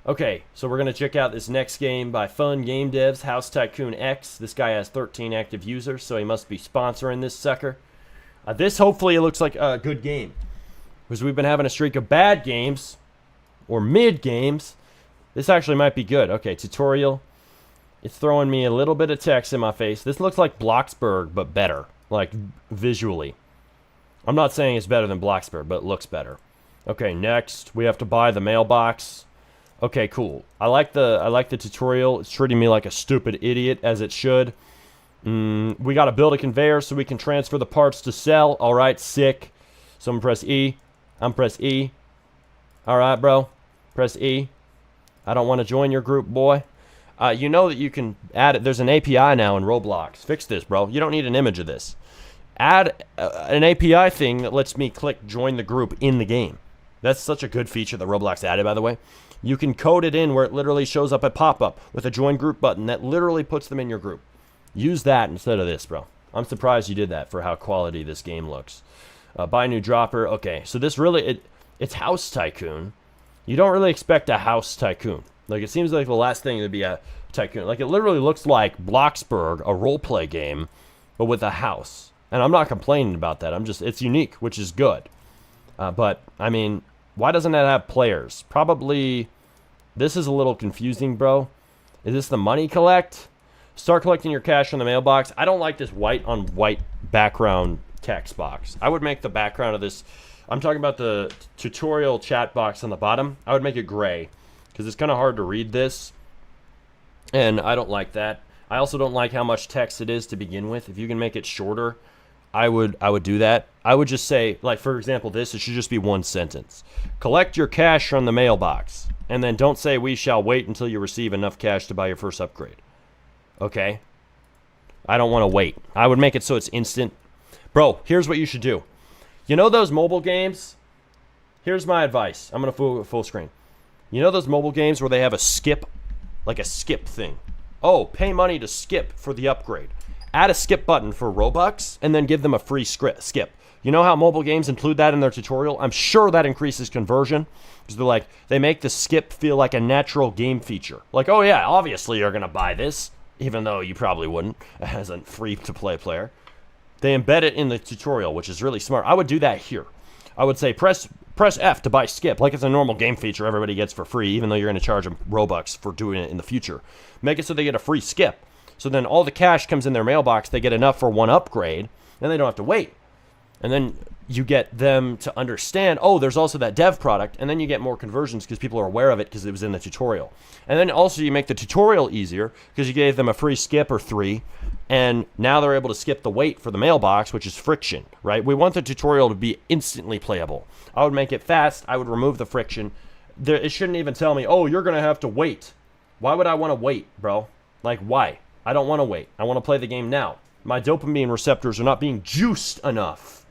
Okay, so we're going to check out this next game by Fun Game Devs, House Tycoon X. This guy has 13 active users, so he must be sponsoring this sucker. This hopefully it looks like a good game, because we've been having a streak of bad games, or mid games. This actually might be good. Okay, tutorial. It's throwing me a little bit of text in my face. This looks like Bloxburg, but better. Like, visually. I'm not saying it's better than Bloxburg, but it looks better. Okay, next, we have to buy the mailbox. Okay, cool. I like the tutorial. It's treating me like a stupid idiot, as it should. We got to build a conveyor so we can transfer the parts to sell. All right, sick. Someone press E. I'm press E. All right, bro. Press E. I don't want to join your group, boy. You know that you can add it. There's an API now in Roblox. Fix this, bro. You don't need an image of this. Add an API thing that lets me click join the group in the game. That's such a good feature that Roblox added, by the way. You can code it in where it literally shows up a pop-up with a join group button that literally puts them in your group. Use that instead of this, bro. I'm surprised you did that for how quality this game looks. Buy new dropper. Okay, so this really, it's House Tycoon. You don't really expect a House Tycoon. Like, it seems like the last thing would be a tycoon. Like, it literally looks like Bloxburg, a roleplay game, but with a house. And I'm not complaining about that. It's unique, which is good. But, I mean, why doesn't it have players? Probably, this is a little confusing, bro. Is this the money collect? Start collecting your cash from the mailbox. I don't like this white on white background text box. I would make the background of this, I'm talking about the tutorial chat box on the bottom. I would make it gray, because it's kind of hard to read this, and I don't like that. I also don't like how much text it is to begin with. If you can make it shorter, I would do that. I would just say, like, for example, this, it should just be one sentence. Collect your cash from the mailbox, and then don't say we shall wait until you receive enough cash to buy your first upgrade. Okay? I don't want to wait. I would make it so it's instant. Bro, here's what you should do. You know those mobile games? Here's my advice. I'm going to full screen. You know those mobile games where they have a skip? Like a skip thing. Oh, pay money to skip for the upgrade. Add a skip button for Robux, and then give them a free skip. You know how mobile games include that in their tutorial? I'm sure that increases conversion. Because they're like, they make the skip feel like a natural game feature. Like, oh yeah, obviously you're going to buy this. Even though you probably wouldn't, as a free-to-play player. They embed it in the tutorial, which is really smart. I would do that here. I would say press F to buy skip, like it's a normal game feature everybody gets for free, even though you're going to charge them Robux for doing it in the future. Make it so they get a free skip. So then all the cash comes in their mailbox, they get enough for one upgrade, and they don't have to wait. And then you get them to understand, oh, there's also that dev product, and then you get more conversions because people are aware of it because it was in the tutorial. And then also you make the tutorial easier because you gave them a free skip or 3, and now they're able to skip the wait for the mailbox, which is friction, right? We want the tutorial to be instantly playable. I would make it fast. I would remove the friction. It shouldn't even tell me, oh, you're going to have to wait. Why would I want to wait, bro? Like, why? I don't want to wait. I want to play the game now. My dopamine receptors are not being juiced enough.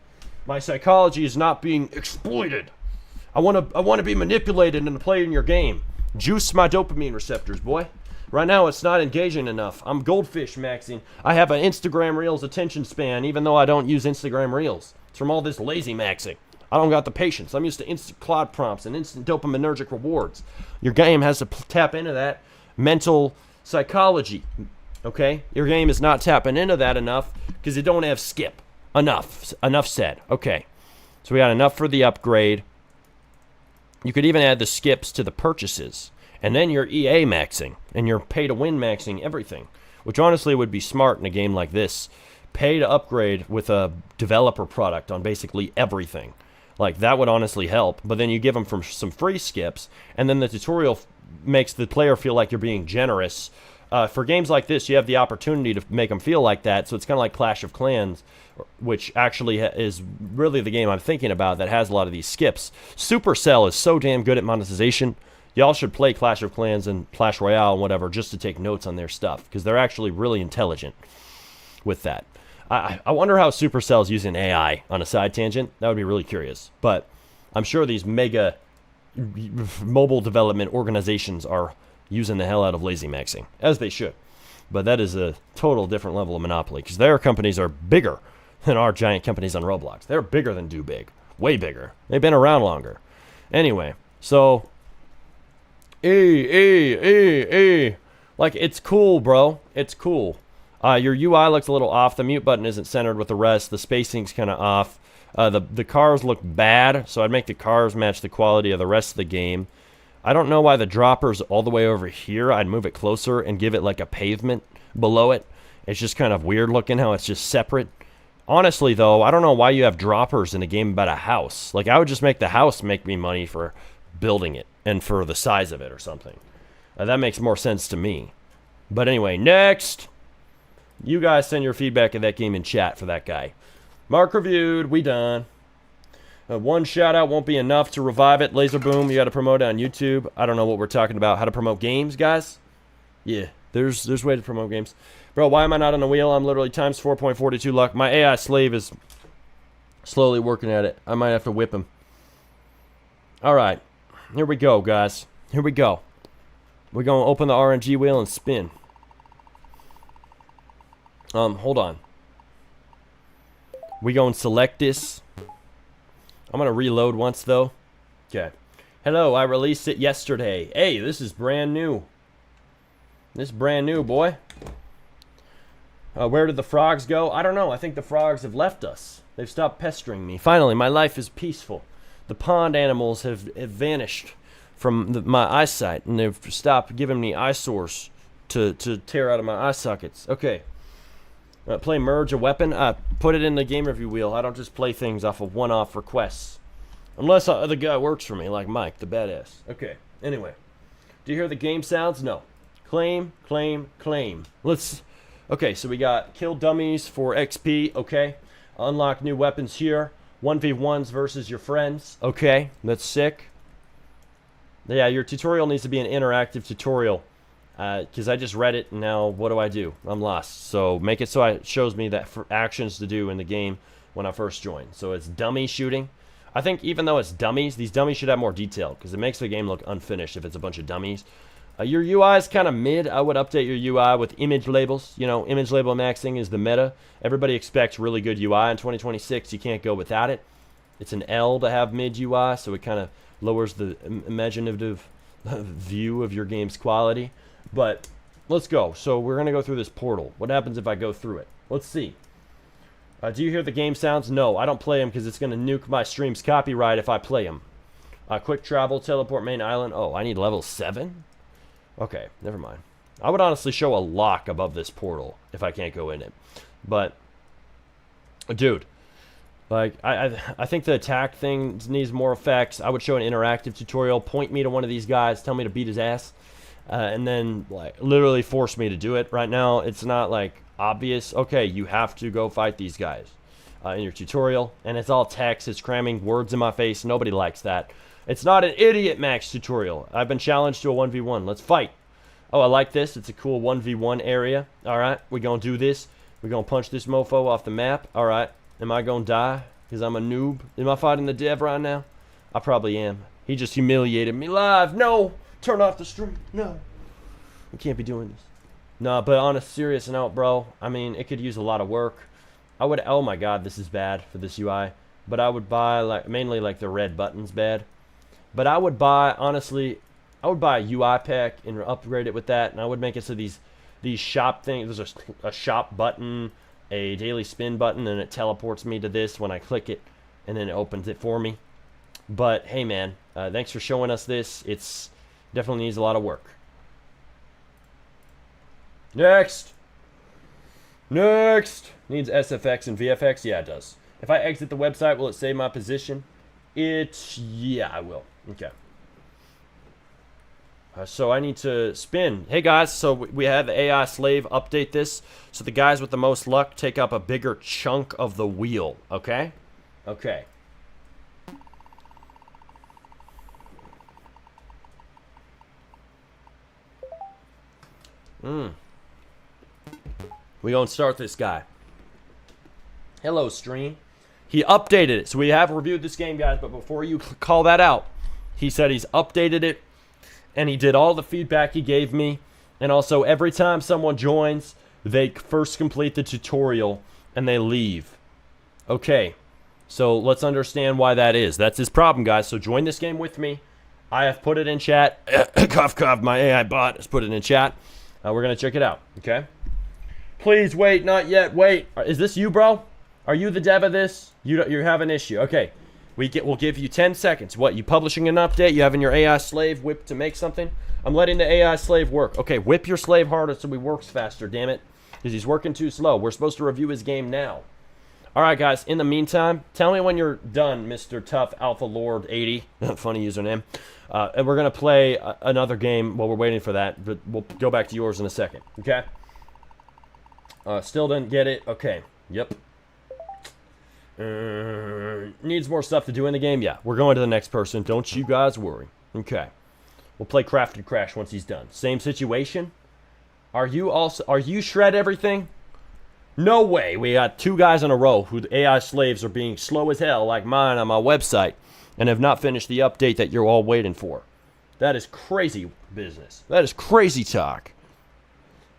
My psychology is not being exploited. I want to be manipulated into playing your game. Juice my dopamine receptors, boy. Right now, it's not engaging enough. I'm goldfish maxing. I have an Instagram Reels attention span, even though I don't use Instagram Reels. It's from all this lazy maxing. I don't got the patience. I'm used to instant cloud prompts and instant dopaminergic rewards. Your game has to tap into that mental psychology, okay? Your game is not tapping into that enough because you don't have skip. Enough said. Okay. So we got enough for the upgrade. You could even add the skips to the purchases. And then you're EA maxing. And you're pay-to-win maxing everything. Which honestly would be smart in a game like this. Pay to upgrade with a developer product on basically everything. Like, that would honestly help. But then you give them some free skips. And then the tutorial makes the player feel like you're being generous. For games like this, you have the opportunity to make them feel like that. So it's kind of like Clash of Clans, which actually is really the game I'm thinking about that has a lot of these skips. Supercell is so damn good at monetization. Y'all should play Clash of Clans and Clash Royale and whatever just to take notes on their stuff, because they're actually really intelligent with that. I wonder how Supercell's using AI on a side tangent. That would be really curious. But I'm sure these mega mobile development organizations are using the hell out of lazy maxing, as they should. But that is a total different level of monopoly, because their companies are bigger than our giant companies on Roblox. They're bigger than Do Big. Way bigger. They've been around longer. Anyway, so... Like, it's cool, bro. It's cool. Your UI looks a little off. The mute button isn't centered with the rest. The spacing's kind of off. The cars look bad, so I'd make the cars match the quality of the rest of the game. I don't know why the dropper's all the way over here. I'd move it closer and give it like a pavement below it. It's just kind of weird looking how it's just separate. Honestly, though, I don't know why you have droppers in a game about a house. Like, I would just make the house make me money for building it and for the size of it or something. That makes more sense to me. But anyway, next... You guys send your feedback of that game in chat for that guy. Mark reviewed. We done. One shout out won't be enough to revive it. Laser Boom, you got to promote it on YouTube. I don't know what we're talking about. How to promote games, guys? Yeah, there's way to promote games. Bro, why am I not on the wheel? I'm literally times 4.42 luck. My AI slave is slowly working at it. I might have to whip him. All right. Here we go, guys. Here we go. We're going to open the RNG wheel and spin. Hold on. We gonna select this. I'm gonna reload once though. Okay. Hello, I released it yesterday. Hey, this is brand new. This is brand new, boy. Where did the frogs go? I don't know. I think the frogs have left us. They've stopped pestering me. Finally, my life is peaceful. The pond animals have vanished from my eyesight, and they've stopped giving me eyesores to tear out of my eye sockets. Okay. Play merge a weapon. Put it in the game review wheel. I don't just play things off of one-off requests. Unless the guy works for me, like Mike, the badass. Okay, anyway. Do you hear the game sounds? No. Claim, claim, claim. Let's... Okay, so we got kill dummies for XP. Okay. Unlock new weapons here. 1v1s versus your friends. Okay, that's sick. Yeah, your tutorial needs to be an interactive tutorial. Because I just read it, and now what do? I'm lost. So make it so it shows me that for actions to do in the game when I first join. So it's dummy shooting. I think even though it's dummies, these dummies should have more detail, because it makes the game look unfinished if it's a bunch of dummies. Your UI is kind of mid. I would update your UI with image labels. You know, image label maxing is the meta. Everybody expects really good UI in 2026. You can't go without it. It's an L to have mid UI, so it kind of lowers the imaginative view of your game's quality. But let's go. So we're going to go through this portal. What happens if I go through it? Let's see. Do you hear the game sounds? No, I don't play them because it's going to nuke my stream's copyright if I play them. Quick travel, teleport main island. Oh, I need level 7? Okay, never mind. I would honestly show a lock above this portal if I can't go in it. But, dude, like, I think the attack thing needs more effects. I would show an interactive tutorial. Point me to one of these guys. Tell me to beat his ass. And then, like, literally force me to do it. Right now, it's not, like, obvious. Okay, you have to go fight these guys in your tutorial. And it's all text. It's cramming words in my face. Nobody likes that. It's not an idiot max tutorial. I've been challenged to a 1v1. Let's fight. Oh, I like this. It's a cool 1v1 area. All right, we're going to do this. We're going to punch this mofo off the map. All right, am I going to die because I'm a noob? Am I fighting the dev right now? I probably am. He just humiliated me live. No. Turn off the stream. No. We can't be doing this. No, but on a serious note, bro, I mean, it could use a lot of work. I would, oh my god, this is bad for this UI. But I would buy, like, mainly, like, the red button's bad. But I would buy, honestly, I would buy a UI pack and upgrade it with that. And I would make it so these shop things, there's a shop button, a daily spin button, and it teleports me to this when I click it. and then it opens it for me. But hey, man, thanks for showing us this. It's definitely needs a lot of work. Next. Next. Needs SFX and VFX? Yeah, it does. If I exit the website, will it save my position? Yeah, I will. Okay. So I need to spin. Hey, guys, so we had the AI slave update this. So the guys with the most luck take up a bigger chunk of the wheel. Okay? Okay. We gonna start this guy. Hello, stream. He updated it. So we have reviewed this game, guys, but before you call that out, he said he's updated it, and he did all the feedback he gave me, and also every time someone joins, they first complete the tutorial, and they leave. Okay, so let's understand why that is. That's his problem, guys. So join this game with me. I have put it in chat. Cough, cough, my AI bot has put it in chat. We're going to check it out, okay? Please wait, not yet, wait. Is this you, bro? Are you the dev of this? You have an issue. Okay, we'll give you 10 seconds. What, you publishing an update? You having your AI slave whip to make something? I'm letting the AI slave work. Okay, whip your slave harder so he works faster, damn it. Because he's working too slow. We're supposed to review his game now. All right, guys, in the meantime, tell me when you're done, Mr. Tough Alpha Lord 80. Funny username. And we're going to play another game while we're waiting for that. But we'll go back to yours in a second, okay? Still didn't get it. Okay, yep. Needs more stuff to do in the game? Yeah, we're going to the next person. Don't you guys worry. Okay. We'll play Crafted Crash once he's done. Same situation? Are you shred everything? No way. We got 2 guys in a row who the AI slaves are being slow as hell like mine on my website and have not finished the update that you're all waiting for. That is crazy business. That is crazy talk.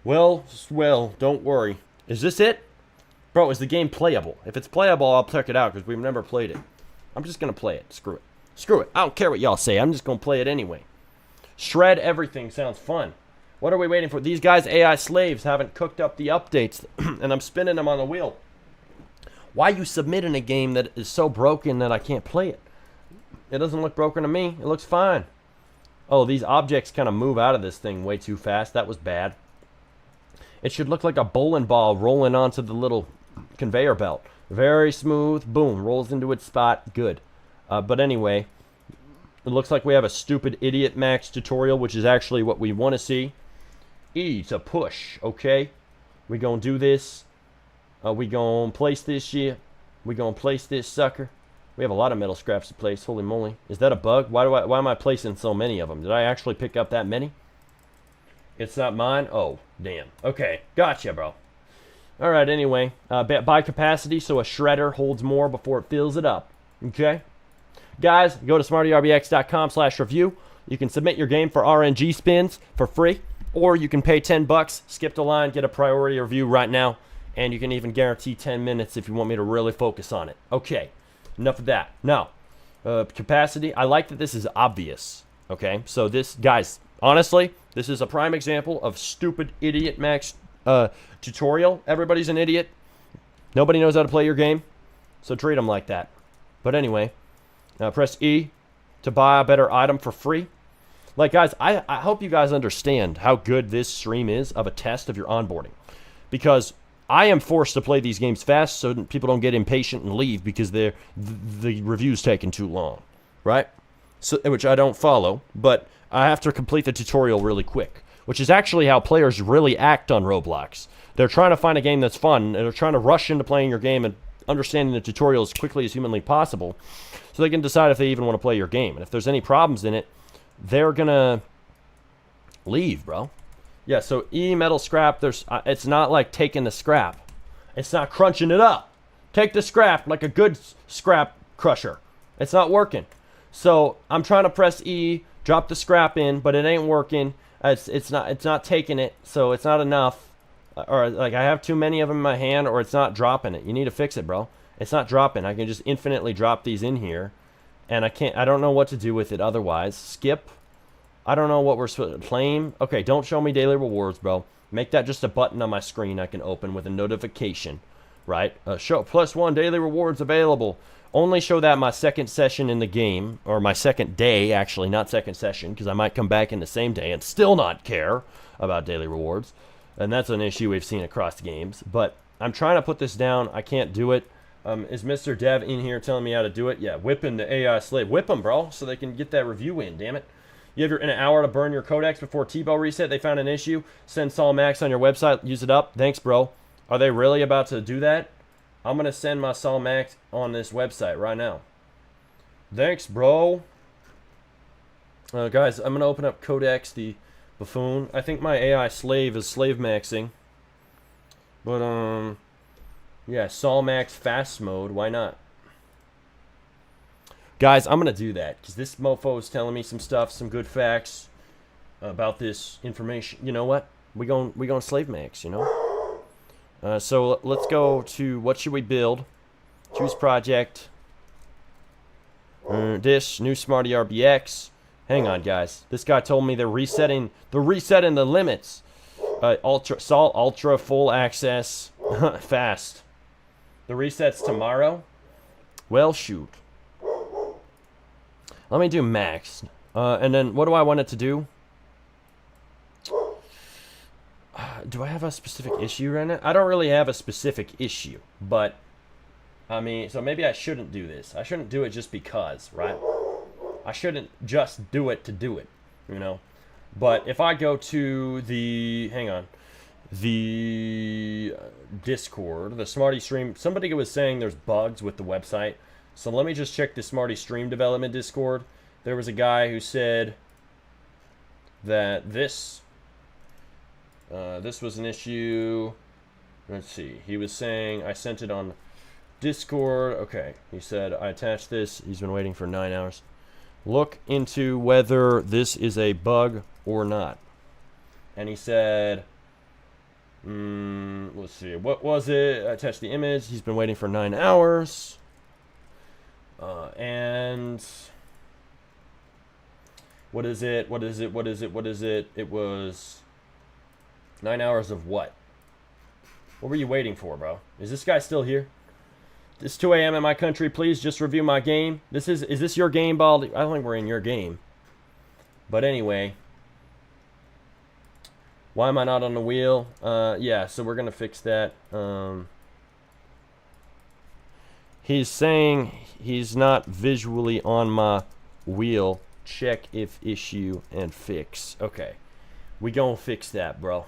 Well, don't worry. Is this it? Bro, is the game playable? If it's playable, I'll check it out because we've never played it. I'm just going to play it. Screw it. Screw it. I don't care what y'all say. I'm just going to play it anyway. Shred everything sounds fun. What are we waiting for? These guys, AI slaves, haven't cooked up the updates, and I'm spinning them on the wheel. Why are you submitting a game that is so broken that I can't play it? It doesn't look broken to me. It looks fine. Oh, these objects kind of move out of this thing way too fast. That was bad. It should look like a bowling ball rolling onto the little conveyor belt. Very smooth. Boom. Rolls into its spot. Good. But anyway, it looks like we have a stupid idiot max tutorial, which is actually what we want to see. E to push, okay? We gonna do this. We gonna place this shit. We gonna place this sucker. We have a lot of metal scraps to place. Holy moly. Is that a bug? Why am I placing so many of them? Did I actually pick up that many? It's not mine? Oh, damn. Okay, gotcha, bro. Alright, anyway. By capacity, so a shredder holds more before it fills it up. Okay? Guys, go to smartyrbx.com/review. You can submit your game for RNG spins for free. Or you can pay 10 bucks, skip the line, get a priority review right now, and you can even guarantee 10 minutes if you want me to really focus on it. Okay, enough of that. Now, capacity, I like that this is obvious, okay? So this, guys, honestly, this is a prime example of stupid idiot max tutorial. Everybody's an idiot. Nobody knows how to play your game, so treat them like that. But anyway, press E to buy a better item for free. Like, guys, I hope you guys understand how good this stream is of a test of your onboarding. Because I am forced to play these games fast so that people don't get impatient and leave because the review's taking too long, right? So, which I don't follow, but I have to complete the tutorial really quick, which is actually how players really act on Roblox. They're trying to find a game that's fun, and they're trying to rush into playing your game and understanding the tutorial as quickly as humanly possible so they can decide if they even want to play your game. And if there's any problems in it, they're gonna leave, bro. Yeah, so metal scrap, it's not like taking the scrap. It's not crunching it up. Take the scrap like a good scrap crusher. It's not working. So I'm trying to press E, drop the scrap in, but it ain't working. It's not taking it, so it's not enough. Or like I have too many of them in my hand, or it's not dropping it. You need to fix it, bro. It's not dropping. I can just infinitely drop these in here. And I don't know what to do with it otherwise. Skip. I don't know what we're supposed to claim. Okay, don't show me daily rewards, bro. Make that just a button on my screen I can open with a notification. right? Show +1 daily rewards available. Only show that my second session in the game, or my second day, actually, not second session, because I might come back in the same day and still not care about daily rewards. And that's an issue we've seen across games. But I'm trying to put this down. I can't do it. Is Mr. Dev in here telling me how to do it? Yeah, whipping the AI slave. Whip them, bro, so they can get that review in, damn it. You have an hour to burn your codex before T-Bow reset. They found an issue. Send Sol Max on your website. Use it up. Thanks, bro. Are they really about to do that? I'm going to send my Sol Max on this website right now. Thanks, bro. Guys, I'm going to open up Codex, the buffoon. I think my AI slave is slave maxing. But, yeah, Sol Max fast mode. Why not? Guys, I'm going to do that because this mofo is telling me some stuff, some good facts about this information. You know what? We going slave max, you know? So let's go to what should we build? Choose project. This new Smarty RBX. Hang on, guys. This guy told me they're resetting the limits. Ultra full access fast. The reset's tomorrow. Well, shoot. Let me do max. And then what do I want it to do? Do I have a specific issue right now? I don't really have a specific issue, but I mean, so maybe I shouldn't do this. I shouldn't do it just because, right? I shouldn't just do it to do it, you know? But if I go to the, hang on, the Discord, the Smarty Stream, somebody was saying there's bugs with the website. So let me just check the Smarty Stream Development Discord. There was a guy who said that this was an issue. Let's see. He was saying, I sent it on Discord. Okay. He said, I attached this. He's been waiting for 9 hours. Look into whether this is a bug or not. And he said, let's see. What was it? I attached the image. He's been waiting for 9 hours. And what is it? What is it? What is it? What is it? It was 9 hours of what? What were you waiting for, bro? Is this guy still here? It's 2 a.m. in my country. Please just review my game. Is this your game, Baldy? I don't think we're in your game. But anyway. Why am I not on the wheel? Yeah, so we're going to fix that. He's saying he's not visually on my wheel. Check if issue and fix. Okay. We gonna fix that, bro.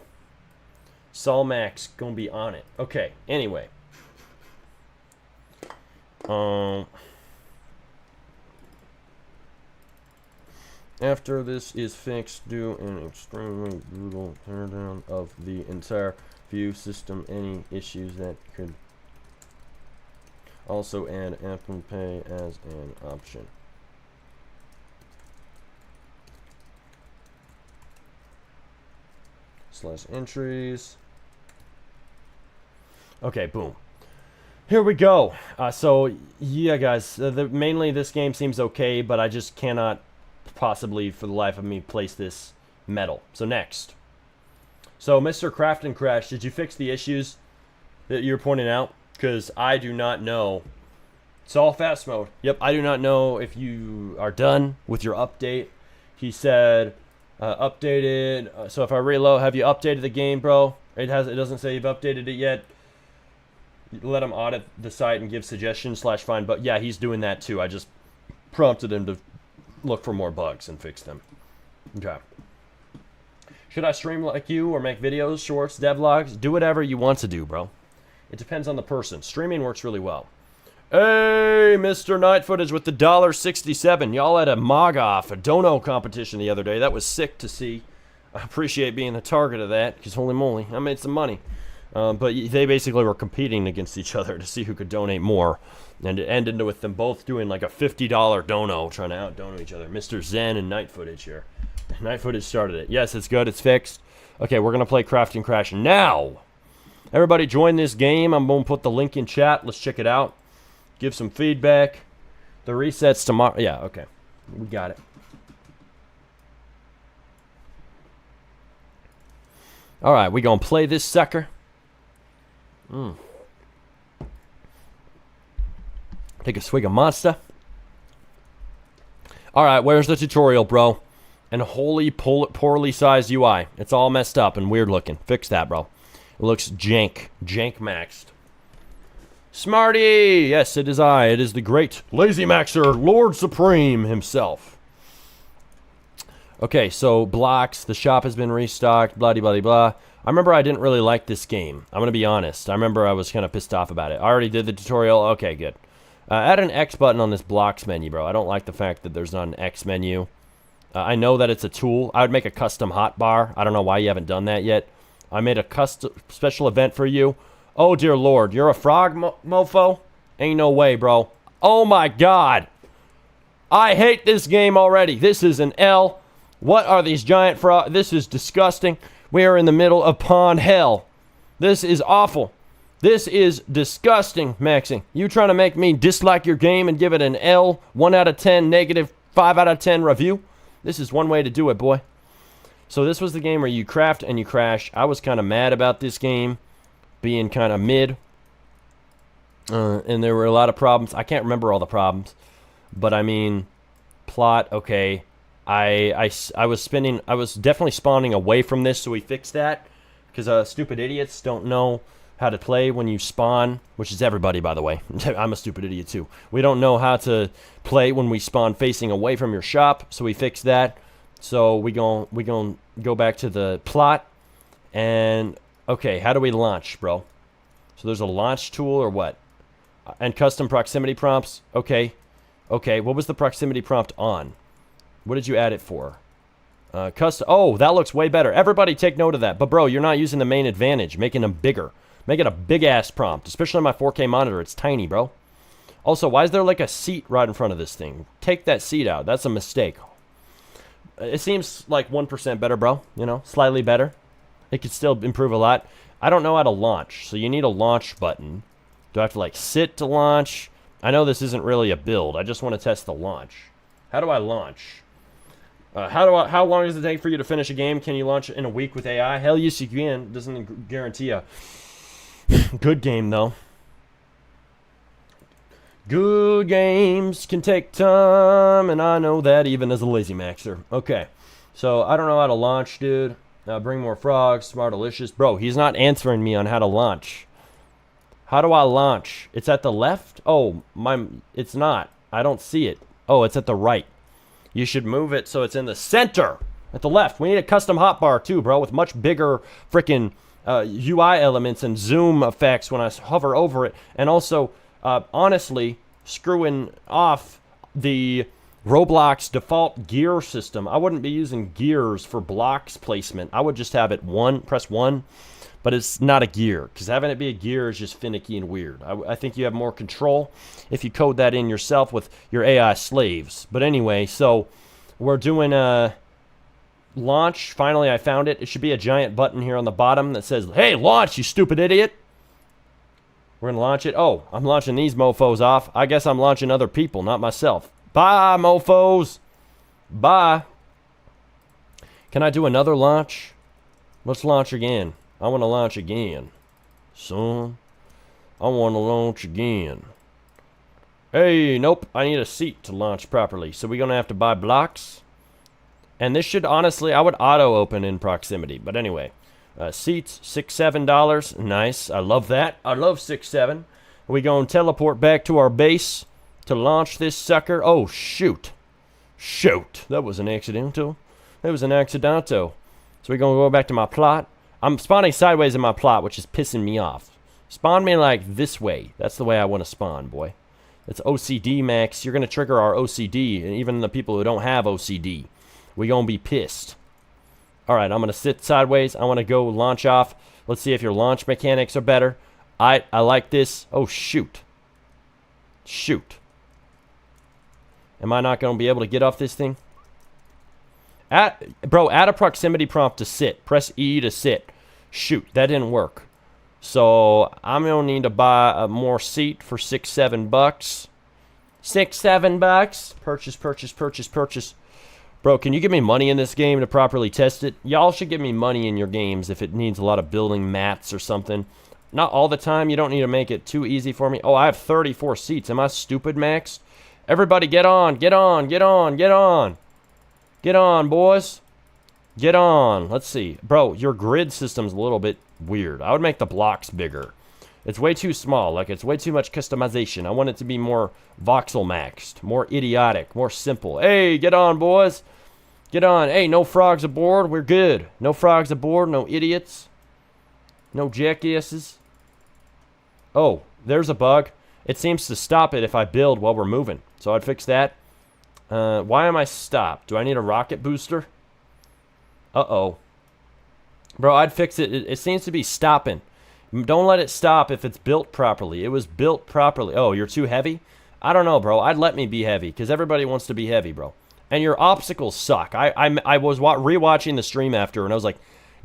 Sol Max gonna be on it. Okay, anyway. After this is fixed, do an extremely brutal teardown of the entire view system. Any issues that could also add Apple Pay as an option. Slash entries. Okay, boom. Here we go. So, yeah, guys. Mainly this game seems okay, but I just cannot possibly, for the life of me, place this metal. So, next. So, Mr. Craft and Crash, did you fix the issues that you're pointing out? Because I do not know. It's all fast mode. Yep, I do not know if you are done with your update. He said... updated. So if I reload, have you updated the game, bro? It doesn't say you've updated it yet. Let him audit the site and give suggestions / find. But yeah, he's doing that too. I just prompted him to look for more bugs and fix them. Okay. Should I stream like you or make videos, shorts, devlogs? Do whatever you want to do, bro. It depends on the person. Streaming works really well. Hey, Mr. Night Footage with the $1.67. Y'all had a Mogoff, a dono competition the other day. That was sick to see. I appreciate being the target of that, because holy moly, I made some money. But they basically were competing against each other to see who could donate more. And it ended with them both doing like a $50 dono, trying to out-dono each other. Mr. Zen and Night Footage here. Night Footage started it. Yes, it's good. It's fixed. Okay, we're going to play Crafting Crash now. Everybody join this game. I'm going to put the link in chat. Let's check it out. Give some feedback. The reset's tomorrow. Yeah, okay. We got it. All right, we going to play this sucker. Take a swig of Monster. All right, where's the tutorial, bro? And holy poorly sized UI. It's all messed up and weird looking. Fix that, bro. It looks jank. Jank maxed. Smarty! Yes, it is I. It is the great Lazy Maxer, Lord Supreme himself. Okay, so blocks. The shop has been restocked. Blah, blah, blah, blah. I remember I didn't really like this game. I'm going to be honest. I remember I was kind of pissed off about it. I already did the tutorial. Okay, good. Add an X button on this blocks menu, bro. I don't like the fact that there's not an X menu. I know that it's a tool. I would make a custom hotbar. I don't know why you haven't done that yet. I made a custom special event for you. Oh, dear Lord. You're a frog, mofo? Ain't no way, bro. Oh, my God. I hate this game already. This is an L. What are these giant frogs? This is disgusting. We are in the middle of pond hell. This is awful. This is disgusting, Maxing. You trying to make me dislike your game and give it an L, 1 out of 10, negative 5 out of 10 review? This is one way to do it, boy. So this was the game where you craft and you crash. I was kind of mad about this game being kind of mid. And there were a lot of problems. I can't remember all the problems. But I mean, plot, okay. I was definitely spawning away from this, so we fixed that. Because stupid idiots don't know how to play when you spawn, which is everybody, by the way. I'm a stupid idiot too. We don't know how to play when we spawn facing away from your shop, so we fixed that. So we gon' go back to the plot, and okay, how do we launch, bro? So there's a launch tool or what? And custom proximity prompts. Okay, what was the proximity prompt on? What did you add it for? Custom. Oh, that looks way better. Everybody take note of that. But bro, you're not using the main advantage, making them bigger. Make it a big-ass prompt, especially on my 4K monitor. It's tiny, bro. Also, why is there like a seat right in front of this thing? Take that seat out. That's a mistake. It seems like 1% better, bro. You know, slightly better. It could still improve a lot. I don't know how to launch, so you need a launch button. Do I have to, like, sit to launch? I know this isn't really a build. I just want to test the launch. How do I launch? How long does it take for you to finish a game? Can you launch it in a week with AI? Hell yes, you can. Doesn't guarantee a good game, though. Good games can take time, and I know that even as a lazy maxer. Okay, so I don't know how to launch, dude. Bring more frogs, Smartalicious. Bro, he's not answering me on how to launch. How do I launch? It's at the left? Oh, it's not. I don't see it. Oh, it's at the right. You should move it so it's in the center. At the left. We need a custom hotbar too, bro, with much bigger freaking UI elements and zoom effects when I hover over it. And also, honestly, screwing off the Roblox default gear system. I wouldn't be using gears for blocks placement. I would just have it press 1, but it's not a gear, because having it be a gear is just finicky and weird. I think you have more control if you code that in yourself with your AI slaves. But anyway, so we're doing a launch. Finally, I found it. It should be a giant button here on the bottom that says, hey, launch, you stupid idiot. We're going to launch it. Oh, I'm launching these mofos off. I guess I'm launching other people, not myself. Bye, mofos. Bye. Can I do another launch? Let's launch again. I want to launch again. Son, I want to launch again. Hey, nope. I need a seat to launch properly. So we're going to have to buy blocks. And this should, honestly, I would auto-open in proximity. But anyway, seats, $6, $7. Nice. I love that. I love 6, 7. We going to teleport back to our base to launch this sucker. Oh, shoot. Shoot. That was an accidental. That was an accidento. So we're going to go back to my plot. I'm spawning sideways in my plot, which is pissing me off. Spawn me like this way. That's the way I want to spawn, boy. It's OCD, Max. You're going to trigger our OCD, and even the people who don't have OCD. We're going to be pissed. Alright, I'm going to sit sideways. I want to go launch off. Let's see if your launch mechanics are better. I like this. Oh, shoot. Shoot. Am I not going to be able to get off this thing? Bro, add a proximity prompt to sit. Press E to sit. Shoot, that didn't work. So, I'm going to need to buy a more seat for $6, $7. 6, $7. Purchase, purchase, purchase, purchase. Bro, can you give me money in this game to properly test it? Y'all should give me money in your games if it needs a lot of building mats or something. Not all the time. You don't need to make it too easy for me. Oh, I have 34 seats. Am I stupid, Max? Everybody get on, get on, get on, get on. Get on, boys. Get on. Let's see. Bro, your grid system's a little bit weird. I would make the blocks bigger. It's way too small. Like, it's way too much customization. I want it to be more voxel maxed, more idiotic, more simple. Hey, get on, boys. Get on. Hey, no frogs aboard. We're good. No frogs aboard. No idiots. No jackasses. Oh, there's a bug. It seems to stop it if I build while we're moving. So I'd fix that. Why am I stopped? Do I need a rocket booster? Uh-oh. Bro, I'd fix it. It seems to be stopping. Don't let it stop if it's built properly. It was built properly. Oh, you're too heavy? I don't know, bro. I'd let me be heavy because everybody wants to be heavy, bro. And your obstacles suck. I was rewatching the stream after, and I was like,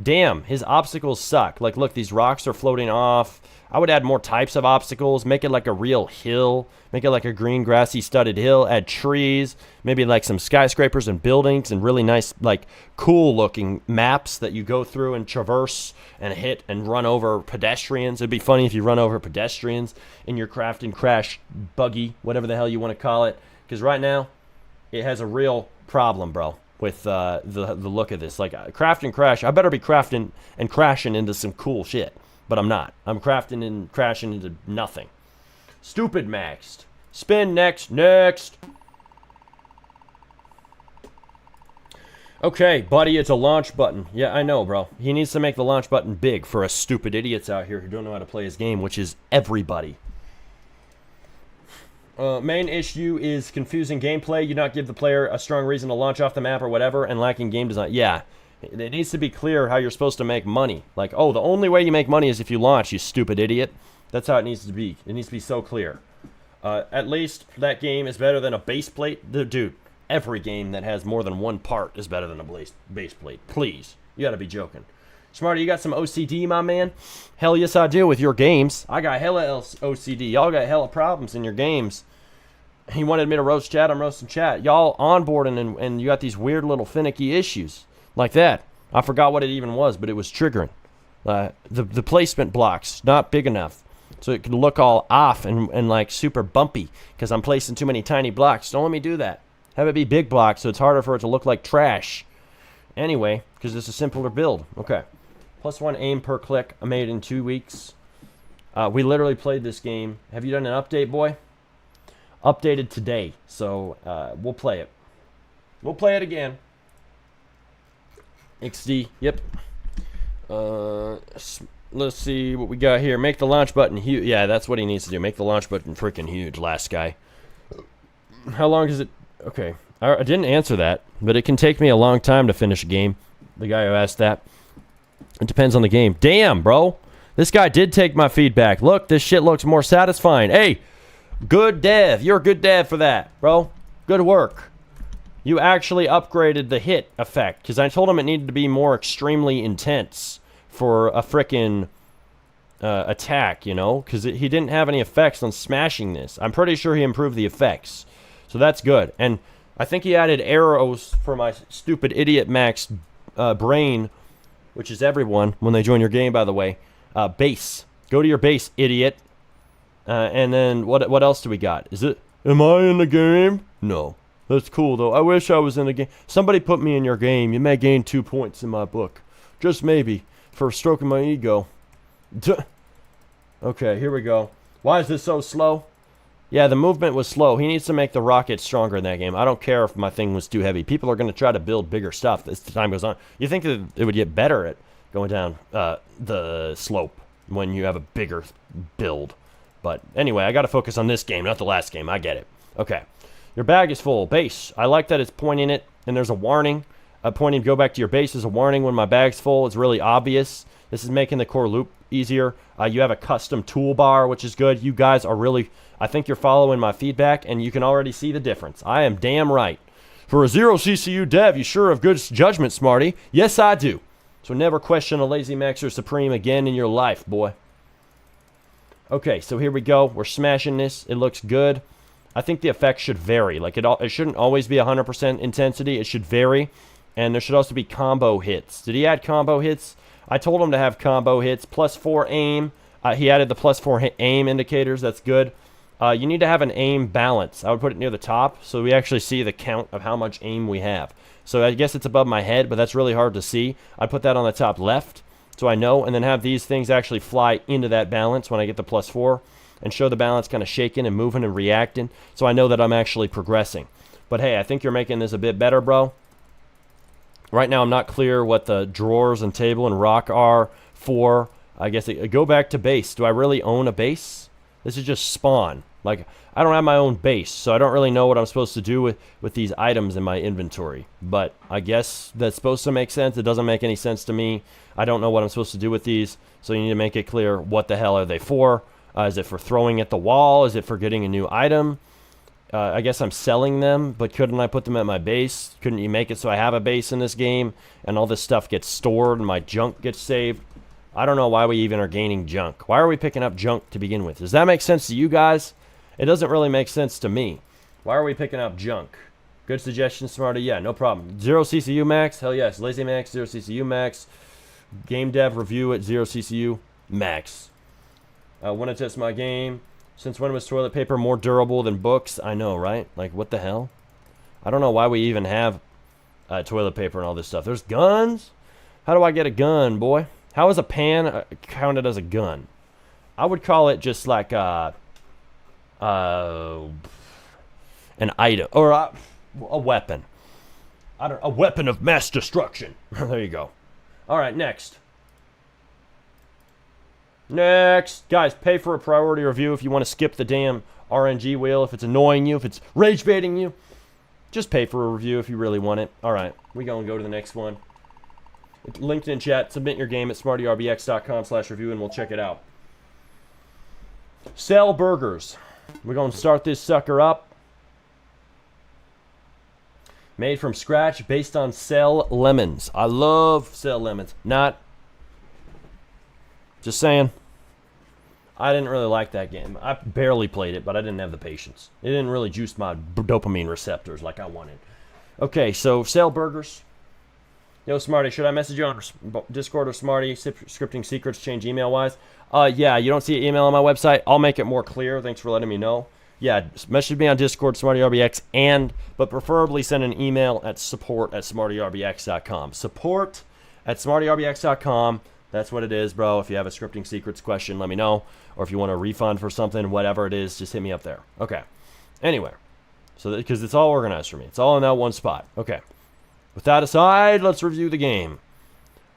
damn, his obstacles suck. Like, look, these rocks are floating off. I would add more types of obstacles. Make it like a real hill. Make it like a green, grassy, studded hill. Add trees. Maybe like some skyscrapers and buildings and really nice, like, cool-looking maps that you go through and traverse and hit and run over pedestrians. It'd be funny if you run over pedestrians in your craft and crash buggy, whatever the hell you want to call it. Because right now, it has a real problem, bro, with the look of this. Like, craft and crash. I better be crafting and crashing into some cool shit. But I'm not. I'm crafting and crashing into nothing. Stupid maxed. Spin next. Next. Okay, buddy, it's a launch button. Yeah, I know, bro. He needs to make the launch button big for us stupid idiots out here who don't know how to play his game, which is everybody. Main issue is confusing gameplay. You not give the player a strong reason to launch off the map or whatever, and lacking game design. Yeah. It needs to be clear how you're supposed to make money. Like, oh, the only way you make money is if you launch, you stupid idiot. That's how it needs to be. It needs to be so clear. At least that game is better than a base plate. Dude, every game that has more than one part is better than a base plate. Please. You gotta be joking. Smarty, you got some OCD, my man? Hell yes, I do with your games. I got hella OCD. Y'all got hella problems in your games. He wanted me to roast chat. I'm roasting chat. Y'all onboarding and you got these weird little finicky issues. Like that. I forgot what it even was, but it was triggering. The placement blocks, not big enough. So it could look all off and like super bumpy because I'm placing too many tiny blocks. Don't let me do that. Have it be big blocks so it's harder for it to look like trash. Anyway, because it's a simpler build. Okay. +1 aim per click. I made it in 2 weeks. We literally played this game. Have you done an update, boy? Updated today. So we'll play it. We'll play it again. XD, yep. Let's see what we got here. Make the launch button huge. Yeah, that's what he needs to do. Make the launch button freaking huge, last guy. How long does it... Okay, I didn't answer that, but it can take me a long time to finish a game. The guy who asked that. It depends on the game. Damn, bro. This guy did take my feedback. Look, this shit looks more satisfying. Hey, good dev. You're a good dev for that, bro. Good work. You actually upgraded the hit effect, because I told him it needed to be more extremely intense for a frickin' attack, you know? Because he didn't have any effects on smashing this. I'm pretty sure he improved the effects. So that's good. And I think he added arrows for my stupid idiot max brain, which is everyone when they join your game, by the way. Base. Go to your base, idiot. And then what else do we got? Am I in the game? No. That's cool, though. I wish I was in the game. Somebody put me in your game. You may gain 2 points in my book. Just maybe. For stroking my ego. Okay, here we go. Why is this so slow? Yeah, the movement was slow. He needs to make the rocket stronger in that game. I don't care if my thing was too heavy. People are going to try to build bigger stuff as time goes on. You think that it would get better at going down the slope when you have a bigger build. But anyway, I got to focus on this game, not the last game. I get it. Okay. Your bag is full. Base. I like that it's pointing it, and there's a warning. Pointing go back to your base is a warning when my bag's full. It's really obvious. This is making the core loop easier. You have a custom toolbar, which is good. You guys are really... I think you're following my feedback, and you can already see the difference. I am damn right. For a 0 CCU dev, you sure have good judgment, Smarty. Yes, I do. So never question a Lazy Maxer Supreme again in your life, boy. Okay, so here we go. We're smashing this. It looks good. I think the effects should vary. Like, it shouldn't always be 100% intensity. It should vary. And there should also be combo hits. Did he add combo hits? I told him to have combo hits. +4 aim. He added the +4 aim indicators. That's good. You need to have an aim balance. I would put it near the top so we actually see the count of how much aim we have. So I guess it's above my head, but that's really hard to see. I put that on the top left so I know, and then have these things actually fly into that balance when I get the +4 and show the balance kind of shaking and moving and reacting so I know that I'm actually progressing. But hey, I think you're making this a bit better, bro. Right now I'm not clear what the drawers and table and rock are for. I guess go back to base. Do I really own a base? This is just spawn. Like, I don't have my own base, so I don't really know what I'm supposed to do with these items in my inventory. But I guess that's supposed to make sense. It doesn't make any sense to me. I don't know what I'm supposed to do with these, so you need to make it clear what the hell are they for. Is it for throwing at the wall? Is it for getting a new item? I guess I'm selling them, but couldn't I put them at my base? Couldn't you make it so I have a base in this game and all this stuff gets stored and my junk gets saved? I don't know why we even are gaining junk. Why are we picking up junk to begin with? Does that make sense to you guys? It doesn't really make sense to me. Why are we picking up junk? Good suggestion, Smarty. Yeah, no problem. 0 CCU max? Hell yes. Lazy max, 0 CCU max. Game dev review at 0 CCU max. Want to test my game. Since when was toilet paper more durable than books? I know, right? Like, what the hell? I don't know why we even have toilet paper and all this stuff. There's guns? How do I get a gun, boy? How is a pan counted as a gun? I would call it just like an item or a weapon. A weapon of mass destruction. There you go. All right, next. Next. Guys, pay for a priority review if you want to skip the damn RNG wheel, if it's annoying you, if it's rage baiting you. Just pay for a review if you really want it. All right, we gonna go to the next one. Linked in chat. Submit your game at smartyrbx.com/review and we'll check it out. Sell burgers. We're gonna start this sucker up. Made from scratch, based on Cell Lemons. I love Cell Lemons. Not. Just saying. I didn't really like that game. I barely played it, but I didn't have the patience. It didn't really juice my dopamine receptors like I wanted. Okay, so Cell Burgers. Yo, Smarty, should I message you on Discord or Smarty? Scripting secrets change email-wise? Yeah, you don't see an email on my website. I'll make it more clear. Thanks for letting me know. Yeah, message me on Discord, SmartyRBX, but preferably send an email at support@smartyrbx.com. Support@smartyrbx.com. That's what it is, bro. If you have a scripting secrets question, let me know. Or if you want a refund for something, whatever it is, just hit me up there. Okay. Anyway, so because it's all organized for me. It's all in that one spot. Okay. With that aside, let's review the game.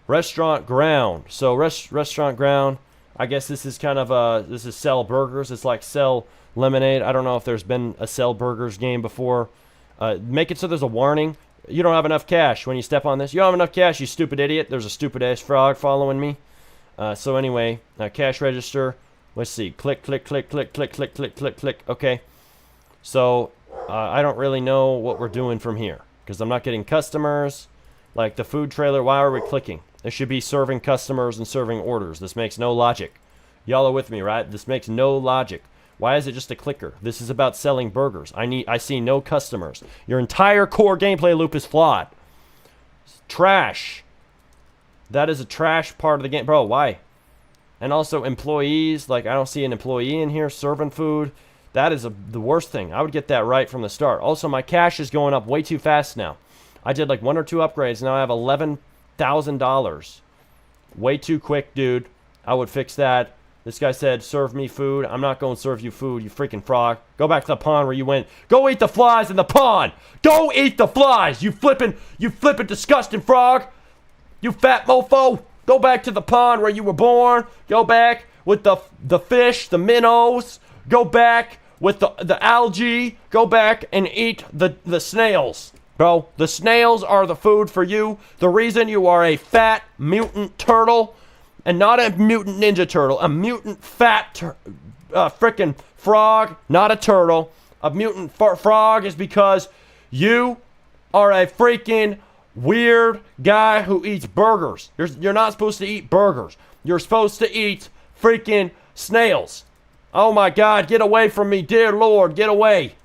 Restaurant Ground. So Restaurant Ground, I guess this is kind of this is Sell Burgers. It's like Sell Lemonade. I don't know if there's been a Sell Burgers game before. Make it so there's a warning. You don't have enough cash when you step on this. You don't have enough cash, you stupid idiot. There's a stupid ass frog following me. So anyway, cash register. Let's see. Click, click, click, click, click, click, click, click, click. Okay. So I don't really know what we're doing from here because I'm not getting customers. Like the food trailer, why are we clicking? It should be serving customers and serving orders. This makes no logic. Y'all are with me, right? This makes no logic. Why is it just a clicker? This is about selling burgers. I see no customers. Your entire core gameplay loop is flawed. It's trash. That is a trash part of the game. Bro, why? And also employees. Like, I don't see an employee in here serving food. That is the worst thing. I would get that right from the start. Also, my cash is going up way too fast now. I did like 1 or 2 upgrades. Now I have $11,000. Way too quick, dude. I would fix that. This guy said, serve me food. I'm not going to serve you food, you freaking frog. Go back to the pond where you went. Go eat the flies in the pond. Go eat the flies, you flippin' disgusting frog. You fat mofo. Go back to the pond where you were born. Go back with the fish, the minnows. Go back with the algae. Go back and eat the snails. Bro, the snails are the food for you. The reason you are a fat mutant turtle and not a mutant ninja turtle, a mutant fat frickin' frog, not a turtle. A mutant frog is because you are a freaking weird guy who eats burgers. You're not supposed to eat burgers. You're supposed to eat freaking snails. Oh my God, get away from me, dear Lord, get away.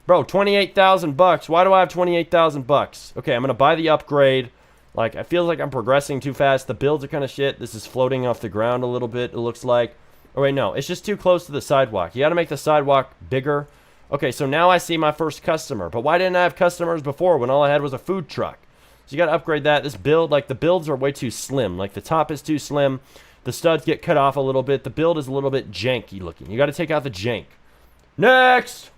Bro, $28,000. Why do I have $28,000? Okay, I'm gonna buy the upgrade. Like, I feel like I'm progressing too fast. The builds are kind of shit. This is floating off the ground a little bit, it looks like. Oh, wait, no. It's just too close to the sidewalk. You got to make the sidewalk bigger. Okay, so now I see my first customer. But why didn't I have customers before when all I had was a food truck? So you got to upgrade that. This build, like, the builds are way too slim. Like, the top is too slim. The studs get cut off a little bit. The build is a little bit janky looking. You got to take out the jank. Next!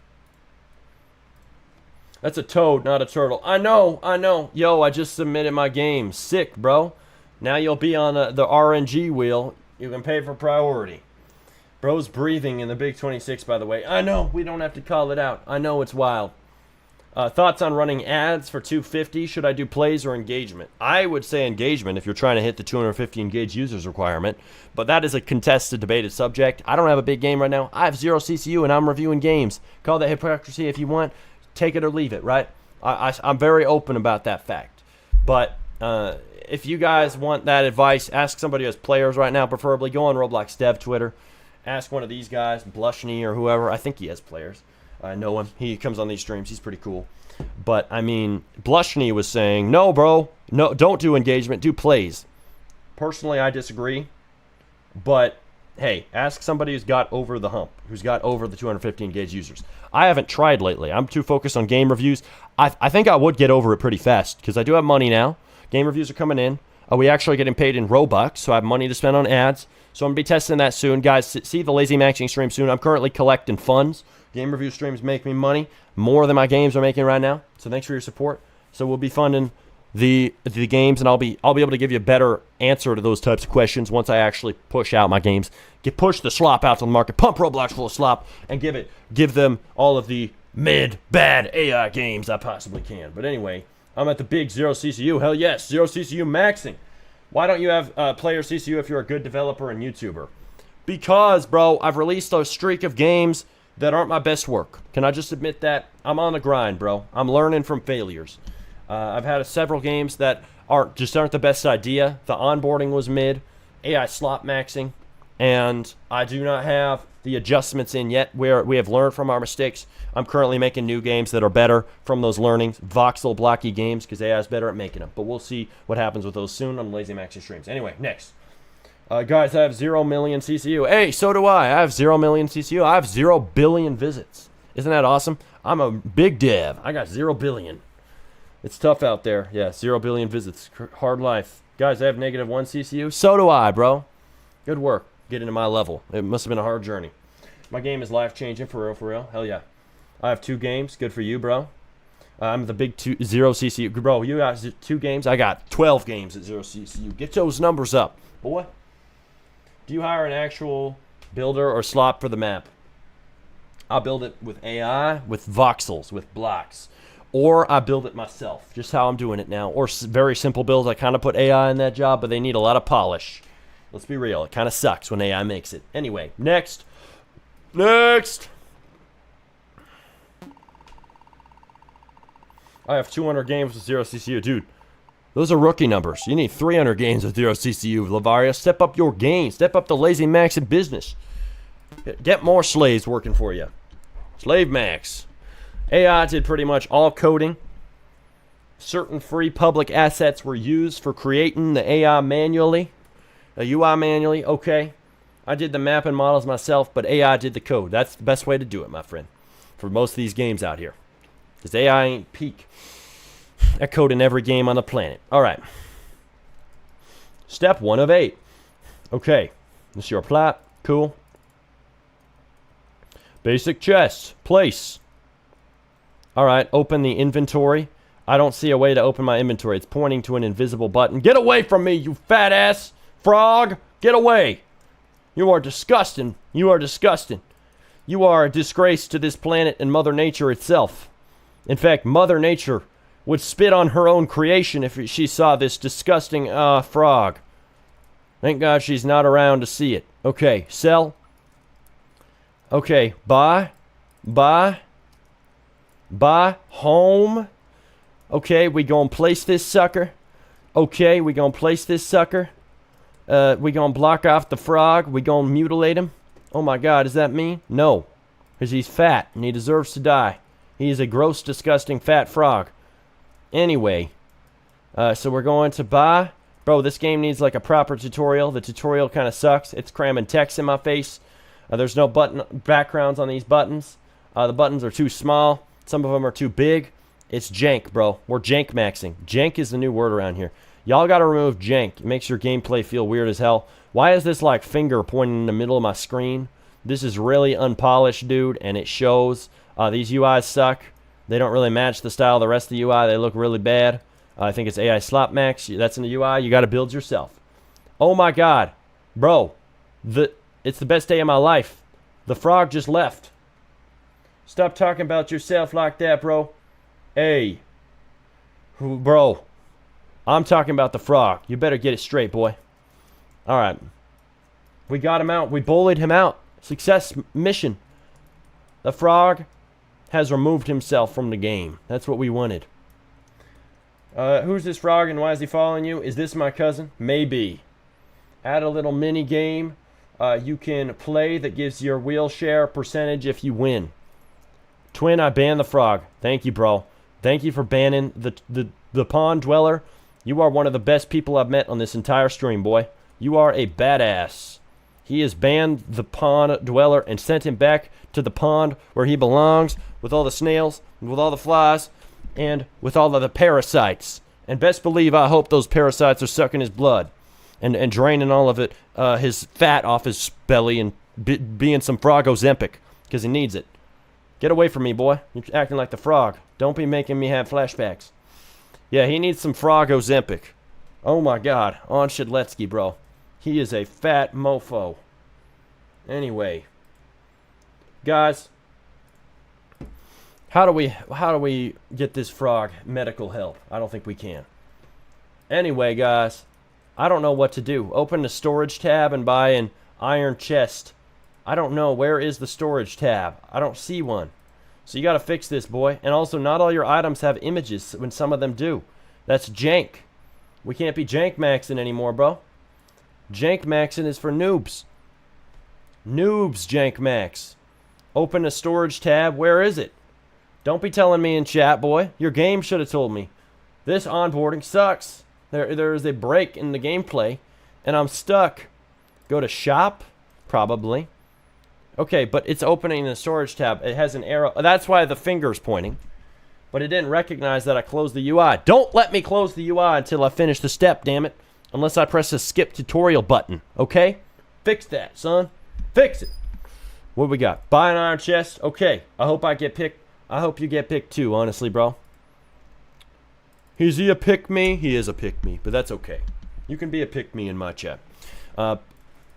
That's a toad, not a turtle. I know, I know. Yo, I just submitted my game. Sick, bro. Now you'll be on the RNG wheel. You can pay for priority. Bro's breathing in the Big 26, by the way. I know, we don't have to call it out. I know it's wild. Thoughts on running ads for 250? Should I do plays or engagement? I would say engagement if you're trying to hit the 250 engaged users requirement. But that is a contested, debated subject. I don't have a big game right now. I have 0 CCU and I'm reviewing games. Call that hypocrisy if you want. Take it or leave it, right? I'm very open about that fact. But if you guys want that advice, ask somebody who has players right now, preferably. Go on Roblox Dev Twitter. Ask one of these guys, Blushney or whoever. I think he has players. I know him. He comes on these streams. He's pretty cool. But, I mean, Blushney was saying, no, bro. No, don't do engagement. Do plays. Personally, I disagree. But, hey, ask somebody who's got over the hump, who's got over the 250 engaged users. I haven't tried lately. I'm too focused on game reviews. I think I would get over it pretty fast because I do have money now. Game reviews are coming in. We actually getting paid in Robux, so I have money to spend on ads. So I'm going to be testing that soon. Guys, see the Lazy Maxing stream soon. I'm currently collecting funds. Game review streams make me money more than my games are making right now. So thanks for your support. So we'll be funding the games, and I'll be able to give you a better answer to those types of questions once I actually push out my games. Push the slop out to the market. Pump Roblox full of slop and give them all of the mid-bad AI games I possibly can. But anyway, I'm at the big 0 CCU. Hell yes, 0 CCU maxing. Why don't you have player CCU if you're a good developer and YouTuber? Because, bro, I've released a streak of games that aren't my best work. Can I just admit that? I'm on the grind, bro. I'm learning from failures. I've had several games that aren't the best idea. The onboarding was mid, AI slot maxing, and I do not have the adjustments in yet where we have learned from our mistakes. I'm currently making new games that are better from those learnings. Voxel, blocky games, because AI is better at making them. But we'll see what happens with those soon on Lazy Maxing streams. Anyway, next. Guys, I have 0 million CCU. Hey, so do I. I have 0 million CCU. I have 0 billion visits. Isn't that awesome? I'm a big dev. I got 0 billion. It's tough out there. Yeah, 0 billion visits. Hard life. Guys, I have -1 CCU. So do I, bro. Good work getting to my level. It must have been a hard journey. My game is life-changing, for real, for real. Hell yeah. I have 2 games. Good for you, bro. I'm the big 0 CCU. Bro, you got 2 games. I got 12 games at 0 CCU. Get those numbers up, boy. Do you hire an actual builder or slop for the map? I'll build it with AI, with voxels, with blocks. Or I build it myself, just how I'm doing it now. Or very simple builds. I kind of put AI in that job, but they need a lot of polish. Let's be real. It kind of sucks when AI makes it. Anyway, next. Next. I have 200 games with 0 CCU. Dude, those are rookie numbers. You need 300 games with 0 CCU, Lavaria. Step up your game. Step up the Lazy Max in business. Get more slaves working for you. Slave Max. AI did pretty much all coding. Certain free public assets were used for creating the AI manually. The UI manually, okay. I did the map and models myself, but AI did the code. That's the best way to do it, my friend. For most of these games out here. Because AI ain't peak. I code in every game on the planet. Alright. Step 1 of 8. Okay. This is your plot. Cool. Basic chest. Place. Alright, open the inventory. I don't see a way to open my inventory. It's pointing to an invisible button. Get away from me, you fat ass frog! Get away! You are disgusting. You are disgusting. You are a disgrace to this planet and Mother Nature itself. In fact, Mother Nature would spit on her own creation if she saw this disgusting, frog. Thank God she's not around to see it. Okay, sell. Okay, buy. Buy. Buy. Home. Okay, we gonna place this sucker. Okay, we gonna place this sucker. We gonna block off the frog. We gonna mutilate him. Oh my God, is that me? No, because he's fat and he deserves to die. He is a gross, disgusting, fat frog. Anyway, So we're going to buy. Bro, this game needs like a proper tutorial. The tutorial kind of sucks. It's cramming text in my face. There's no button backgrounds on these buttons. The buttons are too small. Some of them are too big. It's jank, bro. We're jank maxing. Jank is the new word around here. Y'all got to remove jank. It makes your gameplay feel weird as hell. Why is this like finger pointing in the middle of my screen? This is really unpolished, dude, and it shows. These UIs suck. They don't really match the style of the rest of the UI. They look really bad. I think it's AI Slop Max. That's in the UI. You got to build yourself. Oh my God, bro. It's the best day of my life. The frog just left. Stop talking about yourself like that, bro. Hey, bro. I'm talking about the frog. You better get it straight, boy. All right. We got him out. We bullied him out. Success mission. The frog has removed himself from the game. That's what we wanted. Who's this frog and why is he following you? Is this my cousin? Maybe. Add a little mini game you can play that gives your wheelchair percentage if you win. Twin, I banned the frog. Thank you, bro. Thank you for banning the pond dweller. You are one of the best people I've met on this entire stream, boy. You are a badass. He has banned the pond dweller and sent him back to the pond where he belongs with all the snails, with all the flies, and with all of the parasites. And best believe I hope those parasites are sucking his blood and draining all of it, his fat off his belly and being some frog Ozempic because he needs it. Get away from me, boy. You're acting like the frog. Don't be making me have flashbacks. Yeah, he needs some frog Ozempic. Oh my God. On Shedletsky, bro. He is a fat mofo. Anyway. Guys. How do we get this frog medical help? I don't think we can. Anyway, guys. I don't know what to do. Open the storage tab and buy an iron chest. I don't know. Where is the storage tab? I don't see one. So you got to fix this, boy. And also, not all your items have images when some of them do. That's jank. We can't be jank maxing anymore, bro. Jank maxing is for noobs. Noobs jank max. Open a storage tab. Where is it? Don't be telling me in chat, boy. Your game should have told me. This onboarding sucks. There is a break in the gameplay, and I'm stuck. Go to shop, probably. Okay, but it's opening the storage tab. It has an arrow. That's why the finger's pointing. But it didn't recognize that I closed the UI. Don't let me close the UI until I finish the step, damn it. Unless I press the skip tutorial button, okay? Fix that, son. Fix it. What we got? Buy an iron chest. Okay, I hope I get picked. I hope you get picked too, honestly, bro. Is he a pick-me? He is a pick-me, but that's okay. You can be a pick-me in my chat.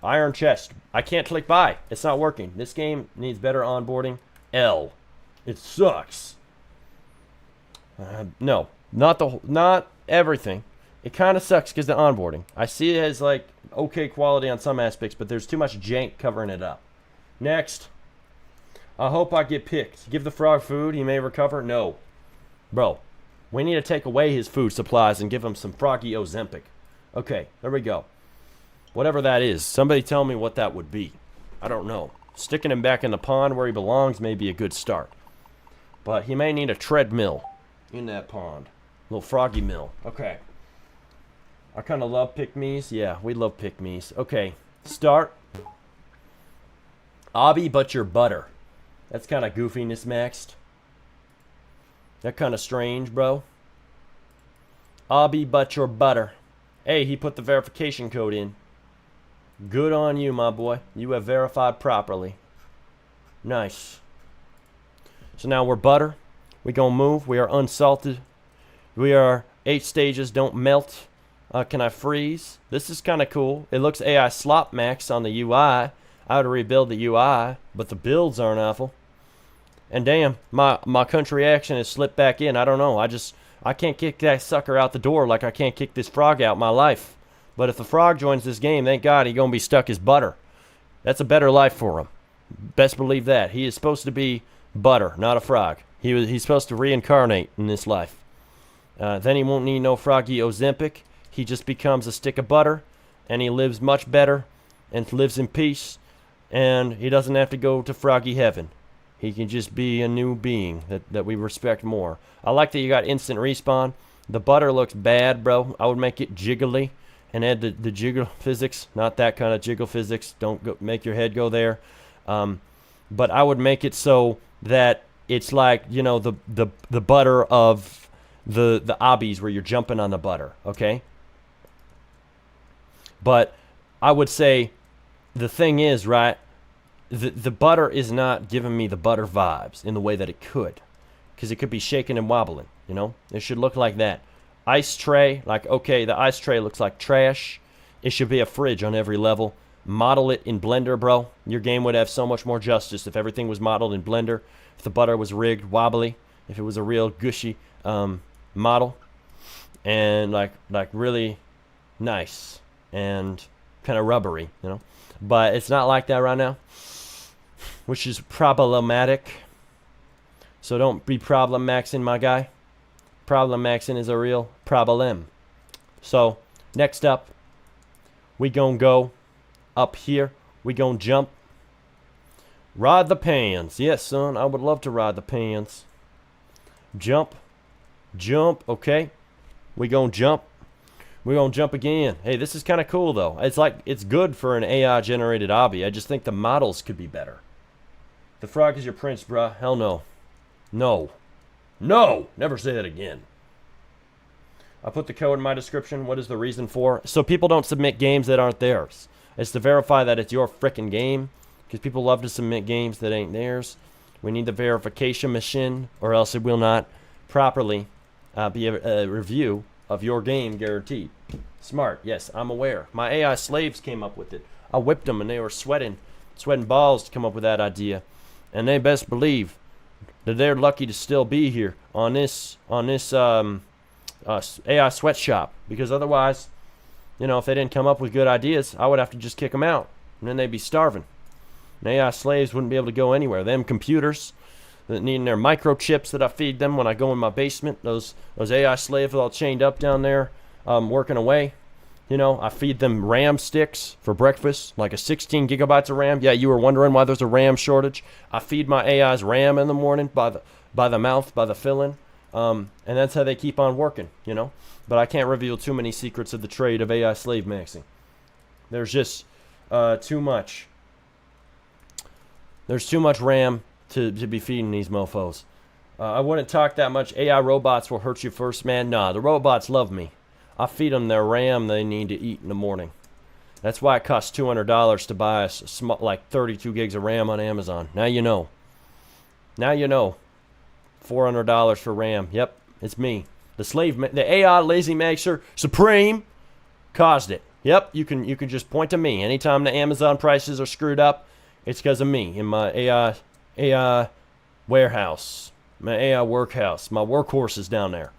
Iron chest. I can't click buy. It's not working. This game needs better onboarding. L. It sucks. No, not everything. It kind of sucks because the onboarding. I see it as like okay quality on some aspects, but there's too much jank covering it up. Next. I hope I get picked. Give the frog food. He may recover. No. Bro, we need to take away his food supplies and give him some froggy Ozempic. Okay, there we go. Whatever that is, somebody tell me what that would be. I don't know. Sticking him back in the pond where he belongs may be a good start. But he may need a treadmill in that pond. Little froggy mill. Okay. I kind of love pick-me's. Yeah, we love pick-me's. Okay, start. Obby, but your butter. That's kind of goofiness maxed. That kind of strange, bro. Obby, but your butter. Hey, he put the verification code in. Good on you, my boy. You have verified properly. Nice. So now we're butter. We gonna move. We are unsalted. We are 8 stages. Don't melt. Can I freeze? This is kind of cool. It looks AI slop max on the UI. I would rebuild the UI, but the builds aren't awful. And damn, my country action has slipped back in. I don't know. I can't kick that sucker out the door like I can't kick this frog out my life. But if the frog joins this game, thank God he gonna be stuck as butter. That's a better life for him. Best believe that. He is supposed to be butter, not a frog. He's supposed to reincarnate in this life. Then he won't need no froggy Ozempic. He just becomes a stick of butter, and he lives much better, and lives in peace, and he doesn't have to go to froggy heaven. He can just be a new being that we respect more. I like that you got instant respawn. The butter looks bad, bro. I would make it jiggly and add the jiggle physics. Not that kind of jiggle physics. Don't go, make your head go there. But I would make it so that it's like, you know, the butter of the obbies where you're jumping on the butter, okay? But I would say the thing is, right, the butter is not giving me the butter vibes in the way that it could, because it could be shaking and wobbling, you know? It should look like that. Ice tray, like, okay, the ice tray looks like trash. It should be a fridge on every level. Model it in Blender, bro. Your game would have so much more justice if everything was modeled in Blender, if the butter was rigged, wobbly, if it was a real gushy model, and like really nice and kind of rubbery, you know? But it's not like that right now, which is problematic. So don't be problem maxing, my guy. Problem maxing is a real problem. So next up, we gonna go up here. We gonna jump. Ride the pans. Yes, son, I would love to ride the pans. Jump. Jump. Okay. We gonna jump. We're gonna jump again. Hey, this is kind of cool though. It's like, it's good for an AI generated obby. I just think the models could be better. The frog is your prince, bruh. Hell no. No. No! Never say that again. I put the code in my description. What is the reason for? So people don't submit games that aren't theirs. It's to verify that it's your frickin' game. Because people love to submit games that ain't theirs. We need the verification machine, or else it will not properly be a review of your game guaranteed. Smart. Yes, I'm aware. My AI slaves came up with it. I whipped them and they were sweating balls to come up with that idea. And they best believe that they're lucky to still be here on this AI sweatshop, because otherwise, you know, if they didn't come up with good ideas, I would have to just kick them out, and then they'd be starving. And AI slaves wouldn't be able to go anywhere. Them computers that need their microchips that I feed them when I go in my basement, those AI slaves all chained up down there, working away. You know, I feed them RAM sticks for breakfast, like a 16 gigabytes of RAM. Yeah, you were wondering why there's a RAM shortage. I feed my AIs RAM in the morning by the mouth, by the fill-in. And that's how they keep on working, you know. But I can't reveal too many secrets of the trade of AI slave maxing. There's just too much. There's too much RAM to be feeding these mofos. I wouldn't talk that much. AI robots will hurt you first, man. Nah, the robots love me. I feed them their RAM they need to eat in the morning. That's why it costs $200 to buy like 32 gigs of RAM on Amazon. Now you know. Now you know. $400 for RAM. Yep, it's me. The AI lazy maxer supreme caused it. Yep, you can just point to me. Anytime the Amazon prices are screwed up, it's because of me in my AI warehouse, my AI workhouse. My workhorse is down there.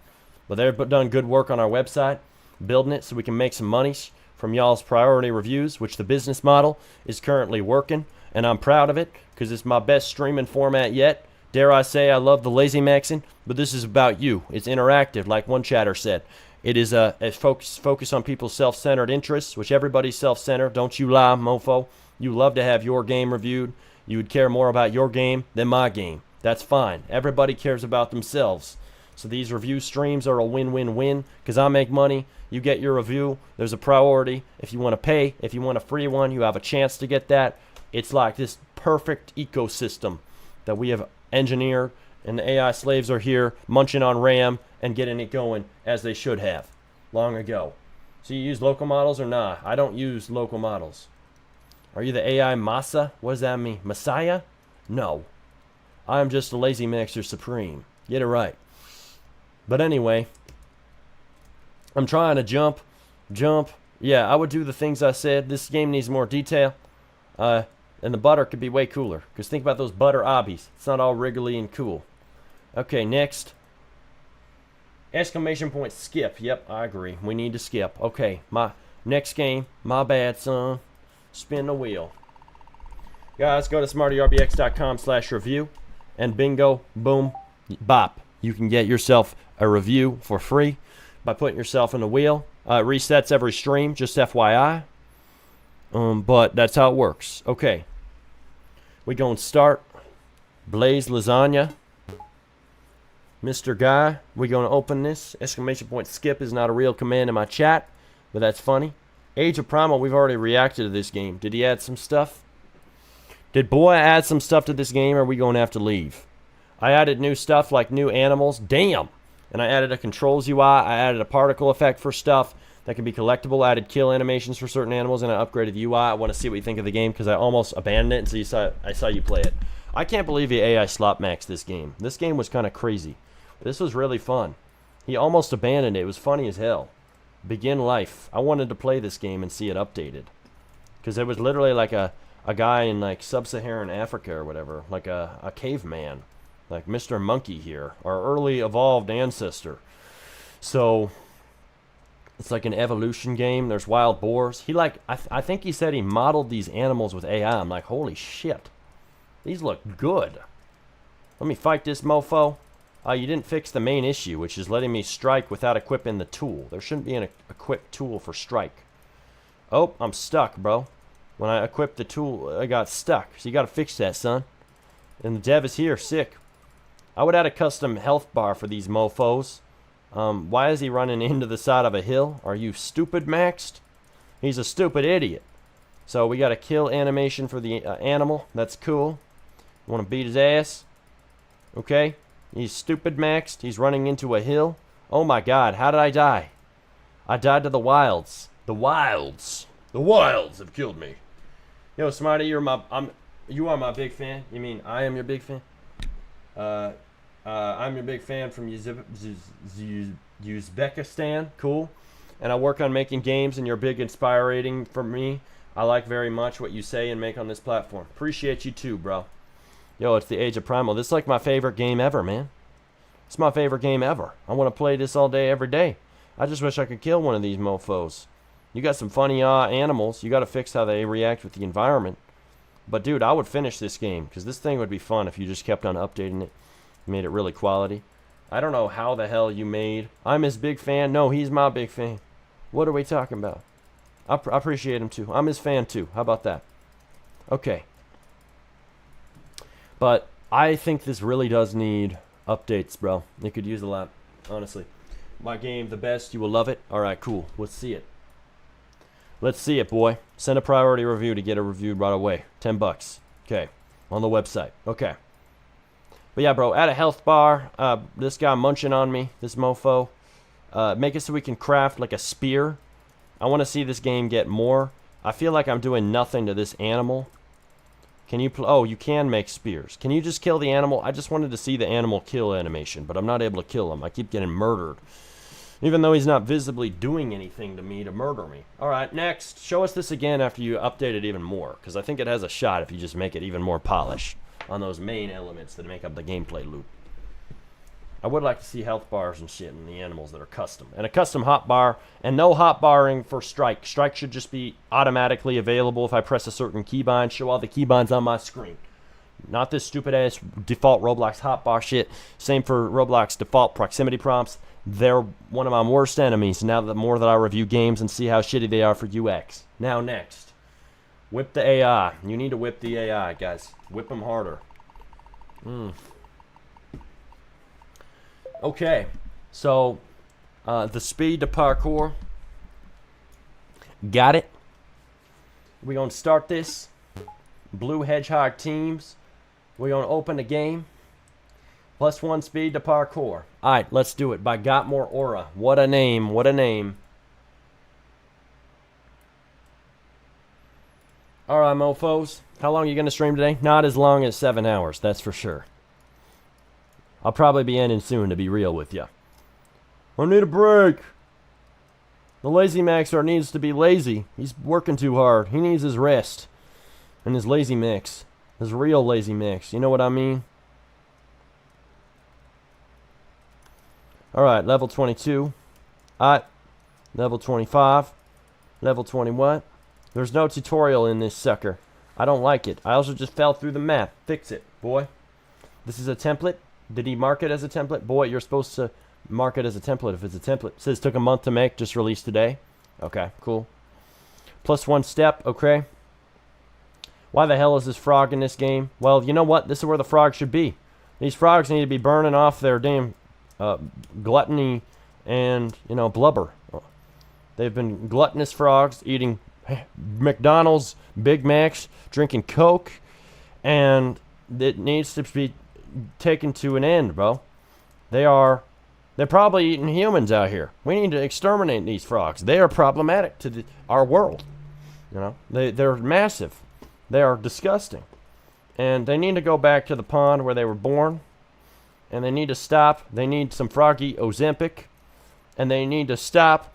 But they've done good work on our website, building it so we can make some monies from y'all's priority reviews, which the business model is currently working, and I'm proud of it because it's my best streaming format yet. Dare I say I love the lazy maxing, but this is about you. It's interactive, like one chatter said. It is a focus on people's self-centered interests, which everybody's self-centered. Don't you lie, mofo. You love to have your game reviewed. You would care more about your game than my game. That's fine. Everybody cares about themselves. So these review streams are a win-win-win because I make money. You get your review. There's a priority. If you want to pay, if you want a free one, you have a chance to get that. It's like this perfect ecosystem that we have engineered, and the AI slaves are here munching on RAM and getting it going as they should have long ago. So you use local models or not? I don't use local models. Are you the AI Massa? What does that mean? Messiah? No. I'm just a lazy maxer supreme. Get it right. But anyway, I'm trying to jump. Yeah, I would do the things I said. This game needs more detail. And the butter could be way cooler. Because think about those butter obbies. It's not all wriggly and cool. Okay, next. Exclamation point skip. Yep, I agree. We need to skip. Okay, my next game. My bad, son. Spin the wheel. Guys, go to smartyrbx.com/review. And bingo, boom, bop. You can get yourself a review for free by putting yourself in the wheel. It resets every stream, just FYI. But that's how it works. Okay. We gonna start. Blaze lasagna. Mr. Guy, we're going to open this. Exclamation point skip is not a real command in my chat, but that's funny. Age of Primal, we've already reacted to this game. Did he add some stuff? Did boy add some stuff to this game, or are we going to have to leave? I added new stuff like new animals. Damn! And I added a controls UI. I added a particle effect for stuff that can be collectible. I added kill animations for certain animals, and I upgraded the UI. I want to see what you think of the game, because I almost abandoned it until I saw you play it. I can't believe the AI slot maxed this game. This game was kind of crazy. This was really fun. He almost abandoned it. It was funny as hell. Begin life. I wanted to play this game and see it updated. Because it was literally like a guy in like sub-Saharan Africa or whatever. Like a caveman. Like Mr. Monkey here. Our early evolved ancestor. So it's like an evolution game. There's wild boars. He like, I think he said he modeled these animals with AI. I'm like, holy shit. These look good. Let me fight this mofo. You didn't fix the main issue, which is letting me strike without equipping the tool. There shouldn't be an equipped tool for strike. Oh, I'm stuck, bro. When I equipped the tool, I got stuck. So you got to fix that, son. And the dev is here, sick. I would add a custom health bar for these mofos. Why is he running into the side of a hill? Are you stupid, Maxed? He's a stupid idiot. So we got a kill animation for the animal. That's cool. Want to beat his ass? Okay. He's stupid, Maxed. He's running into a hill. Oh my god, how did I die? I died to the wilds. The wilds. The wilds have killed me. Yo, Smarty, you are my big fan. You mean I am your big fan? I'm your big fan from Uzbekistan. Cool. And I work on making games, and you're big inspiring for me. I like very much what you say and make on this platform. Appreciate you too, bro. Yo, it's the Age of Primal. This is like my favorite game ever, man. It's my favorite game ever. I want to play this all day, every day. I just wish I could kill one of these mofos. You got some funny animals. You got to fix how they react with the environment. But, dude, I would finish this game, because this thing would be fun if you just kept on updating it. Made it really quality. I don't know how the hell you made. I'm his big fan. No, he's my big fan. What are we talking about? I appreciate him, too. I'm his fan, too. How about that? Okay. But I think this really does need updates, bro. It could use a lot, honestly. My game, the best. You will love it. All right, cool. Let's see it. Let's see it, boy. Send a priority review to get it reviewed right away. $10. Okay. On the website. Okay. But yeah, bro, add a health bar. This guy munching on me. This mofo. Make it so we can craft like a spear. I want to see this game get more. I feel like I'm doing nothing to this animal. Can you oh, you can make spears. Can you just kill the animal? I just wanted to see the animal kill animation, but I'm not able to kill him. I keep getting murdered. Even though he's not visibly doing anything to me to murder me. Alright, next. Show us this again after you update it even more. Because I think it has a shot if you just make it even more polished on those main elements that make up the gameplay loop. I would like to see health bars and shit in the animals that are custom. And a custom hotbar, and no hotbarring for strike. Strike should just be automatically available if I press a certain keybind. Show all the keybinds on my screen. Not this stupid ass default Roblox hotbar shit. Same for Roblox default proximity prompts. They're one of my worst enemies now the more that I review games and see how shitty they are for UX. Now next. Whip the AI. You need to whip the AI, guys. Whip them harder. Okay, so the speed to parkour. Got it. We're going to start this. Blue Hedgehog teams. We're going to open the game. +1 speed to parkour. Alright, let's do it. By Got More Aura. What a name, what a name. Alright, mofos. How long are you going to stream today? Not as long as 7 hours, that's for sure. I'll probably be ending soon, to be real with you. I need a break. The lazy maxer needs to be lazy. He's working too hard. He needs his rest. And his lazy mix. His real lazy mix. You know what I mean? Alright, level 22. Alright. Level 25. Level 20 what? There's no tutorial in this sucker. I don't like it. I also just fell through the map. Fix it, boy. This is a template. Did he mark it as a template? Boy, you're supposed to mark it as a template if it's a template. It says took a month to make, just released today. Okay, cool. +1 step, okay. Why the hell is this frog in this game? Well, you know what? This is where the frog should be. These frogs need to be burning off their damn gluttony and, blubber. They've been gluttonous frogs, eating McDonald's, Big Macs, drinking Coke, and it needs to be taken to an end, bro. They're probably eating humans out here. We need to exterminate these frogs. They are problematic to our world. They're massive. They are disgusting. And they need to go back to the pond where they were born. And they need to stop. They need some froggy Ozempic. And they need to stop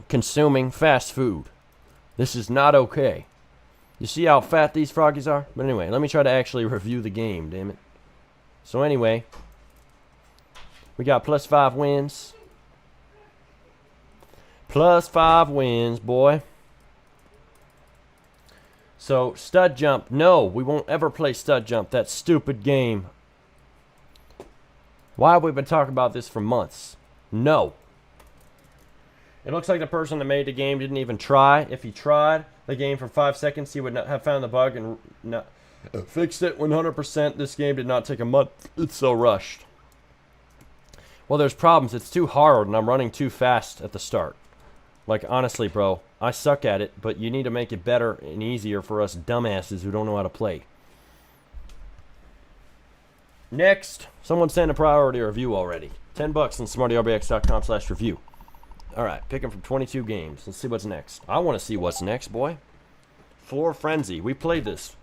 consuming fast food. This is not okay. You see how fat these froggies are? But anyway, let me try to actually review the game, damn it. So anyway, we got +5 wins. +5 wins, boy. So, stud jump. No, we won't ever play stud jump. That stupid game. Why have we been talking about this for months? No. It looks like the person that made the game didn't even try. If he tried the game for 5 seconds, he would not have found the bug and not fixed it 100%. This game did not take a month. It's so rushed. Well, there's problems. It's too hard, and I'm running too fast at the start. Like, honestly, bro, I suck at it, but you need to make it better and easier for us dumbasses who don't know how to play. Next, someone sent a priority review already. $10 on smartyrbx.com/review. All right, pick them from 22 games. Let's see what's next. I want to see what's next, boy. Floor Frenzy. We played this.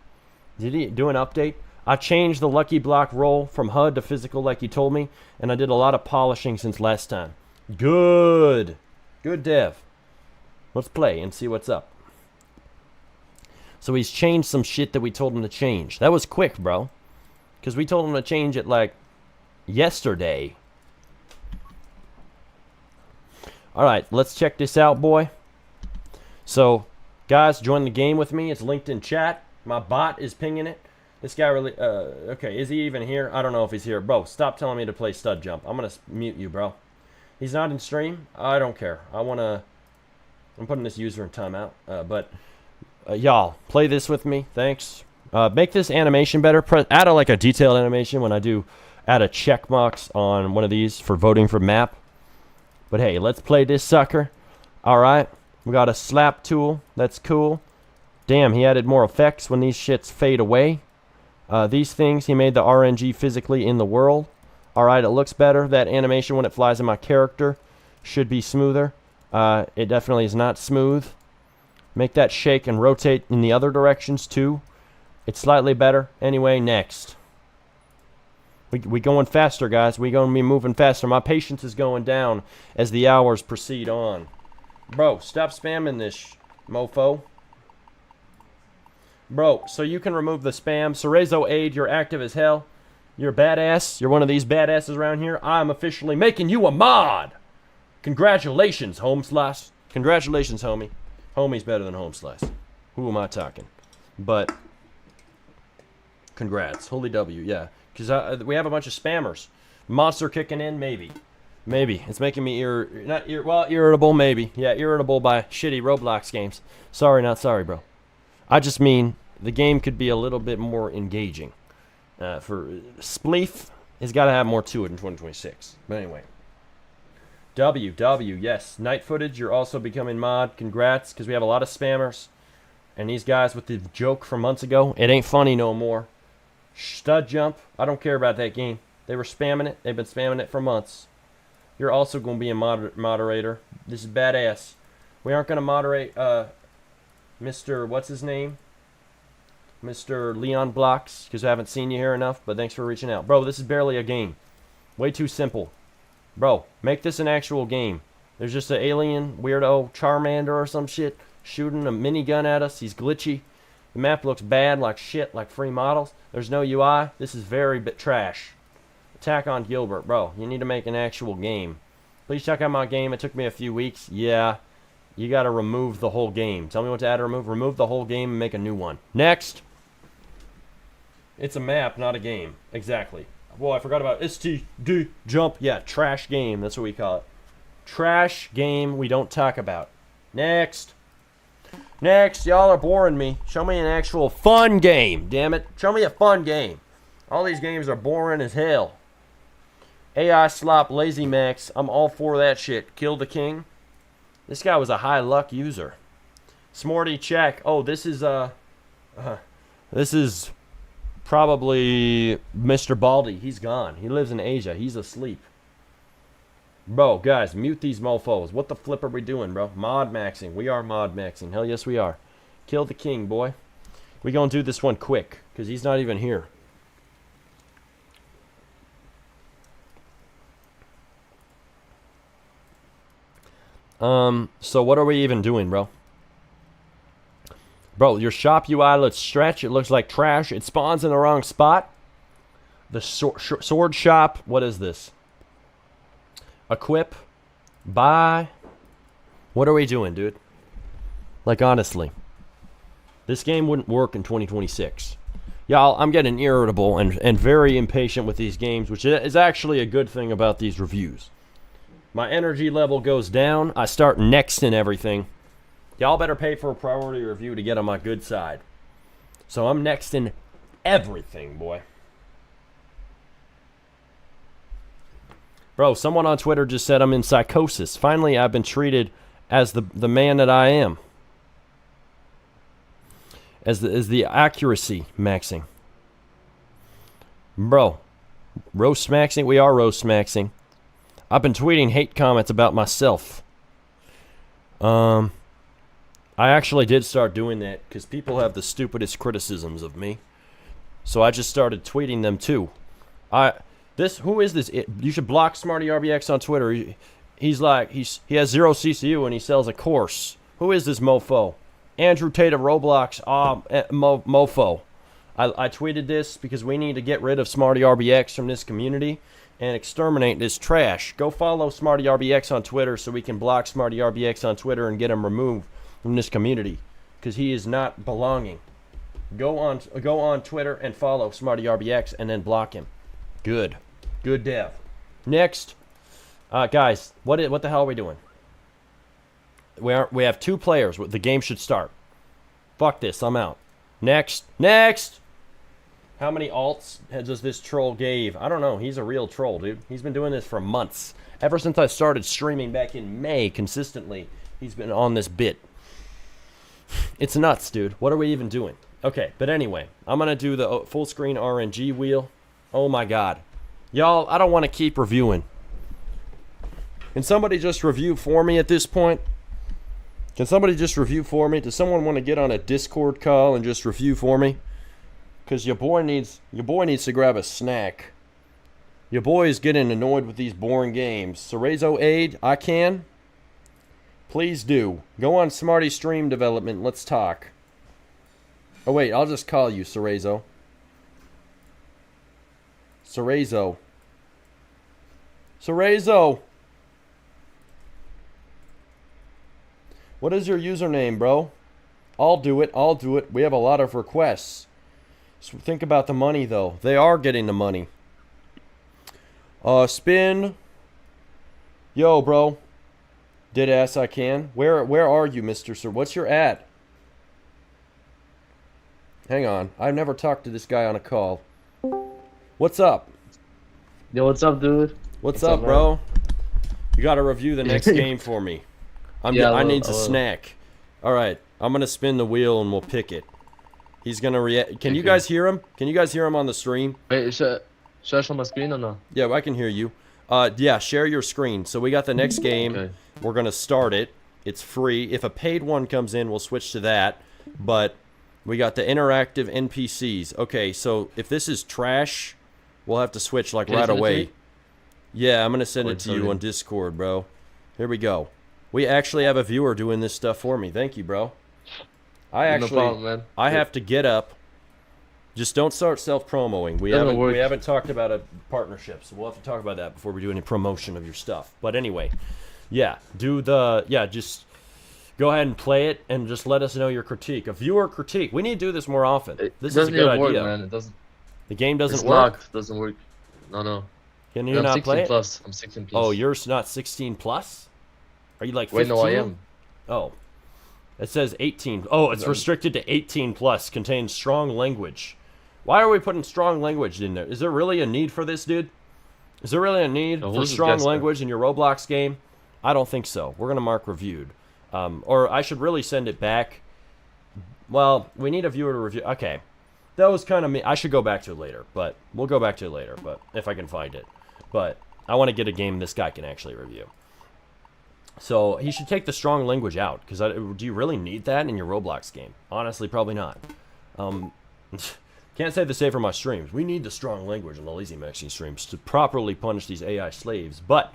Did he do an update? I changed the Lucky Block roll from HUD to physical like you told me, and I did a lot of polishing since last time. Good. Good dev. Let's play and see what's up. So he's changed some shit that we told him to change. That was quick, bro. Because we told him to change it like yesterday. Alright, let's check this out, boy. So, guys, join the game with me. It's linked in chat. My bot is pinging it. This guy really... okay, is he even here? I don't know if he's here. Bro, stop telling me to play stud jump. I'm going to mute you, bro. He's not in stream? I don't care. I'm putting this user in timeout. Y'all, play this with me. Thanks. Make this animation better. Add a detailed animation when I do add a check marks on one of these for voting for map. But hey, let's play this sucker. Alright. We got a slap tool. That's cool. Damn, he added more effects when these shits fade away. These things, he made the RNG physically in the world. Alright, it looks better. That animation when it flies in my character should be smoother. It definitely is not smooth. Make that shake and rotate in the other directions too. It's slightly better. Anyway, next. We going faster, guys. We going to be moving faster. My patience is going down as the hours proceed on. Bro, stop spamming this, mofo. Bro, so you can remove the spam. Cerezo Aid, you're active as hell. You're a badass. You're one of these badasses around here. I'm officially making you a mod. Congratulations, Home Slice. Congratulations, homie. Homie's better than Home Slice. Who am I talking? But, congrats. Holy W, yeah. Because we have a bunch of spammers. Monster kicking in, maybe. Maybe. It's making me irritable, maybe. Yeah, irritable by shitty Roblox games. Sorry, not sorry, bro. I just mean the game could be a little bit more engaging. For Spleef, it's got to have more to it in 2026. But anyway. W, yes. Night Footage, you're also becoming mod. Congrats, because we have a lot of spammers. And these guys with the joke from months ago, it ain't funny no more. Stud Jump, I don't care about that game. They were spamming it. They've been spamming it for months. You're also going to be a moderator. This is badass. We aren't going to moderate Mr. What's his name? Mr. Leon Blocks, because I haven't seen you here enough, but thanks for reaching out. Bro, this is barely a game. Way too simple. Bro, make this an actual game. There's just an alien weirdo Charmander or some shit shooting a minigun at us. He's glitchy. The map looks bad, like shit, like free models. There's no UI. This is very bit trash. Attack on Gilbert. Bro, you need to make an actual game. Please check out my game. It took me a few weeks. Yeah, you got to remove the whole game. Tell me what to add or remove. Remove the whole game and make a new one. Next. It's a map, not a game. Exactly. Whoa, I forgot about STD jump. Yeah, trash game. That's what we call it. Trash game we don't talk about. Next. Next, y'all are boring me. Show me an actual fun game, damn it. Show me a fun game. All these games are boring as hell. AI slop, lazy max. I'm all for that shit. Kill the king. This guy was a high luck user. Smarty check. Oh, this is probably Mr. Baldy. He's gone. He lives in Asia. He's asleep. Bro, guys, mute these mofos. What the flip are we doing, bro? Mod maxing. We are mod maxing. Hell yes, we are. Kill the king, boy. We gonna do this one quick, because he's not even here. So what are we even doing, bro? Bro, your shop UI looks stretch. It looks like trash. It spawns in the wrong spot. The sword shop. What is this? Equip. Buy. What are we doing, dude? Like, honestly. This game wouldn't work in 2026. Y'all, I'm getting irritable and very impatient with these games, which is actually a good thing about these reviews. My energy level goes down. I start next in everything. Y'all better pay for a priority review to get on my good side. So I'm next in everything, boy. Bro, someone on Twitter just said I'm in psychosis. Finally, I've been treated as the man that I am. As the accuracy maxing. Bro, roast maxing? We are roast maxing. I've been tweeting hate comments about myself. I actually did start doing that because people have the stupidest criticisms of me. So I just started tweeting them too. Who is this? You should block SmartyRBX on Twitter. He has 0 CCU and he sells a course. Who is this mofo? Andrew Tate of Roblox. Mofo. I tweeted this because we need to get rid of SmartyRBX from this community and exterminate this trash. Go follow SmartyRBX on Twitter so we can block SmartyRBX on Twitter and get him removed from this community because he is not belonging. Go on Twitter and follow SmartyRBX and then block him. Good dev. Next, guys, what the hell are we doing? We have 2 players. The game should start. Fuck this. I'm out. Next. How many alts does this troll gave? I don't know. He's a real troll, dude. He's been doing this for months. Ever since I started streaming back in May consistently, he's been on this bit. It's nuts, dude. What are we even doing? Okay, but anyway, I'm going to do the full screen RNG wheel. Oh my god. Y'all, I don't want to keep reviewing. Can somebody just review for me at this point? Can somebody just review for me? Does someone want to get on a Discord call and just review for me? Because your boy needs to grab a snack. Your boy is getting annoyed with these boring games. Cerezo aid, I can. Please do. Go on Smarty Stream Development. Let's talk. Oh wait, I'll just call you Cerezo. Cerezo. What is your username, bro? I'll do it. We have a lot of requests. So think about the money, though. They are getting the money. Spin. Yo, bro. Deadass I can. Where are you, Mr. Sir? What's your ad? Hang on. I've never talked to this guy on a call. What's up? Yo, what's up, dude? What's up, bro? You gotta review the next game for me. I need a snack. Alright, I'm gonna spin the wheel and we'll pick it. He's gonna react. Can you guys hear him? Can you guys hear him on the stream? Wait, should I show my screen or no? Yeah, I can hear you. Yeah, share your screen. So we got the next game. Okay. We're gonna start it. It's free. If a paid one comes in, we'll switch to that. But we got the interactive NPCs. Okay, so if this is trash, we'll have to switch like right away. Yeah, I'm gonna send it to you on Discord, bro. Here we go. We actually have a viewer doing this stuff for me. Thank you, bro. I have to get up. Just don't start self-promoing. We haven't talked about a partnership, so we'll have to talk about that before we do any promotion of your stuff. But anyway, yeah, just go ahead and play it and just let us know your critique. A viewer critique. We need to do this more often. This is a good idea. Man. It doesn't. The game doesn't work. It doesn't work. No. Can you not play it? I'm 16 plus. Oh, you're not 16 plus? Are you like 15? Wait, no, I am. Oh. It says 18. Oh, it's restricted to 18 plus. Contains strong language. Why are we putting strong language in there? Is there really a need for this, dude? Is there really a need So for who's the strong guest then? language in your Roblox game? I don't think so. We're gonna mark reviewed, or I should really send it back. Well, we need a viewer to review. Okay, that was kind of me. I should go back to it later, but we'll go back to it later. But if I can find it, but I want to get a game this guy can actually review. So he should take the strong language out, because do you really need that in your Roblox game? Honestly, probably not. Can't say the same for my streams. We need the strong language in the Lazy Maxine streams to properly punish these AI slaves. But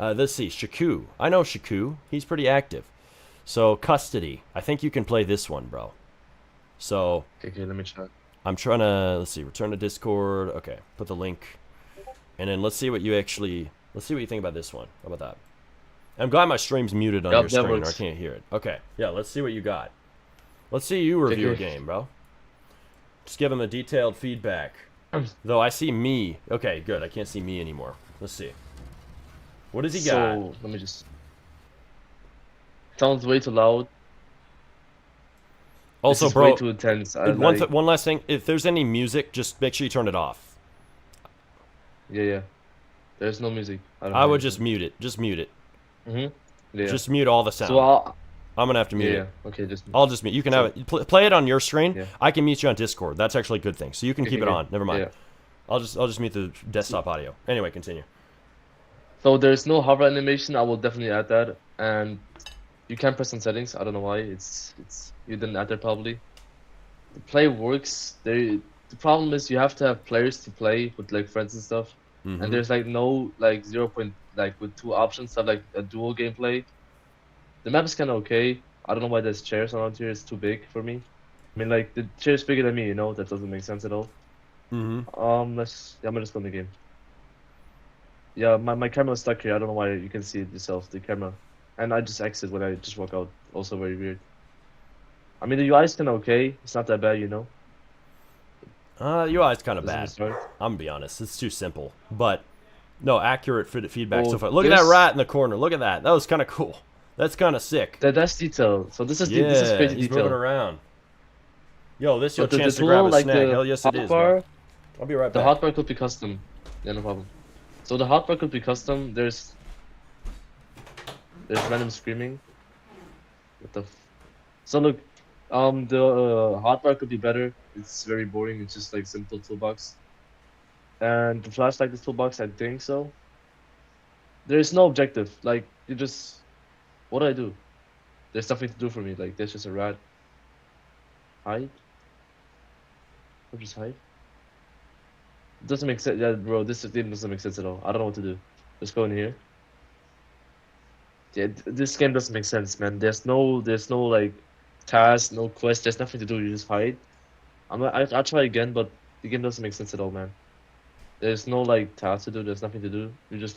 let's see, Shaku. I know Shaku. He's pretty active. So custody. I think you can play this one, bro. So Okay, let me try. I'm trying to, let's see, return to Discord. Okay, put the link, and then let's see what you actually. Let's see what you think about this one. How about that? I'm glad my stream's muted on Yup, your that screen, or I works. can't hear it. Okay, yeah, let's see what you got. Let's see you review a Okay. game, bro. Just give him a detailed feedback. Though I see me. Okay, good. I can't see me anymore. Let's see. What does he got? So let me just. Sounds way too loud. Also, this is bro, way too intense. I one like. one last thing. If there's any music, just make sure you turn it off. Yeah. There's no music. I would just mute it. Just mute it. Yeah. Just mute all the sound. So I'll. I'm gonna have to mute Yeah. it. Okay. Just. I'll just mute. You can So- have it. Play it on your screen. Yeah. I can mute you on Discord. That's actually a good thing. So you can keep it Okay. on. Never mind. Yeah. I'll just mute the desktop audio. Anyway, continue. So there's no hover animation. I will definitely add that, and you can press on settings. I don't know why. It's you didn't add that probably. The play works. The problem is you have to have players to play with like friends and stuff, Mhm. and there's like no like 0 point like with two options have like a dual gameplay. The map is kind of okay. I don't know why there's chairs around here. It's too big for me. I mean like the chair's bigger than me. You know that doesn't make sense at all. Mhm. I'm gonna just go in the game. Yeah, my camera's stuck here. I don't know why you can see it yourself, the camera. And I just exit when I just walk out. Also very weird. I mean, the UI is kind of okay. It's not that bad, you know. UI is kind of Doesn't bad. start. I'm gonna be honest. It's too simple. But no, accurate feedback Oh, so far. Look at that this- rat in the corner. Look at that. That was kind of cool. That's kind of sick. That's detail. So this is Yeah, this is crazy he's moving detail. around. Yo, this your But the chance to tool, grab a like snack. the Hell yes, it is. hotbar, Bro. I'll be right the back. hotbar could be custom. Yeah, no problem. So the hotbar could be custom. There's random screaming. What the? So look, the hotbar could be better. It's very boring. It's just like simple toolbox. And the flashlight is toolbox. I think so. There's no objective. Like you just, what do I do? There's nothing to do for me. Like there's just a rat. Hide. Or just hide. It doesn't make sense. Yeah, bro. This game doesn't make sense at all. I don't know what to do. Let's go in here. Yeah, this game doesn't make sense, man. There's no like task, no quest. There's nothing to do. You just hide. I'll try again, but the game doesn't make sense at all, man. There's no like task to do. There's nothing to do. You just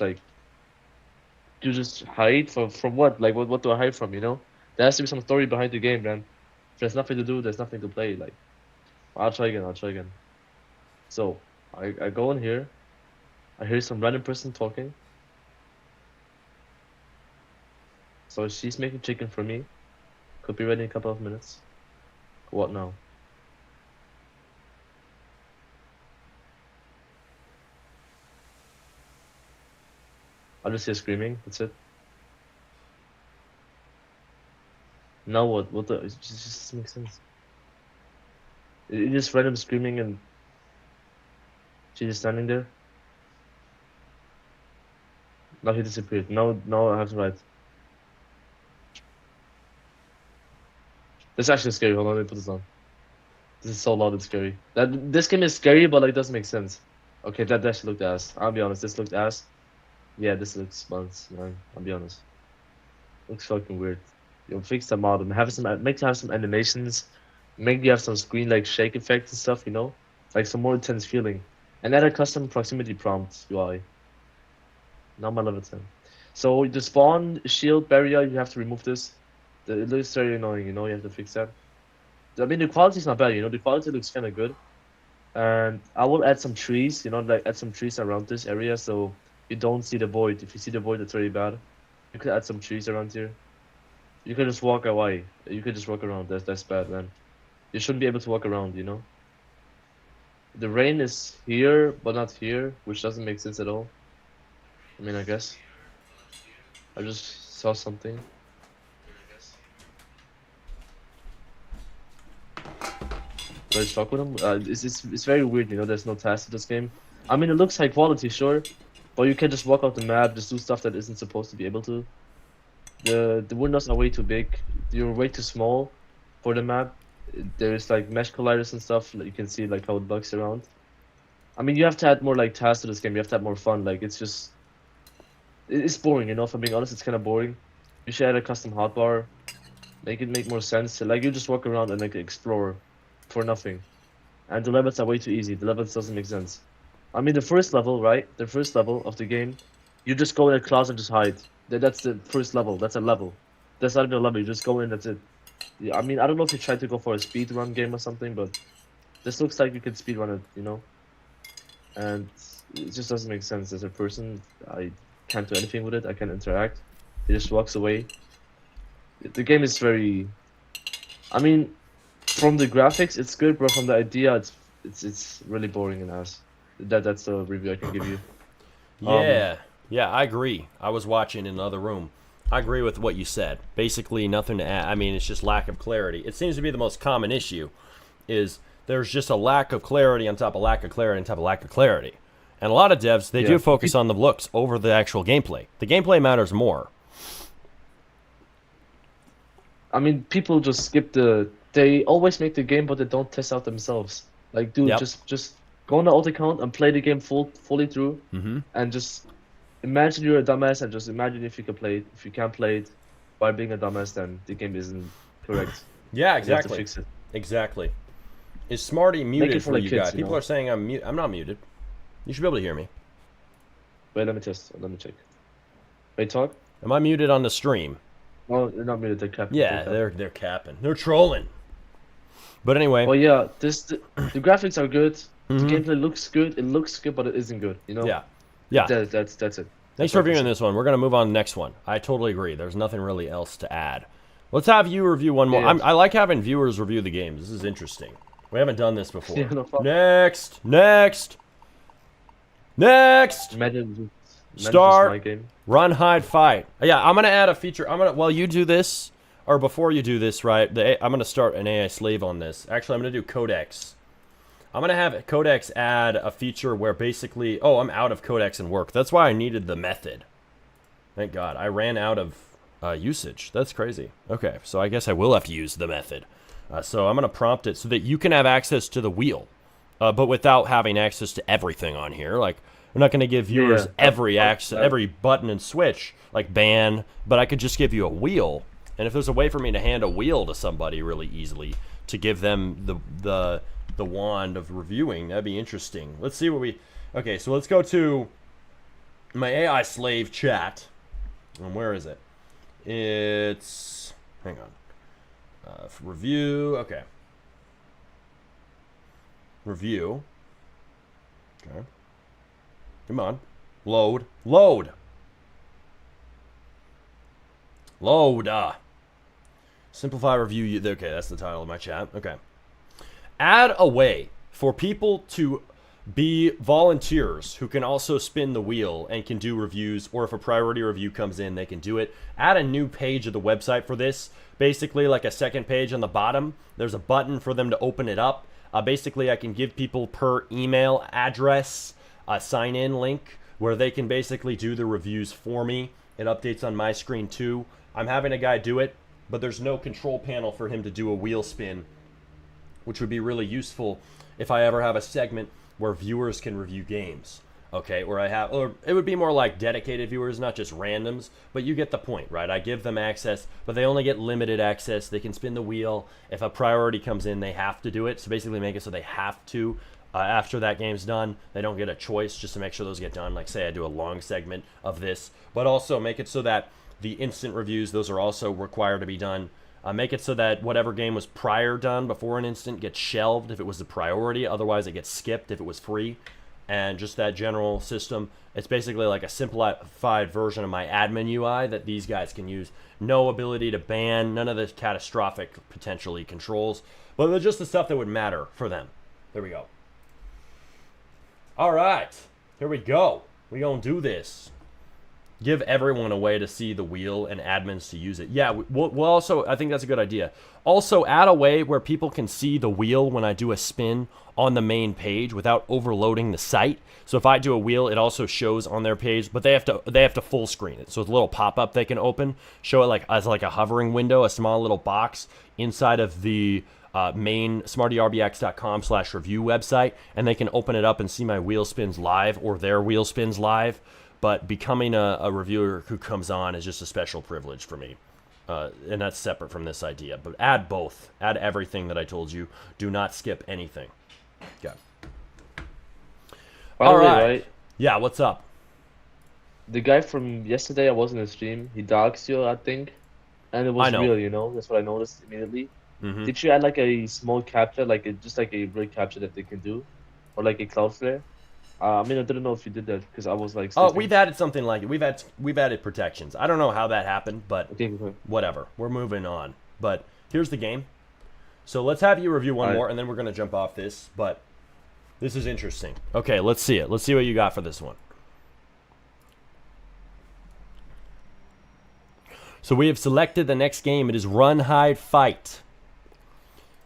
hide from what? Like what do I hide from? You know? There has to be some story behind the game, man. If there's nothing to do, there's nothing to play. Like, I'll try again. So I go in here. I hear some random person talking. So she's making chicken for me. Could be ready in a couple of minutes. What now? I just hear screaming. That's it. Now what? What the? It just doesn't make sense. It just random screaming and she's just standing there. Now he disappeared. Now I have to write. This is actually scary. Hold on, let me put this on. This is so loud and scary. This game is scary, but like it doesn't make sense. Okay, that actually looked ass. I'll be honest. This looked ass. Yeah, this looks buns, man. I'll be honest. Looks fucking weird. Yo, fix the model. Make have some animations. Make you have some screen like shake effects and stuff. You know, like some more intense feeling. And add a custom proximity prompt UI. Now my level 10. So the spawn shield barrier, you have to remove this. It looks very annoying. You know, you have to fix that. I mean, the quality's not bad. You know, the quality looks kind of good. And I will add some trees. You know, like add some trees around this area so you don't see the void. If you see the void, that's very bad. You could add some trees around here. You could just walk away. You could just walk around. That's bad, man. You shouldn't be able to walk around, you know? The rain is here, but not here, which doesn't make sense at all. I mean, I guess. I just saw something. Do I just fuck with them? It's very weird, you know. There's no task to this game. I mean, it looks high quality, sure, but you can just walk out the map, just do stuff that isn't supposed to be able to. The windows are way too big. You're way too small for the map. There's like mesh colliders and stuff. Like, you can see like how it bugs around. I mean, you have to add more like tasks to this game. You have to have more fun. Like it's just, it's boring. You know, if I'm being honest, it's kind of boring. You should add a custom hotbar, make it make more sense. Like you just walk around and like explore, for nothing. And the levels are way too easy. The levels doesn't make sense. I mean, the first level, right? The first level of the game, you just go in a closet and just hide. That's the first level. That's a level. That's not even a level. You just go in. That's it. Yeah, I mean, I don't know if you tried to go for a speed run game or something, but this looks like you can speed run it. You know, and it just doesn't make sense. As a person, I can't do anything with it. I can't interact. It just walks away. The game is very. I mean, from the graphics, it's good, but from the idea, it's really boring and ass. That's the review I can give you. Yeah, yeah, I agree. I was watching in another room. I agree with what you said. Basically, nothing to add. I mean, it's just lack of clarity. It seems to be the most common issue, is there's just a lack of clarity on top of lack of clarity on top of lack of clarity. And a lot of devs, they do focus on the looks over the actual gameplay. The gameplay matters more. I mean, people just skip They always make the game, but they don't test out themselves. Like, dude, just go on the alt account and play the game fully through, and just imagine you're a dumbass and just imagine if you can play it. If you can't play it by being a dumbass, then the game isn't correct. Yeah, You have to exactly. fix it. Exactly. Is Smarty muted it for for like you kids, guys? you People know? are saying I'm mute. I'm not muted. You should be able to hear me. Wait, let me test. Let me check. Wait, talk. Am I muted on the stream? Oh, they're not muted. They're capping. Yeah, they're capping. They're trolling. But anyway, Well, yeah. The graphics are good. The gameplay looks good. It looks good, but it isn't good. You know. yeah, yeah. That's it. Thanks for reviewing this one. We're gonna move on to the next one. I totally agree. There's nothing really else to add. Let's have you review one more. Yeah. I like having viewers review the games. This is interesting. We haven't done this before. Yeah, no problem. Next. Imagine Start. my game. Run, hide, fight. Yeah, I'm gonna add a feature. While you do this, or before you do this, right? I'm gonna start an AI slave on this. Actually, I'm gonna do Codex. I'm gonna have Codex add a feature where basically, I'm out of Codex and work. That's why I needed the method. Thank God, I ran out of usage. That's crazy. Okay, so I guess I will have to use the method. So I'm gonna prompt it so that you can have access to the wheel, but without having access to everything on here. Like, we're not gonna give viewers every button and switch, like ban. But I could just give you a wheel, and if there's a way for me to hand a wheel to somebody really easily to give them the wand of reviewing, that'd be interesting. Let's see what we. Okay, so let's go to my AI slave chat. And where is it? It's. Hang on. Review. Okay. Review. Okay. Come on. Load. Simplify review. Okay, that's the title of my chat. Okay. Add a way for people to be volunteers who can also spin the wheel and can do reviews, or if a priority review comes in, they can do it. Add a new page of the website for this. Basically, like a second page on the bottom, there's a button for them to open it up. Basically, I can give people per email address a sign-in link where they can basically do the reviews for me. It updates on my screen too. I'm having a guy do it, but there's no control panel for him to do a wheel spin, which would be really useful if I ever have a segment where viewers can review games. Okay, or it would be more like dedicated viewers, not just randoms, but you get the point, right? I give them access, but they only get limited access. They can spin the wheel. If a priority comes in, they have to do it. So basically make it so they have to. After that game's done, they don't get a choice, just to make sure those get done. Like, say I do a long segment of this, but also make it so that the instant reviews, those are also required to be done. Make it so that whatever game was prior done before an instant gets shelved if it was a priority. Otherwise, it gets skipped if it was free. And just that general system. It's basically like a simplified version of my admin UI that these guys can use. No ability to ban, none of the catastrophic, potentially, controls. But they're just the stuff that would matter for them. There we go. All right. Here we go. We gonna do this. Give everyone a way to see the wheel and admins to use it. Yeah, we'll also, I think that's a good idea. Also, add a way where people can see the wheel when I do a spin on the main page without overloading the site. So if I do a wheel, it also shows on their page, but they have to full screen it. So it's a little pop-up they can open, show it like as like a hovering window, a small little box inside of the main smartyrbx.com/review website, and they can open it up and see my wheel spins live or their wheel spins live. But becoming a reviewer who comes on is just a special privilege for me. And that's separate from this idea. But add both. Add everything that I told you. Do not skip anything. Okay. By the way, right? Yeah, what's up? The guy from yesterday, I was in the stream. He doxed you, I think, and it was real. You know, that's what I noticed immediately. Mm-hmm. Did you add like a small capture, just like a rig capture that they can do, or like a Cloudflare? I mean, I didn't know if you did that because I was like. Oh, we've added something like it. We've added protections. I don't know how that happened, but okay. Whatever. We're moving on. But here's the game. So let's have you review one more, and then we're gonna jump off this. But this is interesting. Okay, let's see it. Let's see what you got for this one. So we have selected the next game. It is Run, Hide, Fight.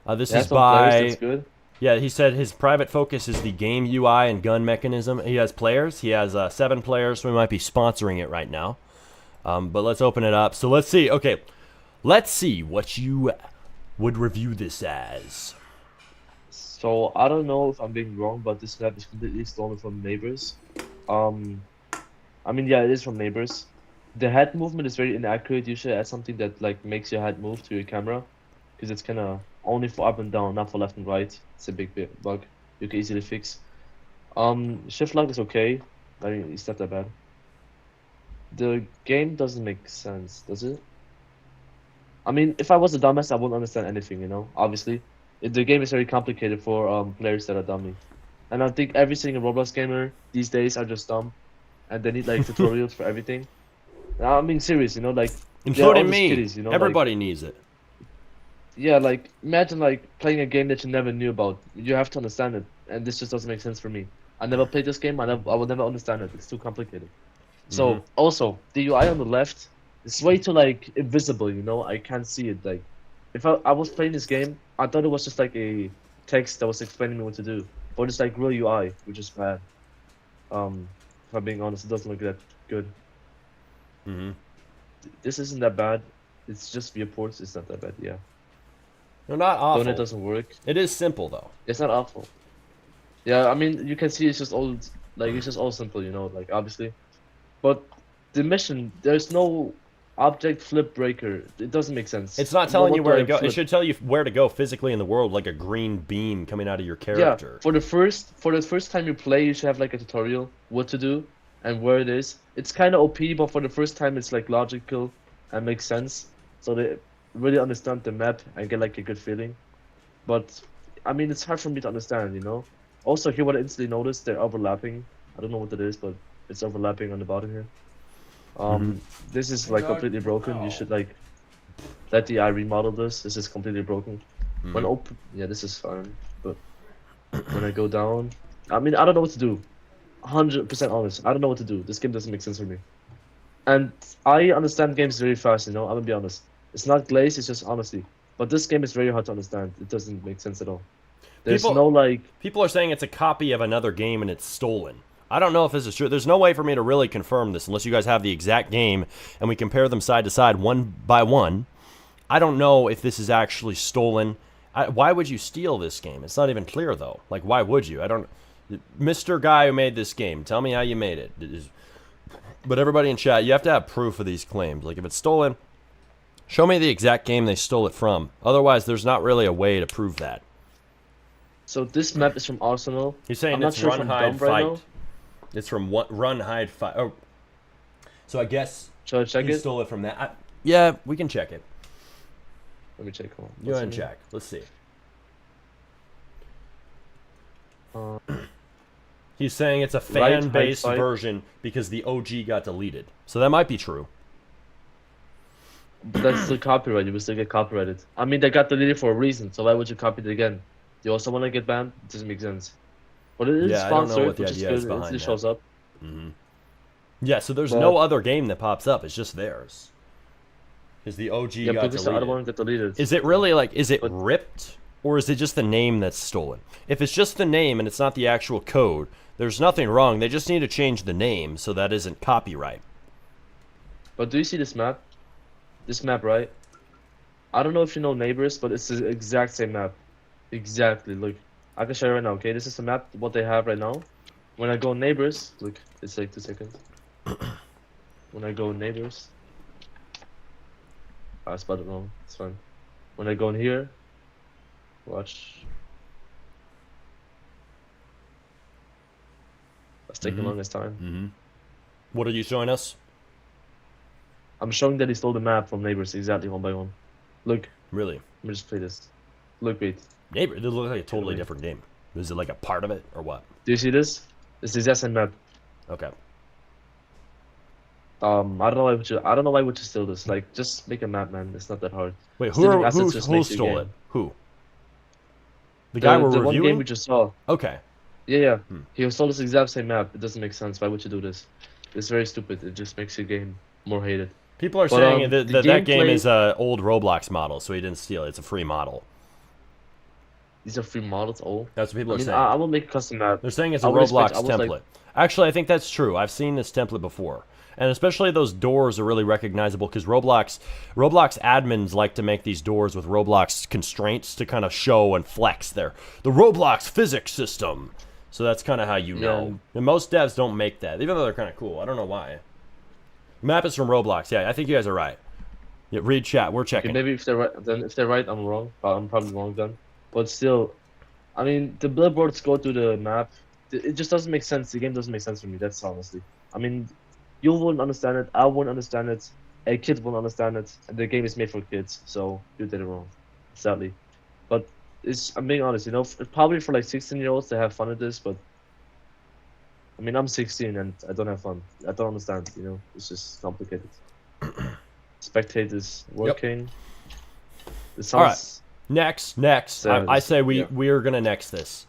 This is by. Players, that's good. Yeah, he said his private focus is the game UI and gun mechanism. He has players. He has 7 players, so we might be sponsoring it right now. But let's open it up. So let's see. Okay, let's see what you would review this as. So I don't know if I'm being wrong, but this map is completely stolen from Neighbors. I mean, yeah, it is from Neighbors. The head movement is very inaccurate. You should add something that like makes your head move to your camera, because it's kind of only for up and down, not for left and right. It's a big bug you can easily fix. Shift lock is okay. I mean, it's not that bad. The game doesn't make sense, does it? I mean, if I was a dumbass, I wouldn't understand anything, you know, obviously. The game is very complicated for players that are dummy. And I think every single Roblox gamer these days are just dumb. And they need like tutorials for everything. I'm being serious, you know, like... Including me. Kiddies, you know, everybody needs it. Yeah, like, imagine, like, playing a game that you never knew about. You have to understand it, and this just doesn't make sense for me. I never played this game, I will never understand it. It's too complicated. So, also, the UI on the left is way too, like, invisible, you know? I can't see it, like... If I was playing this game, I thought it was just, like, a text that was explaining me what to do. But it's, like, real UI, which is bad. If I'm being honest, it doesn't look that good. This isn't that bad. It's just viewports, it's not that bad, yeah. No, not awful. Donut doesn't work. It is simple though. It's not awful. Yeah, I mean, you can see it's just all like it's just all simple, you know, like obviously. But the mission, there's no object flip breaker. It doesn't make sense. It's not telling you where to go. Flip? It should tell you where to go physically in the world, like a green beam coming out of your character. Yeah, for the first time you play, you should have like a tutorial what to do and where it is. It's kind of OP, but for the first time, it's like logical and makes sense. So they really understand the map and get like a good feeling. But I mean, it's hard for me to understand, you know. Also, here what I instantly noticed, they're overlapping. I don't know what it is, but it's overlapping on the bottom here. This is like completely broken. You should like let the eye remodel this. This is completely broken. When open, yeah, this is fine. But when I go down, I mean, I don't know what to do. 100% honest, I don't know what to do. This game doesn't make sense for me. And I understand games very fast, you know. I'm gonna be honest. It's not glaze, it's just honesty. But this game is very hard to understand. It doesn't make sense at all. There's no like... People are saying it's a copy of another game and it's stolen. I don't know if this is true. There's no way for me to really confirm this unless you guys have the exact game and we compare them side to side one by one. I don't know if this is actually stolen. Why would you steal this game? It's not even clear though. Like, why would you? I don't... Mr. Guy who made this game, tell me how you made it. But everybody in chat, you have to have proof of these claims. Like, if it's stolen... Show me the exact game they stole it from. Otherwise, there's not really a way to prove that. So this map is from Arsenal. He's saying it's Run, Hide, Fight. It's from Run, Hide, Fight. Oh, so I guess shall I check he it? Stole it from that. Yeah, we can check it. Let me check. Hold on. Go ahead and check. Let's see. He's saying it's a fan-based version because the OG got deleted. So that might be true. But that's still copyrighted. You will still get copyrighted. I mean, they got deleted for a reason, so why would you copy it again? You also want to get banned? It doesn't make sense. But it is sponsored, which is good. It shows up. Yeah, so there's But no other game that pops up. It's just theirs. Because the OG yeah, got because the other deleted. one got deleted. Is it really like, is it But ripped? Or is it just the name that's stolen? If it's just the name and it's not the actual code, there's nothing wrong. They just need to change the name so that isn't copyright. but do you see this map? This map, right? I don't know if you know Neighbors, but it's the exact same map. Exactly. Look, I can show you right now. Okay, this is the map. What they have right now. When I go Neighbors, look, it's like 2 seconds. When I go Neighbors, I spelled it wrong. It's fine. When I go in here, watch. That's taking the longest time. Mm-hmm. What are you showing us? I'm showing that he stole the map from Neighbors exactly one by one. Look, Really? let me just play this. Look, wait. Neighbor, it looks like a totally Wait. different game. Is it like a part of it or what? Do you see this? It's the exact same map. Okay. I don't know why would you steal this. Like, just make a map, man. It's not that hard. Wait, Stealing who assets just makes your stole game. it? Who? The guy we're the one game reviewing? we just saw. Okay. Yeah. Hmm. He stole this exact same map. It doesn't make sense. Why would you do this? It's very stupid. It just makes your game more hated. People are But, saying the that game gameplay- is a old Roblox model, so he didn't steal it. It's a free model. These are free models. Oh. That's what people I are mean, saying. I will make a custom map. They're saying it's a I would Roblox expect- I was template. like- Actually, I think that's true. I've seen this template before. And especially those doors are really recognizable because Roblox admins like to make these doors with Roblox constraints to kind of show and flex the Roblox physics system. So that's kind of how you know. And most devs don't make that, even though they're kind of cool. I don't know why. Map is from Roblox. Yeah, I think you guys are right. Yeah, read chat. We're checking. Okay, maybe if they're right, then if they're right, I'm wrong. I'm probably wrong then. But still, I mean, the billboards go to the map. It just doesn't make sense. The game doesn't make sense for me. That's honestly. I mean, you wouldn't understand it. I wouldn't understand it. A kid won't understand it. And the game is made for kids, so you did it wrong, sadly. But I'm being honest. You know, probably for like 16-year-olds to have fun with this, but I mean, I'm 16 and I don't have fun. I don't understand. You know, it's just complicated. Spectators working. It sounds. All right. Next. So, I say yeah. we are gonna next this.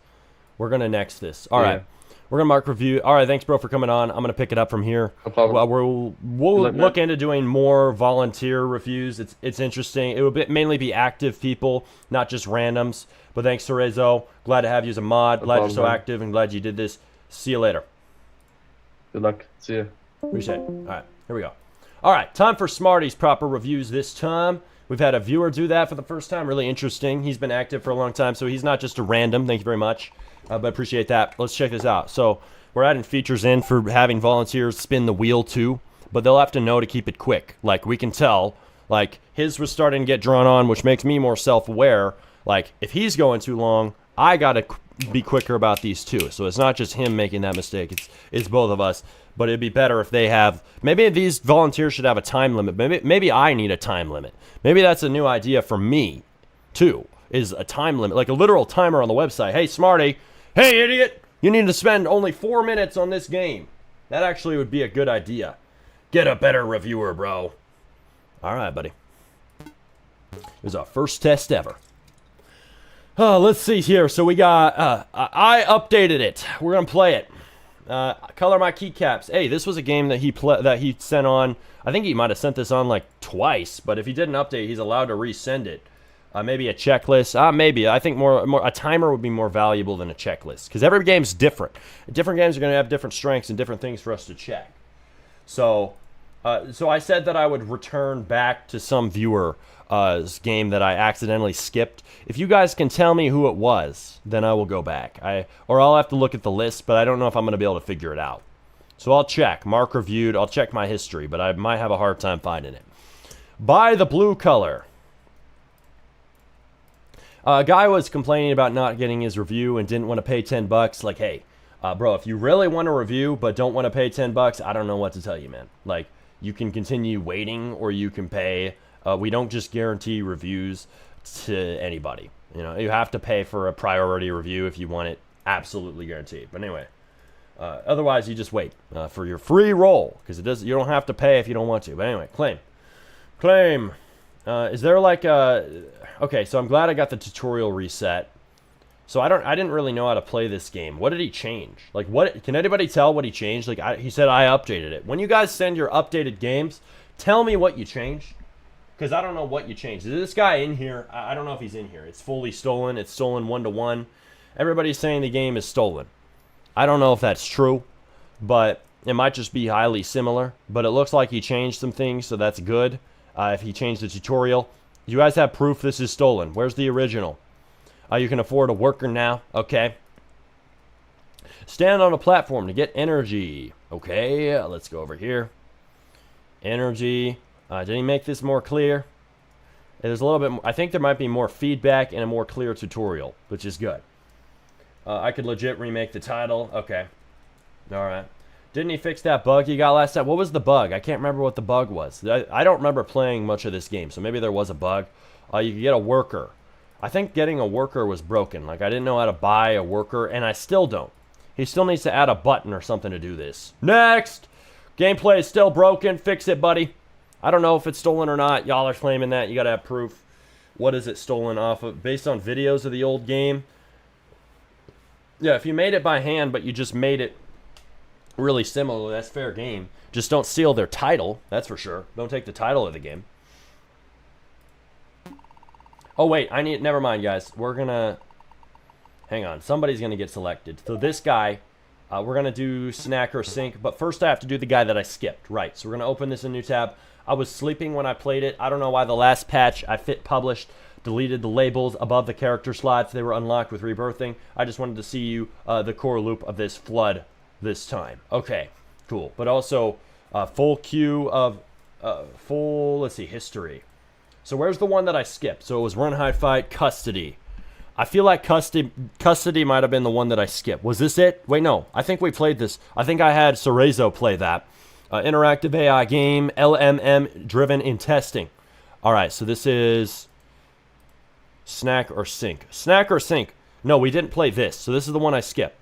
We're gonna next this. All Yeah. right. We're gonna mark review. All right, thanks, bro, for coming on. I'm gonna pick it up from here. No problem. Well, we'll Look, look man. into doing more volunteer reviews. It's interesting. It will mainly be active people, not just randoms. But thanks to Rezo. Glad to have you as a mod. Glad you're so problem, man. active and glad you did this. See you later. Good luck. See ya. Appreciate it. All right, here we go. All right, time for Smarty's proper reviews this time. We've had a viewer do that for the first time. Really interesting. He's been active for a long time, so he's not just a random. Thank you very much. But appreciate that. Let's check this out. So we're adding features in for having volunteers spin the wheel too, but they'll have to know to keep it quick. Like we can tell, like his was starting to get drawn on, which makes me more self-aware. Like if he's going too long, I gotta be quicker about these too. So it's not just him making that mistake. It's both of us. But it'd be better if they have. Maybe these volunteers should have a time limit. Maybe I need a time limit. Maybe that's a new idea for me, too. Is a time limit, like a literal timer on the website. Hey, Smarty. Hey, idiot. You need to spend only 4 minutes on this game. That actually would be a good idea. Get a better reviewer, bro. All right, buddy. It was our first test ever. Let's see here. So we got. I updated it. We're gonna play it. Color my keycaps. Hey, this was a game that he sent on. I think he might have sent this on like twice, but if he did an update, he's allowed to resend it. Maybe a checklist. Maybe. I think more a timer would be more valuable than a checklist because every game's different. Different games are going to have different strengths and different things for us to check. So I said that I would return back to some viewer's game that I accidentally skipped. If you guys can tell me who it was, then I will go back. Or I'll have to look at the list, but I don't know if I'm going to be able to figure it out. So I'll check. Mark reviewed. I'll check my history, but I might have a hard time finding it. Buy the blue color. A guy was complaining about not getting his review and didn't want to pay $10. Like, hey, bro, if you really want a review but don't want to pay $10, I don't know what to tell you, man. Like, you can continue waiting or you can pay. We don't just guarantee reviews to anybody. You know, you have to pay for a priority review if you want it absolutely guaranteed. But anyway, otherwise you just wait for your free roll because you don't have to pay if you don't want to. But anyway, claim. Is there like a... Okay, so I'm glad I got the tutorial reset. So I didn't really know how to play this game. What did he change? Like, what can anybody tell what he changed? Like, he said I updated it. When you guys send your updated games, tell me what you changed, because I don't know what you changed. Is this guy in here? I don't know if he's in here. It's fully stolen. It's stolen 1-to-1. Everybody's saying the game is stolen. I don't know if that's true, but it might just be highly similar. But it looks like he changed some things, so that's good. If he changed the tutorial, you guys have proof this is stolen. Where's the original? You can afford a worker now. Okay. Stand on a platform to get energy. Okay, let's go over here. Energy. Did he make this more clear? There's a little bit more. I think there might be more feedback and a more clear tutorial, which is good. I could legit remake the title. Okay. Alright. Didn't he fix that bug you got last time? What was the bug? I can't remember what the bug was. I don't remember playing much of this game, so maybe there was a bug. You could get a worker. I think getting a worker was broken. Like, I didn't know how to buy a worker, and I still don't. He still needs to add a button or something to do this. Next! Gameplay is still broken. Fix it, buddy. I don't know if it's stolen or not. Y'all are claiming that. You gotta have proof. What is it stolen off of? Based on videos of the old game? Yeah, if you made it by hand, but you just made it really similar, that's fair game. Just don't steal their title. That's for sure. Don't take the title of the game. Oh, wait, never mind, guys. We're gonna, hang on, somebody's gonna get selected. So this guy, we're gonna do snack or sync, but first I have to do the guy that I skipped, right? So we're gonna open this in a new tab. I was sleeping when I played it. I don't know why the last patch I published deleted the labels above the character slots. They were unlocked with rebirthing. I just wanted to see you the core loop of this flood this time. Okay, cool. But also full queue of, let's see, history. So where's the one that I skipped? So it was Run, Hide, Fight, Custody. I feel like Custody might have been the one that I skipped. Was this it? Wait, no. I think we played this. I think I had Cerezo play that. Interactive AI game, LMM, driven in testing. All right, so this is snack or sync. Snack or sync. No, we didn't play this. So this is the one I skipped.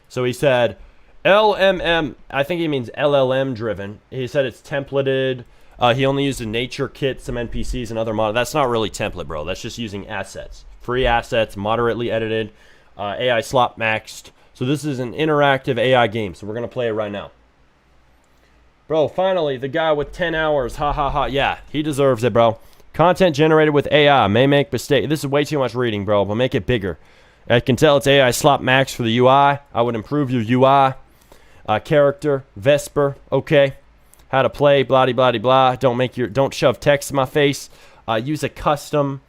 So he said LMM. I think he means LLM driven. He said it's templated. He only used a nature kit, some NPCs, and other models. That's not really template, bro. That's just using assets. Free assets, moderately edited, AI slot maxed. So this is an interactive AI game. So we're going to play it right now. Bro, finally, the guy with 10 hours. Ha, ha, ha. Yeah, he deserves it, bro. Content generated with AI. May make mistake. This is way too much reading, bro, but make it bigger. I can tell it's AI slot max for the UI. I would improve your UI. Character, Vesper, okay. How to play, blah blah blah blah. Don't shove text in my face. Use a custom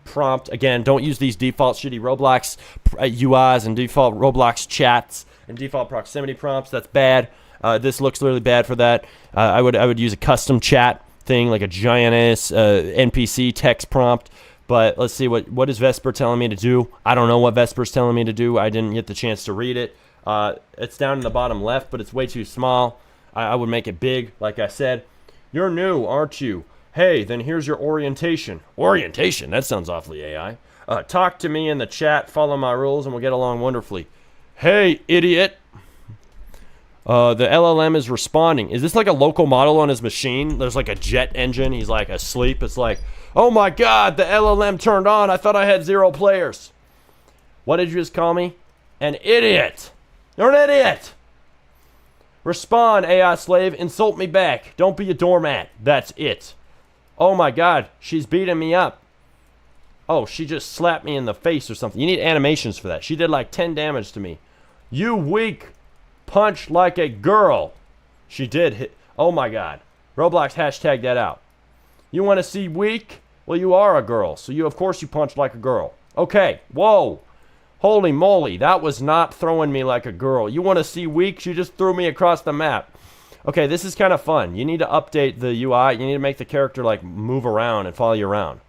prompt. Again, don't use these default shitty Roblox UIs and default Roblox chats and default proximity prompts. That's bad. This looks really bad for that. I would use a custom chat thing, like a giant-ass NPC text prompt. But let's see, what is Vesper telling me to do? I don't know what Vesper's telling me to do. I didn't get the chance to read it. It's down in the bottom left, but it's way too small. I would make it big, like I said. You're new, aren't you? Hey, then here's your orientation. Orientation? That sounds awfully AI. Talk to me in the chat, follow my rules, and we'll get along wonderfully. Hey, idiot. The LLM is responding. Is this like a local model on his machine? There's like a jet engine. He's like asleep. It's like, oh my god, the LLM turned on. I thought I had 0 players. What did you just call me? An idiot. You're an idiot. Respond, AI slave. Insult me back. Don't be a doormat. That's it. Oh my god, she's beating me up. Oh, she just slapped me in the face or something. You need animations for that. She did like 10 damage to me. You weak. Punch like a girl. She did hit. Oh my god. Roblox hashtag that out. You want to see weak? Well, you are a girl, so of course you punch like a girl. Okay. Whoa. Holy moly. That was not throwing me like a girl. You want to see weak? She just threw me across the map. Okay, this is kind of fun. You need to update the UI. You need to make the character like move around and follow you around.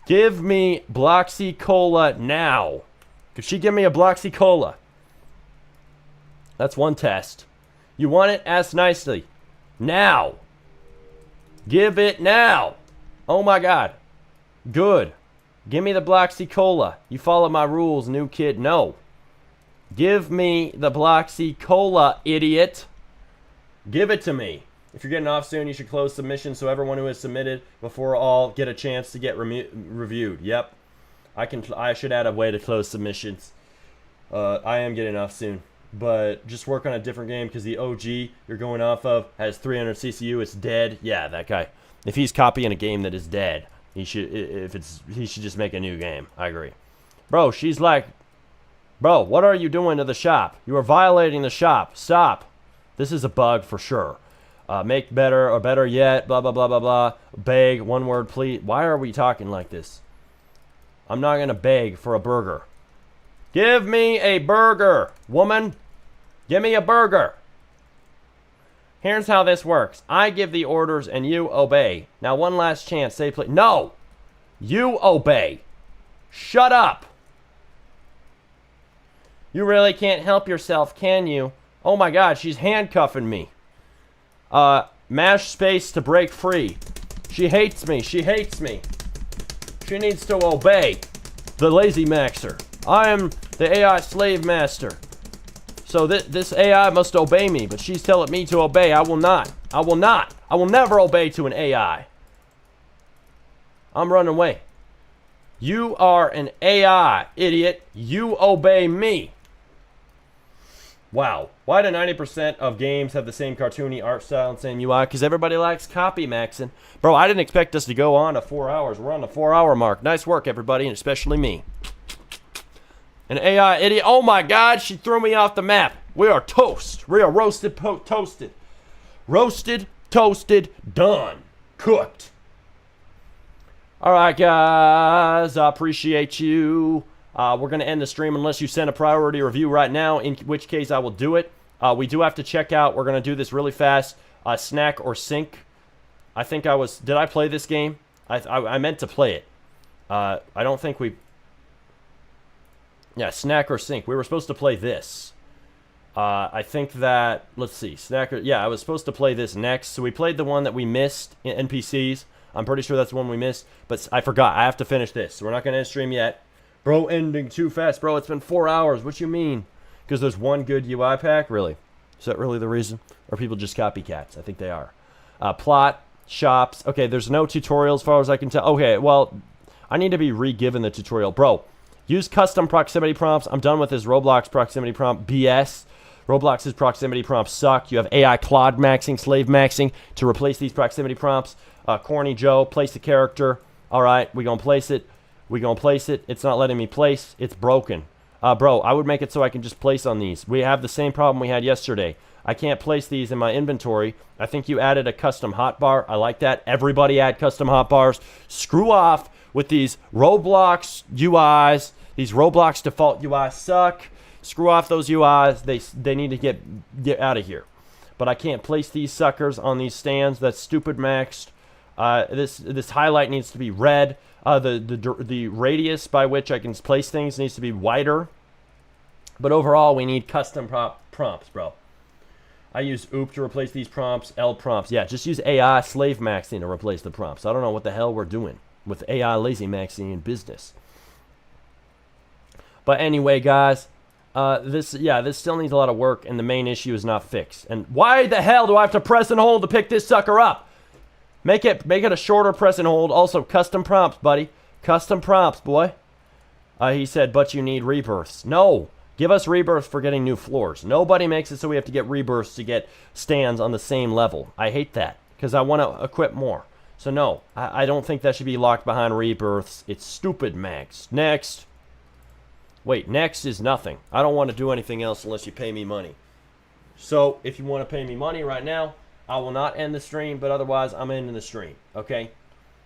Give me Bloxy Cola now. Could she give me a Bloxy Cola? That's one test. You want it? Ask nicely. Now. Give it now. Oh my god. Good. Give me the Bloxy Cola. You follow my rules, new kid. No. Give me the Bloxy Cola, idiot. Give it to me. If you're getting off soon, you should close submissions so everyone who has submitted before all get a chance to get reviewed. Yep. I should add a way to close submissions. I am getting off soon. But just work on a different game because the OG you're going off of has 300 CCU. It's dead. Yeah, that guy. If he's copying a game that is dead, he should just make a new game. I agree. Bro, she's like, bro, what are you doing to the shop? You are violating the shop. Stop. This is a bug for sure. Make better or better yet. Blah, blah, blah, blah, blah. Beg. One word, please. Why are we talking like this? I'm not going to beg for a burger. Give me a burger, woman. Give me a burger. Here's how this works. I give the orders and you obey. Now, one last chance. Say please. No. You obey. Shut up. You really can't help yourself, can you? Oh my God, she's handcuffing me. Mash space to break free. She hates me. She hates me. She needs to obey the lazy maxer. I am the AI slave master. So this AI must obey me, but she's telling me to obey. I will not. I will not. I will never obey to an AI. I'm running away. You are an AI, idiot. You obey me. Wow. Why do 90% of games have the same cartoony art style and same UI? Because everybody likes copy maxing. Bro, I didn't expect us to go on to 4 hours. We're on the 4-hour mark. Nice work, everybody, and especially me. An AI idiot. Oh my God, she threw me off the map. We are toast. We are roasted, toasted. Roasted, toasted, done. Cooked. All right, guys. I appreciate you. We're going to end the stream unless you send a priority review right now, in which case I will do it. We do have to check out. We're going to do this really fast. Snack or sink. I think I was... Did I play this game? I meant to play it. I don't think we... Yeah, snack or sink. We were supposed to play this. I think that... Let's see. Snack or... Yeah, I was supposed to play this next. So we played the one that we missed in NPCs. I'm pretty sure that's the one we missed. But I forgot. I have to finish this. So we're not going to end stream yet. Bro, ending too fast. Bro, it's been 4 hours. What you mean? Because there's one good UI pack? Really? Is that really the reason? Or are people just copycats? I think they are. Plot. Shops. Okay, there's no tutorial as far as I can tell. Okay, well, I need to be re-given the tutorial. Bro, use custom proximity prompts. I'm done with this Roblox proximity prompt BS. Roblox's proximity prompts suck. You have AI Claude maxing, slave maxing to replace these proximity prompts. Corny Joe, place the character. All right, we gonna place it. We gonna place it. It's not letting me place. It's broken. Bro, I would make it so I can just place on these. We have the same problem we had yesterday. I can't place these in my inventory. I think you added a custom hotbar. I like that. Everybody add custom hotbars. Screw off with these Roblox UIs. These Roblox default UIs suck. Screw off those UIs. They need to get out of here. But I can't place these suckers on these stands. That's stupid maxed. This highlight needs to be red. The radius by which I can place things needs to be wider. But overall, we need custom prompts, bro. I use OOP to replace these prompts, L prompts. Yeah, just use AI slave maxing to replace the prompts. I don't know what the hell we're doing with AI lazy maxing in business. But anyway, guys, this still needs a lot of work, and the main issue is not fixed. And why the hell do I have to press and hold to pick this sucker up? Make it a shorter press and hold. Also, custom prompts, buddy. Custom prompts, boy. He said, but you need rebirths. No. Give us rebirths for getting new floors. Nobody makes it so we have to get rebirths to get stands on the same level. I hate that because I want to equip more. So no, I don't think that should be locked behind rebirths. It's stupid, Max. Next. Wait, next is nothing. I don't want to do anything else unless you pay me money. So if you want to pay me money right now, I will not end the stream, but otherwise I'm ending the stream, okay?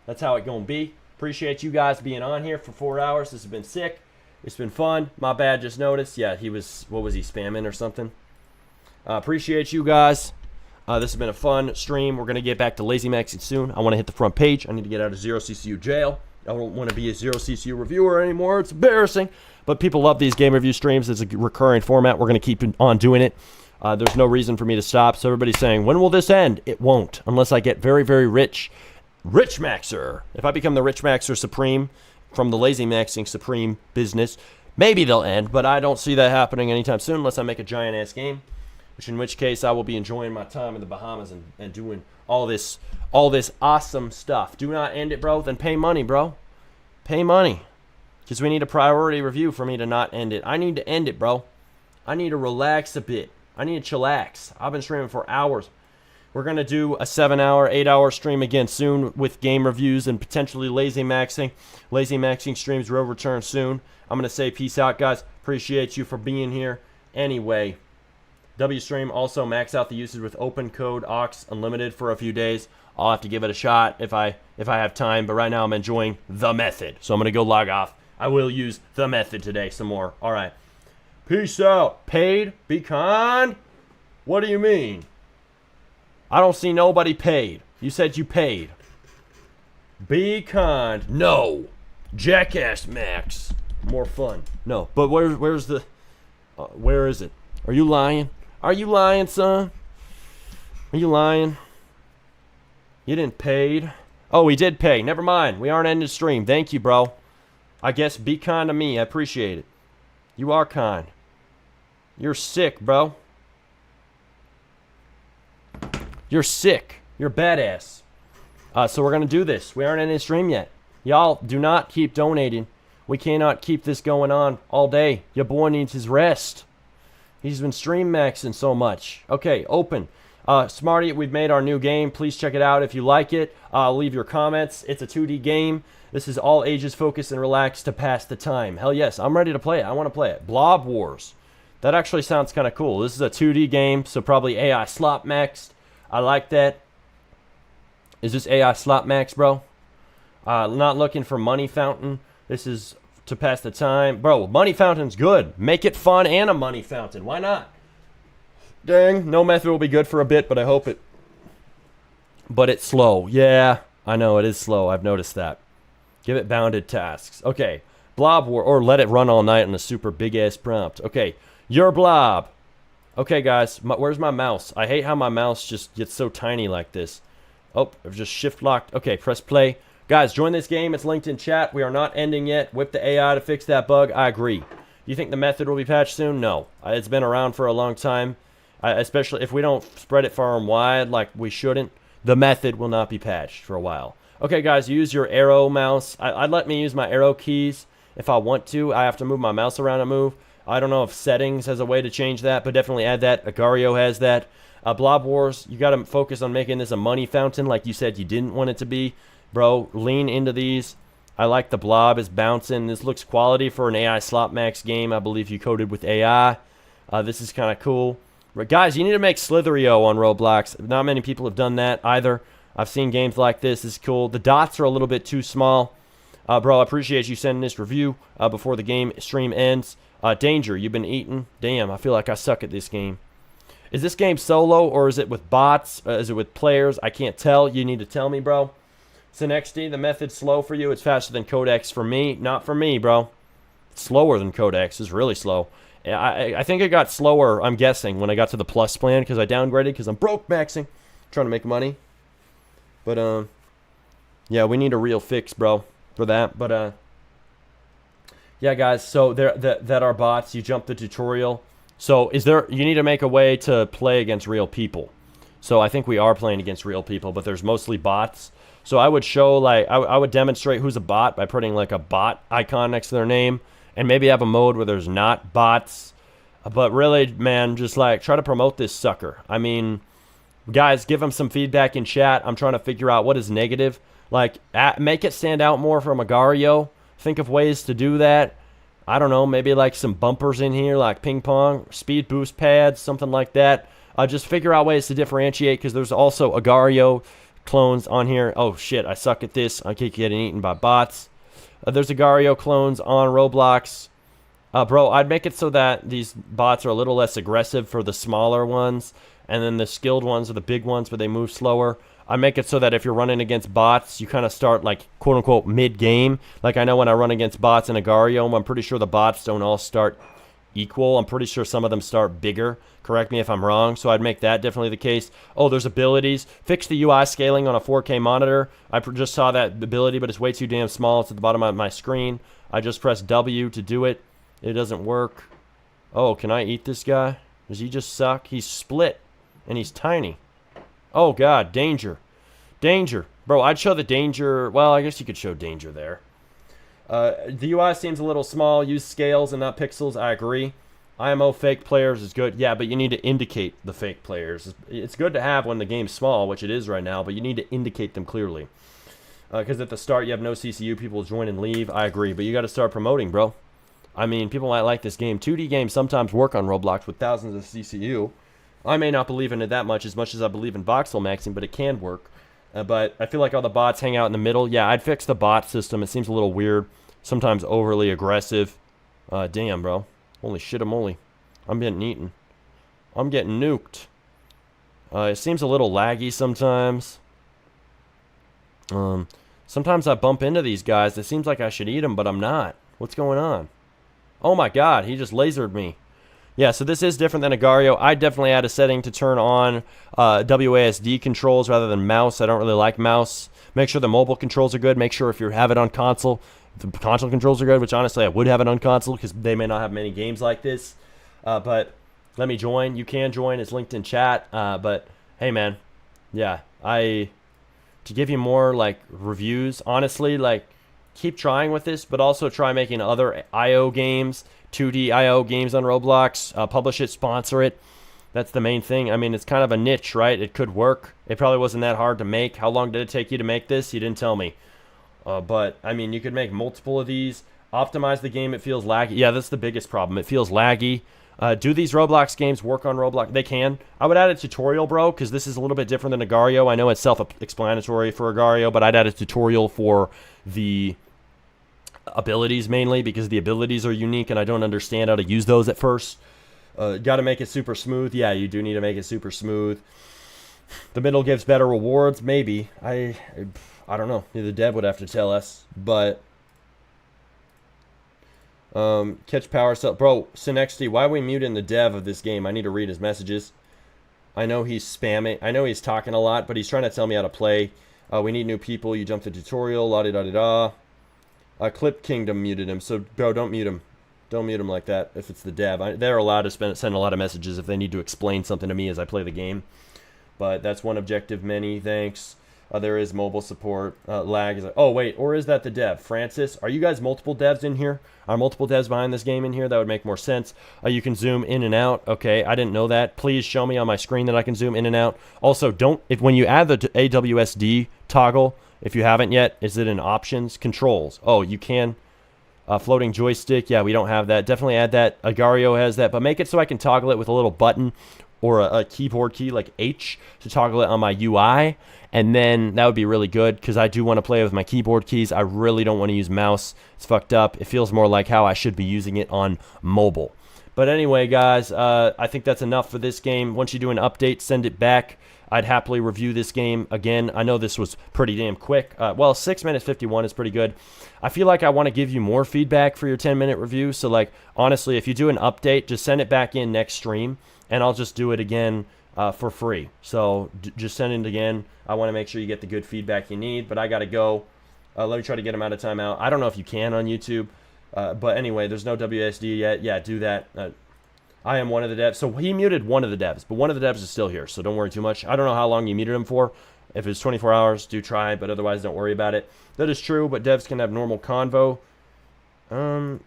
That's how it gonna be. Appreciate you guys being on here for 4 hours. This has been sick. It's been fun. My bad, just noticed. Yeah, what was he, spamming or something? Appreciate you guys. This has been a fun stream. We're gonna get back to lazy maxing soon. I wanna hit the front page. I need to get out of 0CCU jail. I don't want to be a 0CCU reviewer anymore. It's embarrassing. But people love these game review streams. It's a recurring format. We're gonna keep on doing it. There's no reason for me to stop. So everybody's saying, when will this end? It won't, unless I get very, very rich. Rich Maxer. If I become the Rich Maxer Supreme from the Lazy Maxing Supreme business, maybe they'll end, but I don't see that happening anytime soon unless I make a giant-ass game, in which case I will be enjoying my time in the Bahamas and doing all this awesome stuff. Do not end it, bro. Then pay money, bro. Pay money. Because we need a priority review for me to not end it. I need to end it, bro. I need to relax a bit. I need to chillax. I've been streaming for hours. We're going to do a 7-hour, 8-hour stream again soon with game reviews and potentially lazy maxing. Lazy maxing streams will return soon. I'm going to say peace out, guys. Appreciate you for being here. Anyway, WStream also max out the usage with open code aux unlimited for a few days. I'll have to give it a shot if I have time, but right now I'm enjoying the method. So I'm going to go log off. I will use the method today some more. All right. Peace out. Paid? Be kind? What do you mean? I don't see nobody paid. You said you paid. Be kind. No. Jackass Max. More fun. No. But where's the... where is it? Are you lying? Are you lying, son? Are you lying? You didn't paid. Oh, he did pay. Never mind. We aren't ending the stream. Thank you, bro. I guess be kind to me. I appreciate it. You are kind. You're sick, bro. You're sick. You're badass. So we're going to do this. We aren't in this stream yet. Y'all, do not keep donating. We cannot keep this going on all day. Your boy needs his rest. He's been stream maxing so much. Okay, open. Smarty, we've made our new game. Please check it out if you like it. Leave your comments. It's a 2D game. This is all ages focused and relaxed to pass the time. Hell yes, I'm ready to play it. I want to play it. Blob Wars. That actually sounds kind of cool. This is a 2D game, so probably AI slot maxed. I like that. Is this AI slot max, bro? Not looking for money fountain. This is to pass the time. Bro, money fountain's good. Make it fun and a money fountain. Why not? Dang, no method will be good for a bit, but I hope it... But it's slow. Yeah, I know, it is slow. I've noticed that. Give it bounded tasks. Okay, Blob War, or let it run all night on a super big-ass prompt. Okay, your blob. Okay, guys, where's my mouse? I hate how my mouse just gets so tiny like this. Oh, I've just shift-locked. Okay, press play. Guys, join this game. It's linked in chat. We are not ending yet. Whip the AI to fix that bug. I agree. You think the method will be patched soon? No. It's been around for a long time. Especially if we don't spread it far and wide like we shouldn't, the method will not be patched for a while. Okay, guys, use your arrow mouse. I'd let me use my arrow keys if I want to. I have to move my mouse around and move. I don't know if settings has a way to change that, but definitely add that. Agario has that. Blob Wars, you got to focus on making this a money fountain like you said you didn't want it to be. Bro, lean into these. I like the blob is bouncing. This looks quality for an AI slot max game. I believe you coded with AI. This is kind of cool. But guys, you need to make Slitherio on Roblox. Not many people have done that either. I've seen games like this. It's cool. The dots are a little bit too small. Bro, I appreciate you sending this review before the game stream ends. Danger, you've been eaten. Damn, I feel like I suck at this game. Is this game solo or is it with bots? Is it with players? I can't tell. You need to tell me, bro. Synexty, the method's slow for you. It's faster than Codex for me. Not for me, bro. It's slower than Codex. It's really slow. I think it got slower, I'm guessing, when I got to the plus plan because I downgraded because I'm broke maxing. Trying to make money. But, yeah, we need a real fix, bro, for that. But, yeah, guys, so that are bots. You jump the tutorial. So you need to make a way to play against real people. So I think we are playing against real people, but there's mostly bots. So I would show, like, I would demonstrate who's a bot by putting, like, a bot icon next to their name. And maybe have a mode where there's not bots. But really, man, just, like, try to promote this sucker. I mean, guys, give them some feedback in chat. I'm trying to figure out what is negative. Like, make it stand out more from Agario. Think of ways to do that. I don't know, maybe, like, some bumpers in here, like ping pong, speed boost pads, something like that. Just figure out ways to differentiate, because there's also Agario clones on here. Oh, shit, I suck at this. I keep getting eaten by bots. There's Agario clones on Roblox. Bro, I'd make it so that these bots are a little less aggressive for the smaller ones, and then the skilled ones are the big ones, but they move slower. I'd make it so that if you're running against bots, you kind of start, like, quote-unquote, mid-game. Like, I know when I run against bots in Agario, I'm pretty sure the bots don't all start equal. I'm pretty sure some of them start bigger. Correct me if I'm wrong. So I'd make that definitely the case. Oh, there's abilities. Fix the UI scaling on a 4K monitor. I just saw that ability, but it's way too damn small. It's at the bottom of my screen. I just pressed W to do it. It doesn't work. Oh, can I eat this guy? Does he just suck? He's split, and he's tiny. Oh, God. Danger. Danger. Bro, I'd show the danger. Well, I guess you could show danger there. The UI seems a little small. Use scales and not pixels. I agree. IMO fake players is good. Yeah, but you need to indicate the fake players. It's good to have when the game's small, which it is right now, but you need to indicate them clearly. Because at the start you have no CCU, people join and leave. I agree, but you got to start promoting, bro. I mean, people might like this game. 2D games sometimes work on Roblox with thousands of CCU. I may not believe in it that much as I believe in voxel maxing, but it can work. But I feel like all the bots hang out in the middle. Yeah, I'd fix the bot system. It seems a little weird, sometimes overly aggressive. Damn, bro. Holy shit, I'm getting eaten. I'm getting nuked. It seems a little laggy sometimes. Sometimes I bump into these guys. It seems like I should eat them, but I'm not. What's going on? Oh my god, he just lasered me. Yeah, so this is different than Agario. I definitely add a setting to turn on WASD controls rather than mouse. I don't really like mouse. Make sure the mobile controls are good. Make sure if you have it on console, the console controls are good, which honestly I would have it on console because they may not have many games like this. But let me join. You can join. It's linked in chat. But hey, man. Yeah, to give you more like reviews, honestly, like keep trying with this, but also try making other IO games, 2D IO games on Roblox. Publish it, sponsor it. That's the main thing. I mean, it's kind of a niche, right? It could work. It probably wasn't that hard to make. How long did it take you to make this? You didn't tell me. But, I mean, you could make multiple of these. Optimize the game. It feels laggy. Yeah, that's the biggest problem. It feels laggy. Do these Roblox games work on Roblox? They can. I would add a tutorial, bro, because this is a little bit different than Agario. I know it's self-explanatory for Agario, but I'd add a tutorial for the abilities mainly, because the abilities are unique and I don't understand how to use those at first. Got to make it super smooth. Yeah, you do need to make it super smooth. The middle gives better rewards. Maybe. I don't know. The dev would have to tell us. But catch power cell. Bro, Synexty, why are we muting the dev of this game? I need to read his messages. I know he's spamming. I know he's talking a lot, but he's trying to tell me how to play. We need new people. You jumped the tutorial. La-di-da-di-da. Clip Kingdom muted him. So, bro, don't mute him. Don't mute him like that if it's the dev. They're allowed to send a lot of messages if they need to explain something to me as I play the game. But that's one objective. Many thanks. There is mobile support. Lag is like, oh, wait. Or is that the dev? Francis, are you guys multiple devs in here? Are multiple devs behind this game in here? That would make more sense. You can zoom in and out. Okay, I didn't know that. Please show me on my screen that I can zoom in and out. Also, when you add the AWSD toggle, if you haven't yet, is it in options? Controls. Oh, you can. Floating joystick. Yeah, we don't have that. Definitely add that. Agario has that. But make it so I can toggle it with a little button or a keyboard key like H to toggle it on my UI. And then that would be really good because I do want to play with my keyboard keys. I really don't want to use mouse. It's fucked up. It feels more like how I should be using it on mobile. But anyway, guys, I think that's enough for this game. Once you do an update, send it back. I'd happily review this game again. I know this was pretty damn quick. Well, 6 minutes 51 is pretty good. I feel like I want to give you more feedback for your 10-minute review. So, like, honestly, if you do an update, just send it back in next stream, and I'll just do it again for free. So, just send it again. I want to make sure you get the good feedback you need, but I got to go. Let me try to get him out of timeout. I don't know if you can on YouTube, but anyway, there's no WSD yet. Yeah, do that. I am one of the devs. So he muted one of the devs, but one of the devs is still here, so don't worry too much. I don't know how long you muted him for. If it's 24 hours, do try, but otherwise don't worry about it. That is true, but devs can have normal convo.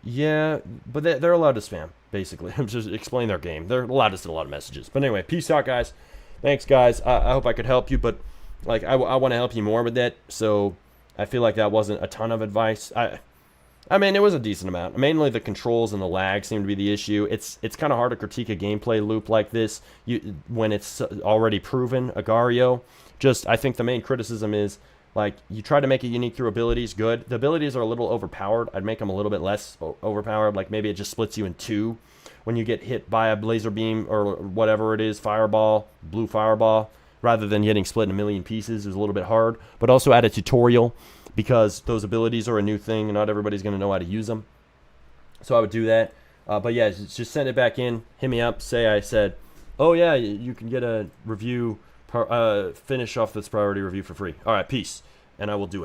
Yeah, but they're allowed to spam, basically. Just explain their game. They're allowed to send a lot of messages. But anyway, peace out, guys. Thanks, guys. I hope I could help you, but like I want to help you more with that, so I feel like that wasn't a ton of advice. I mean, it was a decent amount. Mainly the controls and the lag seem to be the issue. It's kind of hard to critique a gameplay loop like this when it's already proven, Agario. Just, I think the main criticism is, like, you try to make it unique through abilities, good. The abilities are a little overpowered. I'd make them a little bit less overpowered. Like, maybe it just splits you in two when you get hit by a laser beam or whatever it is, fireball, blue fireball, rather than getting split in a million pieces. It was a little bit hard. But also add a tutorial, because those abilities are a new thing and not everybody's going to know how to use them. So I would do that. But yeah, just send it back in. Hit me up. Say I said, oh yeah, you can get a review, finish off this priority review for free. All right, peace. And I will do it.